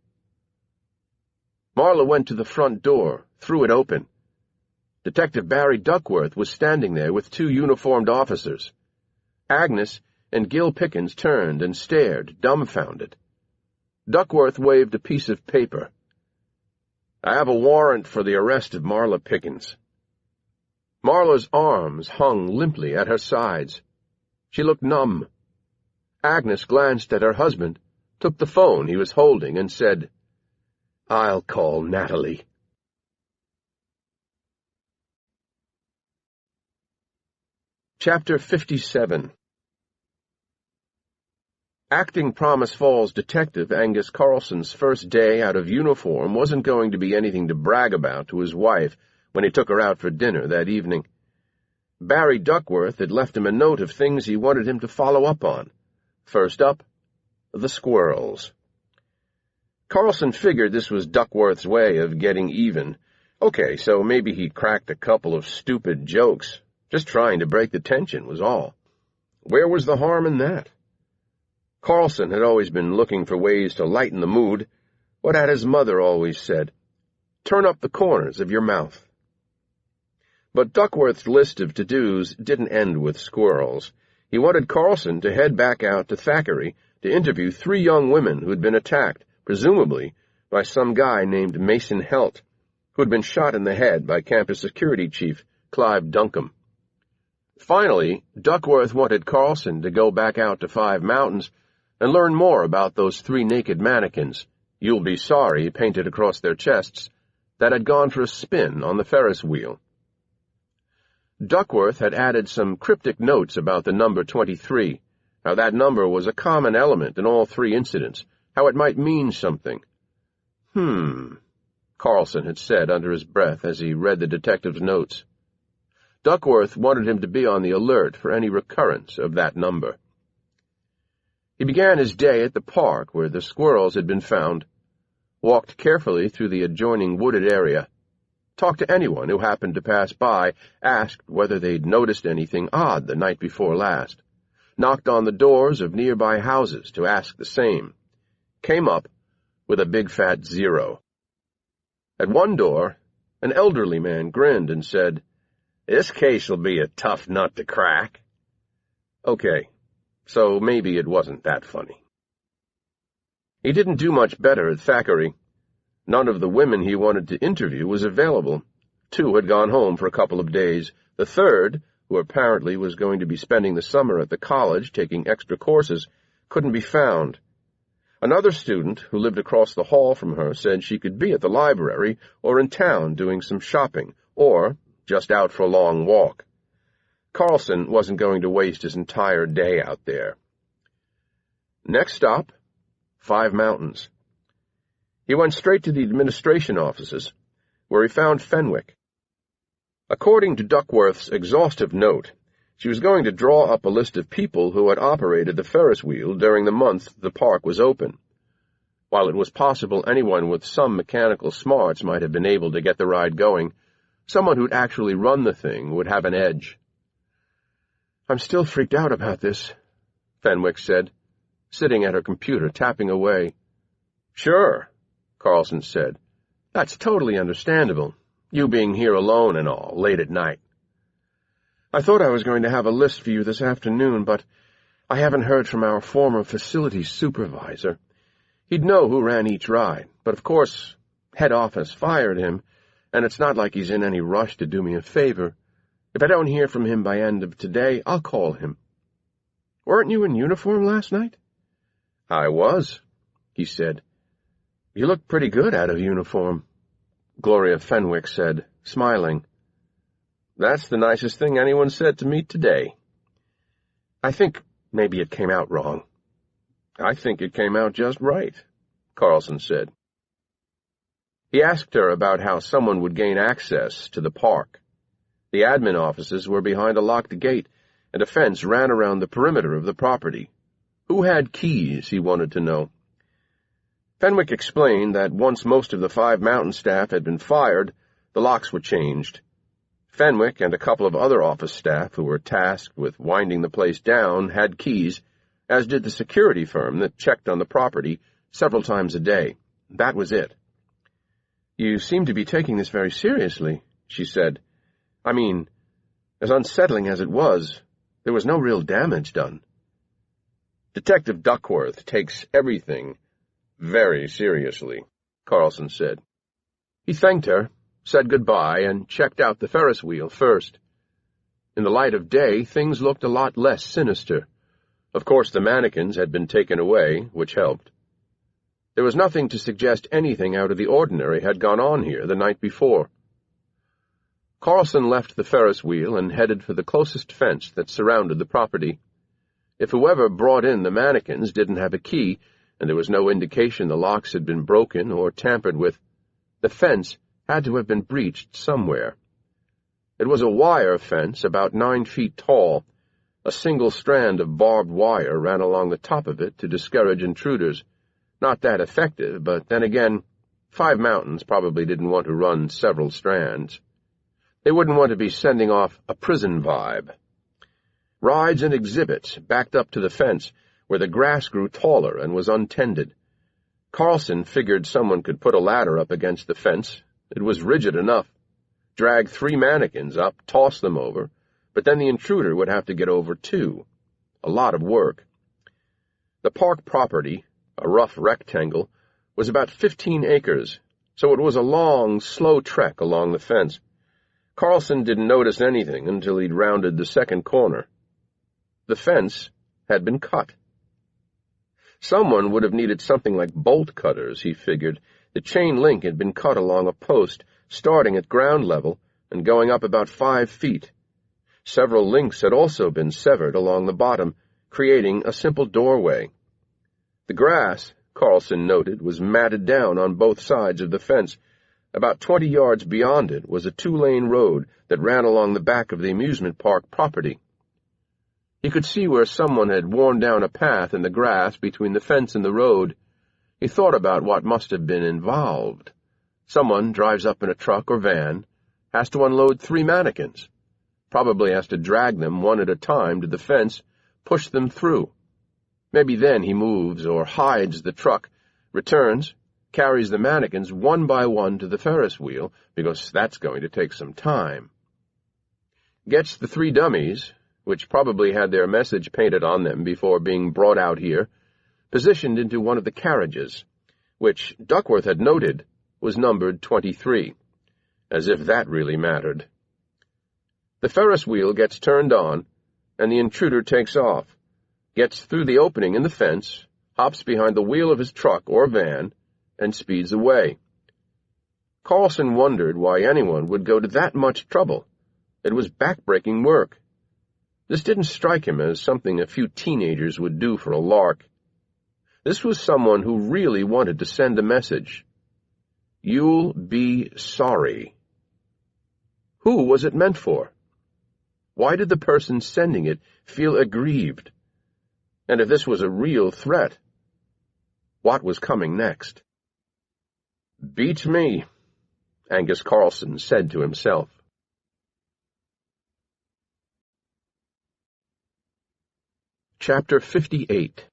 Marla went to the front door, threw it open. Detective Barry Duckworth was standing there with two uniformed officers. Agnes and Gil Pickens turned and stared, dumbfounded. Duckworth waved a piece of paper. "I have a warrant for the arrest of Marla Pickens." Marla's arms hung limply at her sides. She looked numb. Agnes glanced at her husband, took the phone he was holding, and said, "I'll call Natalie." Chapter 57. Acting Promise Falls detective Angus Carlson's first day out of uniform wasn't going to be anything to brag about to his wife when he took her out for dinner that evening. Barry Duckworth had left him a note of things he wanted him to follow up on. First up, the squirrels. Carlson figured this was Duckworth's way of getting even. Okay, so maybe he cracked a couple of stupid jokes. Just trying to break the tension was all. Where was the harm in that? Carlson had always been looking for ways to lighten the mood. What had his mother always said? Turn up the corners of your mouth. But Duckworth's list of to-dos didn't end with squirrels. He wanted Carlson to head back out to Thackeray to interview 3 young women who had been attacked, presumably by some guy named Mason Helt, who had been shot in the head by campus security chief Clive Duncombe. Finally, Duckworth wanted Carlson to go back out to 5 Mountains and learn more about those 3 naked mannequins, "You'll be sorry" painted across their chests, that had gone for a spin on the Ferris wheel. Duckworth had added some cryptic notes about the number 23, how that number was a common element in all 3 incidents, how it might mean something. Carlson had said under his breath as he read the detective's notes. Duckworth wanted him to be on the alert for any recurrence of that number. He began his day at the park where the squirrels had been found, walked carefully through the adjoining wooded area, talked to anyone who happened to pass by, asked whether they'd noticed anything odd the night before last, knocked on the doors of nearby houses to ask the same, came up with a big fat 0. At one door, an elderly man grinned and said, "This case will be a tough nut to crack." Okay, so maybe it wasn't that funny. He didn't do much better at Thackeray. None of the women he wanted to interview was available. 2 had gone home for a couple of days. The third, who apparently was going to be spending the summer at the college taking extra courses, couldn't be found. Another student, who lived across the hall from her, said she could be at the library or in town doing some shopping, or just out for a long walk. Carlson wasn't going to waste his entire day out there. Next stop, 5 Mountains. He went straight to the administration offices, where he found Fenwick. According to Duckworth's exhaustive note, she was going to draw up a list of people who had operated the Ferris wheel during the month the park was open. While it was possible anyone with some mechanical smarts might have been able to get the ride going, someone who'd actually run the thing would have an edge. "I'm still freaked out about this," Fenwick said, sitting at her computer, tapping away. "Sure," Carlson said. "That's totally understandable, you being here alone and all, late at night. I thought I was going to have a list for you this afternoon, but I haven't heard from our former facilities supervisor. He'd know who ran each ride, but of course, head office fired him, and it's not like he's in any rush to do me a favor. If I don't hear from him by end of today, I'll call him." "Weren't you in uniform last night?" "I was," he said. "You look pretty good out of uniform," Gloria Fenwick said, smiling. "That's the nicest thing anyone said to me today." "I think maybe it came out wrong." "I think it came out just right," Carlson said. He asked her about how someone would gain access to the park. The admin offices were behind a locked gate, and a fence ran around the perimeter of the property. Who had keys, he wanted to know. Fenwick explained that once most of the 5 mountain staff had been fired, the locks were changed. Fenwick and a couple of other office staff who were tasked with winding the place down had keys, as did the security firm that checked on the property several times a day. That was it. "You seem to be taking this very seriously," she said. "I mean, as unsettling as it was, there was no real damage done." "Detective Duckworth takes everything very seriously," Carlson said. He thanked her, said goodbye, and checked out the Ferris wheel first. In the light of day, things looked a lot less sinister. Of course, the mannequins had been taken away, which helped. There was nothing to suggest anything out of the ordinary had gone on here the night before. Carlson left the Ferris wheel and headed for the closest fence that surrounded the property. If whoever brought in the mannequins didn't have a key, and there was no indication the locks had been broken or tampered with, the fence had to have been breached somewhere. It was a wire fence about 9 feet tall. A single strand of barbed wire ran along the top of it to discourage intruders. Not that effective, but then again, 5 Mountains probably didn't want to run several strands. They wouldn't want to be sending off a prison vibe. Rides and exhibits backed up to the fence, where the grass grew taller and was untended. Carlson figured someone could put a ladder up against the fence. It was rigid enough. Drag 3 mannequins up, toss them over, but then the intruder would have to get over too. A lot of work. The park property, a rough rectangle, was about 15 acres, so it was a long, slow trek along the fence. Carlson didn't notice anything until he'd rounded the second corner. The fence had been cut. Someone would have needed something like bolt cutters, he figured. The chain link had been cut along a post, starting at ground level and going up about 5 feet. Several links had also been severed along the bottom, creating a simple doorway. The grass, Carlson noted, was matted down on both sides of the fence. About 20 yards beyond it was a 2-lane road that ran along the back of the amusement park property. He could see where someone had worn down a path in the grass between the fence and the road. He thought about what must have been involved. Someone drives up in a truck or van, has to unload 3 mannequins, probably has to drag them one at a time to the fence, push them through. Maybe then he moves or hides the truck, returns, carries the mannequins one by one to the Ferris wheel, because that's going to take some time. Gets the 3 dummies, which probably had their message painted on them before being brought out here, positioned into one of the carriages, which Duckworth had noted was numbered 23, as if that really mattered. The Ferris wheel gets turned on, and the intruder takes off, gets through the opening in the fence, hops behind the wheel of his truck or van, and speeds away. Carlson wondered why anyone would go to that much trouble. It was back-breaking work. This didn't strike him as something a few teenagers would do for a lark. This was someone who really wanted to send a message, You'll be sorry. Who was it meant for? Why did the person sending it feel aggrieved? And if this was a real threat, what was coming next? Beats me, Angus Carlson said to himself. Chapter 58.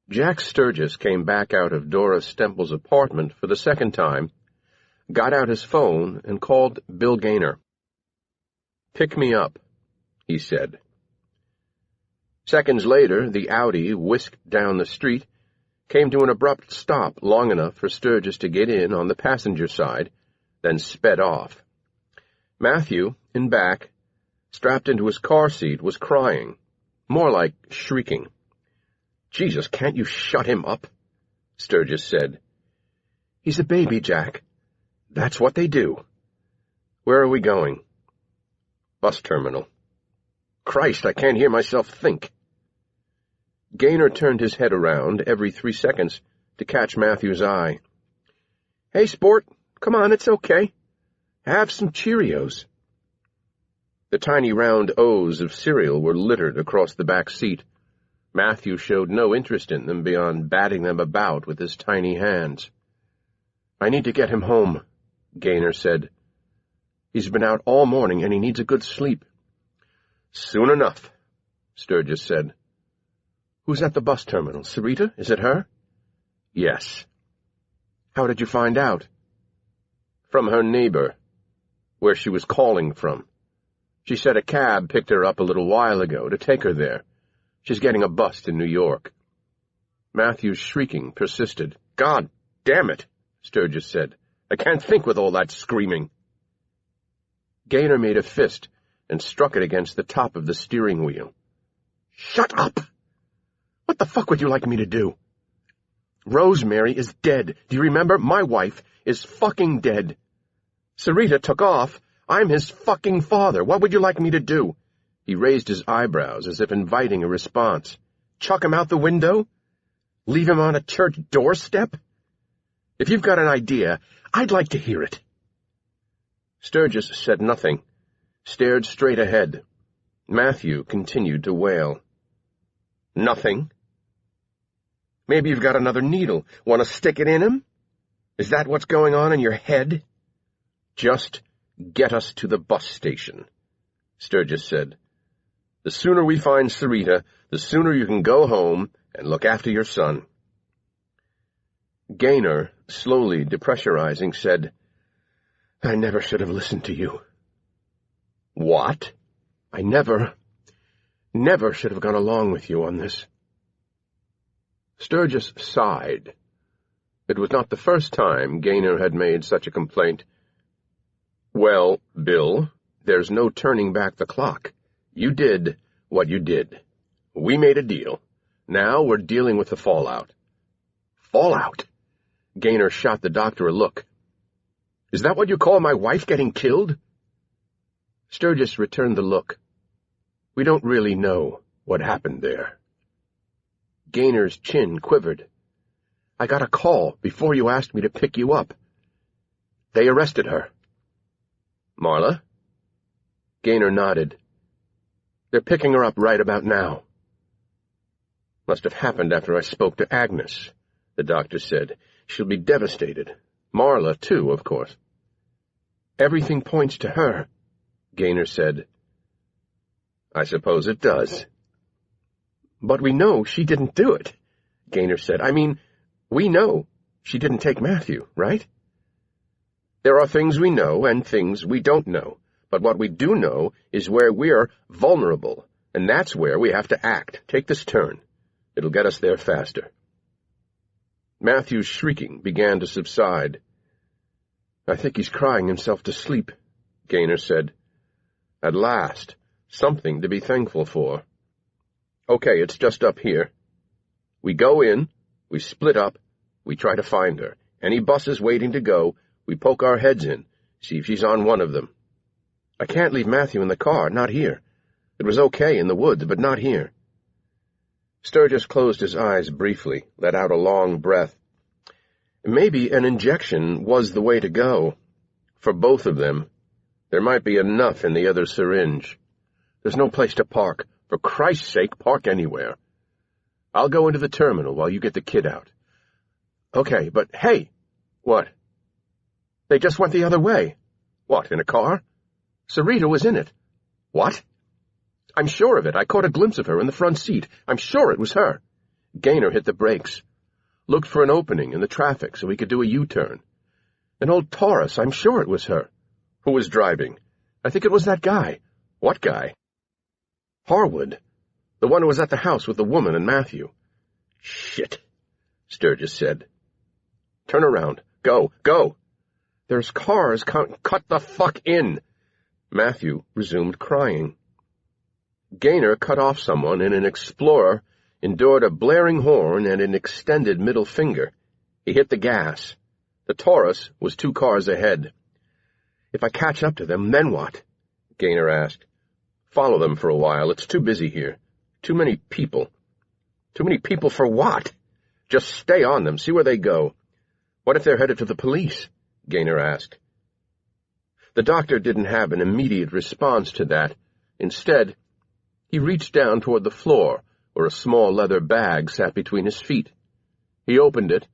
Jack Sturgis came back out of Dora Stemple's apartment for the second time, got out his phone, and called Bill Gaynor. "Pick me up," he said. Seconds later, the Audi whisked down the street, came to an abrupt stop long enough for Sturgis to get in on the passenger side, then sped off. Matthew, in back, strapped into his car seat, was crying, more like shrieking. "Jesus, can't you shut him up?" Sturgis said. "He's a baby, Jack. That's what they do." "Where are we going?" "Bus terminal." "Christ, I can't hear myself think." Gaynor turned his head around every 3 seconds to catch Matthew's eye. "Hey, sport, come on, it's okay. Have some Cheerios." The tiny round O's of cereal were littered across the back seat. Matthew showed no interest in them beyond batting them about with his tiny hands. "I need to get him home," Gaynor said. "He's been out all morning and he needs a good sleep." "Soon enough," Sturgis said. "Who's at the bus terminal? Sarita? Is it her?" "Yes." "How did you find out?" "From her neighbor, where she was calling from. She said a cab picked her up a little while ago to take her there. She's getting a bus to New York." Matthew's shrieking persisted. "God damn it," Sturgis said. "I can't think with all that screaming." Gaynor made a fist and struck it against the top of the steering wheel. "Shut up! What the fuck would you like me to do? Rosemary is dead. Do you remember? My wife is fucking dead. Sarita took off. I'm his fucking father. What would you like me to do?" He raised his eyebrows as if inviting a response. "Chuck him out the window? Leave him on a church doorstep? If you've got an idea, I'd like to hear it." Sturgis said nothing, stared straight ahead. Matthew continued to wail. "Nothing? Maybe you've got another needle. Want to stick it in him? Is that what's going on in your head?" "Just get us to the bus station," Sturgis said. "The sooner we find Sarita, the sooner you can go home and look after your son." Gaynor, slowly depressurizing, said, "I never should have listened to you." "What?" "I never should have gone along with you on this." Sturgis sighed. It was not the first time Gaynor had made such a complaint. "Well, Bill, there's no turning back the clock. You did what you did. We made a deal. Now we're dealing with the fallout." "Fallout?" Gaynor shot the doctor a look. "Is that what you call my wife getting killed?" Sturgis returned the look. "We don't really know what happened there." Gaynor's chin quivered. "I got a call before you asked me to pick you up. They arrested her." "Marla?" Gaynor nodded. "They're picking her up right about now." "Must have happened after I spoke to Agnes," the doctor said. "She'll be devastated. Marla, too, of course." "Everything points to her," Gaynor said. "I suppose it does." "But we know she didn't do it," Gaynor said. "I mean, we know she didn't take Matthew, right?" "There are things we know and things we don't know, but what we do know is where we're vulnerable, and that's where we have to act. Take this turn. It'll get us there faster." Matthew's shrieking began to subside. "I think he's crying himself to sleep," Gaynor said. "At last, something to be thankful for. Okay, it's just up here. We go in, we split up, we try to find her. Any buses waiting to go, we poke our heads in, see if she's on one of them. I can't leave Matthew in the car, not here. It was okay in the woods, but not here." Sturgis closed his eyes briefly, let out a long breath. Maybe an injection was the way to go. For both of them. There might be enough in the other syringe. There's no place to park. For Christ's sake, park anywhere. I'll go into the terminal while you get the kid out. Okay, but hey! What? They just went the other way. What, in a car? Sarita was in it. What? I'm sure of it. I caught a glimpse of her in the front seat. I'm sure it was her. Gaynor hit the brakes. Looked for an opening in the traffic so he could do a U-turn. An old Taurus, I'm sure it was her. Who was driving? I think it was that guy. What guy? Harwood. The one who was at the house with the woman and Matthew. Shit, Sturgis said. Turn around. Go, go. There's cars. Cut the fuck in. Matthew resumed crying. Gaynor cut off someone in an Explorer, endured a blaring horn and an extended middle finger. He hit the gas. The Taurus was 2 cars ahead. If I catch up to them, then what? Gaynor asked. Follow them for a while. It's too busy here. Too many people. Too many people for what? Just stay on them, see where they go. What if they're headed to the police? Gaynor asked. The doctor didn't have an immediate response to that. Instead, he reached down toward the floor, where a small leather bag sat between his feet. He opened it,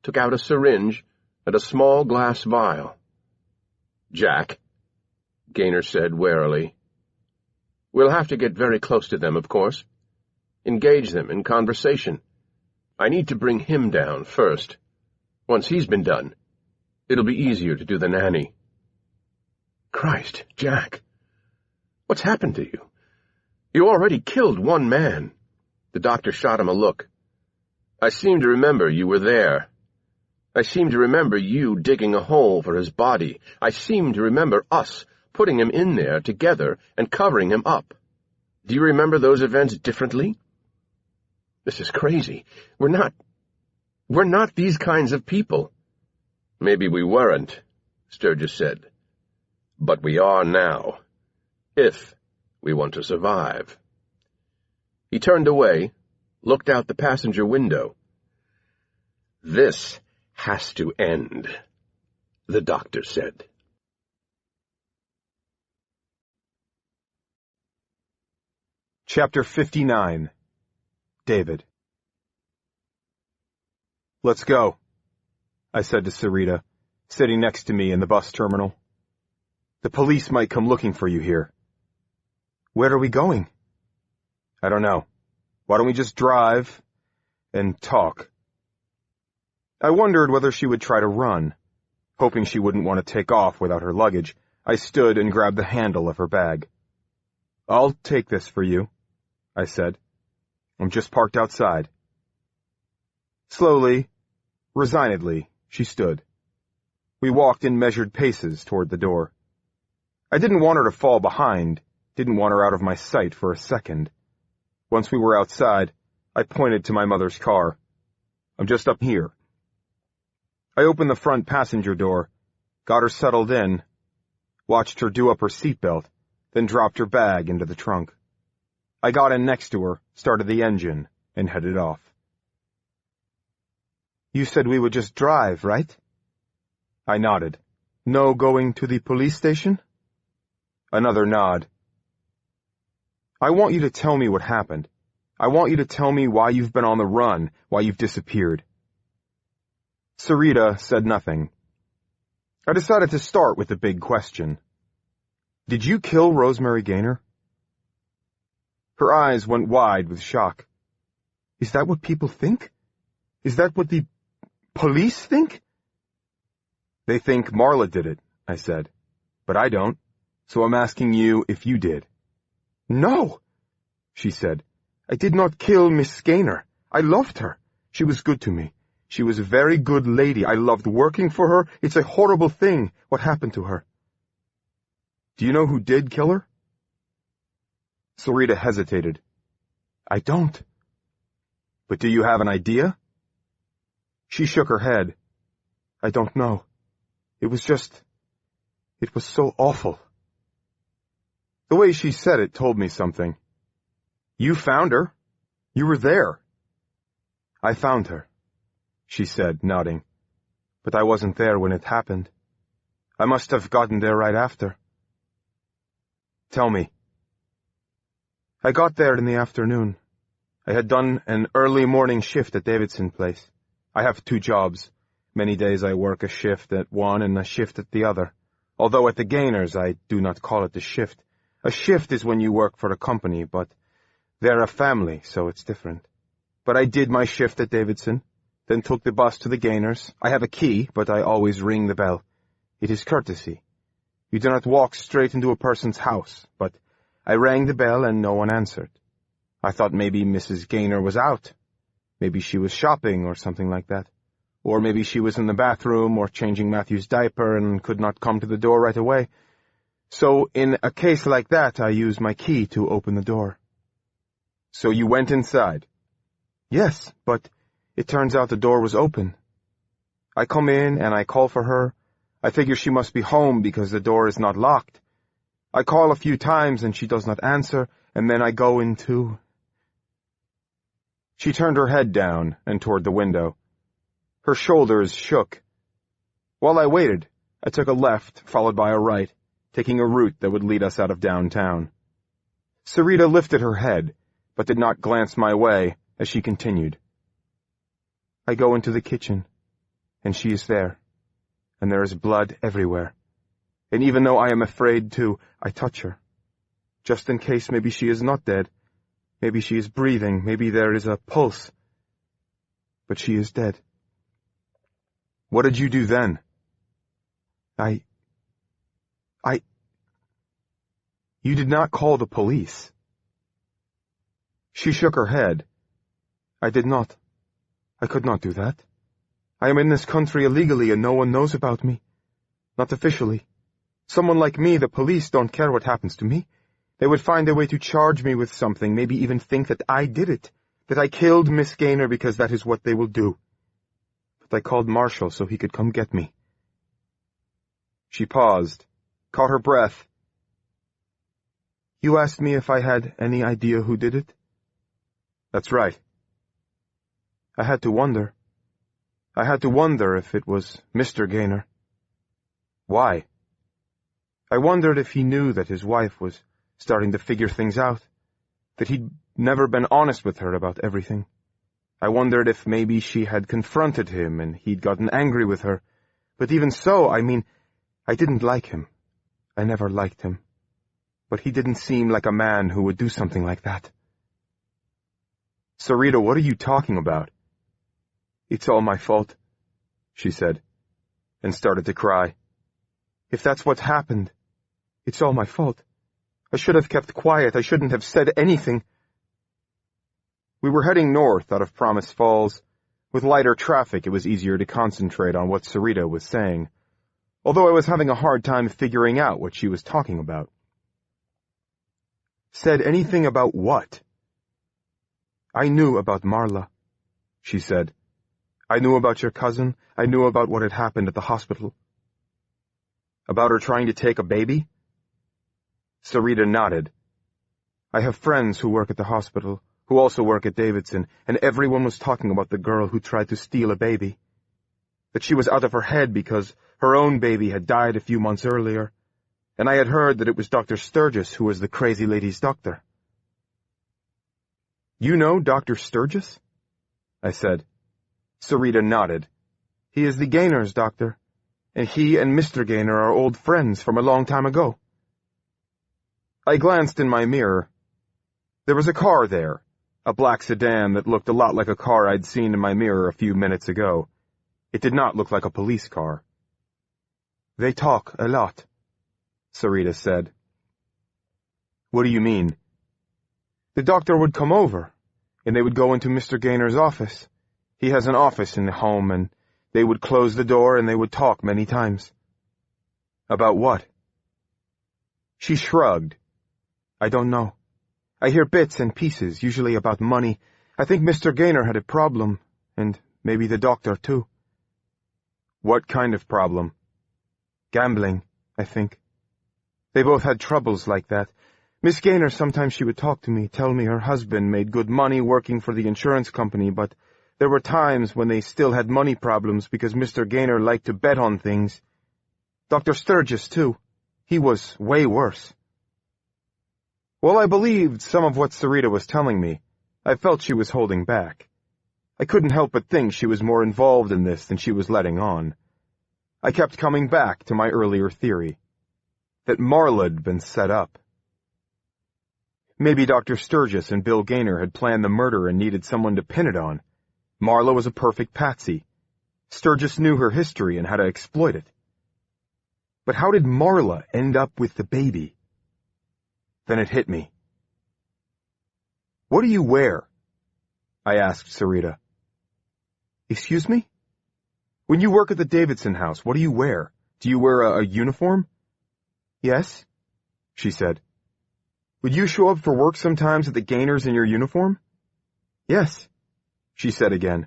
took out a syringe, and a small glass vial. Jack, Gaynor said warily. We'll have to get very close to them, of course. Engage them in conversation. I need to bring him down first. Once he's been done, it'll be easier to do the nanny. Christ, Jack, what's happened to you? You already killed 1 man. The doctor shot him a look. I seem to remember you were there. I seem to remember you digging a hole for his body. I seem to remember us putting him in there together and covering him up. Do you remember those events differently? This is crazy. We're not these kinds of people. Maybe we weren't, Sturgis said. But we are now, if we want to survive. He turned away, looked out the passenger window. This has to end, the doctor said. Chapter 59. David. Let's go, I said to Sarita, sitting next to me in the bus terminal. The police might come looking for you here. Where are we going? I don't know. Why don't we just drive and talk? I wondered whether she would try to run. Hoping she wouldn't want to take off without her luggage, I stood and grabbed the handle of her bag. I'll take this for you, I said. I'm just parked outside. Slowly, resignedly, she stood. We walked in measured paces toward the door. I didn't want her to fall behind, didn't want her out of my sight for a second. Once we were outside, I pointed to my mother's car. I'm just up here. I opened the front passenger door, got her settled in, watched her do up her seatbelt, then dropped her bag into the trunk. I got in next to her, started the engine, and headed off. You said we would just drive, right? I nodded. No going to the police station? Another nod. I want you to tell me what happened. I want you to tell me why you've been on the run, why you've disappeared. Sarita said nothing. I decided to start with the big question. Did you kill Rosemary Gaynor? Her eyes went wide with shock. Is that what people think? Is that what the police think? They think Marla did it, I said. But I don't, so I'm asking you if you did. No, she said. I did not kill Miss Gaynor. I loved her. She was good to me. She was a very good lady. I loved working for her. It's a horrible thing, what happened to her. Do you know who did kill her? Sarita hesitated. I don't. But do you have an idea? She shook her head. I don't know. It was so awful. The way she said it told me something. You found her. You were there. I found her, she said, nodding. but I wasn't there when it happened. I must have gotten there right after. Tell me. I got there in the afternoon. I had done an early morning shift at Davidson Place. I have 2 jobs. Many days I work a shift at one and a shift at the other. Although at the Gainers I do not call it a shift. A shift is when you work for a company, but they're a family, so it's different. But I did my shift at Davidson, then took the bus to the Gainers. I have a key, but I always ring the bell. It is courtesy. You do not walk straight into a person's house, but I rang the bell and no one answered. I thought maybe Mrs. Gaynor was out. Maybe she was shopping or something like that. Or maybe she was in the bathroom or changing Matthew's diaper and could not come to the door right away. So in a case like that, I used my key to open the door. So you went inside? Yes, but it turns out the door was open. I come in and I call for her. I figure she must be home because the door is not locked. I call a few times and she does not answer, and then I go into... She turned her head down and toward the window. Her shoulders shook. While I waited, I took a left, followed by a right, taking a route that would lead us out of downtown. Sarita lifted her head, but did not glance my way as she continued. I go into the kitchen, and she is there, and there is blood everywhere. And even though I am afraid to, I touch her. Just in case maybe she is not dead. Maybe she is breathing. Maybe there is a pulse. But she is dead. What did you do then? You did not call the police. She shook her head. I did not. I could not do that. I am in this country illegally and no one knows about me. Not officially. Someone like me, the police don't care what happens to me. They would find a way to charge me with something, maybe even think that I did it, that I killed Miss Gaynor because that is what they will do. But I called Marshall so he could come get me. She paused, caught her breath. You asked me if I had any idea who did it? That's right. I had to wonder. I had to wonder if it was Mr. Gaynor. Why? I wondered if he knew that his wife was starting to figure things out, that he'd never been honest with her about everything. I wondered if maybe she had confronted him and he'd gotten angry with her. But even so, I didn't like him. I never liked him. But he didn't seem like a man who would do something like that. Sarita, what are you talking about? It's all my fault, she said, and started to cry. If that's what happened, it's all my fault. I should have kept quiet. I shouldn't have said anything. We were heading north out of Promise Falls. With lighter traffic, it was easier to concentrate on what Sarita was saying, although I was having a hard time figuring out what she was talking about. Said anything about what? I knew about Marla, she said. I knew about your cousin. I knew about what had happened at the hospital. About her trying to take a baby? Sarita nodded. I have friends who work at the hospital, who also work at Davidson, and everyone was talking about the girl who tried to steal a baby. That she was out of her head because her own baby had died a few months earlier, and I had heard that it was Dr. Sturgis who was the crazy lady's doctor. You know Dr. Sturgis? I said. Sarita nodded. He is the Gaynor's doctor, and he and Mr. Gaynor are old friends from a long time ago. I glanced in my mirror. There was a car there, a black sedan that looked a lot like a car I'd seen in my mirror a few minutes ago. It did not look like a police car. They talk a lot, Sarita said. What do you mean? The doctor would come over, and they would go into Mr. Gaynor's office. He has an office in the home, and they would close the door and they would talk many times. About what? She shrugged. I don't know. I hear bits and pieces, usually about money. I think Mr. Gaynor had a problem, and maybe the doctor too. What kind of problem? Gambling, I think. They both had troubles like that. Miss Gaynor, sometimes she would talk to me, tell me her husband made good money working for the insurance company, but There were times when they still had money problems because Mr. Gaynor liked to bet on things. Dr. Sturgis, too. He was way worse. While I believed some of what Sarita was telling me, I felt she was holding back. I couldn't help but think she was more involved in this than she was letting on. I kept coming back to my earlier theory, that Marla'd been set up. Maybe Dr. Sturgis and Bill Gaynor had planned the murder and needed someone to pin it on. Marla was a perfect patsy. Sturgis knew her history and how to exploit it. But how did Marla end up with the baby? Then it hit me. "What do you wear?" I asked Sarita. "Excuse me? When you work at the Davidson house, what do you wear? Do you wear a uniform?" "Yes," she said. "Would you show up for work sometimes at the Gaynors in your uniform?" "Yes," she said again.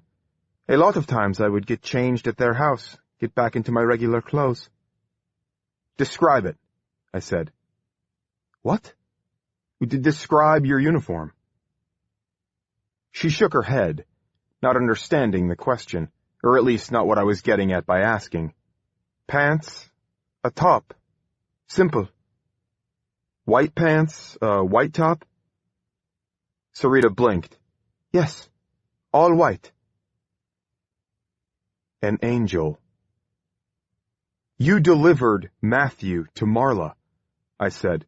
"A lot of times I would get changed at their house, get back into my regular clothes." "Describe it," I said. "What?" "Describe your uniform." She shook her head, not understanding the question, or at least not what I was getting at by asking. "Pants, a top. Simple." "White pants, a white top?" Sarita blinked. "Yes, all white." An angel. "You delivered Matthew to Marla," I said.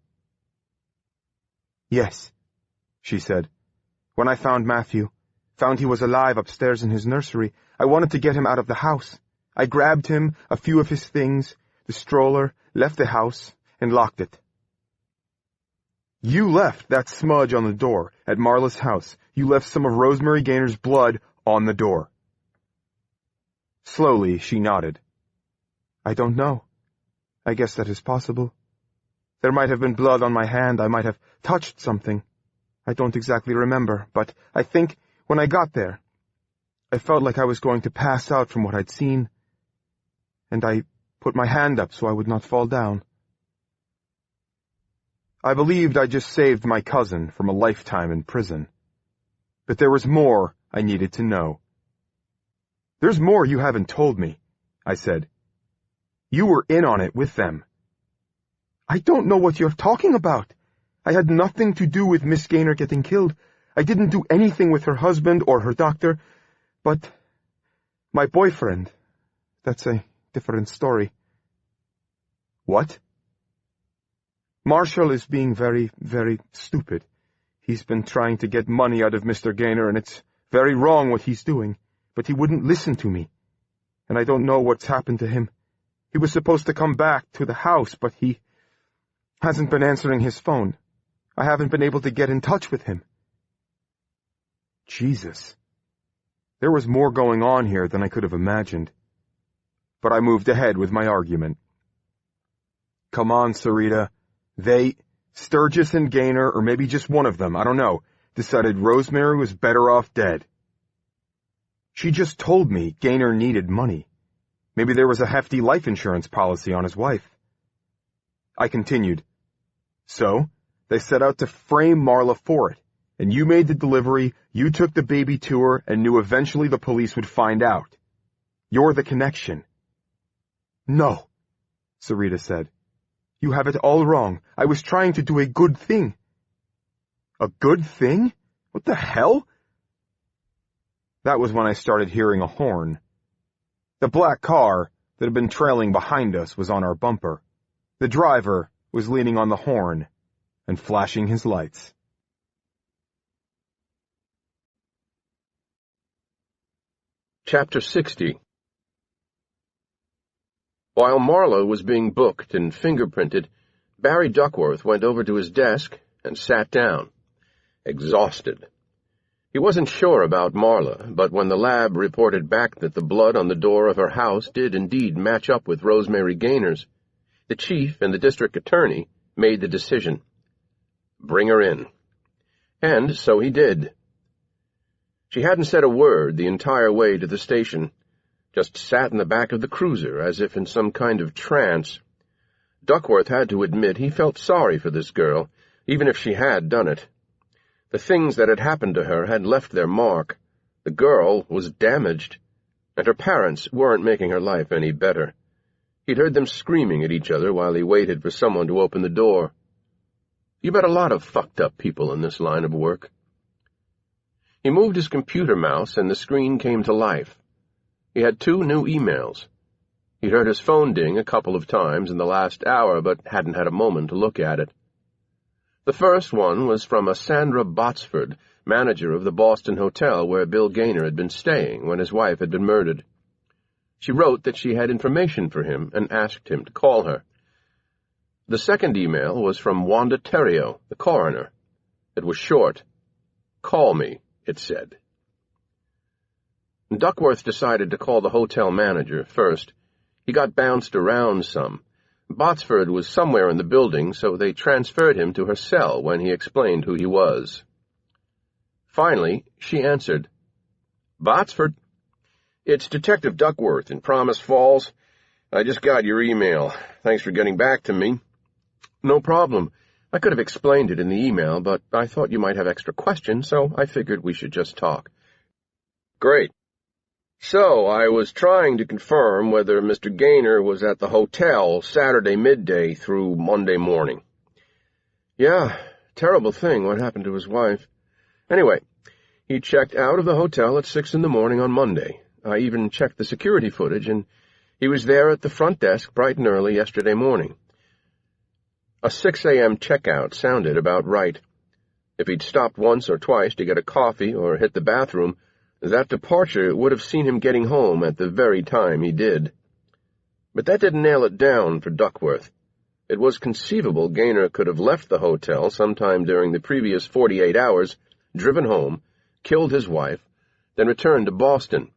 "Yes," she said. "When I found Matthew, found he was alive upstairs in his nursery, I wanted to get him out of the house. I grabbed him, a few of his things, the stroller, left the house, and locked it." "You left that smudge on the door at Marla's house. You left some of Rosemary Gaynor's blood on the door." Slowly, she nodded. "I don't know. I guess that is possible. There might have been blood on my hand. I might have touched something. I don't exactly remember, but I think when I got there, I felt like I was going to pass out from what I'd seen, and I put my hand up so I would not fall down." I believed I just saved my cousin from a lifetime in prison. But there was more I needed to know. "There's more you haven't told me," I said. "You were in on it with them." "I don't know what you're talking about. I had nothing to do with Miss Gaynor getting killed. I didn't do anything with her husband or her doctor. But my boyfriend, that's a different story." "What?" "Marshall is being very, very stupid. He's been trying to get money out of Mr. Gaynor, and it's very wrong what he's doing, but he wouldn't listen to me. And I don't know what's happened to him. He was supposed to come back to the house, but he hasn't been answering his phone. I haven't been able to get in touch with him." Jesus. There was more going on here than I could have imagined. But I moved ahead with my argument. "Come on, Sarita. Sturgis and Gaynor, or maybe just one of them, I don't know, decided Rosemary was better off dead. She just told me Gaynor needed money. Maybe there was a hefty life insurance policy on his wife." I continued. "So, they set out to frame Marla for it, and you made the delivery, you took the baby to her, and knew eventually the police would find out. You're the connection." "No," Sarita said. "You have it all wrong. I was trying to do a good thing." "A good thing? What the hell?" That was when I started hearing a horn. The black car that had been trailing behind us was on our bumper. The driver was leaning on the horn and flashing his lights. Chapter 60. While Marla was being booked and fingerprinted, Barry Duckworth went over to his desk and sat down, exhausted. He wasn't sure about Marla, but when the lab reported back that the blood on the door of her house did indeed match up with Rosemary Gaynor's, the chief and the district attorney made the decision. Bring her in. And so he did. She hadn't said a word the entire way to the station, just sat in the back of the cruiser as if in some kind of trance. Duckworth had to admit he felt sorry for this girl, even if she had done it. The things that had happened to her had left their mark. The girl was damaged, and her parents weren't making her life any better. He'd heard them screaming at each other while he waited for someone to open the door. You met a lot of fucked-up people in this line of work. He moved his computer mouse, and the screen came to life. He had 2 new emails. He'd heard his phone ding a couple of times in the last hour, but hadn't had a moment to look at it. The first one was from a Sandra Botsford, manager of the Boston hotel where Bill Gaynor had been staying when his wife had been murdered. She wrote that she had information for him and asked him to call her. The second email was from Wanda Terrio, the coroner. It was short. "Call me," it said. Duckworth decided to call the hotel manager first. He got bounced around some. Botsford was somewhere in the building, so they transferred him to her cell when he explained who he was. Finally, she answered. "Botsford? It's Detective Duckworth in Promise Falls. I just got your email. Thanks for getting back to me." "No problem. I could have explained it in the email, but I thought you might have extra questions, so I figured we should just talk." "Great. So, I was trying to confirm whether Mr. Gaynor was at the hotel Saturday midday through Monday morning." "Yeah, terrible thing what happened to his wife. Anyway, he checked out of the hotel at 6 in the morning on Monday. I even checked the security footage, and he was there at the front desk bright and early yesterday morning." A 6 a.m. checkout sounded about right. If he'd stopped once or twice to get a coffee or hit the bathroom, that departure would have seen him getting home at the very time he did. But that didn't nail it down for Duckworth. It was conceivable Gaynor could have left the hotel sometime during the previous 48 hours, driven home, killed his wife, then returned to Boston.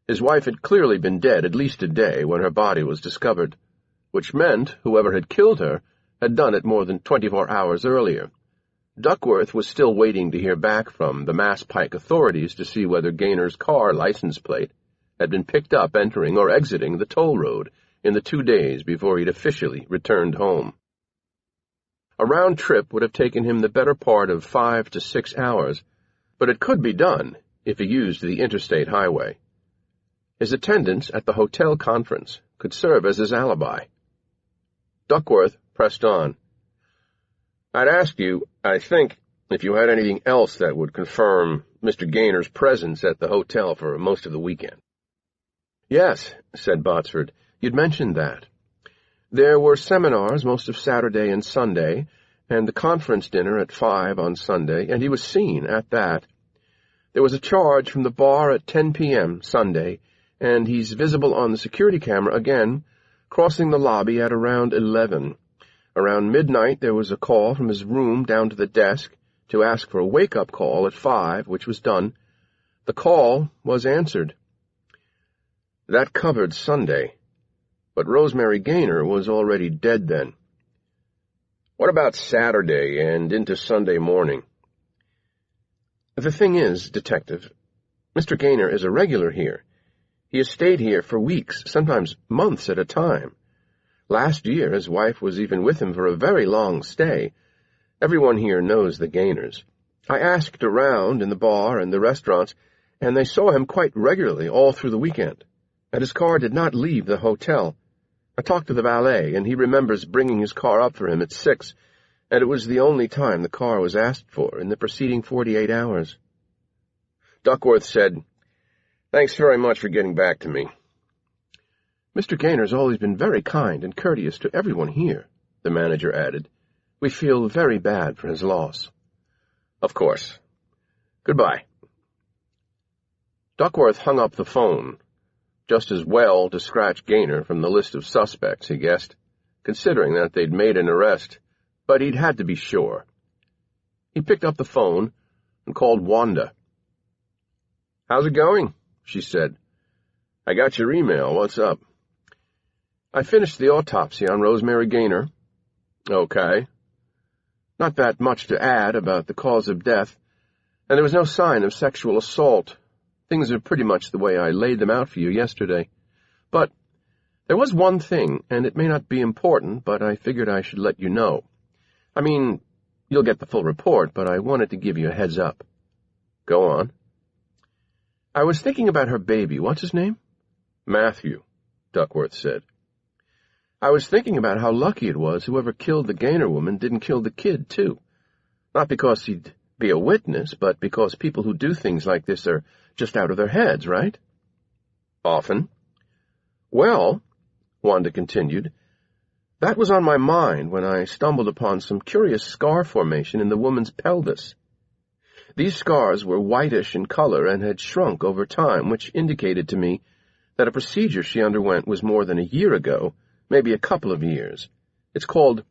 His wife had clearly been dead at least a day when her body was discovered, which meant whoever had killed her had done it more than 24 hours earlier. Duckworth was still waiting to hear back from the Mass Pike authorities to see whether Gaynor's car license plate had been picked up entering or exiting the toll road in the 2 days before he'd officially returned home. A round trip would have taken him the better part of 5 to 6 hours, but it could be done if he used the interstate highway. His attendance at the hotel conference could serve as his alibi. Duckworth pressed on. "I'd ask you, I think, if you had anything else that would confirm Mr. Gaynor's presence at the hotel for most of the weekend." "Yes," said Botsford, "you'd mentioned that. There were seminars most of Saturday and Sunday, and the conference dinner at 5 on Sunday, and he was seen at that. There was a charge from the bar at 10 p.m. Sunday, and he's visible on the security camera again, crossing the lobby at around 11. Around midnight there was a call from his room down to the desk to ask for a wake-up call at 5, which was done. The call was answered." That covered Sunday, but Rosemary Gaynor was already dead then. "What about Saturday and into Sunday morning?" "The thing is, Detective, Mr. Gaynor is a regular here. He has stayed here for weeks, sometimes months at a time. Last year his wife was even with him for a very long stay. Everyone here knows the Gaynors. I asked around in the bar and the restaurants, and they saw him quite regularly all through the weekend, and his car did not leave the hotel. I talked to the valet, and he remembers bringing his car up for him at 6, and it was the only time the car was asked for in the preceding 48 hours. Duckworth said, "Thanks very much for getting back to me." "Mr. Gaynor's always been very kind and courteous to everyone here," the manager added. "We feel very bad for his loss." "Of course. Goodbye." Duckworth hung up the phone. Just as well to scratch Gaynor from the list of suspects, he guessed, considering that they'd made an arrest, but he'd had to be sure. He picked up the phone and called Wanda. "How's it going?" she said. "I got your email. What's up?" "I finished the autopsy on Rosemary Gaynor." "Okay." "Not that much to add about the cause of death, and there was no sign of sexual assault. Things are pretty much the way I laid them out for you yesterday. But there was one thing, and it may not be important, but I figured I should let you know. I mean, you'll get the full report, but I wanted to give you a heads up." "Go on." I was thinking about her baby. What's his name? Matthew, Duckworth said. I was thinking about how lucky it was whoever killed the Gaynor woman didn't kill the kid, too. Not because he'd be a witness, but because people who do things like this are just out of their heads, right? Often. Well, Wanda continued, that was on my mind when I stumbled upon some curious scar formation in the woman's pelvis. These scars were whitish in color and had shrunk over time, which indicated to me that a procedure she underwent was more than a year ago, maybe a couple of years. It's called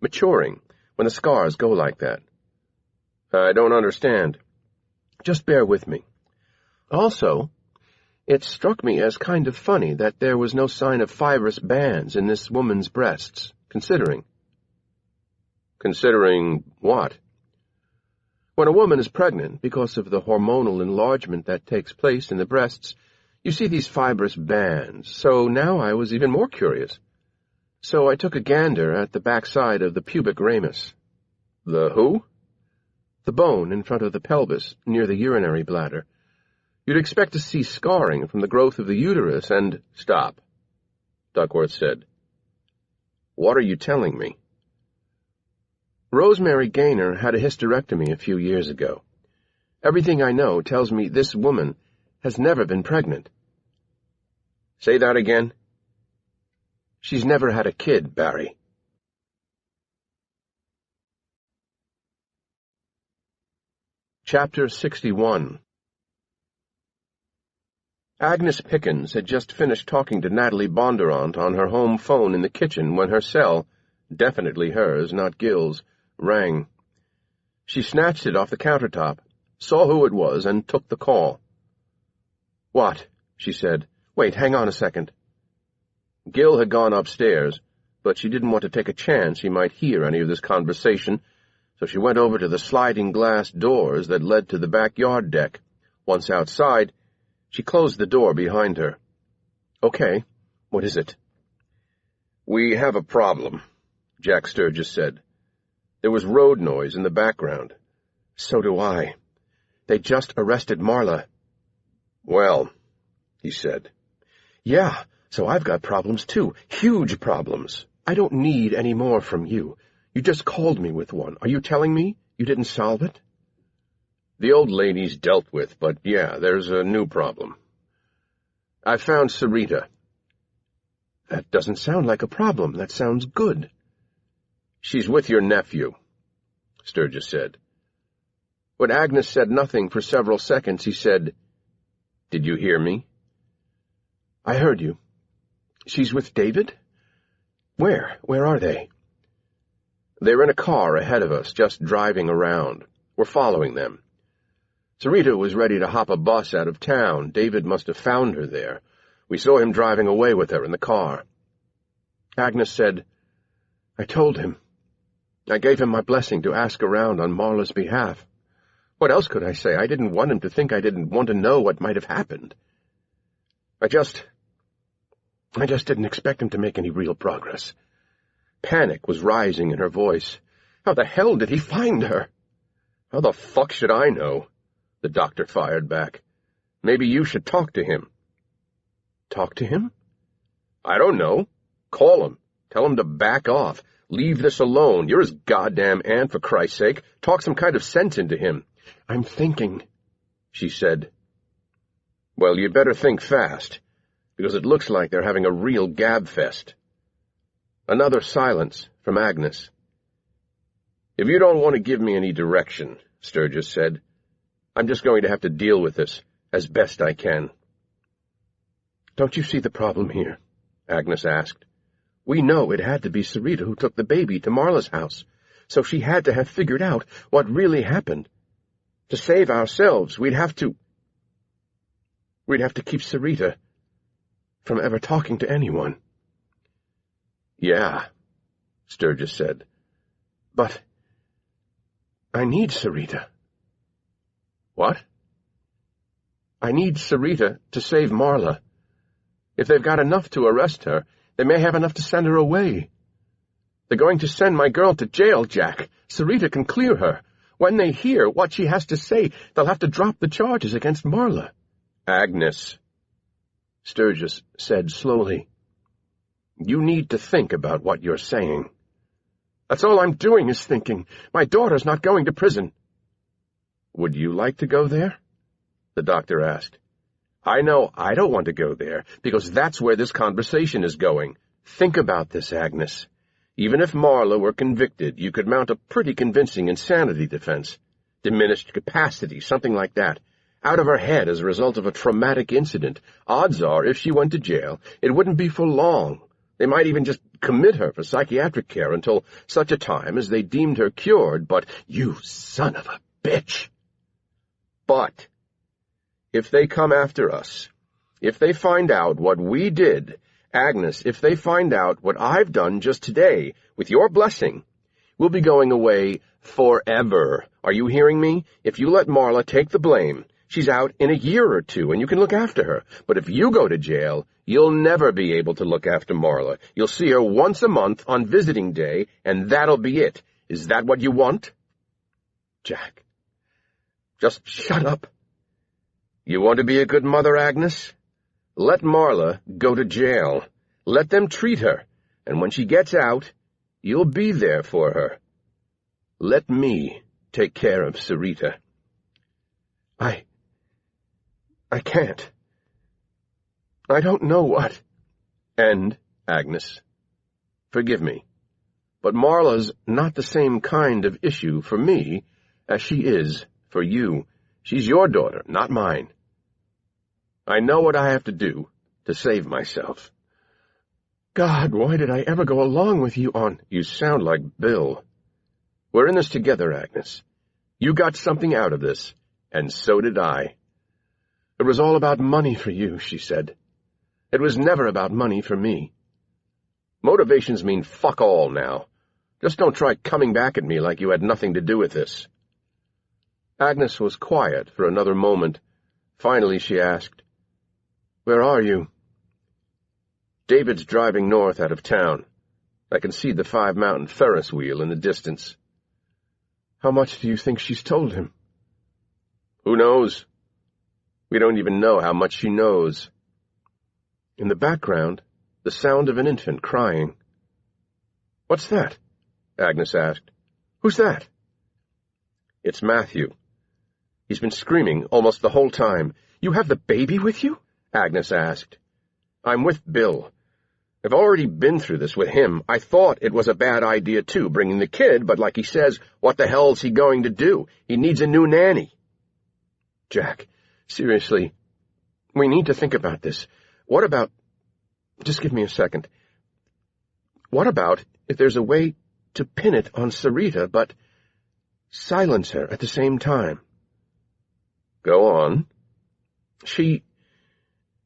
maturing, when the scars go like that. I don't understand. Just bear with me. Also, it struck me as kind of funny that there was no sign of fibrous bands in this woman's breasts, considering. Considering what? When a woman is pregnant, because of the hormonal enlargement that takes place in the breasts, you see these fibrous bands, so now I was even more curious. So I took a gander at the backside of the pubic ramus. The who? The bone in front of the pelvis, near the urinary bladder. You'd expect to see scarring from the growth of the uterus and— Stop, Duckworth said. What are you telling me? Rosemary Gaynor had a hysterectomy a few years ago. Everything I know tells me this woman has never been pregnant. Say that again? She's never had a kid, Barry. Chapter 61. Agnes Pickens had just finished talking to Natalie Bondurant on her home phone in the kitchen when her cell, definitely hers, not Gil's, rang. She snatched it off the countertop, saw who it was, and took the call. What? She said. Wait, hang on a second. Gil had gone upstairs, but she didn't want to take a chance he might hear any of this conversation, so she went over to the sliding glass doors that led to the backyard deck. Once outside, she closed the door behind her. Okay, what is it? We have a problem, Jack Sturgis said. There was road noise in the background. So do I. They just arrested Marla. Well, he said. Yeah, so I've got problems too. Huge problems. I don't need any more from you. You just called me with one. Are you telling me you didn't solve it? The old lady's dealt with, but yeah, there's a new problem. I found Sarita. That doesn't sound like a problem. That sounds good. She's with your nephew, Sturgis said. When Agnes said nothing for several seconds, he said, Did you hear me? I heard you. She's with David? Where? Where are they? They're in a car ahead of us, just driving around. We're following them. Sarita was ready to hop a bus out of town. David must have found her there. We saw him driving away with her in the car. Agnes said, I told him. I gave him my blessing to ask around on Marla's behalf. What else could I say? I didn't want him to think I didn't want to know what might have happened. I just didn't expect him to make any real progress. Panic was rising in her voice. How the hell did he find her? How the fuck should I know? The doctor fired back. Maybe you should talk to him. Talk to him? I don't know. Call him. Tell him to back off. Leave this alone. You're his goddamn aunt, for Christ's sake. Talk some kind of sense into him. I'm thinking, she said. Well, you'd better think fast, because it looks like they're having a real gab-fest. Another silence from Agnes. If you don't want to give me any direction, Sturgis said, I'm just going to have to deal with this as best I can. Don't you see the problem here? Agnes asked. We know it had to be Sarita who took the baby to Marla's house, so she had to have figured out what really happened. To save ourselves, we'd have to keep Sarita from ever talking to anyone. Yeah, Sturgis said. But I need Sarita. What? I need Sarita to save Marla. If they've got enough to arrest her, they may have enough to send her away. They're going to send my girl to jail, Jack. Sarita can clear her. When they hear what she has to say, they'll have to drop the charges against Marla. Agnes, Sturgis said slowly, you need to think about what you're saying. That's all I'm doing is thinking. My daughter's not going to prison. Would you like to go there? The doctor asked. I know I don't want to go there, because that's where this conversation is going. Think about this, Agnes. Even if Marla were convicted, you could mount a pretty convincing insanity defense. Diminished capacity, something like that. Out of her head as a result of a traumatic incident. Odds are, if she went to jail, it wouldn't be for long. They might even just commit her for psychiatric care until such a time as they deemed her cured, but you son of a bitch! But if they come after us, if they find out what we did, Agnes, if they find out what I've done just today, with your blessing, we'll be going away forever. Are you hearing me? If you let Marla take the blame, she's out in a year or two, and you can look after her. But if you go to jail, you'll never be able to look after Marla. You'll see her once a month on visiting day, and that'll be it. Is that what you want? Jack, just shut up. You want to be a good mother, Agnes? Let Marla go to jail. Let them treat her, and when she gets out, you'll be there for her. Let me take care of Sarita. I can't. I don't know what. And, Agnes, forgive me, but Marla's not the same kind of issue for me as she is for you. She's your daughter, not mine. I know what I have to do to save myself. God, why did I ever go along with you on— You sound like Bill. We're in this together, Agnes. You got something out of this, and so did I. It was all about money for you, she said. It was never about money for me. Motivations mean fuck all now. Just don't try coming back at me like you had nothing to do with this. Agnes was quiet for another moment. Finally she asked, Where are you? David's driving north out of town. I can see the 5-mountain Ferris wheel in the distance. How much do you think she's told him? Who knows? We don't even know how much she knows. In the background, the sound of an infant crying. What's that? Agnes asked. Who's that? It's Matthew. He's been screaming almost the whole time. You have the baby with you? Agnes asked. I'm with Bill. I've already been through this with him. I thought it was a bad idea, too, bringing the kid, but like he says, what the hell's he going to do? He needs a new nanny. Jack, seriously, we need to think about this. What about— Just give me a second. What about if there's a way to pin it on Sarita, but silence her at the same time? Go on. She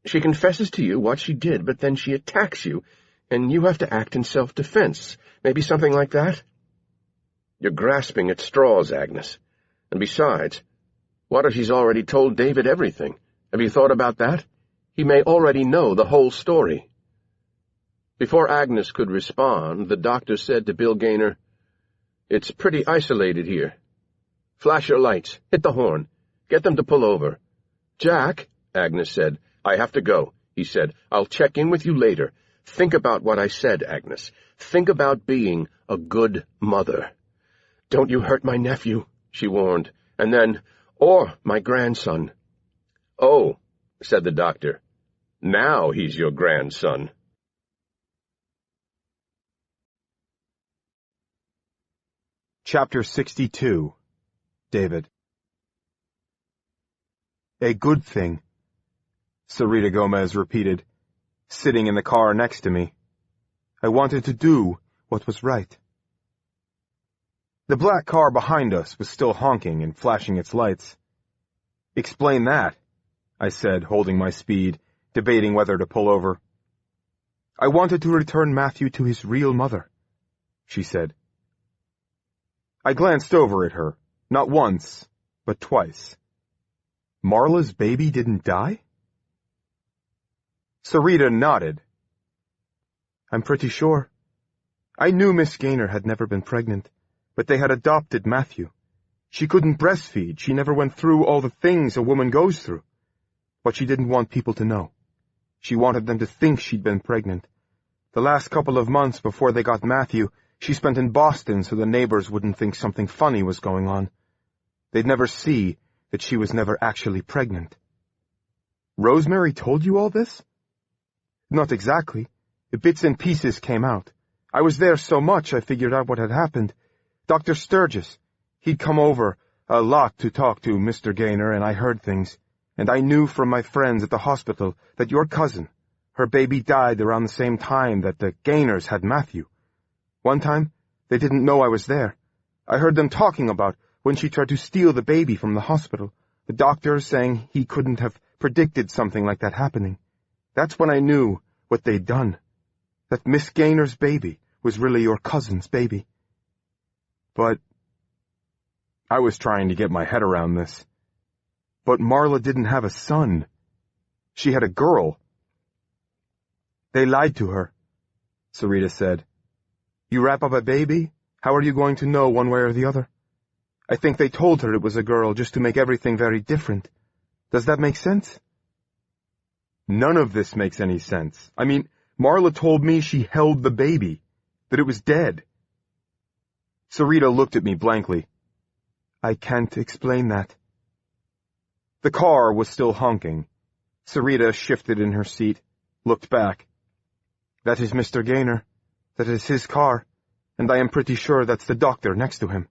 confesses to you what she did, but then she attacks you, and you have to act in self-defense. Maybe something like that? You're grasping at straws, Agnes. And besides, what if she's already told David everything? Have you thought about that? He may already know the whole story. Before Agnes could respond, the doctor said to Bill Gaynor, It's pretty isolated here. Flash your lights. Hit the horn. Get them to pull over. Jack, Agnes said. I have to go, he said. I'll check in with you later. Think about what I said, Agnes. Think about being a good mother. Don't you hurt my nephew, she warned. And then, or my grandson. Oh, said the doctor. Now he's your grandson. Chapter 62. David. A good thing, Sarita Gomez repeated, sitting in the car next to me. I wanted to do what was right. The black car behind us was still honking and flashing its lights. Explain that, I said, holding my speed, debating whether to pull over. I wanted to return Matthew to his real mother, she said. I glanced over at her, not once, but twice. Marla's baby didn't die? Sarita nodded. I'm pretty sure. I knew Miss Gaynor had never been pregnant, but they had adopted Matthew. She couldn't breastfeed. She never went through all the things a woman goes through. but she didn't want people to know. She wanted them to think she'd been pregnant. The last couple of months before they got Matthew, she spent in Boston so the neighbors wouldn't think something funny was going on. They'd never see that she was never actually pregnant. Rosemary told you all this? Not exactly. Bits and pieces came out. I was there so much I figured out what had happened. Dr. Sturgis, he'd come over a lot to talk to Mr. Gaynor, and I heard things. And I knew from my friends at the hospital that your cousin, her baby died around the same time that the Gaynors had Matthew. One time, they didn't know I was there. I heard them talking about when she tried to steal the baby from the hospital, the doctors saying he couldn't have predicted something like that happening. That's when I knew what they'd done. That Miss Gaynor's baby was really your cousin's baby. But I was trying to get my head around this. But Marla didn't have a son. She had a girl. They lied to her, Sarita said. You wrap up a baby, how are you going to know one way or the other? I think they told her it was a girl just to make everything very different. Does that make sense? None of this makes any sense. I mean, Marla told me she held the baby, that it was dead. Sarita looked at me blankly. I can't explain that. The car was still honking. Sarita shifted in her seat, looked back. That is Mr. Gaynor. That is his car, and I am pretty sure that's the doctor next to him.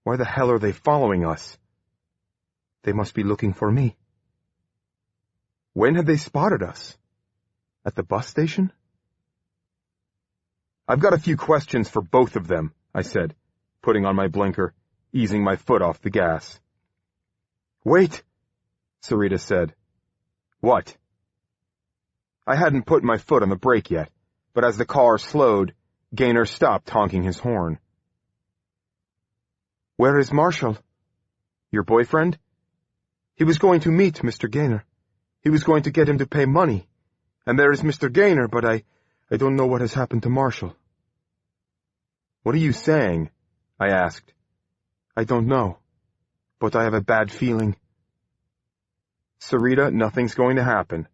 Why the hell are they following us? They must be looking for me. When had they spotted us? At the bus station? I've got a few questions for both of them, I said, putting on my blinker, easing my foot off the gas. Wait, Sarita said. What? I hadn't put my foot on the brake yet, but as the car slowed, Gaynor stopped honking his horn. Where is Marshall? Your boyfriend? He was going to meet Mr. Gaynor. He was going to get him to pay money. And there is Mr. Gaynor, but I don't know what has happened to Marshall. What are you saying? I asked. I don't know, but I have a bad feeling. Sarita, nothing's going to happen.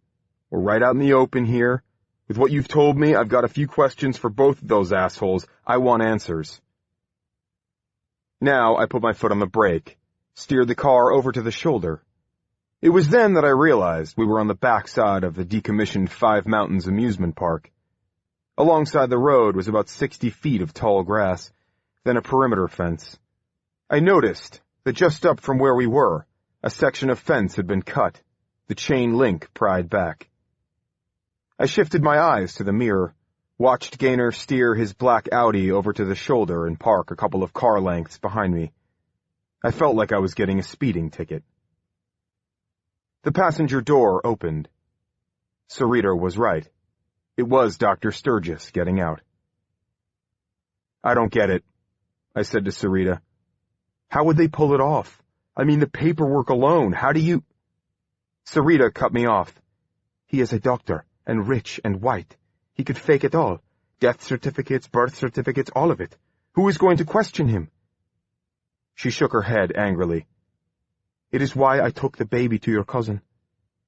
We're right out in the open here. With what you've told me, I've got a few questions for both of those assholes. I want answers. Now I put my foot on the brake, steered the car over to the shoulder. It was then that I realized we were on the backside of the decommissioned Five Mountains amusement park. Alongside the road was about 60 feet of tall grass, then a perimeter fence. I noticed that just up from where we were, a section of fence had been cut, the chain link pried back. I shifted my eyes to the mirror, watched Gaynor steer his black Audi over to the shoulder and park a couple of car lengths behind me. I felt like I was getting a speeding ticket. The passenger door opened. Sarita was right. It was Dr. Sturgis getting out. I don't get it, I said to Sarita. How would they pull it off? I mean, the paperwork alone, how do you... Sarita cut me off. He is a doctor, and rich and white. He could fake it all. Death certificates, birth certificates, all of it. Who is going to question him? She shook her head angrily. It is why I took the baby to your cousin.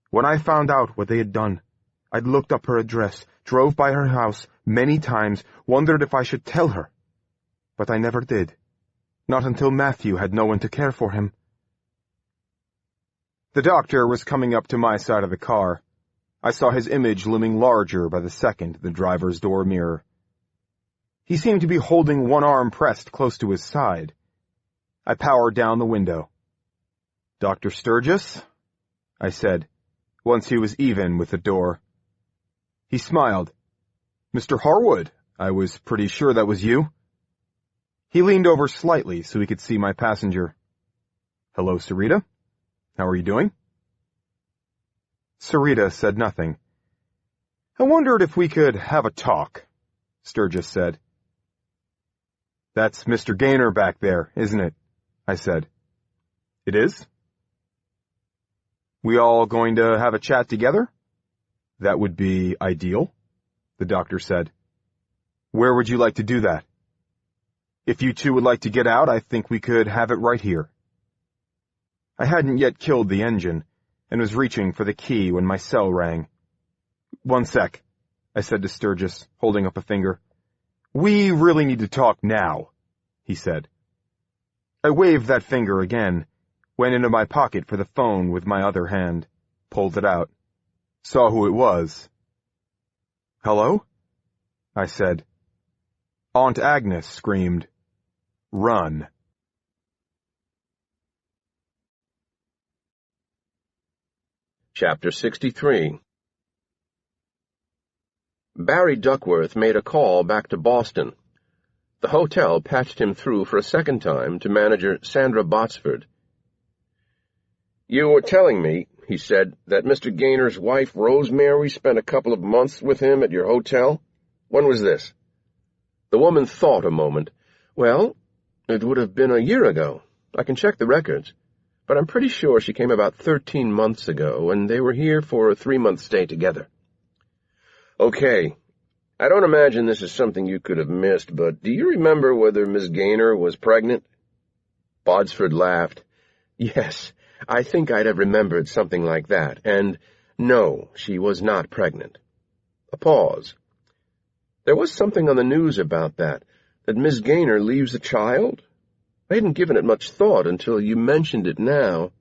When I found out what they had done, I'd looked up her address, drove by her house many times, wondered if I should tell her. But I never did. Not until Matthew had no one to care for him. The doctor was coming up to my side of the car. I saw his image looming larger by the second the driver's door mirror. He seemed to be holding one arm pressed close to his side. I powered down the window. Dr. Sturgis? I said, once he was even with the door. He smiled. Mr. Harwood, I was pretty sure that was you. He leaned over slightly so he could see my passenger. Hello, Sarita. How are you doing? Sarita said nothing. I wondered if we could have a talk, Sturgis said. That's Mr. Gaynor back there, isn't it? I said. It is? We all going to have a chat together? That would be ideal, the doctor said. Where would you like to do that? If you two would like to get out, I think we could have it right here. I hadn't yet killed the engine, and was reaching for the key when my cell rang. "One sec," I said to Sturgis, holding up a finger. "We really need to talk now," he said. I waved that finger again, went into my pocket for the phone with my other hand, pulled it out, saw who it was. "Hello?" I said. Aunt Agnes screamed, "Run." Chapter 63. Barry Duckworth made a call back to Boston. The hotel patched him through for a second time to manager Sandra Botsford. "You were telling me," he said, "that Mr. Gaynor's wife, Rosemary, spent a couple of months with him at your hotel? When was this?" The woman thought a moment. "Well, it would have been a year ago. I can check the records. But I'm pretty sure she came about 13 months ago, and they were here for a 3-month stay together." "Okay. I don't imagine this is something you could have missed, but do you remember whether Miss Gaynor was pregnant?" Botsford laughed. "Yes, I think I'd have remembered something like that, and no, she was not pregnant." A pause. "There was something on the news about that Miss Gaynor leaves a child? I hadn't given it much thought until you mentioned it now.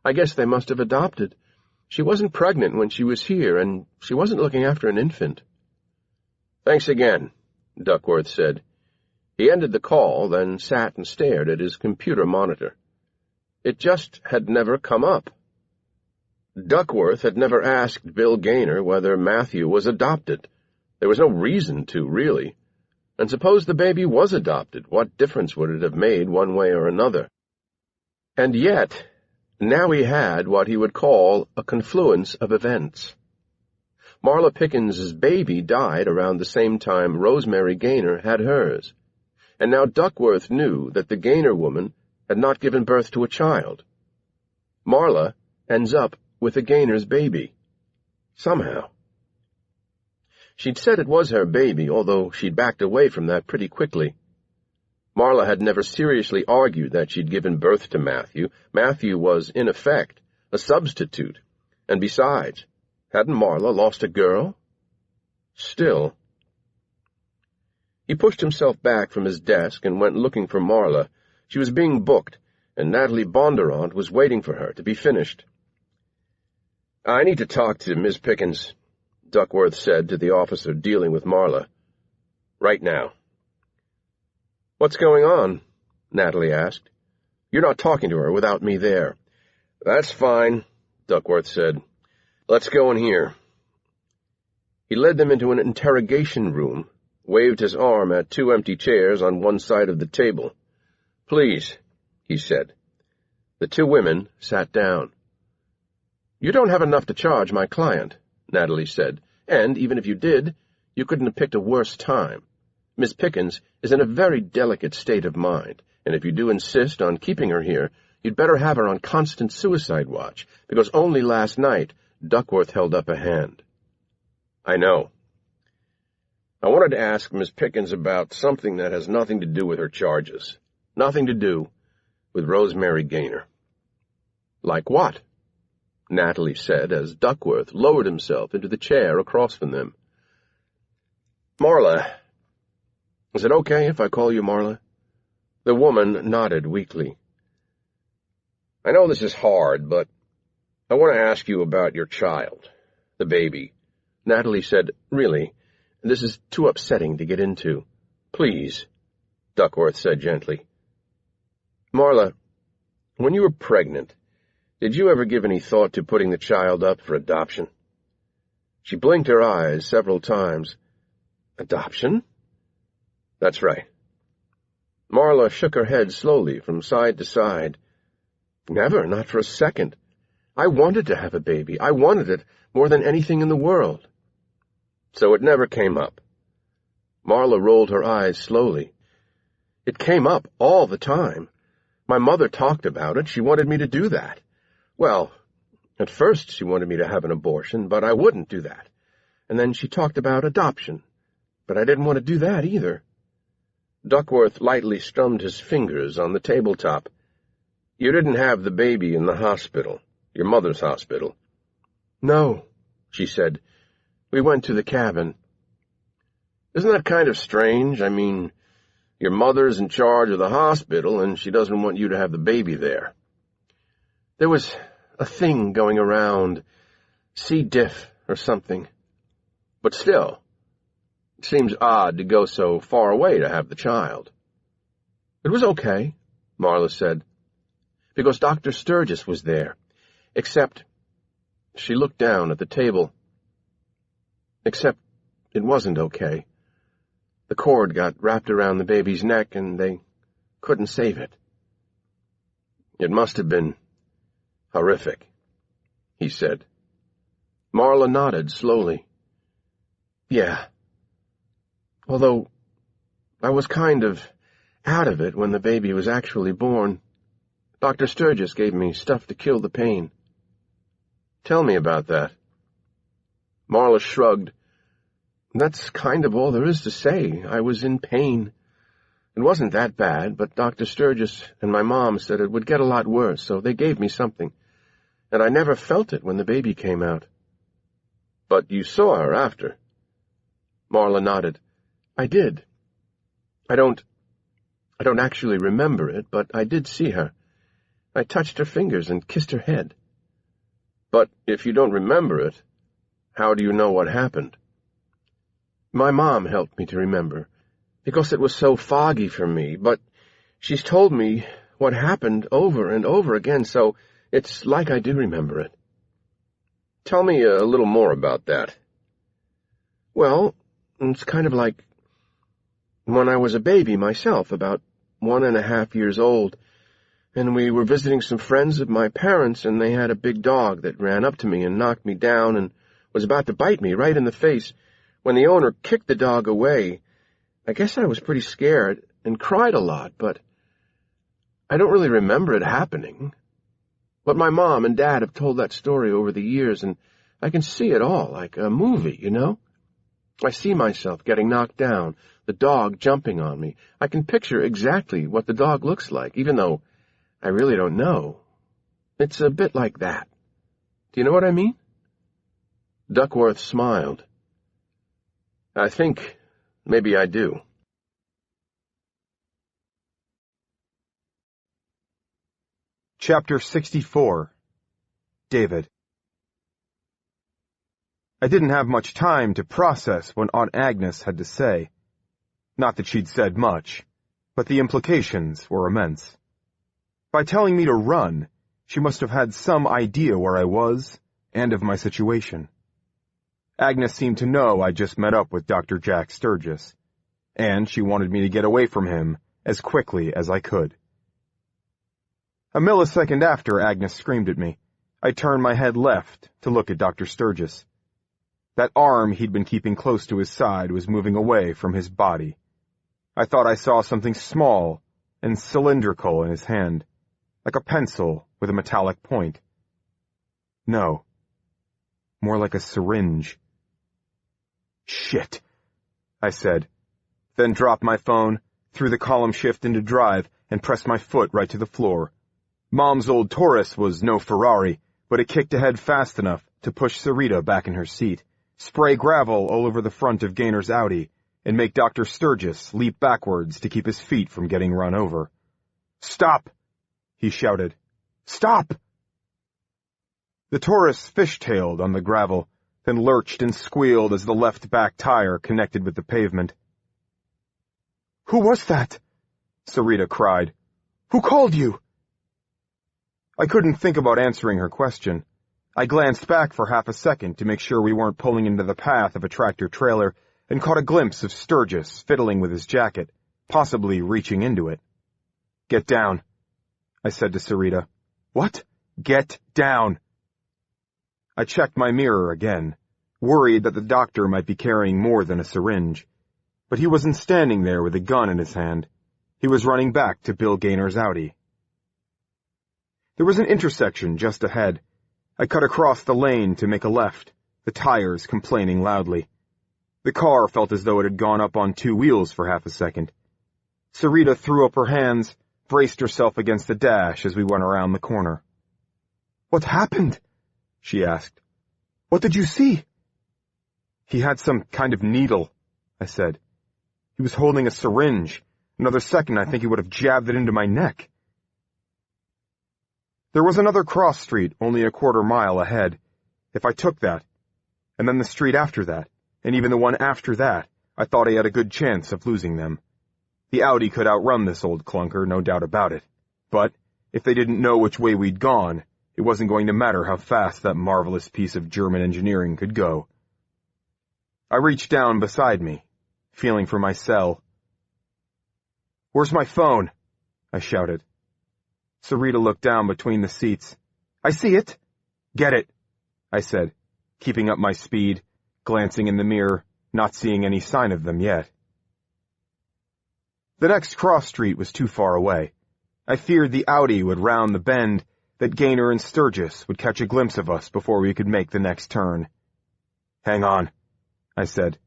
I guess they must have adopted. She wasn't pregnant when she was here, and she wasn't looking after an infant." "Thanks again," Duckworth said. He ended the call, then sat and stared at his computer monitor. It just had never come up. Duckworth had never asked Bill Gaynor whether Matthew was adopted. There was no reason to, really. And suppose the baby was adopted, what difference would it have made one way or another? And yet, now he had what he would call a confluence of events. Marla Pickens's baby died around the same time Rosemary Gaynor had hers, and now Duckworth knew that the Gaynor woman had not given birth to a child. Marla ends up with the Gaynor's baby. Somehow. She'd said it was her baby, although she'd backed away from that pretty quickly. Marla had never seriously argued that she'd given birth to Matthew. Matthew was, in effect, a substitute. And besides, hadn't Marla lost a girl? Still. He pushed himself back from his desk and went looking for Marla. She was being booked, and Natalie Bondurant was waiting for her to be finished. "I need to talk to Miss Pickens," Duckworth said to the officer dealing with Marla. "Right now." "What's going on?" Natalie asked. "You're not talking to her without me there." "That's fine," Duckworth said. "Let's go in here." He led them into an interrogation room, waved his arm at 2 empty chairs on one side of the table. "Please," he said. The 2 women sat down. "You don't have enough to charge my client," Natalie said, "and even if you did, you couldn't have picked a worse time. Miss Pickens is in a very delicate state of mind, and if you do insist on keeping her here, you'd better have her on constant suicide watch, because only last night Duckworth held up a hand. "I know. I wanted to ask Miss Pickens about something that has nothing to do with her charges. Nothing to do with Rosemary Gaynor." "Like what?" Natalie said as Duckworth lowered himself into the chair across from them. "Marla. Is it okay if I call you Marla?" The woman nodded weakly. "I know this is hard, but I want to ask you about your child, the baby." Natalie said, "Really, this is too upsetting to get into." "Please," Duckworth said gently. "Marla, when you were pregnant, did you ever give any thought to putting the child up for adoption?" She blinked her eyes several times. "Adoption?" "That's right." Marla shook her head slowly from side to side. "Never, not for a second. I wanted to have a baby. I wanted it more than anything in the world." "So it never came up." Marla rolled her eyes slowly. "It came up all the time. My mother talked about it. She wanted me to do that. Well, at first she wanted me to have an abortion, but I wouldn't do that. And then she talked about adoption, but I didn't want to do that either." Duckworth lightly strummed his fingers on the tabletop. "You didn't have the baby in the hospital. Your mother's hospital. No, she said. We went to the cabin. Isn't that kind of strange? I mean, your mother's in charge of the hospital, and she doesn't want you to have the baby there. There was a thing going around, C. diff or something. But still, it seems odd to go so far away to have the child. It was okay, Marla said, because Dr. Sturgis was there. Except, she looked down at the table. Except, it wasn't okay. The cord got wrapped around the baby's neck, and they couldn't save it. It must have been horrific, he said. Marla nodded slowly. Yeah. Although, I was kind of out of it when the baby was actually born. Dr. Sturgis gave me stuff to kill the pain. Tell me about that. Marla shrugged. That's kind of all there is to say. I was in pain. It wasn't that bad, but Dr. Sturgis and my mom said it would get a lot worse, so they gave me something. And I never felt it when the baby came out. But you saw her after. Marla nodded. I did. I don't actually remember it, but I did see her. I touched her fingers and kissed her head. But if you don't remember it, how do you know what happened? My mom helped me to remember, because it was so foggy for me, but she's told me what happened over and over again, so it's like I do remember it. Tell me a little more about that. Well, it's kind of like when I was a baby myself, about 1.5 years old, and we were visiting some friends of my parents, and they had a big dog that ran up to me and knocked me down and was about to bite me right in the face. When the owner kicked the dog away, I guess I was pretty scared and cried a lot, but I don't really remember it happening. But my mom and dad have told that story over the years, and I can see it all, like a movie, you know? I see myself getting knocked down, the dog jumping on me. I can picture exactly what the dog looks like, even though I really don't know. It's a bit like that. Do you know what I mean? Duckworth smiled. I think maybe I do. Chapter 64. David. I didn't have much time to process what Aunt Agnes had to say. Not that she'd said much, but the implications were immense. By telling me to run, she must have had some idea where I was and of my situation. Agnes seemed to know I just met up with Dr. Jack Sturgis, and she wanted me to get away from him as quickly as I could. A millisecond after Agnes screamed at me, I turned my head left to look at Dr. Sturgis. That arm he'd been keeping close to his side was moving away from his body. I thought I saw something small and cylindrical in his hand, like a pencil with a metallic point. No, more like a syringe. Shit, I said, then dropped my phone, threw the column shift into drive, and pressed my foot right to the floor. Mom's old Taurus was no Ferrari, but it kicked ahead fast enough to push Sarita back in her seat, spray gravel all over the front of Gaynor's Audi, and make Dr. Sturgis leap backwards to keep his feet from getting run over. "Stop!" he shouted. "Stop!" The Taurus fishtailed on the gravel, then lurched and squealed as the left back tire connected with the pavement. "Who was that?" Sarita cried. "Who called you?" I couldn't think about answering her question. I glanced back for half a second to make sure we weren't pulling into the path of a tractor-trailer and caught a glimpse of Sturgis fiddling with his jacket, possibly reaching into it. "Get down," I said to Sarita. "What?" "Get down." I checked my mirror again, worried that the doctor might be carrying more than a syringe. But he wasn't standing there with a gun in his hand. He was running back to Bill Gaynor's Audi. There was an intersection just ahead. I cut across the lane to make a left, the tires complaining loudly. The car felt as though it had gone up on 2 wheels for half a second. Sarita threw up her hands, braced herself against the dash as we went around the corner. "What happened?" she asked. "What did you see?" "He had some kind of needle," I said. "He was holding a syringe. Another second, I think he would have jabbed it into my neck." There was another cross street only a quarter-mile ahead. If I took that, and then the street after that, and even the one after that, I thought I had a good chance of losing them. The Audi could outrun this old clunker, no doubt about it. But if they didn't know which way we'd gone, it wasn't going to matter how fast that marvelous piece of German engineering could go. I reached down beside me, feeling for my cell. "Where's my phone?" I shouted. Sarita looked down between the seats. "I see it." "Get it," I said, keeping up my speed, glancing in the mirror, not seeing any sign of them yet. The next cross street was too far away. I feared the Audi would round the bend, that Gaynor and Sturgis would catch a glimpse of us before we could make the next turn. "Hang on," I said.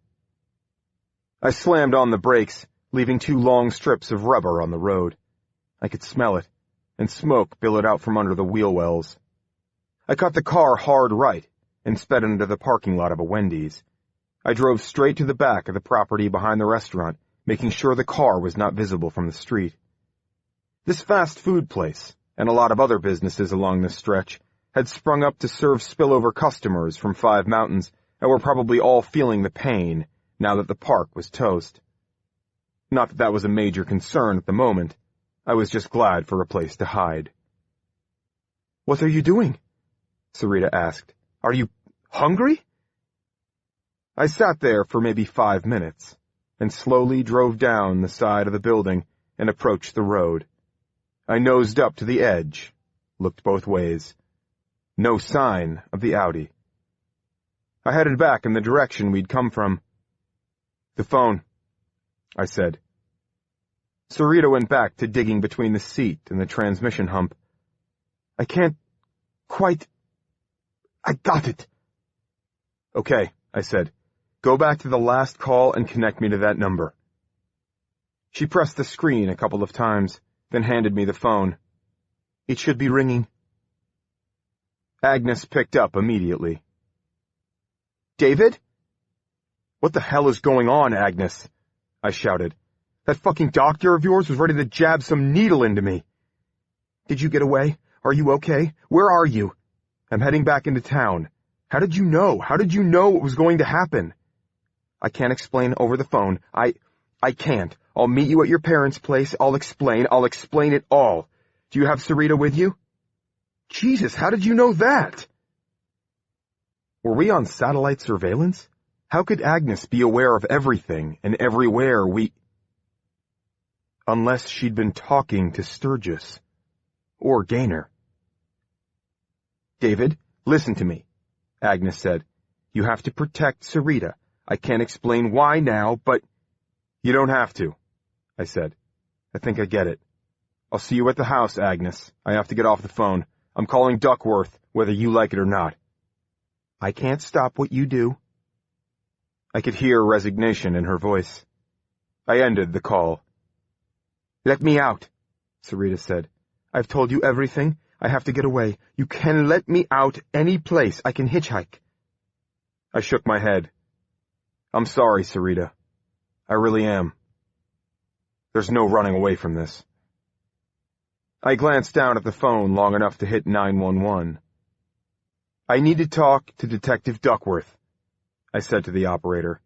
I slammed on the brakes, leaving 2 long strips of rubber on the road. I could smell it, and smoke billowed out from under the wheel wells. I cut the car hard right and sped into the parking lot of a Wendy's. I drove straight to the back of the property behind the restaurant, making sure the car was not visible from the street. This fast food place, and a lot of other businesses along this stretch, had sprung up to serve spillover customers from 5 Mountains and were probably all feeling the pain now that the park was toast. Not that that was a major concern at the moment. I was just glad for a place to hide. "What are you doing?" Sarita asked. "Are you hungry?" I sat there for maybe 5 minutes, and slowly drove down the side of the building and approached the road. I nosed up to the edge, looked both ways. No sign of the Audi. I headed back in the direction we'd come from. "The phone," I said. Sarita went back to digging between the seat and the transmission hump. "I can't quite... I got it." "Okay," I said. "Go back to the last call and connect me to that number." She pressed the screen a couple of times, then handed me the phone. "It should be ringing." Agnes picked up immediately. "David?" "What the hell is going on, Agnes?" I shouted. "That fucking doctor of yours was ready to jab some needle into me." "Did you get away? Are you okay? Where are you?" "I'm heading back into town." "How did you know? How did you know what was going to happen?" "I can't explain over the phone. I can't. I'll meet you at your parents' place. I'll explain it all. Do you have Sarita with you?" "Jesus, how did you know that?" Were we on satellite surveillance? How could Agnes be aware of everything and everywhere we... Unless she'd been talking to Sturgis. Or Gaynor. "David, listen to me," Agnes said. "You have to protect Sarita. I can't explain why now, but..." "You don't have to," I said. "I think I get it. I'll see you at the house, Agnes. I have to get off the phone. I'm calling Duckworth, whether you like it or not." "I can't stop what you do." I could hear resignation in her voice. I ended the call. "Let me out," Sarita said. "I've told you everything. I have to get away. You can let me out any place. I can hitchhike." I shook my head. "I'm sorry, Sarita. I really am. There's no running away from this." I glanced down at the phone long enough to hit 911. "I need to talk to Detective Duckworth," I said to the operator.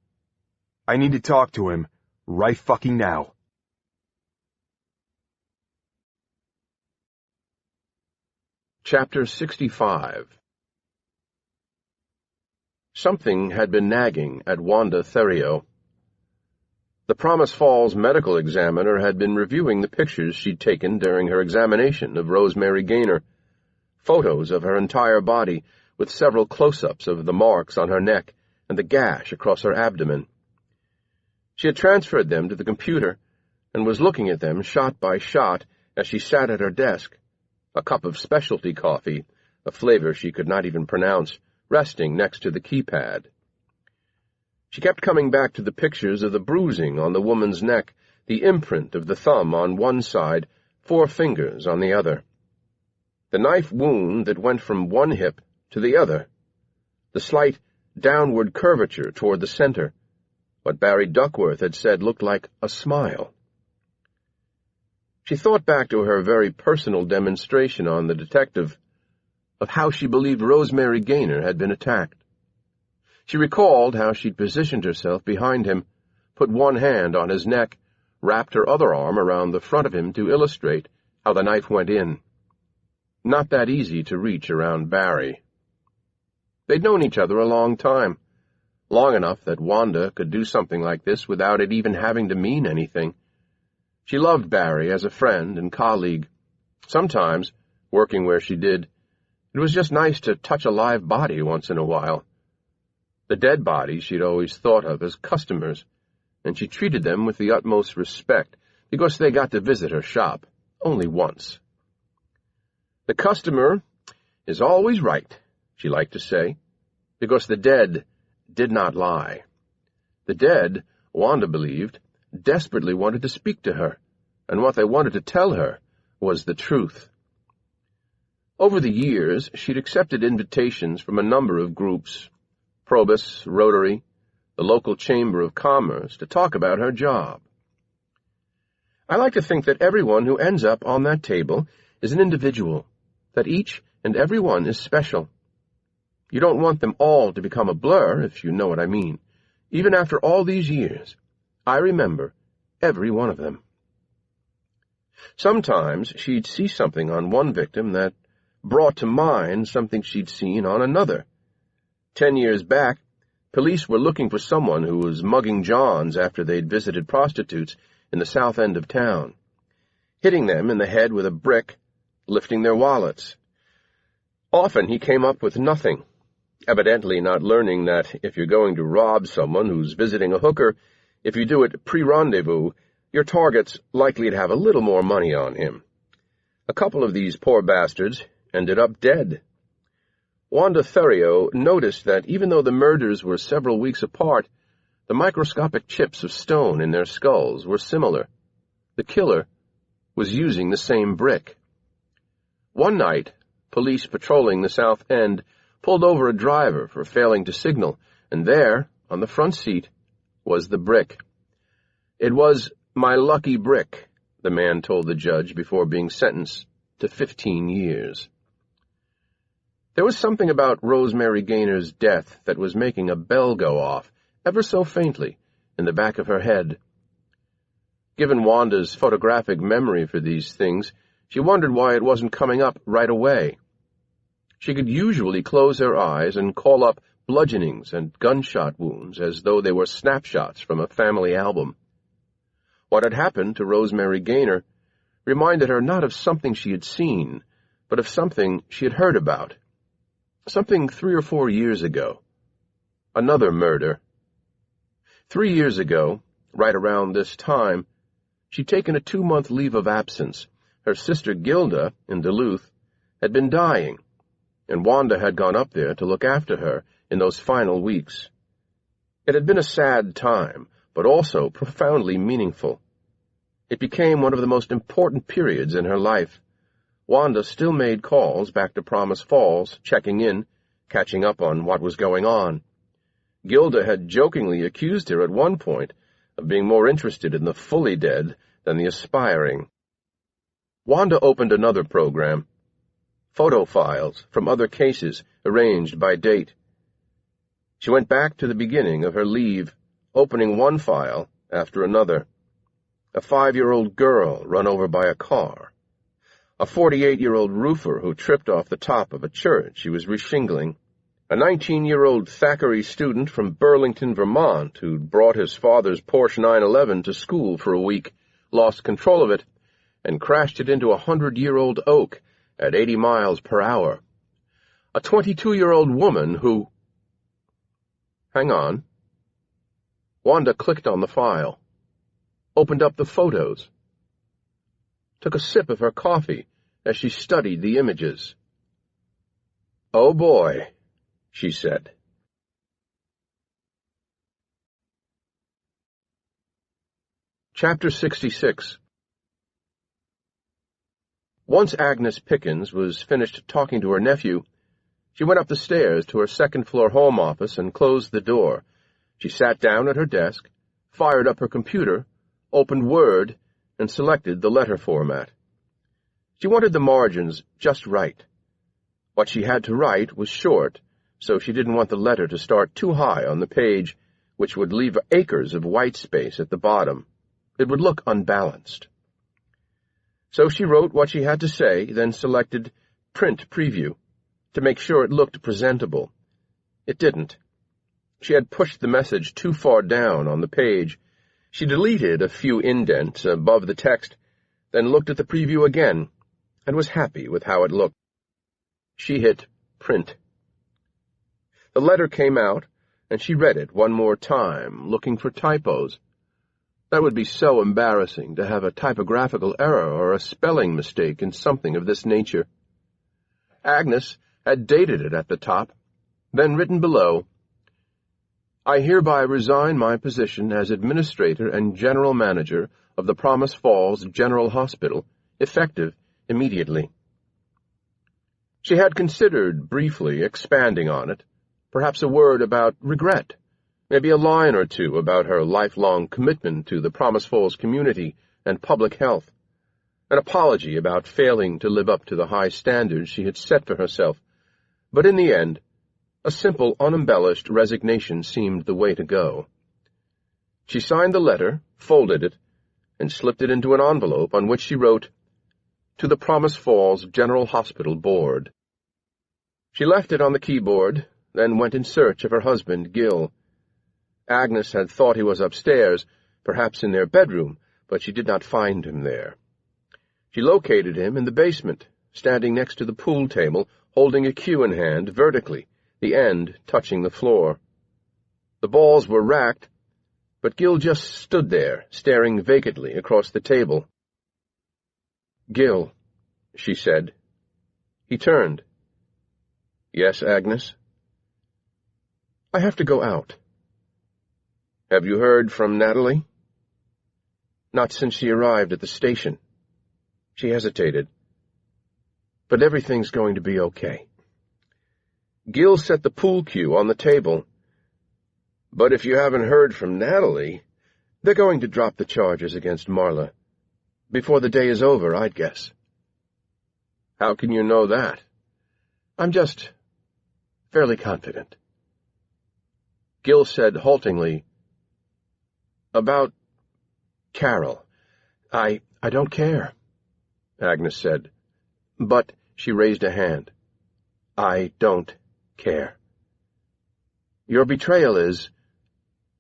"I need to talk to him right fucking now." Chapter 65. Something had been nagging at Wanda Theriot. The Promise Falls medical examiner had been reviewing the pictures she'd taken during her examination of Rosemary Gaynor, photos of her entire body with several close-ups of the marks on her neck and the gash across her abdomen. She had transferred them to the computer and was looking at them shot by shot as she sat at her desk, a cup of specialty coffee, a flavor she could not even pronounce, resting next to the keypad. She kept coming back to the pictures of the bruising on the woman's neck, the imprint of the thumb on one side, 4 fingers on the other. The knife wound that went from one hip to the other. The slight downward curvature toward the center. What Barry Duckworth had said looked like a smile. She thought back to her very personal demonstration on the detective of how she believed Rosemary Gaynor had been attacked. She recalled how she'd positioned herself behind him, put one hand on his neck, wrapped her other arm around the front of him to illustrate how the knife went in. Not that easy to reach around Barry. They'd known each other a long time, long enough that Wanda could do something like this without it even having to mean anything. She loved Barry as a friend and colleague. Sometimes, working where she did, it was just nice to touch a live body once in a while. The dead bodies she'd always thought of as customers, and she treated them with the utmost respect because they got to visit her shop only once. The customer is always right, she liked to say, because the dead did not lie. The dead, Wanda believed, desperately wanted to speak to her, and what they wanted to tell her was the truth. Over the years, she'd accepted invitations from a number of groups, Probus, Rotary, the local Chamber of Commerce, to talk about her job. I like to think that everyone who ends up on that table is an individual, that each and every one is special. You don't want them all to become a blur, if you know what I mean. Even after all these years, I remember every one of them. Sometimes she'd see something on one victim that brought to mind something she'd seen on another. 10 years back, police were looking for someone who was mugging Johns after they'd visited prostitutes in the south end of town, hitting them in the head with a brick, lifting their wallets. Often he came up with nothing, evidently not learning that if you're going to rob someone who's visiting a hooker, if you do it pre-rendezvous, your target's likely to have a little more money on him. A couple of these poor bastards ended up dead. Wanda Theriot noticed that even though the murders were several weeks apart, the microscopic chips of stone in their skulls were similar. The killer was using the same brick. One night, police patrolling the South End pulled over a driver for failing to signal, and there, on the front seat, was the brick. It was my lucky brick, the man told the judge before being sentenced to 15 years. There was something about Rosemary Gaynor's death that was making a bell go off, ever so faintly, in the back of her head. Given Wanda's photographic memory for these things, she wondered why it wasn't coming up right away. She could usually close her eyes and call up bludgeonings and gunshot wounds as though they were snapshots from a family album. What had happened to Rosemary Gaynor reminded her not of something she had seen, but of something she had heard about. Something 3 or 4 years ago. Another murder. 3 years ago, right around this time, she'd taken a 2-month leave of absence. Her sister Gilda, in Duluth, had been dying, and Wanda had gone up there to look after her in those final weeks. It had been a sad time, but also profoundly meaningful. It became one of the most important periods in her life. Wanda still made calls back to Promise Falls, checking in, catching up on what was going on. Gilda had jokingly accused her at one point of being more interested in the fully dead than the aspiring. Wanda opened another program, photo files from other cases arranged by date. She went back to the beginning of her leave, opening one file after another. A 5-year-old girl run over by a car. A 48-year-old roofer who tripped off the top of a church he was reshingling. A 19-year-old Thackeray student from Burlington, Vermont, who'd brought his father's Porsche 911 to school for a week, lost control of it, and crashed it into a 100-year-old oak at 80 miles per hour. A 22-year-old woman who... Hang on. Wanda clicked on the file, opened up the photos, took a sip of her coffee as she studied the images. "Oh, boy," she said. Chapter 66. Once Agnes Pickens was finished talking to her nephew, she went up the stairs to her second-floor home office and closed the door. She sat down at her desk, fired up her computer, opened Word, and selected the letter format. She wanted the margins just right. What she had to write was short, so she didn't want the letter to start too high on the page, which would leave acres of white space at the bottom. It would look unbalanced. So she wrote what she had to say, then selected Print Preview to make sure it looked presentable. It didn't. She had pushed the message too far down on the page. She deleted a few indents above the text, then looked at the preview again, and was happy with how it looked. She hit Print. The letter came out, and she read it one more time, looking for typos. That would be so embarrassing to have a typographical error or a spelling mistake in something of this nature. Agnes had dated it at the top, then written below, "I hereby resign my position as Administrator and General Manager of the Promise Falls General Hospital, effective immediately." She had considered briefly expanding on it, perhaps a word about regret, maybe a line or two about her lifelong commitment to the Promise Falls community and public health, an apology about failing to live up to the high standards she had set for herself, but in the end, a simple, unembellished resignation seemed the way to go. She signed the letter, folded it, and slipped it into an envelope on which she wrote, "To the Promise Falls General Hospital Board." She left it on the keyboard, then went in search of her husband, Gil. Agnes had thought he was upstairs, perhaps in their bedroom, but she did not find him there. She located him in the basement, standing next to the pool table, holding a cue in hand vertically, the end touching the floor. The balls were racked, but Gil just stood there, staring vacantly across the table. "Gil," she said. He turned. "Yes, Agnes?" "I have to go out." "Have you heard from Natalie?" "Not since she arrived at the station." She hesitated. "But everything's going to be okay." Gil set the pool cue on the table. "But if you haven't heard from Natalie, they're going to drop the charges against Marla. Before the day is over, I'd guess." "How can you know that?" "I'm just fairly confident." Gil said haltingly, "About Carol. I don't care," Agnes said. "But," she raised a hand, "I don't care. Your betrayal is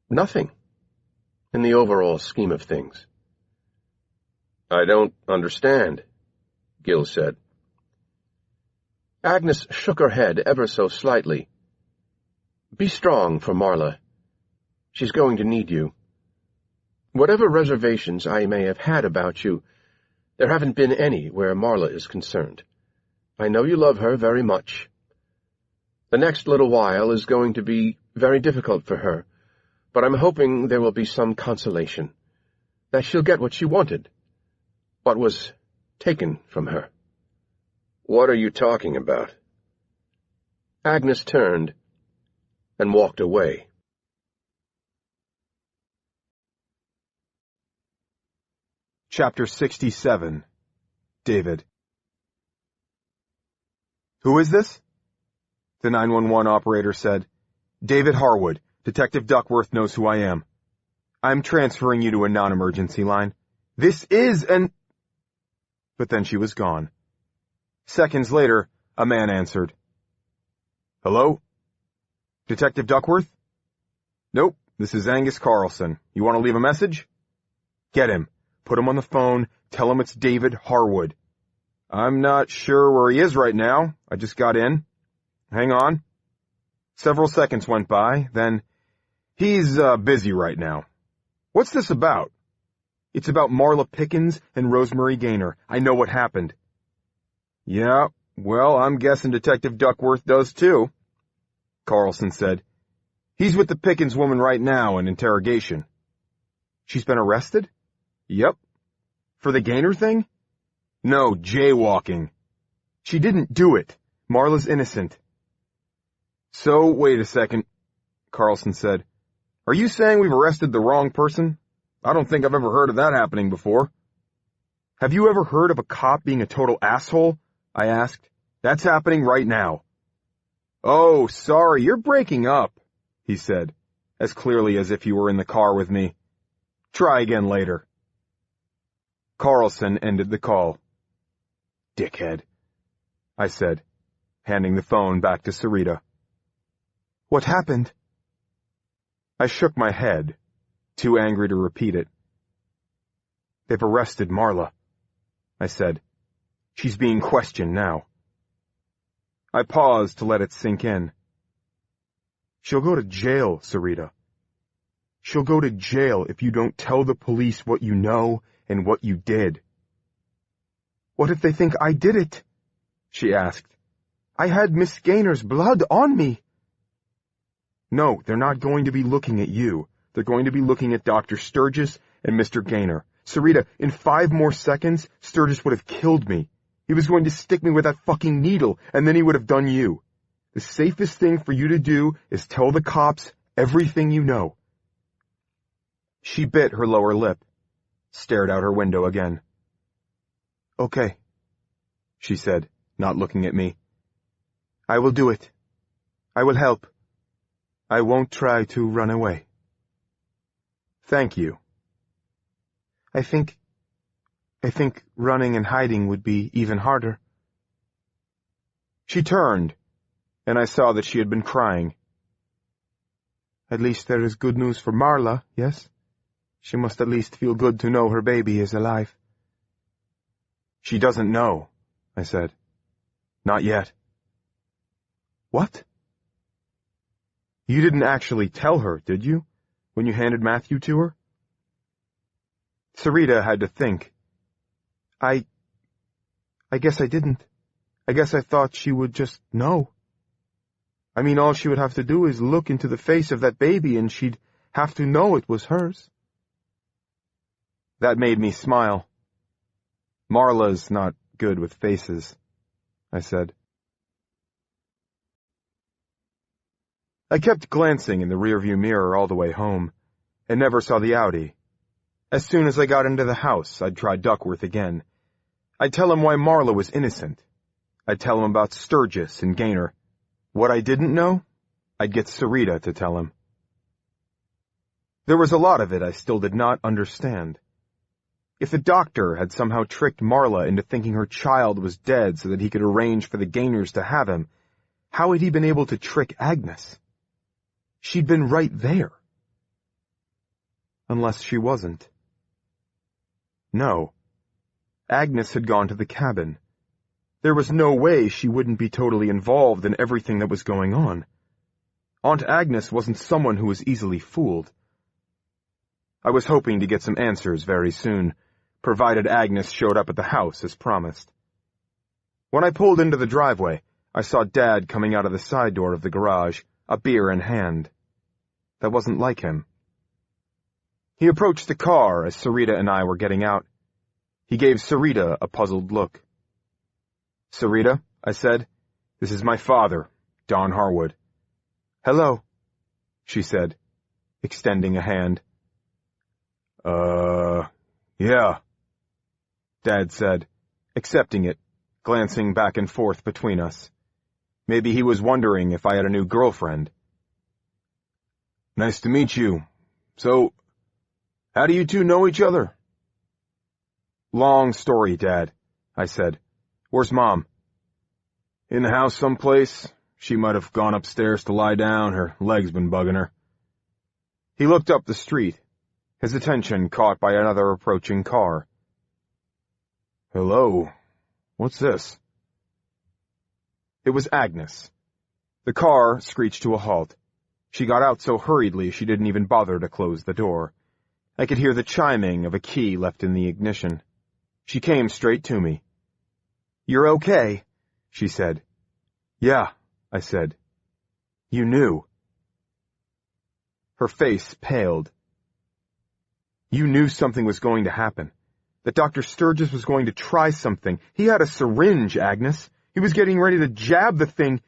nothing in the overall scheme of things." "I don't understand," Gil said. Agnes shook her head ever so slightly. "Be strong for Marla. She's going to need you. Whatever reservations I may have had about you, there haven't been any where Marla is concerned. I know you love her very much. The next little while is going to be very difficult for her, but I'm hoping there will be some consolation, that she'll get what she wanted, what was taken from her." "What are you talking about?" Agnes turned and walked away. Chapter 67. David. "Who is this?" The 911 operator said. "David Harwood. Detective Duckworth knows who I am. I'm transferring you to a non-emergency line. This is an—" But then she was gone. Seconds later, a man answered. "Hello? Detective Duckworth?" "Nope, this is Angus Carlson. You want to leave a message?" "Get him. Put him on the phone. Tell him it's David Harwood." "I'm not sure where he is right now. I just got in." "Hang on." Several seconds went by, then, "He's busy right now." "What's this about?" "It's about Marla Pickens and Rosemary Gaynor. I know what happened." "Yeah, well, I'm guessing Detective Duckworth does too," Carlson said. "He's with the Pickens woman right now in interrogation." "She's been arrested?" "Yep." "For the Gaynor thing?" No, jaywalking. She didn't do it. Marla's innocent. So, wait a second, Carlson said. Are you saying we've arrested the wrong person? I don't think I've ever heard of that happening before. Have you ever heard of a cop being a total asshole? I asked. That's happening right now. Oh, sorry, you're breaking up, he said, as clearly as if he were in the car with me. Try again later. Carlson ended the call. Dickhead, I said, handing the phone back to Sarita. What happened? I shook my head, too angry to repeat it. They've arrested Marla, I said. She's being questioned now. I paused to let it sink in. She'll go to jail, Sarita. She'll go to jail if you don't tell the police what you know and what you did. What if they think I did it? She asked. I had Miss Gaynor's blood on me. No, they're not going to be looking at you. They're going to be looking at Dr. Sturgis and Mr. Gaynor. Sarita, in 5 more seconds, Sturgis would have killed me. He was going to stick me with that fucking needle, and then he would have done you. The safest thing for you to do is tell the cops everything you know. She bit her lower lip, stared out her window again. Okay, she said, not looking at me. I will do it. I will help. I won't try to run away. Thank you. I think running and hiding would be even harder. She turned, and I saw that she had been crying. At least there is good news for Marla, yes? She must at least feel good to know her baby is alive. She doesn't know, I said. Not yet. What? You didn't actually tell her, did you, when you handed Matthew to her? Sarita had to think. I guess I didn't. I guess I thought she would just know. I mean, all she would have to do is look into the face of that baby and she'd have to know it was hers. That made me smile. Marla's not good with faces, I said. I kept glancing in the rearview mirror all the way home, and never saw the Audi. As soon as I got into the house, I'd try Duckworth again. I'd tell him why Marla was innocent. I'd tell him about Sturgis and Gaynor. What I didn't know, I'd get Sarita to tell him. There was a lot of it I still did not understand. If the doctor had somehow tricked Marla into thinking her child was dead so that he could arrange for the Gaynors to have him, how had he been able to trick Agnes? She'd been right there. Unless she wasn't. No. Agnes had gone to the cabin. There was no way she wouldn't be totally involved in everything that was going on. Aunt Agnes wasn't someone who was easily fooled. I was hoping to get some answers very soon, provided Agnes showed up at the house as promised. When I pulled into the driveway, I saw Dad coming out of the side door of the garage, a beer in hand. That wasn't like him. He approached the car as Sarita and I were getting out. He gave Sarita a puzzled look. Sarita, I said, this is my father, Don Harwood. Hello, she said, extending a hand. Yeah, Dad said, accepting it, glancing back and forth between us. Maybe he was wondering if I had a new girlfriend. Nice to meet you. So, how do you two know each other? Long story, Dad, I said. Where's Mom? In the house someplace. She might have gone upstairs to lie down. Her leg's been bugging her. He looked up the street, his attention caught by another approaching car. Hello. What's this? It was Agnes. The car screeched to a halt. She got out so hurriedly she didn't even bother to close the door. I could hear the chiming of a key left in the ignition. She came straight to me. You're okay, she said. Yeah, I said. You knew. Her face paled. You knew something was going to happen. that Dr. Sturgis was going to try something. He had a syringe, Agnes. He was getting ready to jab the thing.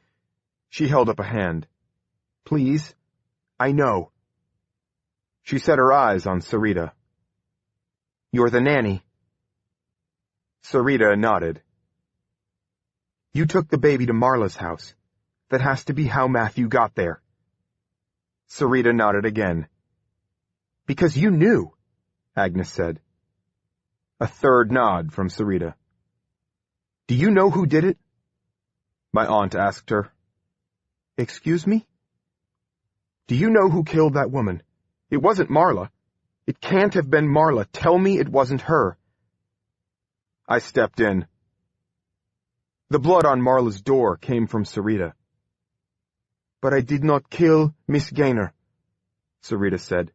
She held up a hand. Please, I know. She set her eyes on Sarita. You're the nanny. Sarita nodded. You took the baby to Marla's house. That has to be how Matthew got there. Sarita nodded again. Because you knew, Agnes said. A third nod from Sarita. Do you know who did it? My aunt asked her. Excuse me? Do you know who killed that woman? It wasn't Marla. It can't have been Marla. Tell me it wasn't her. I stepped in. The blood on Marla's door came from Sarita. But I did not kill Miss Gaynor, Sarita said.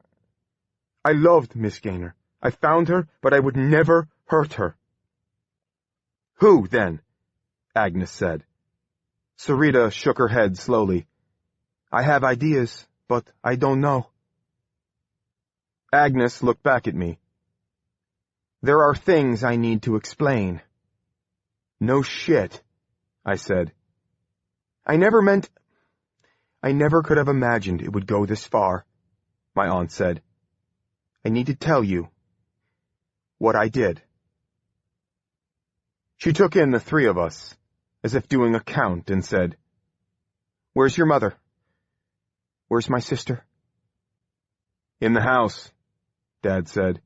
I loved Miss Gaynor. I found her, but I would never hurt her. Who, then? Agnes said. Sarita shook her head slowly. I have ideas, but I don't know. Agnes looked back at me. There are things I need to explain. No shit, I said. I never could have imagined it would go this far, my aunt said. I need to tell you what I did. She took in the three of us, as if doing a count, and said, Where's your mother? Where's my sister? In the house, Dad said.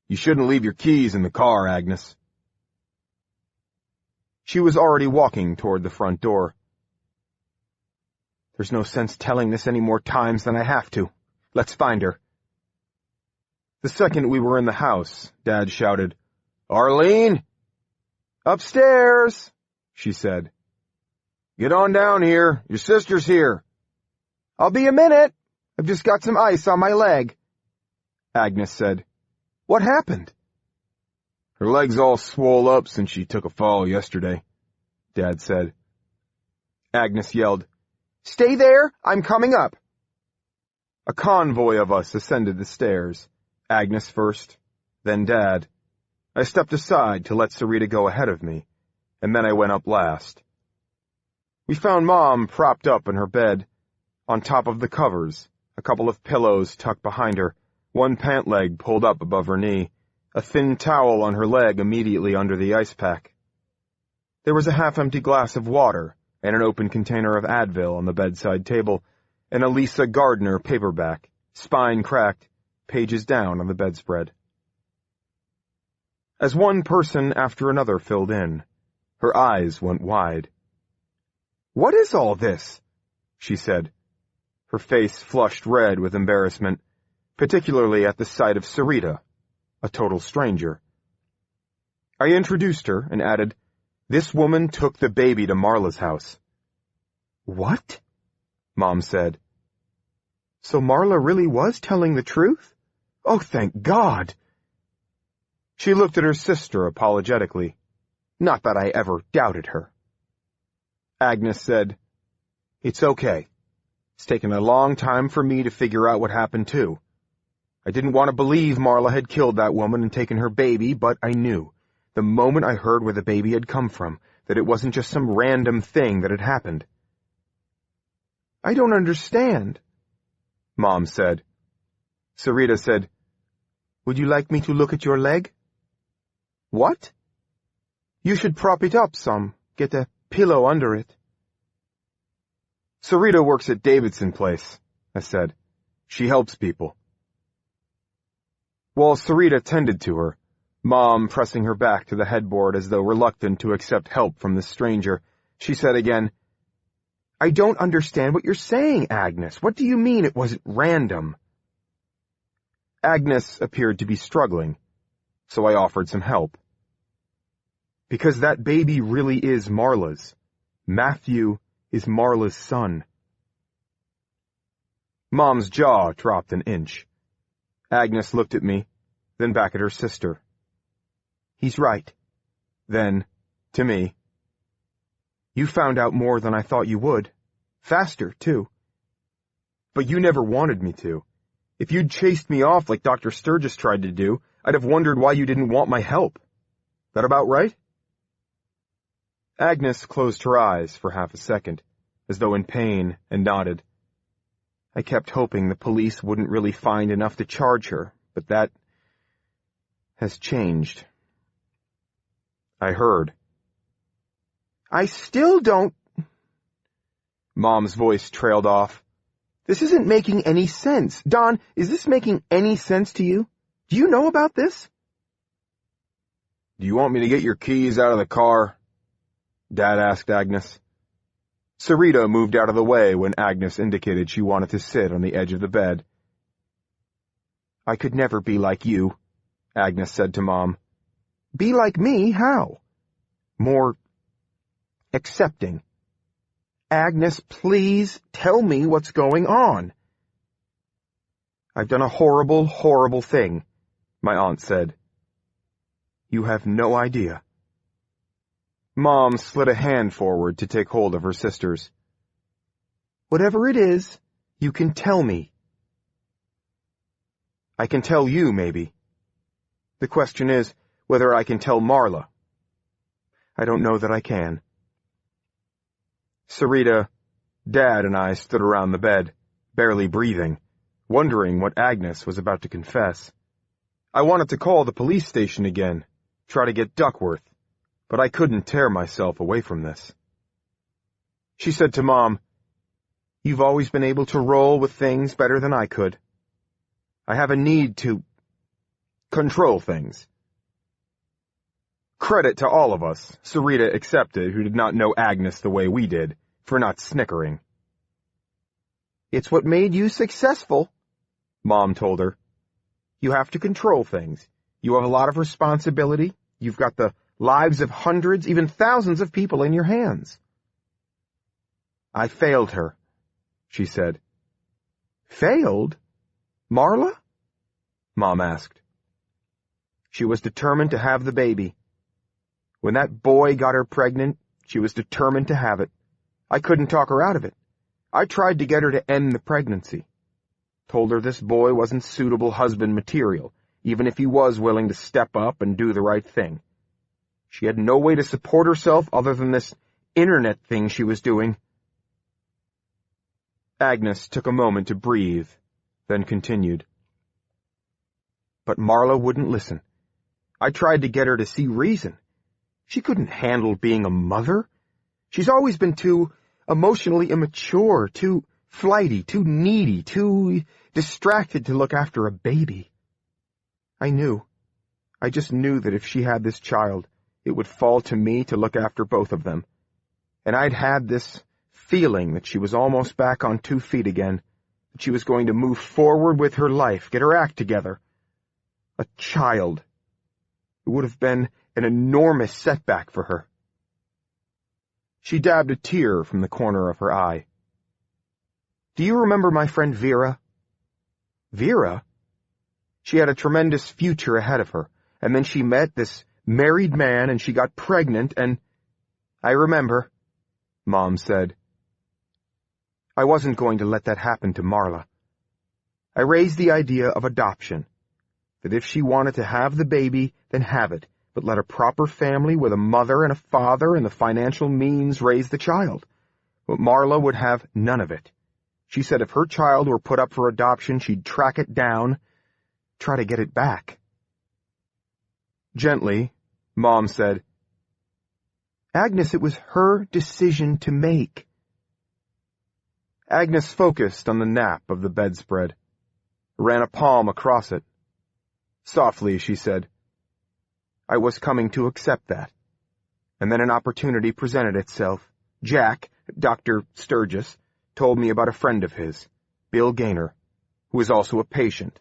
You shouldn't leave your keys in the car, Agnes. She was already walking toward the front door. There's no sense telling this any more times than I have to. Let's find her. The second we were in the house, Dad shouted, Arlene! Upstairs, she said. Get on down here. Your sister's here. I'll be a minute. I've just got some ice on my leg, Agnes said. What happened? Her leg's all swole up since she took a fall yesterday, Dad said. Agnes yelled, Stay there, I'm coming up. A convoy of us ascended the stairs, Agnes first, then Dad. I stepped aside to let Sarita go ahead of me, and then I went up last. We found Mom propped up in her bed, on top of the covers, a couple of pillows tucked behind her, one pant leg pulled up above her knee, a thin towel on her leg immediately under the ice pack. There was a half-empty glass of water and an open container of Advil on the bedside table, and a Lisa Gardner paperback, spine cracked, pages down on the bedspread. As one person after another filled in, her eyes went wide. What is all this? She said. Her face flushed red with embarrassment, particularly at the sight of Sarita, a total stranger. I introduced her and added, This woman took the baby to Marla's house. What? Mom said. So Marla really was telling the truth? Oh, thank God! She looked at her sister apologetically. Not that I ever doubted her. Agnes said, It's okay. It's taken a long time for me to figure out what happened, too. I didn't want to believe Marla had killed that woman and taken her baby, but I knew, the moment I heard where the baby had come from, that it wasn't just some random thing that had happened. I don't understand, Mom said. Sarita said, Would you like me to look at your leg? What? You should prop it up some, get a pillow under it. Sarita works at Davidson Place, I said. She helps people. While Sarita tended to her, Mom pressing her back to the headboard as though reluctant to accept help from this stranger, she said again, I don't understand what you're saying, Agnes. What do you mean it wasn't random? Agnes appeared to be struggling, so I offered some help. Because that baby really is Marla's. Matthew is Marla's son. Mom's jaw dropped an inch. Agnes looked at me, then back at her sister. He's right. Then, to me. You found out more than I thought you would. Faster, too. But you never wanted me to. If you'd chased me off like Dr. Sturgis tried to do, I'd have wondered why you didn't want my help. That about right? Agnes closed her eyes for half a second, as though in pain, and nodded. I kept hoping the police wouldn't really find enough to charge her, but that has changed. I heard. I still don't... Mom's voice trailed off. This isn't making any sense. Don, is this making any sense to you? Do you know about this? Do you want me to get your keys out of the car? Dad asked Agnes. Sarita moved out of the way when Agnes indicated she wanted to sit on the edge of the bed. I could never be like you, Agnes said to Mom. Be like me? How? More accepting. Agnes, please tell me what's going on. I've done a horrible, horrible thing, my aunt said. You have no idea. Mom slid a hand forward to take hold of her sister's. Whatever it is, you can tell me. I can tell you, maybe. The question is whether I can tell Marla. I don't know that I can. Sarita, Dad, and I stood around the bed, barely breathing, wondering what Agnes was about to confess. I wanted to call the police station again, try to get Duckworth, but I couldn't tear myself away from this. She said to Mom, You've always been able to roll with things better than I could. I have a need to control things. Credit to all of us, Sarita accepted, who did not know Agnes the way we did, for not snickering. It's what made you successful, Mom told her. You have to control things. You have a lot of responsibility. You've got the lives of hundreds, even thousands of people in your hands. I failed her, she said. Failed? Marla? Mom asked. She was determined to have the baby. When that boy got her pregnant, she was determined to have it. I couldn't talk her out of it. I tried to get her to end the pregnancy. Told her this boy wasn't suitable husband material, even if he was willing to step up and do the right thing. She had no way to support herself other than this internet thing she was doing. Agnes took a moment to breathe, then continued. But Marla wouldn't listen. I tried to get her to see reason. She couldn't handle being a mother. She's always been too emotionally immature, too flighty, too needy, too distracted to look after a baby. I knew. I just knew that if she had this child, it would fall to me to look after both of them. And I'd had this feeling that she was almost back on 2 feet again, that she was going to move forward with her life, get her act together. A child. It would have been an enormous setback for her. She dabbed a tear from the corner of her eye. Do you remember my friend Vera? Vera? She had a tremendous future ahead of her, and then she met this married man and she got pregnant and... I remember, Mom said. I wasn't going to let that happen to Marla. I raised the idea of adoption, that if she wanted to have the baby, then have it, but let a proper family with a mother and a father and the financial means raise the child. But Marla would have none of it. She said if her child were put up for adoption, she'd track it down, try to get it back. Gently, Mom said, Agnes, it was her decision to make. Agnes focused on the nap of the bedspread, ran a palm across it. Softly, she said, I was coming to accept that. And then an opportunity presented itself. Jack, Dr. Sturgis, told me about a friend of his, Bill Gaynor, who was also a patient.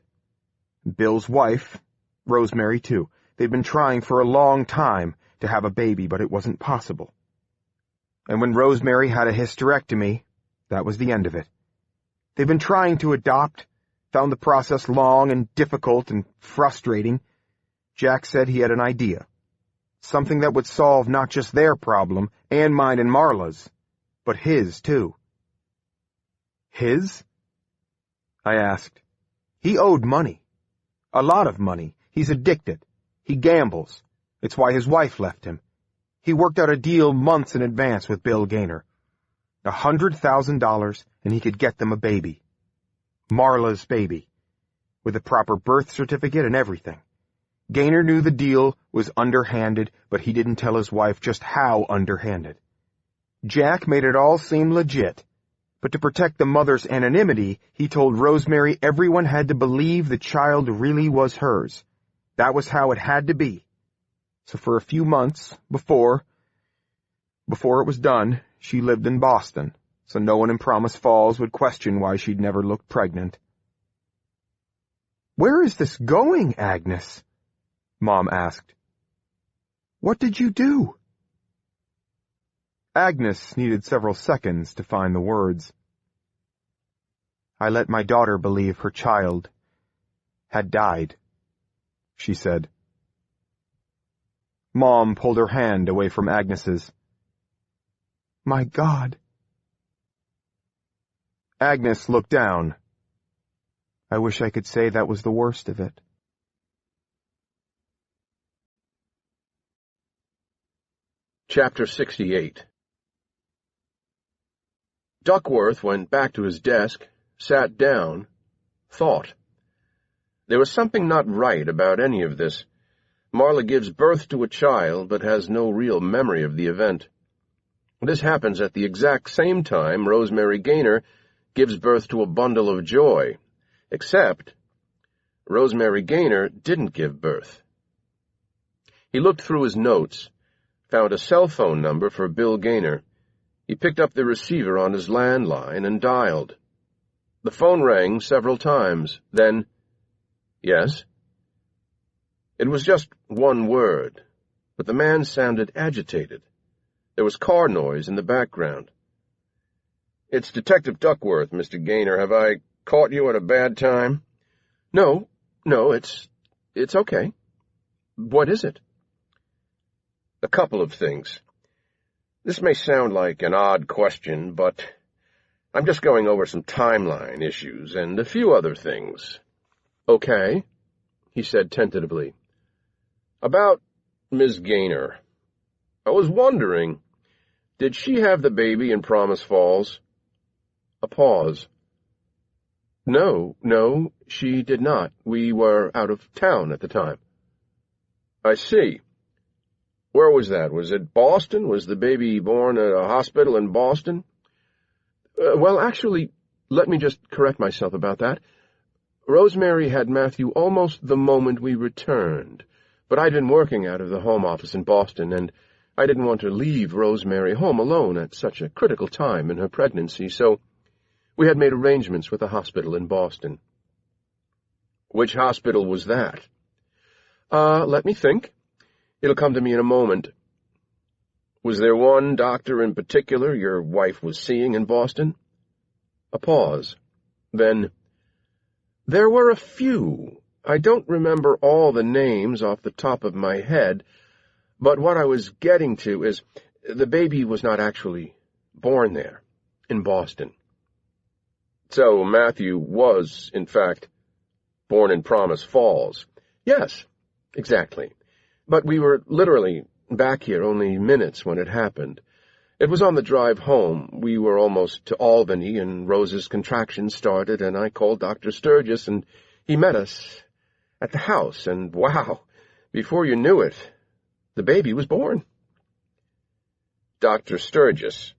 Bill's wife, Rosemary, too. They'd been trying for a long time to have a baby, but it wasn't possible. And when Rosemary had a hysterectomy, that was the end of it. They've been trying to adopt, found the process long and difficult and frustrating. Jack said he had an idea. Something that would solve not just their problem, and mine and Marla's, but his, too. His? I asked. He owed money. A lot of money. He's addicted. He gambles. It's why his wife left him. He worked out a deal months in advance with Bill Gaynor. $100,000, and he could get them a baby. Marla's baby. With a proper birth certificate and everything. Gaynor knew the deal was underhanded, but he didn't tell his wife just how underhanded. Jack made it all seem legit, but to protect the mother's anonymity, he told Rosemary everyone had to believe the child really was hers. That was how it had to be. So for a few months, before it was done, she lived in Boston, so no one in Promise Falls would question why she'd never looked pregnant. "Where is this going, Agnes?" Mom asked. "What did you do?" Agnes needed several seconds to find the words. "I let my daughter believe her child had died," she said. Mom pulled her hand away from Agnes's. "My God." Agnes looked down. "I wish I could say that was the worst of it." Chapter 68. Duckworth went back to his desk, sat down, thought. There was something not right about any of this. Marla gives birth to a child, but has no real memory of the event. This happens at the exact same time Rosemary Gaynor gives birth to a bundle of joy, except Rosemary Gaynor didn't give birth. He looked through his notes, found a cell phone number for Bill Gaynor. He picked up the receiver on his landline and dialed. The phone rang several times. Then, "Yes?" It was just one word, but the man sounded agitated. There was car noise in the background. "It's Detective Duckworth, Mr. Gaynor. Have I caught you at a bad time?" No, it's okay. What is it?" "A couple of things. This may sound like an odd question, but I'm just going over some timeline issues and a few other things." "Okay," he said tentatively. "About Miss Gaynor. I was wondering, did she have the baby in Promise Falls?" A pause. No, she did not. We were out of town at the time." "I see. Where was that? Was it Boston? Was the baby born at a hospital in Boston?" Well, actually, let me just correct myself about that. Rosemary had Matthew almost the moment we returned, but I'd been working out of the home office in Boston, and I didn't want to leave Rosemary home alone at such a critical time in her pregnancy, so we had made arrangements with a hospital in Boston." "Which hospital was that?" Let me think. It'll come to me in a moment." "Was there one doctor in particular your wife was seeing in Boston?" A pause. Then, "There were a few. I don't remember all the names off the top of my head, but what I was getting to is the baby was not actually born there, in Boston." "So Matthew was, in fact, born in Promise Falls?" "Yes, exactly. But we were literally back here only minutes when it happened. It was on the drive home. We were almost to Albany, and Rose's contractions started, and I called Dr. Sturgis, and he met us at the house, and wow, before you knew it, the baby was born." "Dr. Sturgis?"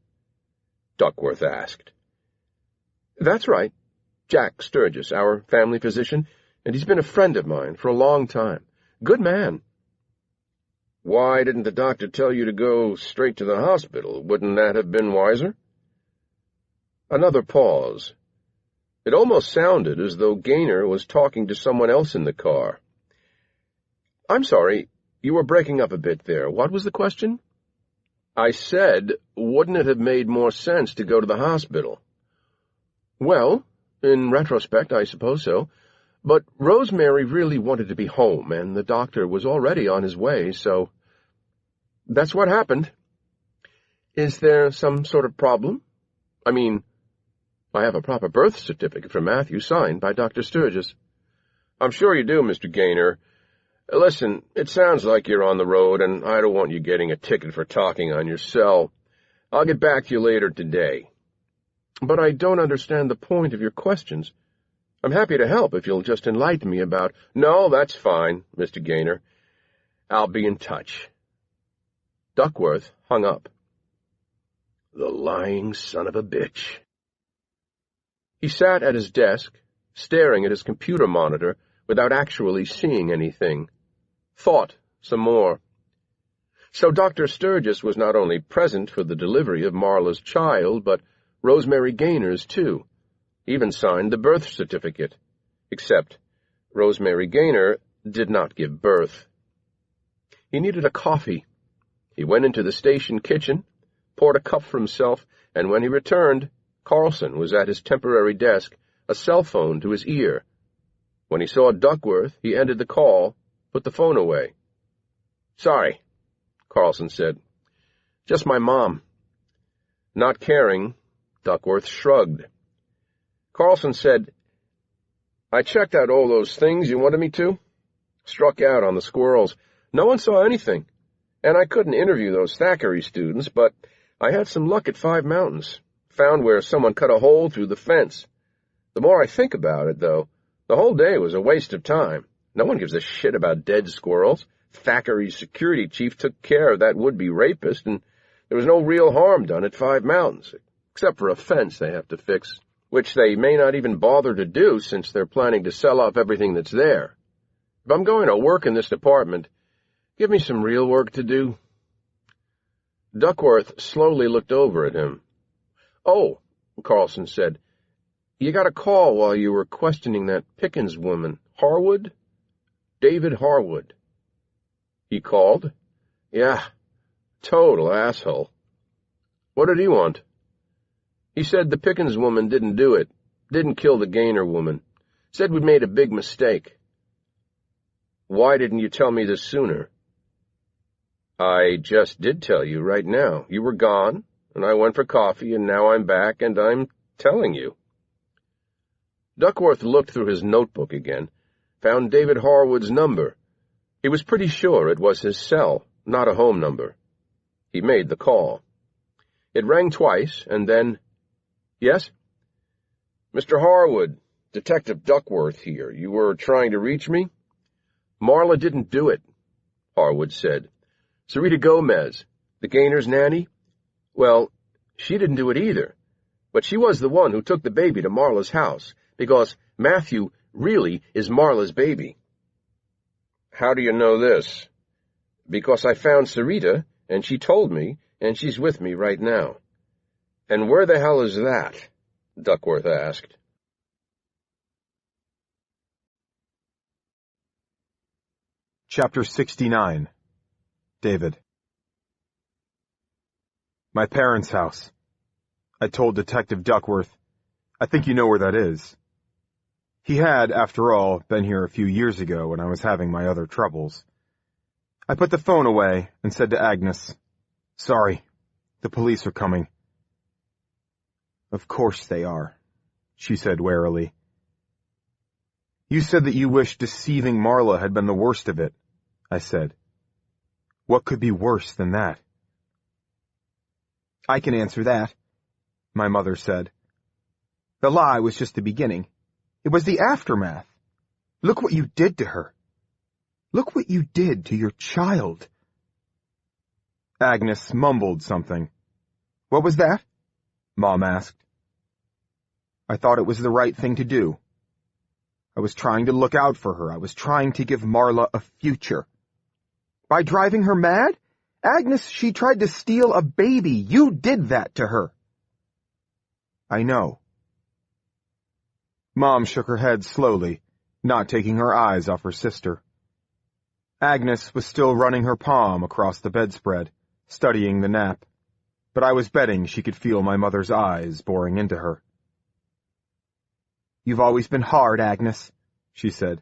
Duckworth asked. "That's right. Jack Sturgis, our family physician, and he's been a friend of mine for a long time. Good man." "Why didn't the doctor tell you to go straight to the hospital? Wouldn't that have been wiser?" Another pause. It almost sounded as though Gaynor was talking to someone else in the car. "I'm sorry, you were breaking up a bit there. What was the question?" "I said, wouldn't it have made more sense to go to the hospital?" "Well, in retrospect, I suppose so. But Rosemary really wanted to be home, and the doctor was already on his way, so that's what happened." "Is there some sort of problem? I mean, I have a proper birth certificate for Matthew signed by Dr. Sturgis." "I'm sure you do, Mr. Gaynor. Listen, it sounds like you're on the road, and I don't want you getting a ticket for talking on your cell. I'll get back to you later today. But I don't understand the point of your questions. I'm happy to help if you'll just enlighten me about— No, that's fine, Mr. Gaynor. I'll be in touch. Duckworth hung up. The lying son of a bitch. He sat at his desk, staring at his computer monitor without actually seeing anything. Thought some more. So Dr. Sturgis was not only present for the delivery of Marla's child, but Rosemary Gaynor's too. Even signed the birth certificate. Except Rosemary Gaynor did not give birth. He needed a coffee. He went into the station kitchen, poured a cup for himself, and when he returned, Carlson was at his temporary desk, a cell phone to his ear. When he saw Duckworth, he ended the call, put the phone away. Sorry, Carlson said. Just my mom. Not caring, Duckworth shrugged. Carlson said, I checked out all those things you wanted me to. Struck out on the squirrels. No one saw anything. And I couldn't interview those Thackeray students, but I had some luck at Five Mountains. Found where someone cut a hole through the fence. The more I think about it, though, the whole day was a waste of time. No one gives a shit about dead squirrels. Thackeray's security chief took care of that would-be rapist, and there was no real harm done at Five Mountains, except for a fence they have to fix, which they may not even bother to do since they're planning to sell off everything that's there. If I'm going to work in this department, give me some real work to do. Duckworth slowly looked over at him. Oh, Carlson said, you got a call while you were questioning that Pickens woman, Harwood? David Harwood. He called? Yeah, total asshole. What did he want? He said the Pickens woman didn't do it, didn't kill the Gaynor woman. Said we'd made a big mistake. Why didn't you tell me this sooner? I just did tell you right now. You were gone, and I went for coffee, and now I'm back, and I'm telling you. Duckworth looked through his notebook again, found David Harwood's number. He was pretty sure it was his cell, not a home number. He made the call. It rang twice, and then— Yes? Mr. Harwood, Detective Duckworth here. You were trying to reach me? Marla didn't do it, Harwood said. Sarita Gomez, the Gaynor's nanny? Well, she didn't do it either, but she was the one who took the baby to Marla's house, because Matthew really is Marla's baby. How do you know this? Because I found Sarita, and she told me, and she's with me right now. And where the hell is that? Duckworth asked. Chapter 69. David. My parents' house. I told Detective Duckworth, I think you know where that is. He had, after all, been here a few years ago when I was having my other troubles. I put the phone away and said to Agnes, Sorry, the police are coming. Of course they are, she said warily. You said that you wished deceiving Marla had been the worst of it, I said. What could be worse than that? I can answer that, my mother said. The lie was just the beginning. It was the aftermath. Look what you did to her. Look what you did to your child. Agnes mumbled something. What was that? Mom asked. I thought it was the right thing to do. I was trying to look out for her. I was trying to give Marla a future. By driving her mad? Agnes, she tried to steal a baby. You did that to her. I know. Mom shook her head slowly, not taking her eyes off her sister. Agnes was still running her palm across the bedspread, studying the nap, but I was betting she could feel my mother's eyes boring into her. You've always been hard, Agnes, she said,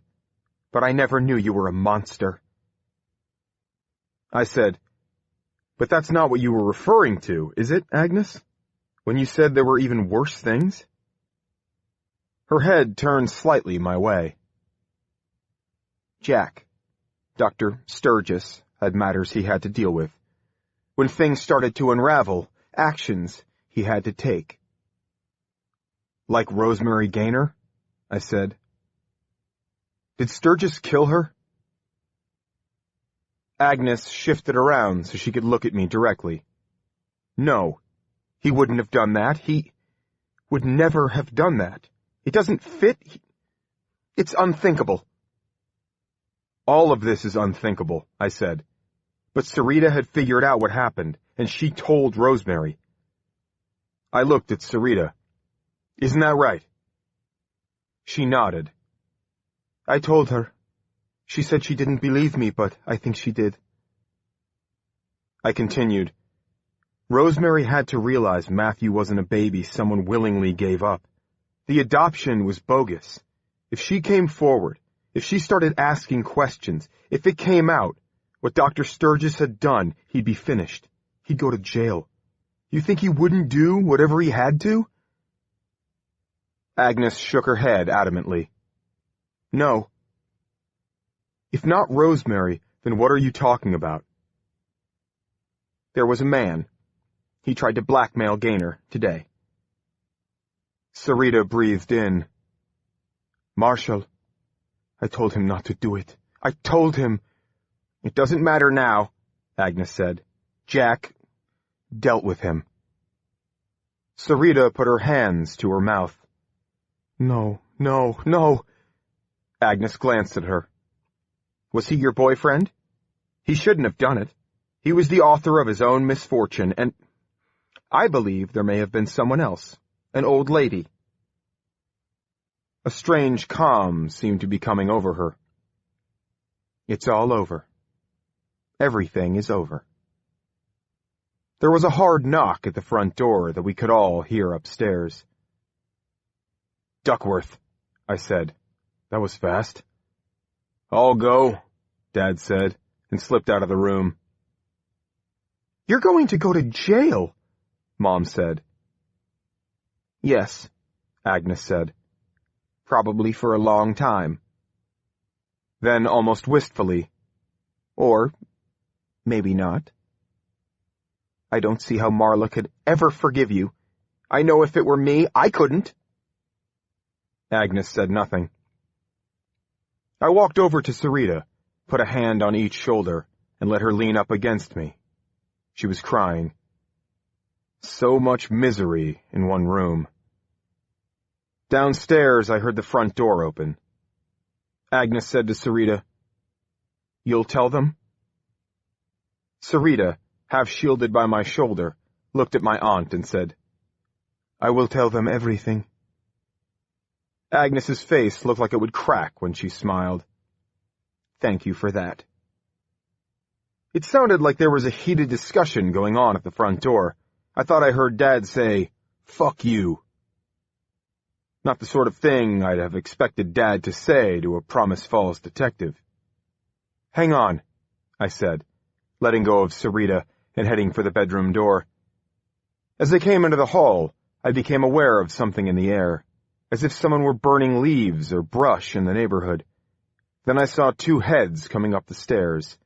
but I never knew you were a monster. I said, but that's not what you were referring to, is it, Agnes? When you said there were even worse things? Her head turned slightly my way. Jack, Dr. Sturgis had matters he had to deal with. When things started to unravel, actions he had to take. Like Rosemary Gaynor? I said. Did Sturgis kill her? Agnes shifted around so she could look at me directly. No, he wouldn't have done that. He would never have done that. It doesn't fit. It's unthinkable. All of this is unthinkable, I said. But Sarita had figured out what happened, and she told Rosemary. I looked at Sarita. Isn't that right? She nodded. I told her. She said she didn't believe me, but I think she did. I continued. Rosemary had to realize Matthew wasn't a baby someone willingly gave up. The adoption was bogus. If she came forward, if she started asking questions, if it came out, what Dr. Sturgis had done, he'd be finished. He'd go to jail. You think he wouldn't do whatever he had to? Agnes shook her head adamantly. No. If not Rosemary, then what are you talking about? There was a man. He tried to blackmail Gaynor today. Sarita breathed in. Marshall, I told him not to do it. I told him. It doesn't matter now, Agnes said. Jack dealt with him. Sarita put her hands to her mouth. No, no, no. Agnes glanced at her. Was he your boyfriend? He shouldn't have done it. He was the author of his own misfortune, and I believe there may have been someone else, an old lady. A strange calm seemed to be coming over her. It's all over. Everything is over. There was a hard knock at the front door that we could all hear upstairs. Duckworth, I said. That was fast. I'll go, Dad said, and slipped out of the room. You're going to go to jail, Mom said. Yes, Agnes said. Probably for a long time. Then, almost wistfully, or maybe not. I don't see how Marla could ever forgive you. I know if it were me, I couldn't. Agnes said nothing. I walked over to Sarita, put a hand on each shoulder, and let her lean up against me. She was crying. So much misery in one room. Downstairs, I heard the front door open. Agnes said to Sarita, You'll tell them? Sarita, half shielded by my shoulder, looked at my aunt and said, I will tell them everything. Agnes's face looked like it would crack when she smiled. Thank you for that. It sounded like there was a heated discussion going on at the front door. I thought I heard Dad say, Fuck you. Not the sort of thing I'd have expected Dad to say to a Promise Falls detective. Hang on, I said, letting go of Sarita and heading for the bedroom door. As I came into the hall, I became aware of something in the air, as if someone were burning leaves or brush in the neighborhood. Then I saw two heads coming up the stairs,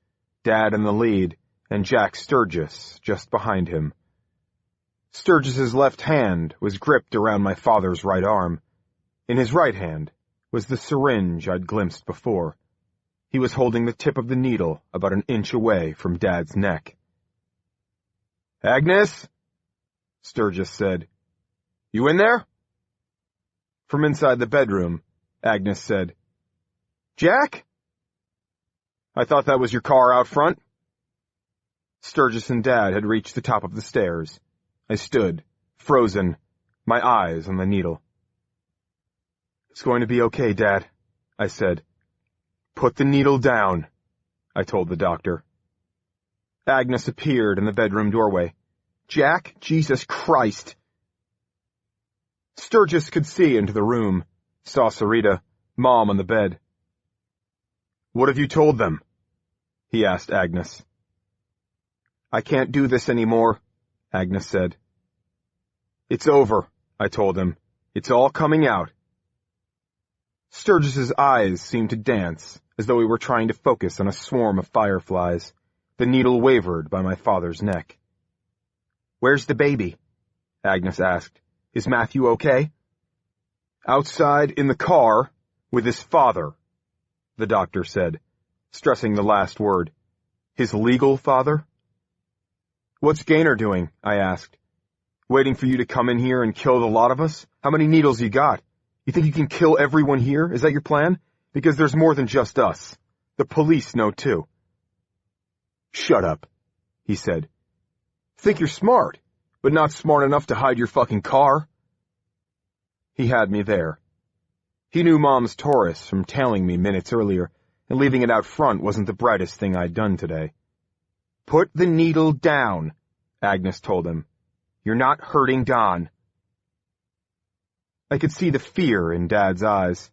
Dad in the lead, and Jack Sturgis just behind him. Sturgis's left hand was gripped around my father's right arm. In his right hand was the syringe I'd glimpsed before. He was holding the tip of the needle about an inch away from Dad's neck. Agnes? Sturgis said. You in there? From inside the bedroom, Agnes said, Jack? I thought that was your car out front. Sturgis and Dad had reached the top of the stairs. I stood, frozen, my eyes on the needle. It's going to be okay, Dad, I said. Put the needle down, I told the doctor. Agnes appeared in the bedroom doorway. Jack, Jesus Christ! Sturgis could see into the room, saw Sarita, Mom on the bed. What have you told them? He asked Agnes. I can't do this anymore, Agnes said. It's over, I told him. It's all coming out. Sturgis's eyes seemed to dance as though he were trying to focus on a swarm of fireflies. The needle wavered by my father's neck. "Where's the baby?" Agnes asked. "Is Matthew okay?" "Outside in the car with his father," the doctor said, stressing the last word. "His legal father?" "What's Gaynor doing?" I asked. "Waiting for you to come in here and kill the lot of us? How many needles you got? You think you can kill everyone here? Is that your plan? Because there's more than just us. The police know too." "Shut up," he said. "Think you're smart, but not smart enough to hide your fucking car." He had me there. He knew Mom's Taurus from tailing me minutes earlier, and leaving it out front wasn't the brightest thing I'd done today. "Put the needle down," Agnes told him. "You're not hurting Don." I could see the fear in Dad's eyes.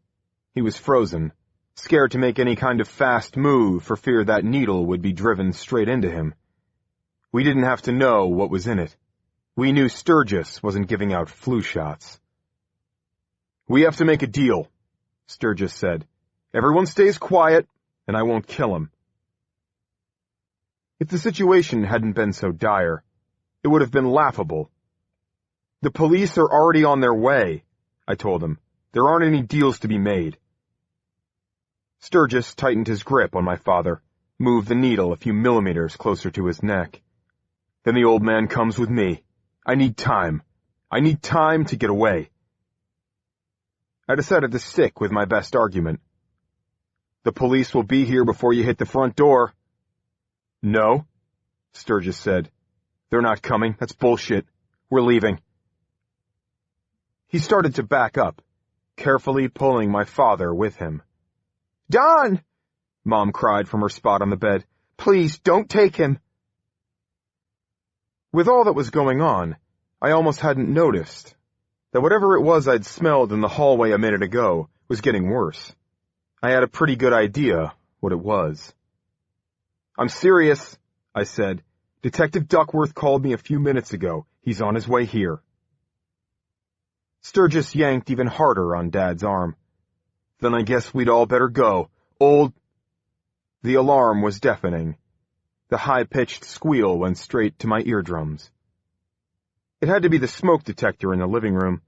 He was frozen, scared to make any kind of fast move for fear that needle would be driven straight into him. We didn't have to know what was in it. We knew Sturgis wasn't giving out flu shots. "We have to make a deal," Sturgis said. "Everyone stays quiet, and I won't kill him." If the situation hadn't been so dire, it would have been laughable. "The police are already on their way," I told him. "There aren't any deals to be made." Sturgis tightened his grip on my father, moved the needle a few millimeters closer to his neck. "Then the old man comes with me. I need time. I need time to get away." I decided to stick with my best argument. "The police will be here before you hit the front door." "No," Sturgis said. "They're not coming. That's bullshit. We're leaving." He started to back up, carefully pulling my father with him. "Don!" Mom cried from her spot on the bed. "Please, don't take him." With all that was going on, I almost hadn't noticed that whatever it was I'd smelled in the hallway a minute ago was getting worse. I had a pretty good idea what it was. "I'm serious," I said. "Detective Duckworth called me a few minutes ago. He's on his way here." Sturgis yanked even harder on Dad's arm. "Then I guess we'd all better go. Old—" The alarm was deafening. The high-pitched squeal went straight to my eardrums. It had to be the smoke detector in the living room,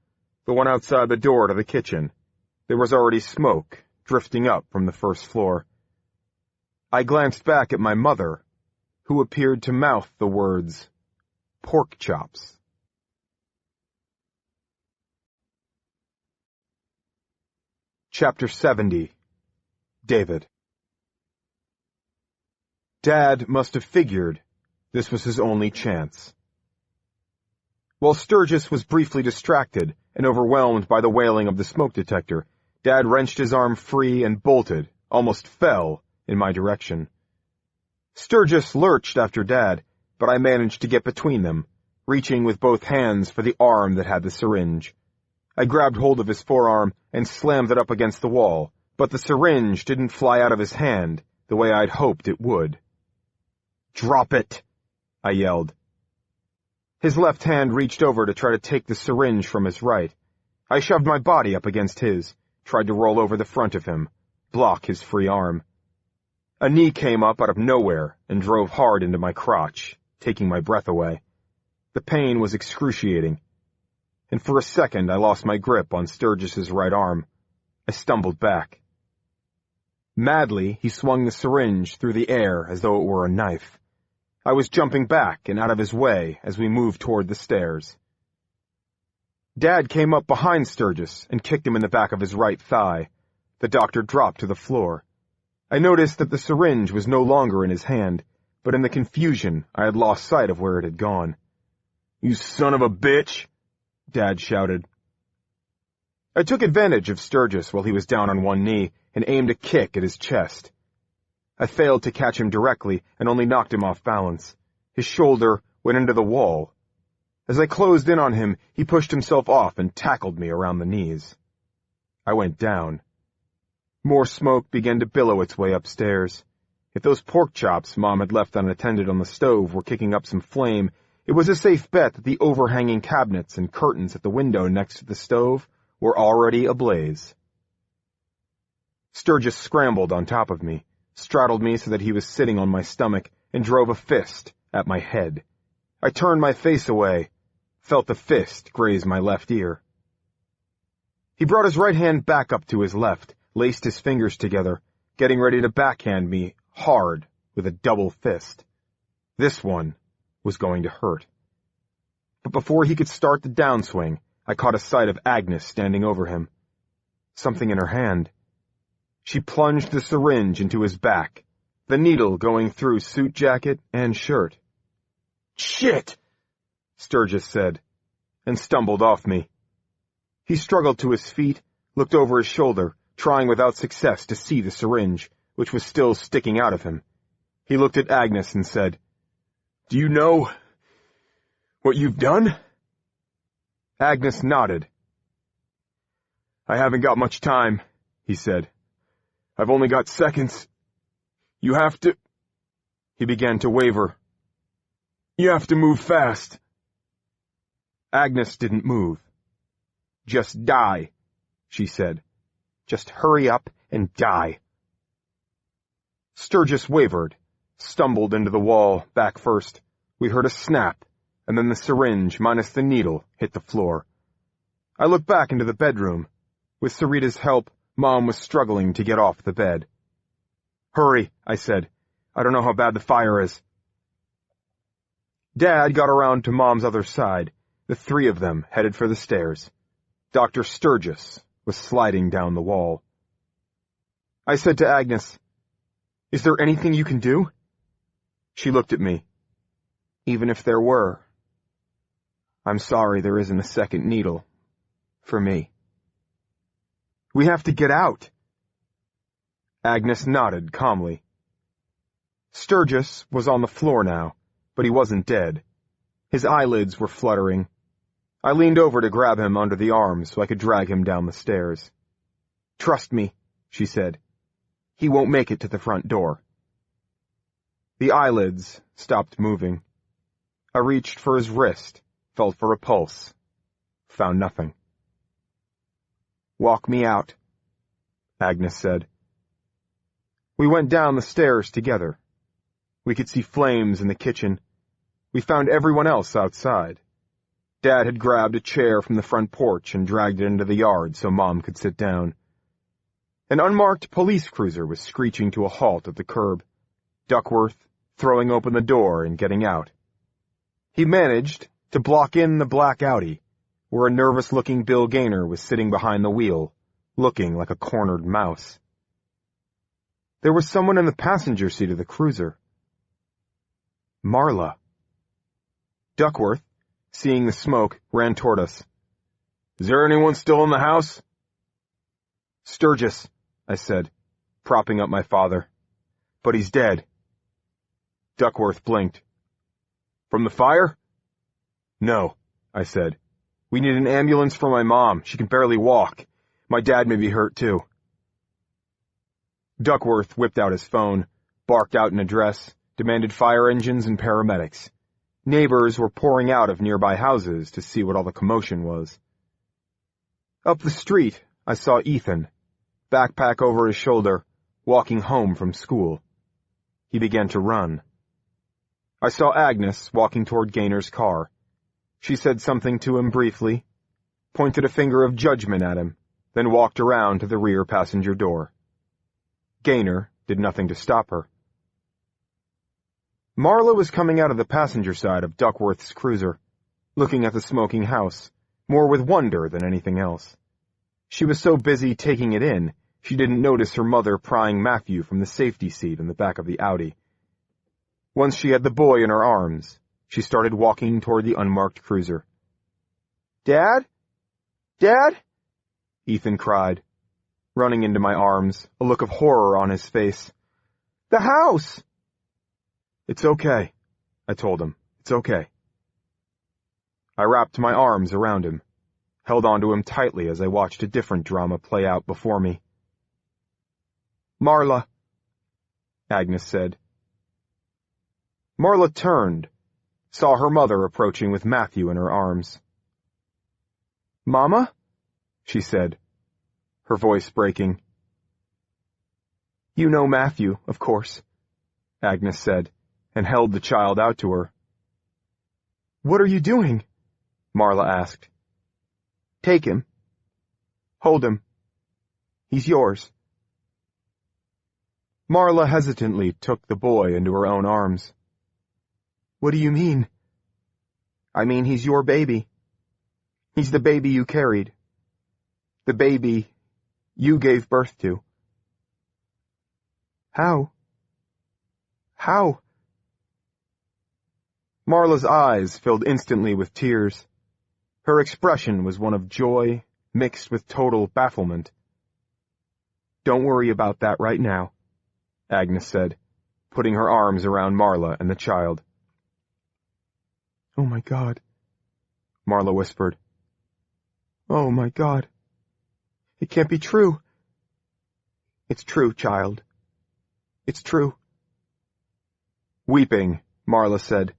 the one outside the door to the kitchen. There was already smoke drifting up from the first floor. I glanced back at my mother, who appeared to mouth the words, "pork chops." Chapter 70. David. Dad must have figured this was his only chance. While Sturgis was briefly distracted and overwhelmed by the wailing of the smoke detector, Dad wrenched his arm free and bolted, almost fell, in my direction. Sturgis lurched after Dad, but I managed to get between them, reaching with both hands for the arm that had the syringe. I grabbed hold of his forearm and slammed it up against the wall, but the syringe didn't fly out of his hand the way I'd hoped it would. "Drop it!" I yelled. His left hand reached over to try to take the syringe from his right. I shoved my body up against his, tried to roll over the front of him, block his free arm. A knee came up out of nowhere and drove hard into my crotch, taking my breath away. The pain was excruciating, and for a second I lost my grip on Sturgis's right arm. I stumbled back. Madly, he swung the syringe through the air as though it were a knife. I was jumping back and out of his way as we moved toward the stairs. Dad came up behind Sturgis and kicked him in the back of his right thigh. The doctor dropped to the floor. I noticed that the syringe was no longer in his hand, but in the confusion I had lost sight of where it had gone. "You son of a bitch!" Dad shouted. I took advantage of Sturgis while he was down on one knee and aimed a kick at his chest. I failed to catch him directly and only knocked him off balance. His shoulder went into the wall. As I closed in on him, he pushed himself off and tackled me around the knees. I went down. More smoke began to billow its way upstairs. If those pork chops Mom had left unattended on the stove were kicking up some flame, it was a safe bet that the overhanging cabinets and curtains at the window next to the stove were already ablaze. Sturgis scrambled on top of me, straddled me so that he was sitting on my stomach, and drove a fist at my head. I turned my face away, felt the fist graze my left ear. He brought his right hand back up to his left, laced his fingers together, getting ready to backhand me hard with a double fist. This one was going to hurt. But before he could start the downswing, I caught a sight of Agnes standing over him. Something in her hand. She plunged the syringe into his back, the needle going through suit jacket and shirt. "Shit!" Sturgis said, and stumbled off me. He struggled to his feet, looked over his shoulder, trying without success to see the syringe, which was still sticking out of him. He looked at Agnes and said, "Do you know what you've done?" Agnes nodded. "I haven't got much time," he said. "I've only got seconds. You have to—" He began to waver. "You have to move fast." Agnes didn't move. "Just die," she said. "Just hurry up and die." Sturgis wavered, stumbled into the wall, back first. We heard a snap, and then the syringe, minus the needle, hit the floor. I looked back into the bedroom. With Sarita's help, Mom was struggling to get off the bed. "Hurry," I said. "I don't know how bad the fire is." Dad got around to Mom's other side. The three of them headed for the stairs. Dr. Sturgis was sliding down the wall. I said to Agnes, "Is there anything you can do?" She looked at me. "Even if there were, I'm sorry there isn't a second needle. For me." "We have to get out." Agnes nodded calmly. Sturgis was on the floor now, but he wasn't dead. His eyelids were fluttering. I leaned over to grab him under the arm so I could drag him down the stairs. "Trust me," she said. "He won't make it to the front door." The eyelids stopped moving. I reached for his wrist, felt for a pulse, found nothing. "Walk me out," Agnes said. We went down the stairs together. We could see flames in the kitchen. We found everyone else outside. Dad had grabbed a chair from the front porch and dragged it into the yard so Mom could sit down. An unmarked police cruiser was screeching to a halt at the curb, Duckworth throwing open the door and getting out. He managed to block in the black Audi, where a nervous-looking Bill Gaynor was sitting behind the wheel, looking like a cornered mouse. There was someone in the passenger seat of the cruiser. Marla. Duckworth, seeing the smoke, ran toward us. "Is there anyone still in the house?" "Sturgis," I said, propping up my father. "But he's dead." Duckworth blinked. "From the fire?" "No," I said. "We need an ambulance for my mom. She can barely walk. My dad may be hurt, too." Duckworth whipped out his phone, barked out an address, demanded fire engines and paramedics. Neighbors were pouring out of nearby houses to see what all the commotion was. Up the street, I saw Ethan, backpack over his shoulder, walking home from school. He began to run. I saw Agnes walking toward Gaynor's car. She said something to him briefly, pointed a finger of judgment at him, then walked around to the rear passenger door. Gaynor did nothing to stop her. Marla was coming out of the passenger side of Duckworth's cruiser, looking at the smoking house, more with wonder than anything else. She was so busy taking it in, she didn't notice her mother prying Matthew from the safety seat in the back of the Audi. Once she had the boy in her arms, she started walking toward the unmarked cruiser. "Dad? Dad?" Ethan cried, running into my arms, a look of horror on his face. "The house!" "It's okay," I told him. "It's okay." I wrapped my arms around him, held onto him tightly as I watched a different drama play out before me. "Marla," Agnes said. Marla turned, saw her mother approaching with Matthew in her arms. "Mama?" she said, her voice breaking. You know Matthew, of course, Agnes said, and held the child out to her. What are you doing? Marla asked. Take him. Hold him. He's yours. Marla hesitantly took the boy into her own arms. What do you mean? I mean he's your baby. He's the baby you carried. The baby you gave birth to. How? How? Marla's eyes filled instantly with tears. Her expression was one of joy mixed with total bafflement. Don't worry about that right now, Agnes said, putting her arms around Marla and the child. Oh my God, Marla whispered. Oh my God. It can't be true. It's true, child. It's true. Weeping, Marla said,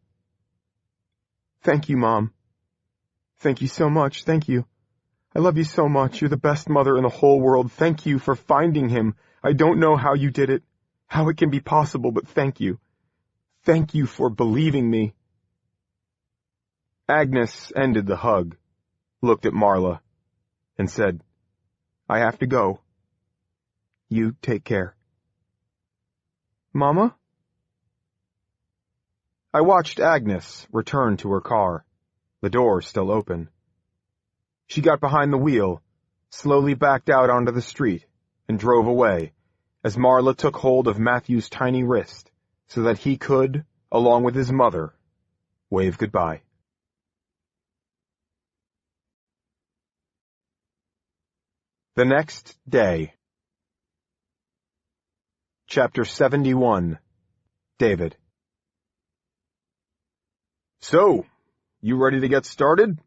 Thank you, Mom. Thank you so much, thank you. I love you so much. You're the best mother in the whole world. Thank you for finding him. I don't know how you did it, how it can be possible, but thank you. Thank you for believing me. Agnes ended the hug, looked at Marla, and said, I have to go. You take care. Mama? I watched Agnes return to her car, the door still open. She got behind the wheel, slowly backed out onto the street, and drove away, as Marla took hold of Matthew's tiny wrist, so that he could, along with his mother, wave goodbye. The next day. Chapter 71. David. So, you ready to get started?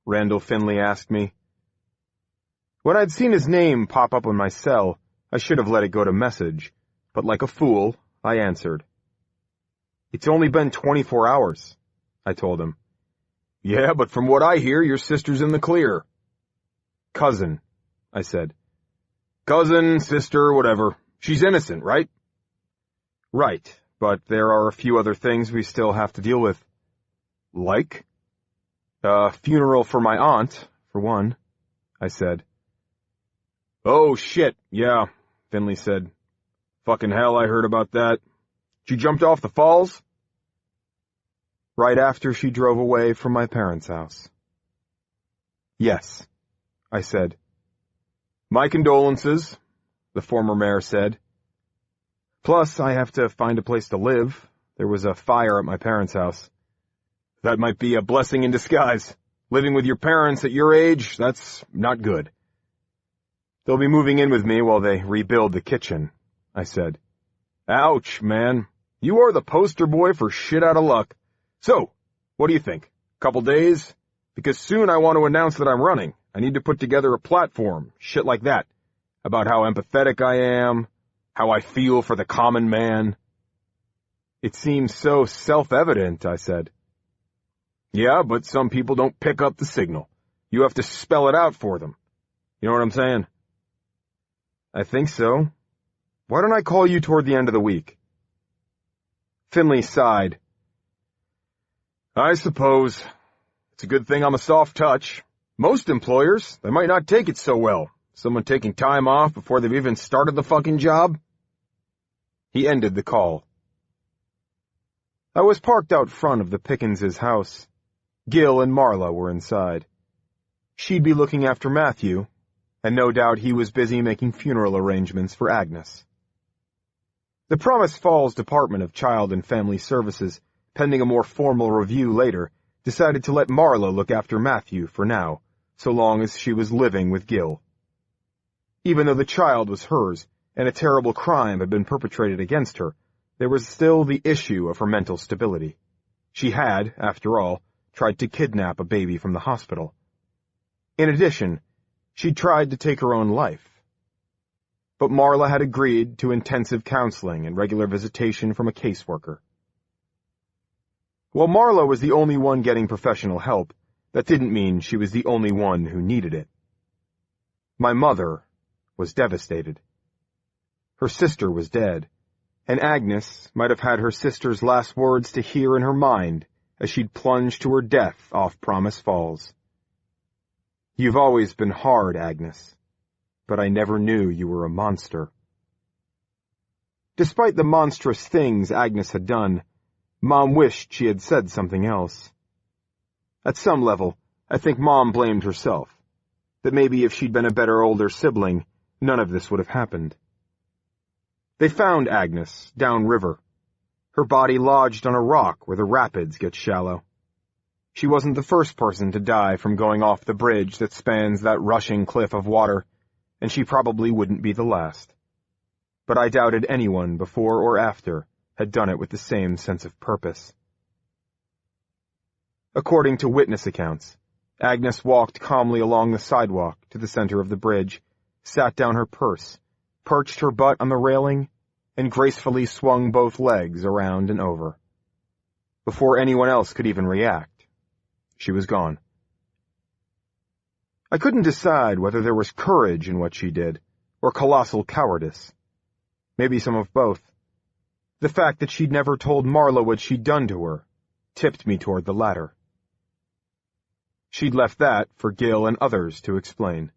Randall Finley asked me. When I'd seen his name pop up on my cell, I should have let it go to message, but like a fool, I answered. It's only been 24 hours, I told him. Yeah, but from what I hear, your sister's in the clear. Cousin, I said. Cousin, sister, whatever. She's innocent, right? Right, but there are a few other things we still have to deal with. Like? A funeral for my aunt, for one, I said. Oh, shit, yeah, Finley said. Fucking hell, I heard about that. She jumped off the falls? Right after she drove away from my parents' house. Yes, I said. My condolences, the former mayor said. Plus, I have to find a place to live. There was a fire at my parents' house. That might be a blessing in disguise. Living with your parents at your age, that's not good. They'll be moving in with me while they rebuild the kitchen, I said. Ouch, man. You are the poster boy for shit out of luck. So, what do you think? Couple days? Because soon I want to announce that I'm running. I need to put together a platform, shit like that. About how empathetic I am, how I feel for the common man. It seems so self-evident, I said. Yeah, but some people don't pick up the signal. You have to spell it out for them. You know what I'm saying? I think so. Why don't I call you toward the end of the week? Finley sighed. I suppose. It's a good thing I'm a soft touch. Most employers, they might not take it so well. Someone taking time off before they've even started the fucking job. He ended the call. I was parked out front of the Pickens' house. Gil and Marla were inside. She'd be looking after Matthew, and no doubt he was busy making funeral arrangements for Agnes. The Promise Falls Department of Child and Family Services, pending a more formal review later, decided to let Marla look after Matthew for now, so long as she was living with Gil. Even though the child was hers, and a terrible crime had been perpetrated against her, there was still the issue of her mental stability. She had, after all, tried to kidnap a baby from the hospital. In addition, she tried to take her own life. But Marla had agreed to intensive counseling and regular visitation from a caseworker. While Marla was the only one getting professional help, that didn't mean she was the only one who needed it. My mother was devastated. Her sister was dead, and Agnes might have had her sister's last words to hear in her mind as she'd plunged to her death off Promise Falls. "You've always been hard, Agnes, but I never knew you were a monster." Despite the monstrous things Agnes had done, Mom wished she had said something else. At some level, I think Mom blamed herself, that maybe if she'd been a better older sibling, none of this would have happened. They found Agnes downriver, her body lodged on a rock where the rapids get shallow. She wasn't the first person to die from going off the bridge that spans that rushing cliff of water, and she probably wouldn't be the last. But I doubted anyone before or after had done it with the same sense of purpose. According to witness accounts, Agnes walked calmly along the sidewalk to the center of the bridge, sat down her purse, perched her butt on the railing, and gracefully swung both legs around and over. Before anyone else could even react, she was gone. I couldn't decide whether there was courage in what she did, or colossal cowardice. Maybe some of both. The fact that she'd never told Marla what she'd done to her tipped me toward the latter. She'd left that for Gil and others to explain.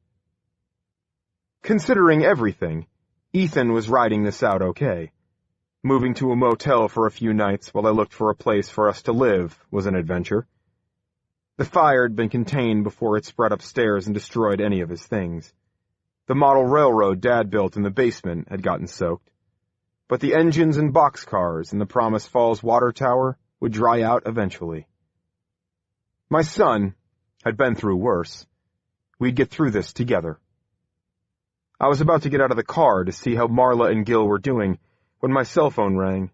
Considering everything, Ethan was riding this out okay. Moving to a motel for a few nights while I looked for a place for us to live was an adventure. The fire had been contained before it spread upstairs and destroyed any of his things. The model railroad Dad built in the basement had gotten soaked, but the engines and boxcars in the Promise Falls water tower would dry out eventually. My son had been through worse. We'd get through this together. I was about to get out of the car to see how Marla and Gil were doing when my cell phone rang.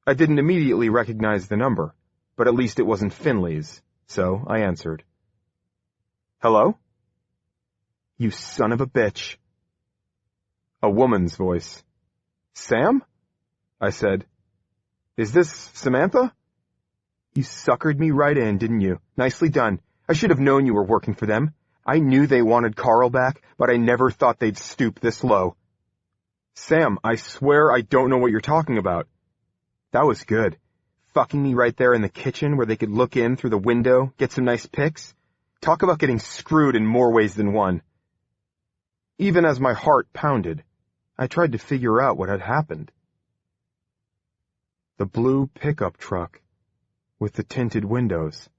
I didn't immediately recognize the number, but at least it wasn't Finley's, so I answered. "Hello?" "You son of a bitch." A woman's voice. "Sam?" I said. "Is this Samantha?" "You suckered me right in, didn't you? Nicely done. I should have known you were working for them. I knew they wanted Carl back, but I never thought they'd stoop this low." "Sam, I swear I don't know what you're talking about." "That was good. Fucking me right there in the kitchen where they could look in through the window, get some nice pics. Talk about getting screwed in more ways than one." Even as my heart pounded, I tried to figure out what had happened. The blue pickup truck with the tinted windows.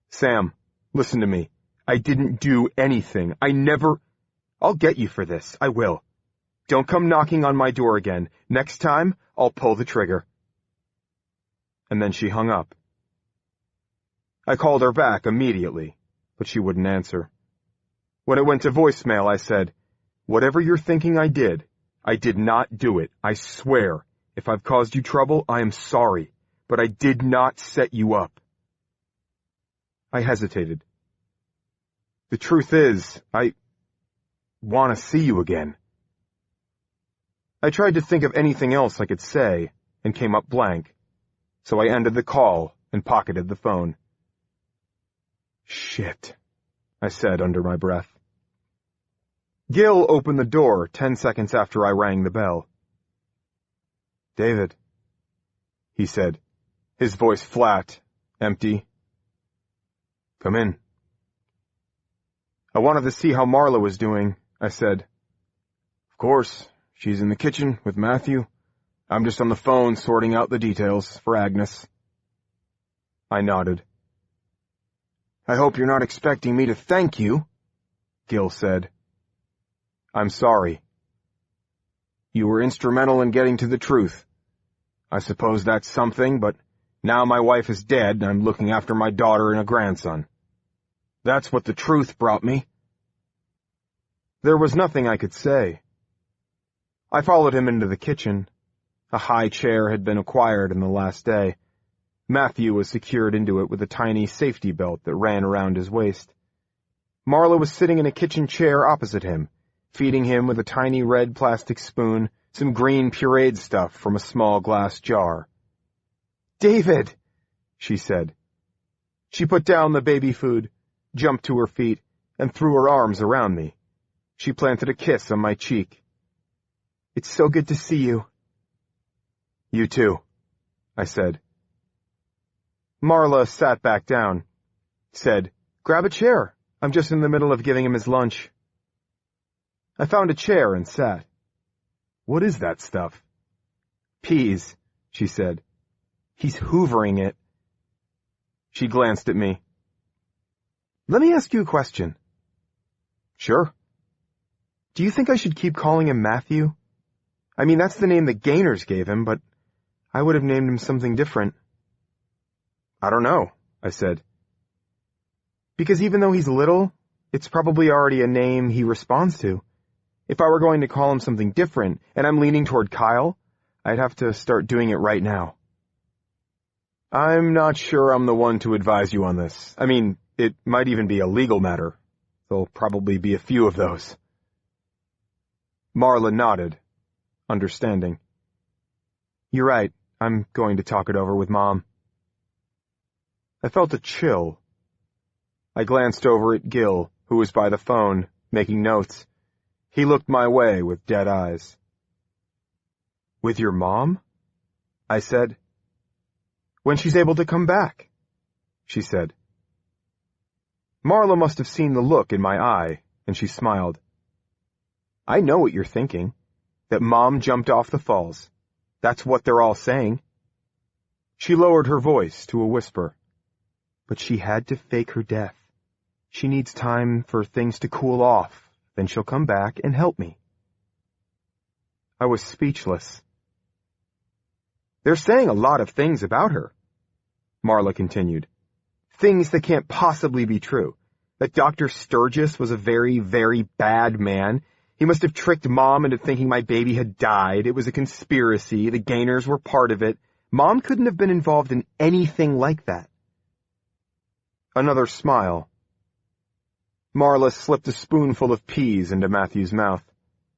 "Sam, listen to me. I didn't do anything. I'll get you for this. I will. Don't come knocking on my door again. Next time, I'll pull the trigger." And then she hung up. I called her back immediately, but she wouldn't answer. When it went to voicemail, I said, "Whatever you're thinking I did not do it. I swear. If I've caused you trouble, I am sorry, but I did not set you up." I hesitated. "The truth is, I want to see you again." I tried to think of anything else I could say, and came up blank, so I ended the call and pocketed the phone. "Shit," I said under my breath. Gil opened the door 10 seconds after I rang the bell. "David," he said, his voice flat, empty. "Come in." "I wanted to see how Marla was doing," I said. "Of course, she's in the kitchen with Matthew. I'm just on the phone sorting out the details for Agnes." I nodded. "I hope you're not expecting me to thank you," Gil said. "I'm sorry. You were instrumental in getting to the truth. I suppose that's something, but now my wife is dead and I'm looking after my daughter and a grandson. That's what the truth brought me." There was nothing I could say. I followed him into the kitchen. A high chair had been acquired in the last day. Matthew was secured into it with a tiny safety belt that ran around his waist. Marla was sitting in a kitchen chair opposite him, feeding him with a tiny red plastic spoon some green pureed stuff from a small glass jar. "David," she said. She put down the baby food, jumped to her feet, and threw her arms around me. She planted a kiss on my cheek, It's so good to see you. You too, I said. Marla sat back down, said, Grab a chair. I'm just in the middle of giving him his lunch. I found a chair and sat. What is that stuff? Peas, she said. He's hoovering it. She glanced at me. Let me ask you a question. Sure. Do you think I should keep calling him Matthew? I mean, that's the name the Gaynors gave him, but I would have named him something different. I don't know, I said. Because even though he's little, it's probably already a name he responds to. If I were going to call him something different, and I'm leaning toward Kyle, I'd have to start doing it right now. I'm not sure I'm the one to advise you on this. I mean, it might even be a legal matter. There'll probably be a few of those. Marla nodded, understanding. You're right. I'm going to talk it over with Mom. I felt a chill. I glanced over at Gil, who was by the phone, making notes. He looked my way with dead eyes. With your mom? I said. When she's able to come back, she said. Marla must have seen the look in my eye, and she smiled. I know what you're thinking, that Mom jumped off the falls. That's what they're all saying. She lowered her voice to a whisper. But she had to fake her death. She needs time for things to cool off, then she'll come back and help me. I was speechless. They're saying a lot of things about her, Marla continued. Things that can't possibly be true. That Dr. Sturgis was a very, very bad man. He must have tricked Mom into thinking my baby had died. It was a conspiracy. The Gaynors were part of it. Mom couldn't have been involved in anything like that. Another smile. Marla slipped a spoonful of peas into Matthew's mouth,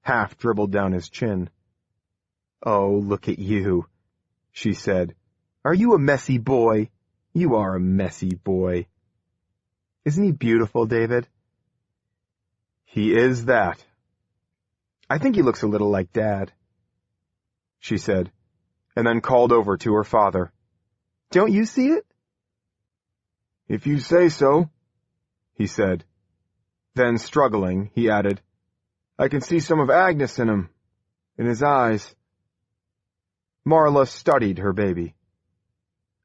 half dribbled down his chin. Oh, look at you, she said. Are you a messy boy? You are a messy boy. Isn't he beautiful, David? He is that. I think he looks a little like Dad, she said, and then called over to her father. Don't you see it? If you say so, he said. Then, struggling, he added, I can see some of Agnes in him, in his eyes. Marla studied her baby.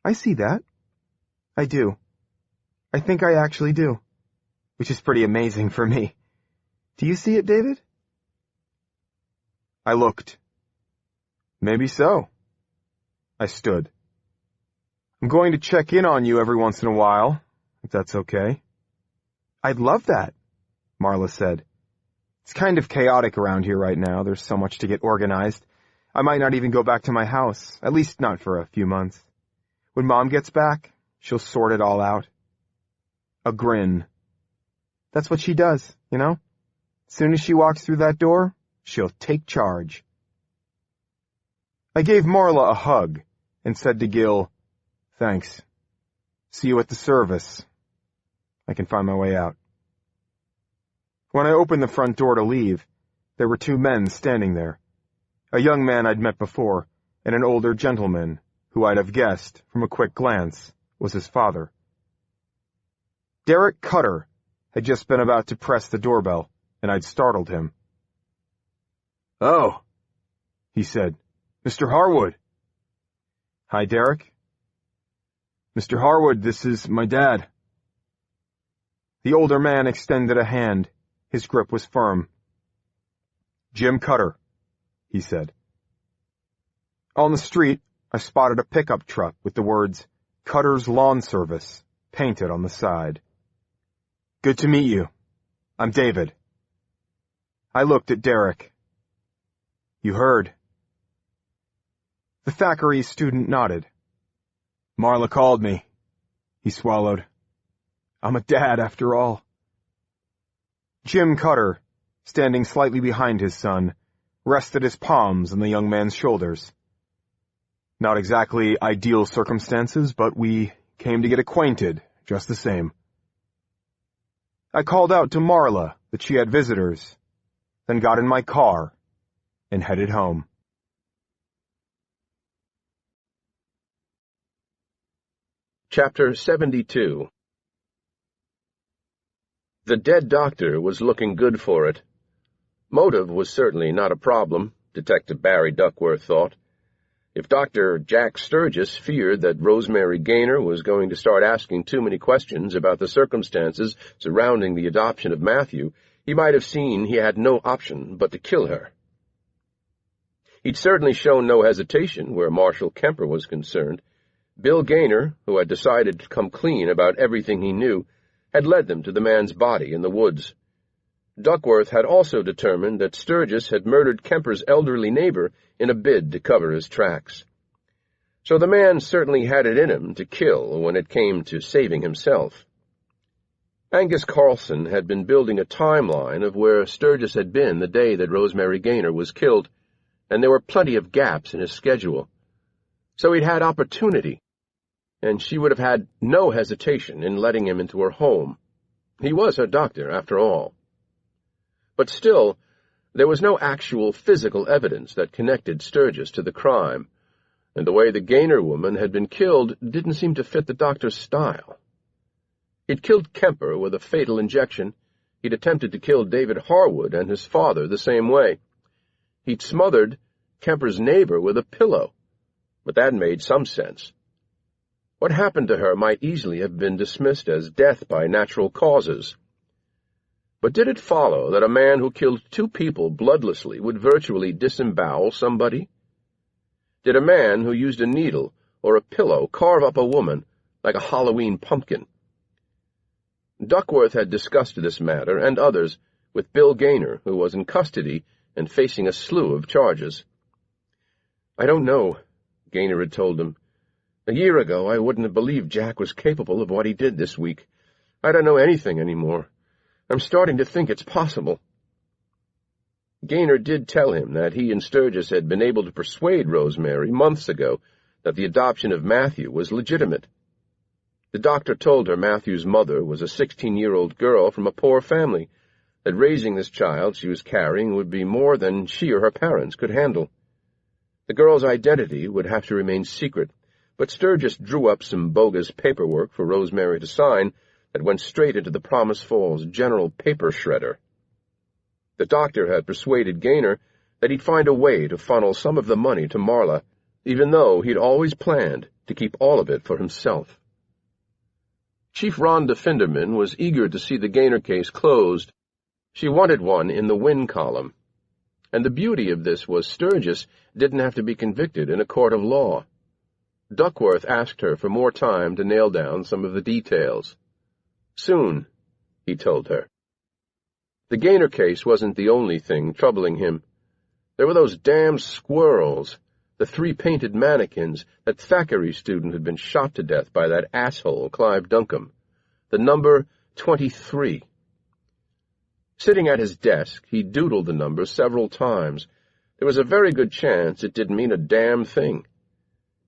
I see that. I do. I think I actually do, which is pretty amazing for me. Do you see it, David? I looked. Maybe so. I stood. I'm going to check in on you every once in a while, if that's okay. I'd love that, Marla said. It's kind of chaotic around here right now. There's so much to get organized. I might not even go back to my house, at least not for a few months. When Mom gets back, she'll sort it all out. A grin. That's what she does, you know? As soon as she walks through that door, she'll take charge. I gave Marla a hug and said to Gil, Thanks. See you at the service. I can find my way out. When I opened the front door to leave, there were two men standing there. A young man I'd met before, and an older gentleman, who I'd have guessed, from a quick glance, was his father. Derek Cutter had just been about to press the doorbell, and I'd startled him. Oh, he said. Mr. Harwood. Hi, Derek. Mr. Harwood, this is my dad. The older man extended a hand. His grip was firm. Jim Cutter, he said. On the street, I spotted a pickup truck with the words, Cutter's Lawn Service, painted on the side. Good to meet you. I'm David. I looked at Derek. You heard. The Thackeray student nodded. Marla called me. He swallowed. I'm a dad after all. Jim Cutter, standing slightly behind his son, rested his palms on the young man's shoulders. Not exactly ideal circumstances, but we came to get acquainted, just the same. I called out to Marla that she had visitors, then got in my car and headed home. Chapter 72. The dead doctor was looking good for it. Motive was certainly not a problem, Detective Barry Duckworth thought. If Dr. Jack Sturgis feared that Rosemary Gaynor was going to start asking too many questions about the circumstances surrounding the adoption of Matthew, he might have seen he had no option but to kill her. He'd certainly shown no hesitation where Marshal Kemper was concerned. Bill Gaynor, who had decided to come clean about everything he knew, had led them to the man's body in the woods. Duckworth had also determined that Sturgis had murdered Kemper's elderly neighbor in a bid to cover his tracks. So the man certainly had it in him to kill when it came to saving himself. Angus Carlson had been building a timeline of where Sturgis had been the day that Rosemary Gaynor was killed, and there were plenty of gaps in his schedule. So he'd had opportunity, and she would have had no hesitation in letting him into her home. He was her doctor, after all. But still, there was no actual physical evidence that connected Sturgis to the crime, and the way the Gaynor woman had been killed didn't seem to fit the doctor's style. He'd killed Kemper with a fatal injection. He'd attempted to kill David Harwood and his father the same way. He'd smothered Kemper's neighbor with a pillow, but that made some sense. What happened to her might easily have been dismissed as death by natural causes. But did it follow that a man who killed two people bloodlessly would virtually disembowel somebody? Did a man who used a needle or a pillow carve up a woman like a Halloween pumpkin? Duckworth had discussed this matter and others with Bill Gaynor, who was in custody and facing a slew of charges. "I don't know," Gaynor had told him. "A year ago I wouldn't have believed Jack was capable of what he did this week. I don't know anything anymore. I'm starting to think it's possible." Gaynor did tell him that he and Sturgis had been able to persuade Rosemary months ago that the adoption of Matthew was legitimate. The doctor told her Matthew's mother was a 16-year-old girl from a poor family, that raising this child she was carrying would be more than she or her parents could handle. The girl's identity would have to remain secret, but Sturgis drew up some bogus paperwork for Rosemary to sign that went straight into the Promise Falls General Paper Shredder. The doctor had persuaded Gaynor that he'd find a way to funnel some of the money to Marla, even though he'd always planned to keep all of it for himself. Chief Rhonda Finderman was eager to see the Gaynor case closed. She wanted one in the win column. And the beauty of this was Sturgis didn't have to be convicted in a court of law. Duckworth asked her for more time to nail down some of the details. Soon, he told her. The Gaynor case wasn't the only thing troubling him. There were those damn squirrels, the 3 painted mannequins that Thackeray student had been shot to death by that asshole Clive Duncombe. The number 23. Sitting at his desk, he doodled the number several times. There was a very good chance it didn't mean a damn thing.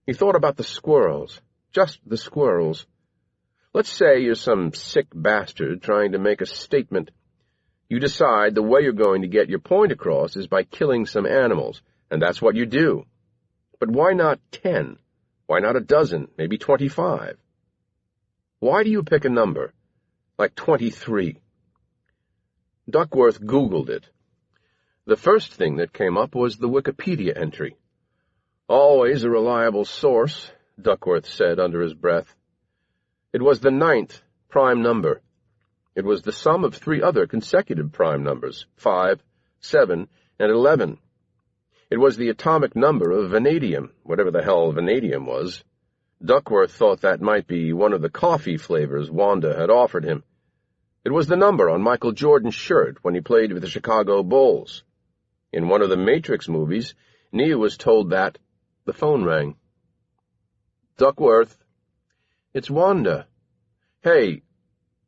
He thought about the squirrels, just the squirrels. Let's say you're some sick bastard trying to make a statement. You decide the way you're going to get your point across is by killing some animals, and that's what you do. But why not 10? Why not a dozen, maybe 25? Why do you pick a number, like 23? Duckworth Googled it. The first thing that came up was the Wikipedia entry. Always a reliable source, Duckworth said under his breath. It was the 9th prime number. It was the sum of 3 other consecutive prime numbers, 5, 7, and 11. It was the atomic number of vanadium, whatever the hell vanadium was. Duckworth thought that might be one of the coffee flavors Wanda had offered him. It was the number on Michael Jordan's shirt when he played with the Chicago Bulls. In one of the Matrix movies, Neo was told that. The phone rang. "Duckworth. It's Wanda. Hey,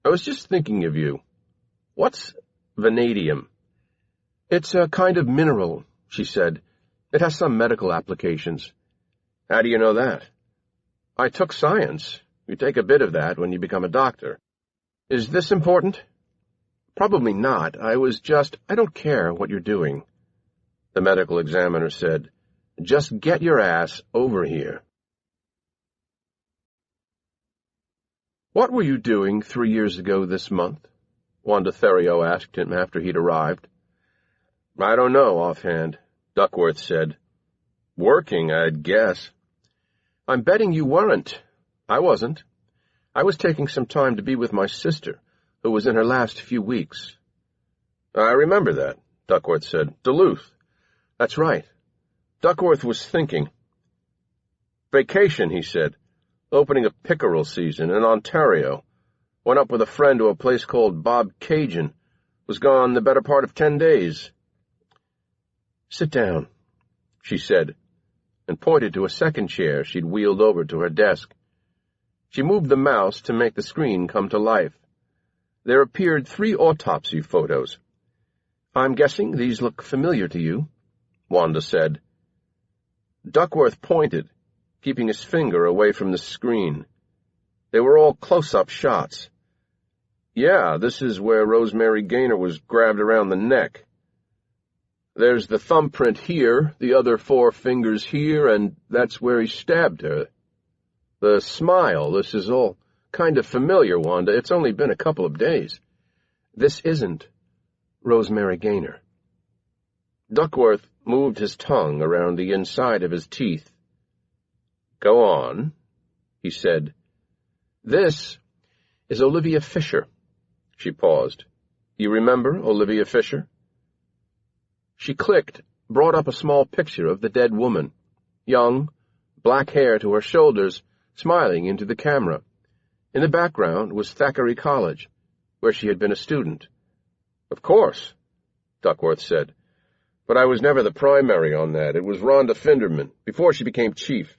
I was just thinking of you. What's vanadium?" "It's a kind of mineral," she said. "It has some medical applications." "How do you know that?" "I took science. You take a bit of that when you become a doctor." "Is this important?" "Probably not. I don't care what you're doing." the medical examiner said. "Just get your ass over here." "What were you doing 3 years ago this month?" Wanda Theriot asked him after he'd arrived. "I don't know offhand," Duckworth said. "Working, I'd guess." "I'm betting you weren't." "I wasn't. I was taking some time to be with my sister, who was in her last few weeks." "I remember that," Duckworth said. "Duluth." "That's right." Duckworth was thinking. "Vacation," he said. "Opening a pickerel season in Ontario. Went up with a friend to a place called Bob Cajun. Was gone the better part of 10 days. "Sit down," she said, and pointed to a second chair she'd wheeled over to her desk. She moved the mouse to make the screen come to life. There appeared 3 autopsy photos. "I'm guessing these look familiar to you," Wanda said. Duckworth pointed, keeping his finger away from the screen. They were all close-up shots. "Yeah, this is where Rosemary Gaynor was grabbed around the neck. There's the thumbprint here, the other 4 fingers here, and that's where he stabbed her. The smile, this is all kind of familiar, Wanda. It's only been a couple of days." "This isn't Rosemary Gaynor." Duckworth moved his tongue around the inside of his teeth. "Go on," he said. "This is Olivia Fisher." She paused. "You remember Olivia Fisher?" She clicked, brought up a small picture of the dead woman, young, black hair to her shoulders, smiling into the camera. In the background was Thackeray College, where she had been a student. "Of course," Duckworth said. "But I was never the primary on that. It was Rhonda Finderman, before she became chief."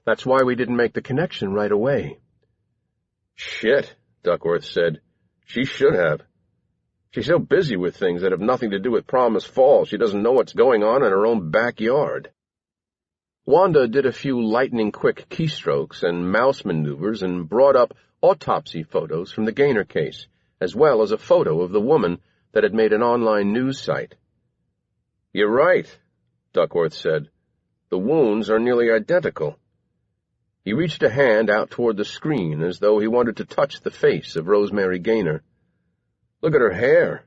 "That's why we didn't make the connection right away." "Shit," Duckworth said. "She should have. She's so busy with things that have nothing to do with Promise Falls, she doesn't know what's going on in her own backyard." Wanda did a few lightning-quick keystrokes and mouse maneuvers and brought up autopsy photos from the Gaynor case, as well as a photo of the woman that had made an online news site. "You're right," Duckworth said. "The wounds are nearly identical." He reached a hand out toward the screen as though he wanted to touch the face of Rosemary Gaynor. "Look at her hair,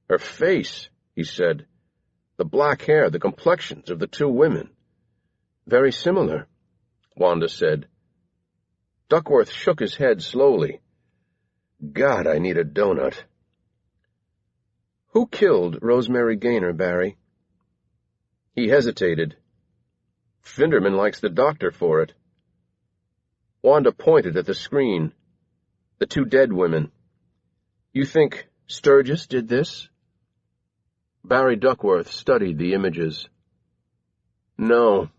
her face," he said. "The black hair, the complexions of the 2 women." "Very similar," Wanda said. Duckworth shook his head slowly. "God, I need a donut." "Who killed Rosemary Gaynor, Barry?" He hesitated. "Finderman likes the doctor for it." Wanda pointed at the screen. "The 2 dead women. You think Sturgis did this?" Barry Duckworth studied the images. "No."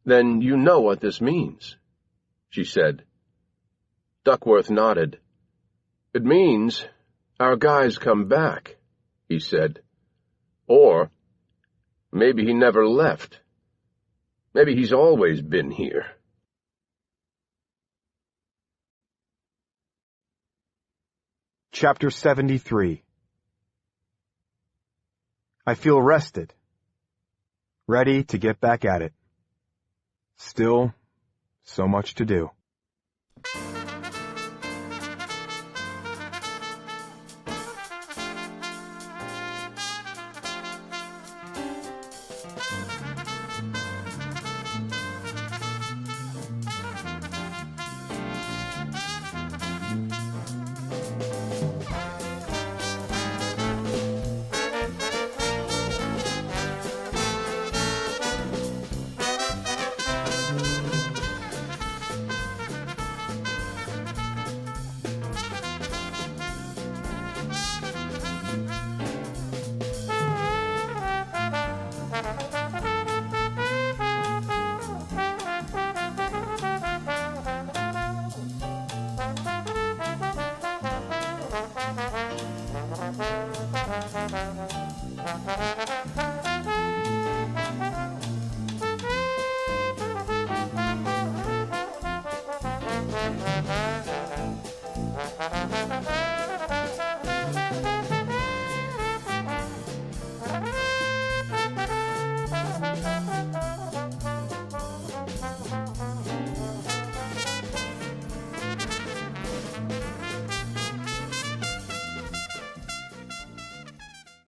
"Then you know what this means," she said. Duckworth nodded. "It means our guy's come back," he said. "Or maybe he never left. Maybe he's always been here." Chapter 73. I feel rested, ready to get back at it. Still, so much to do.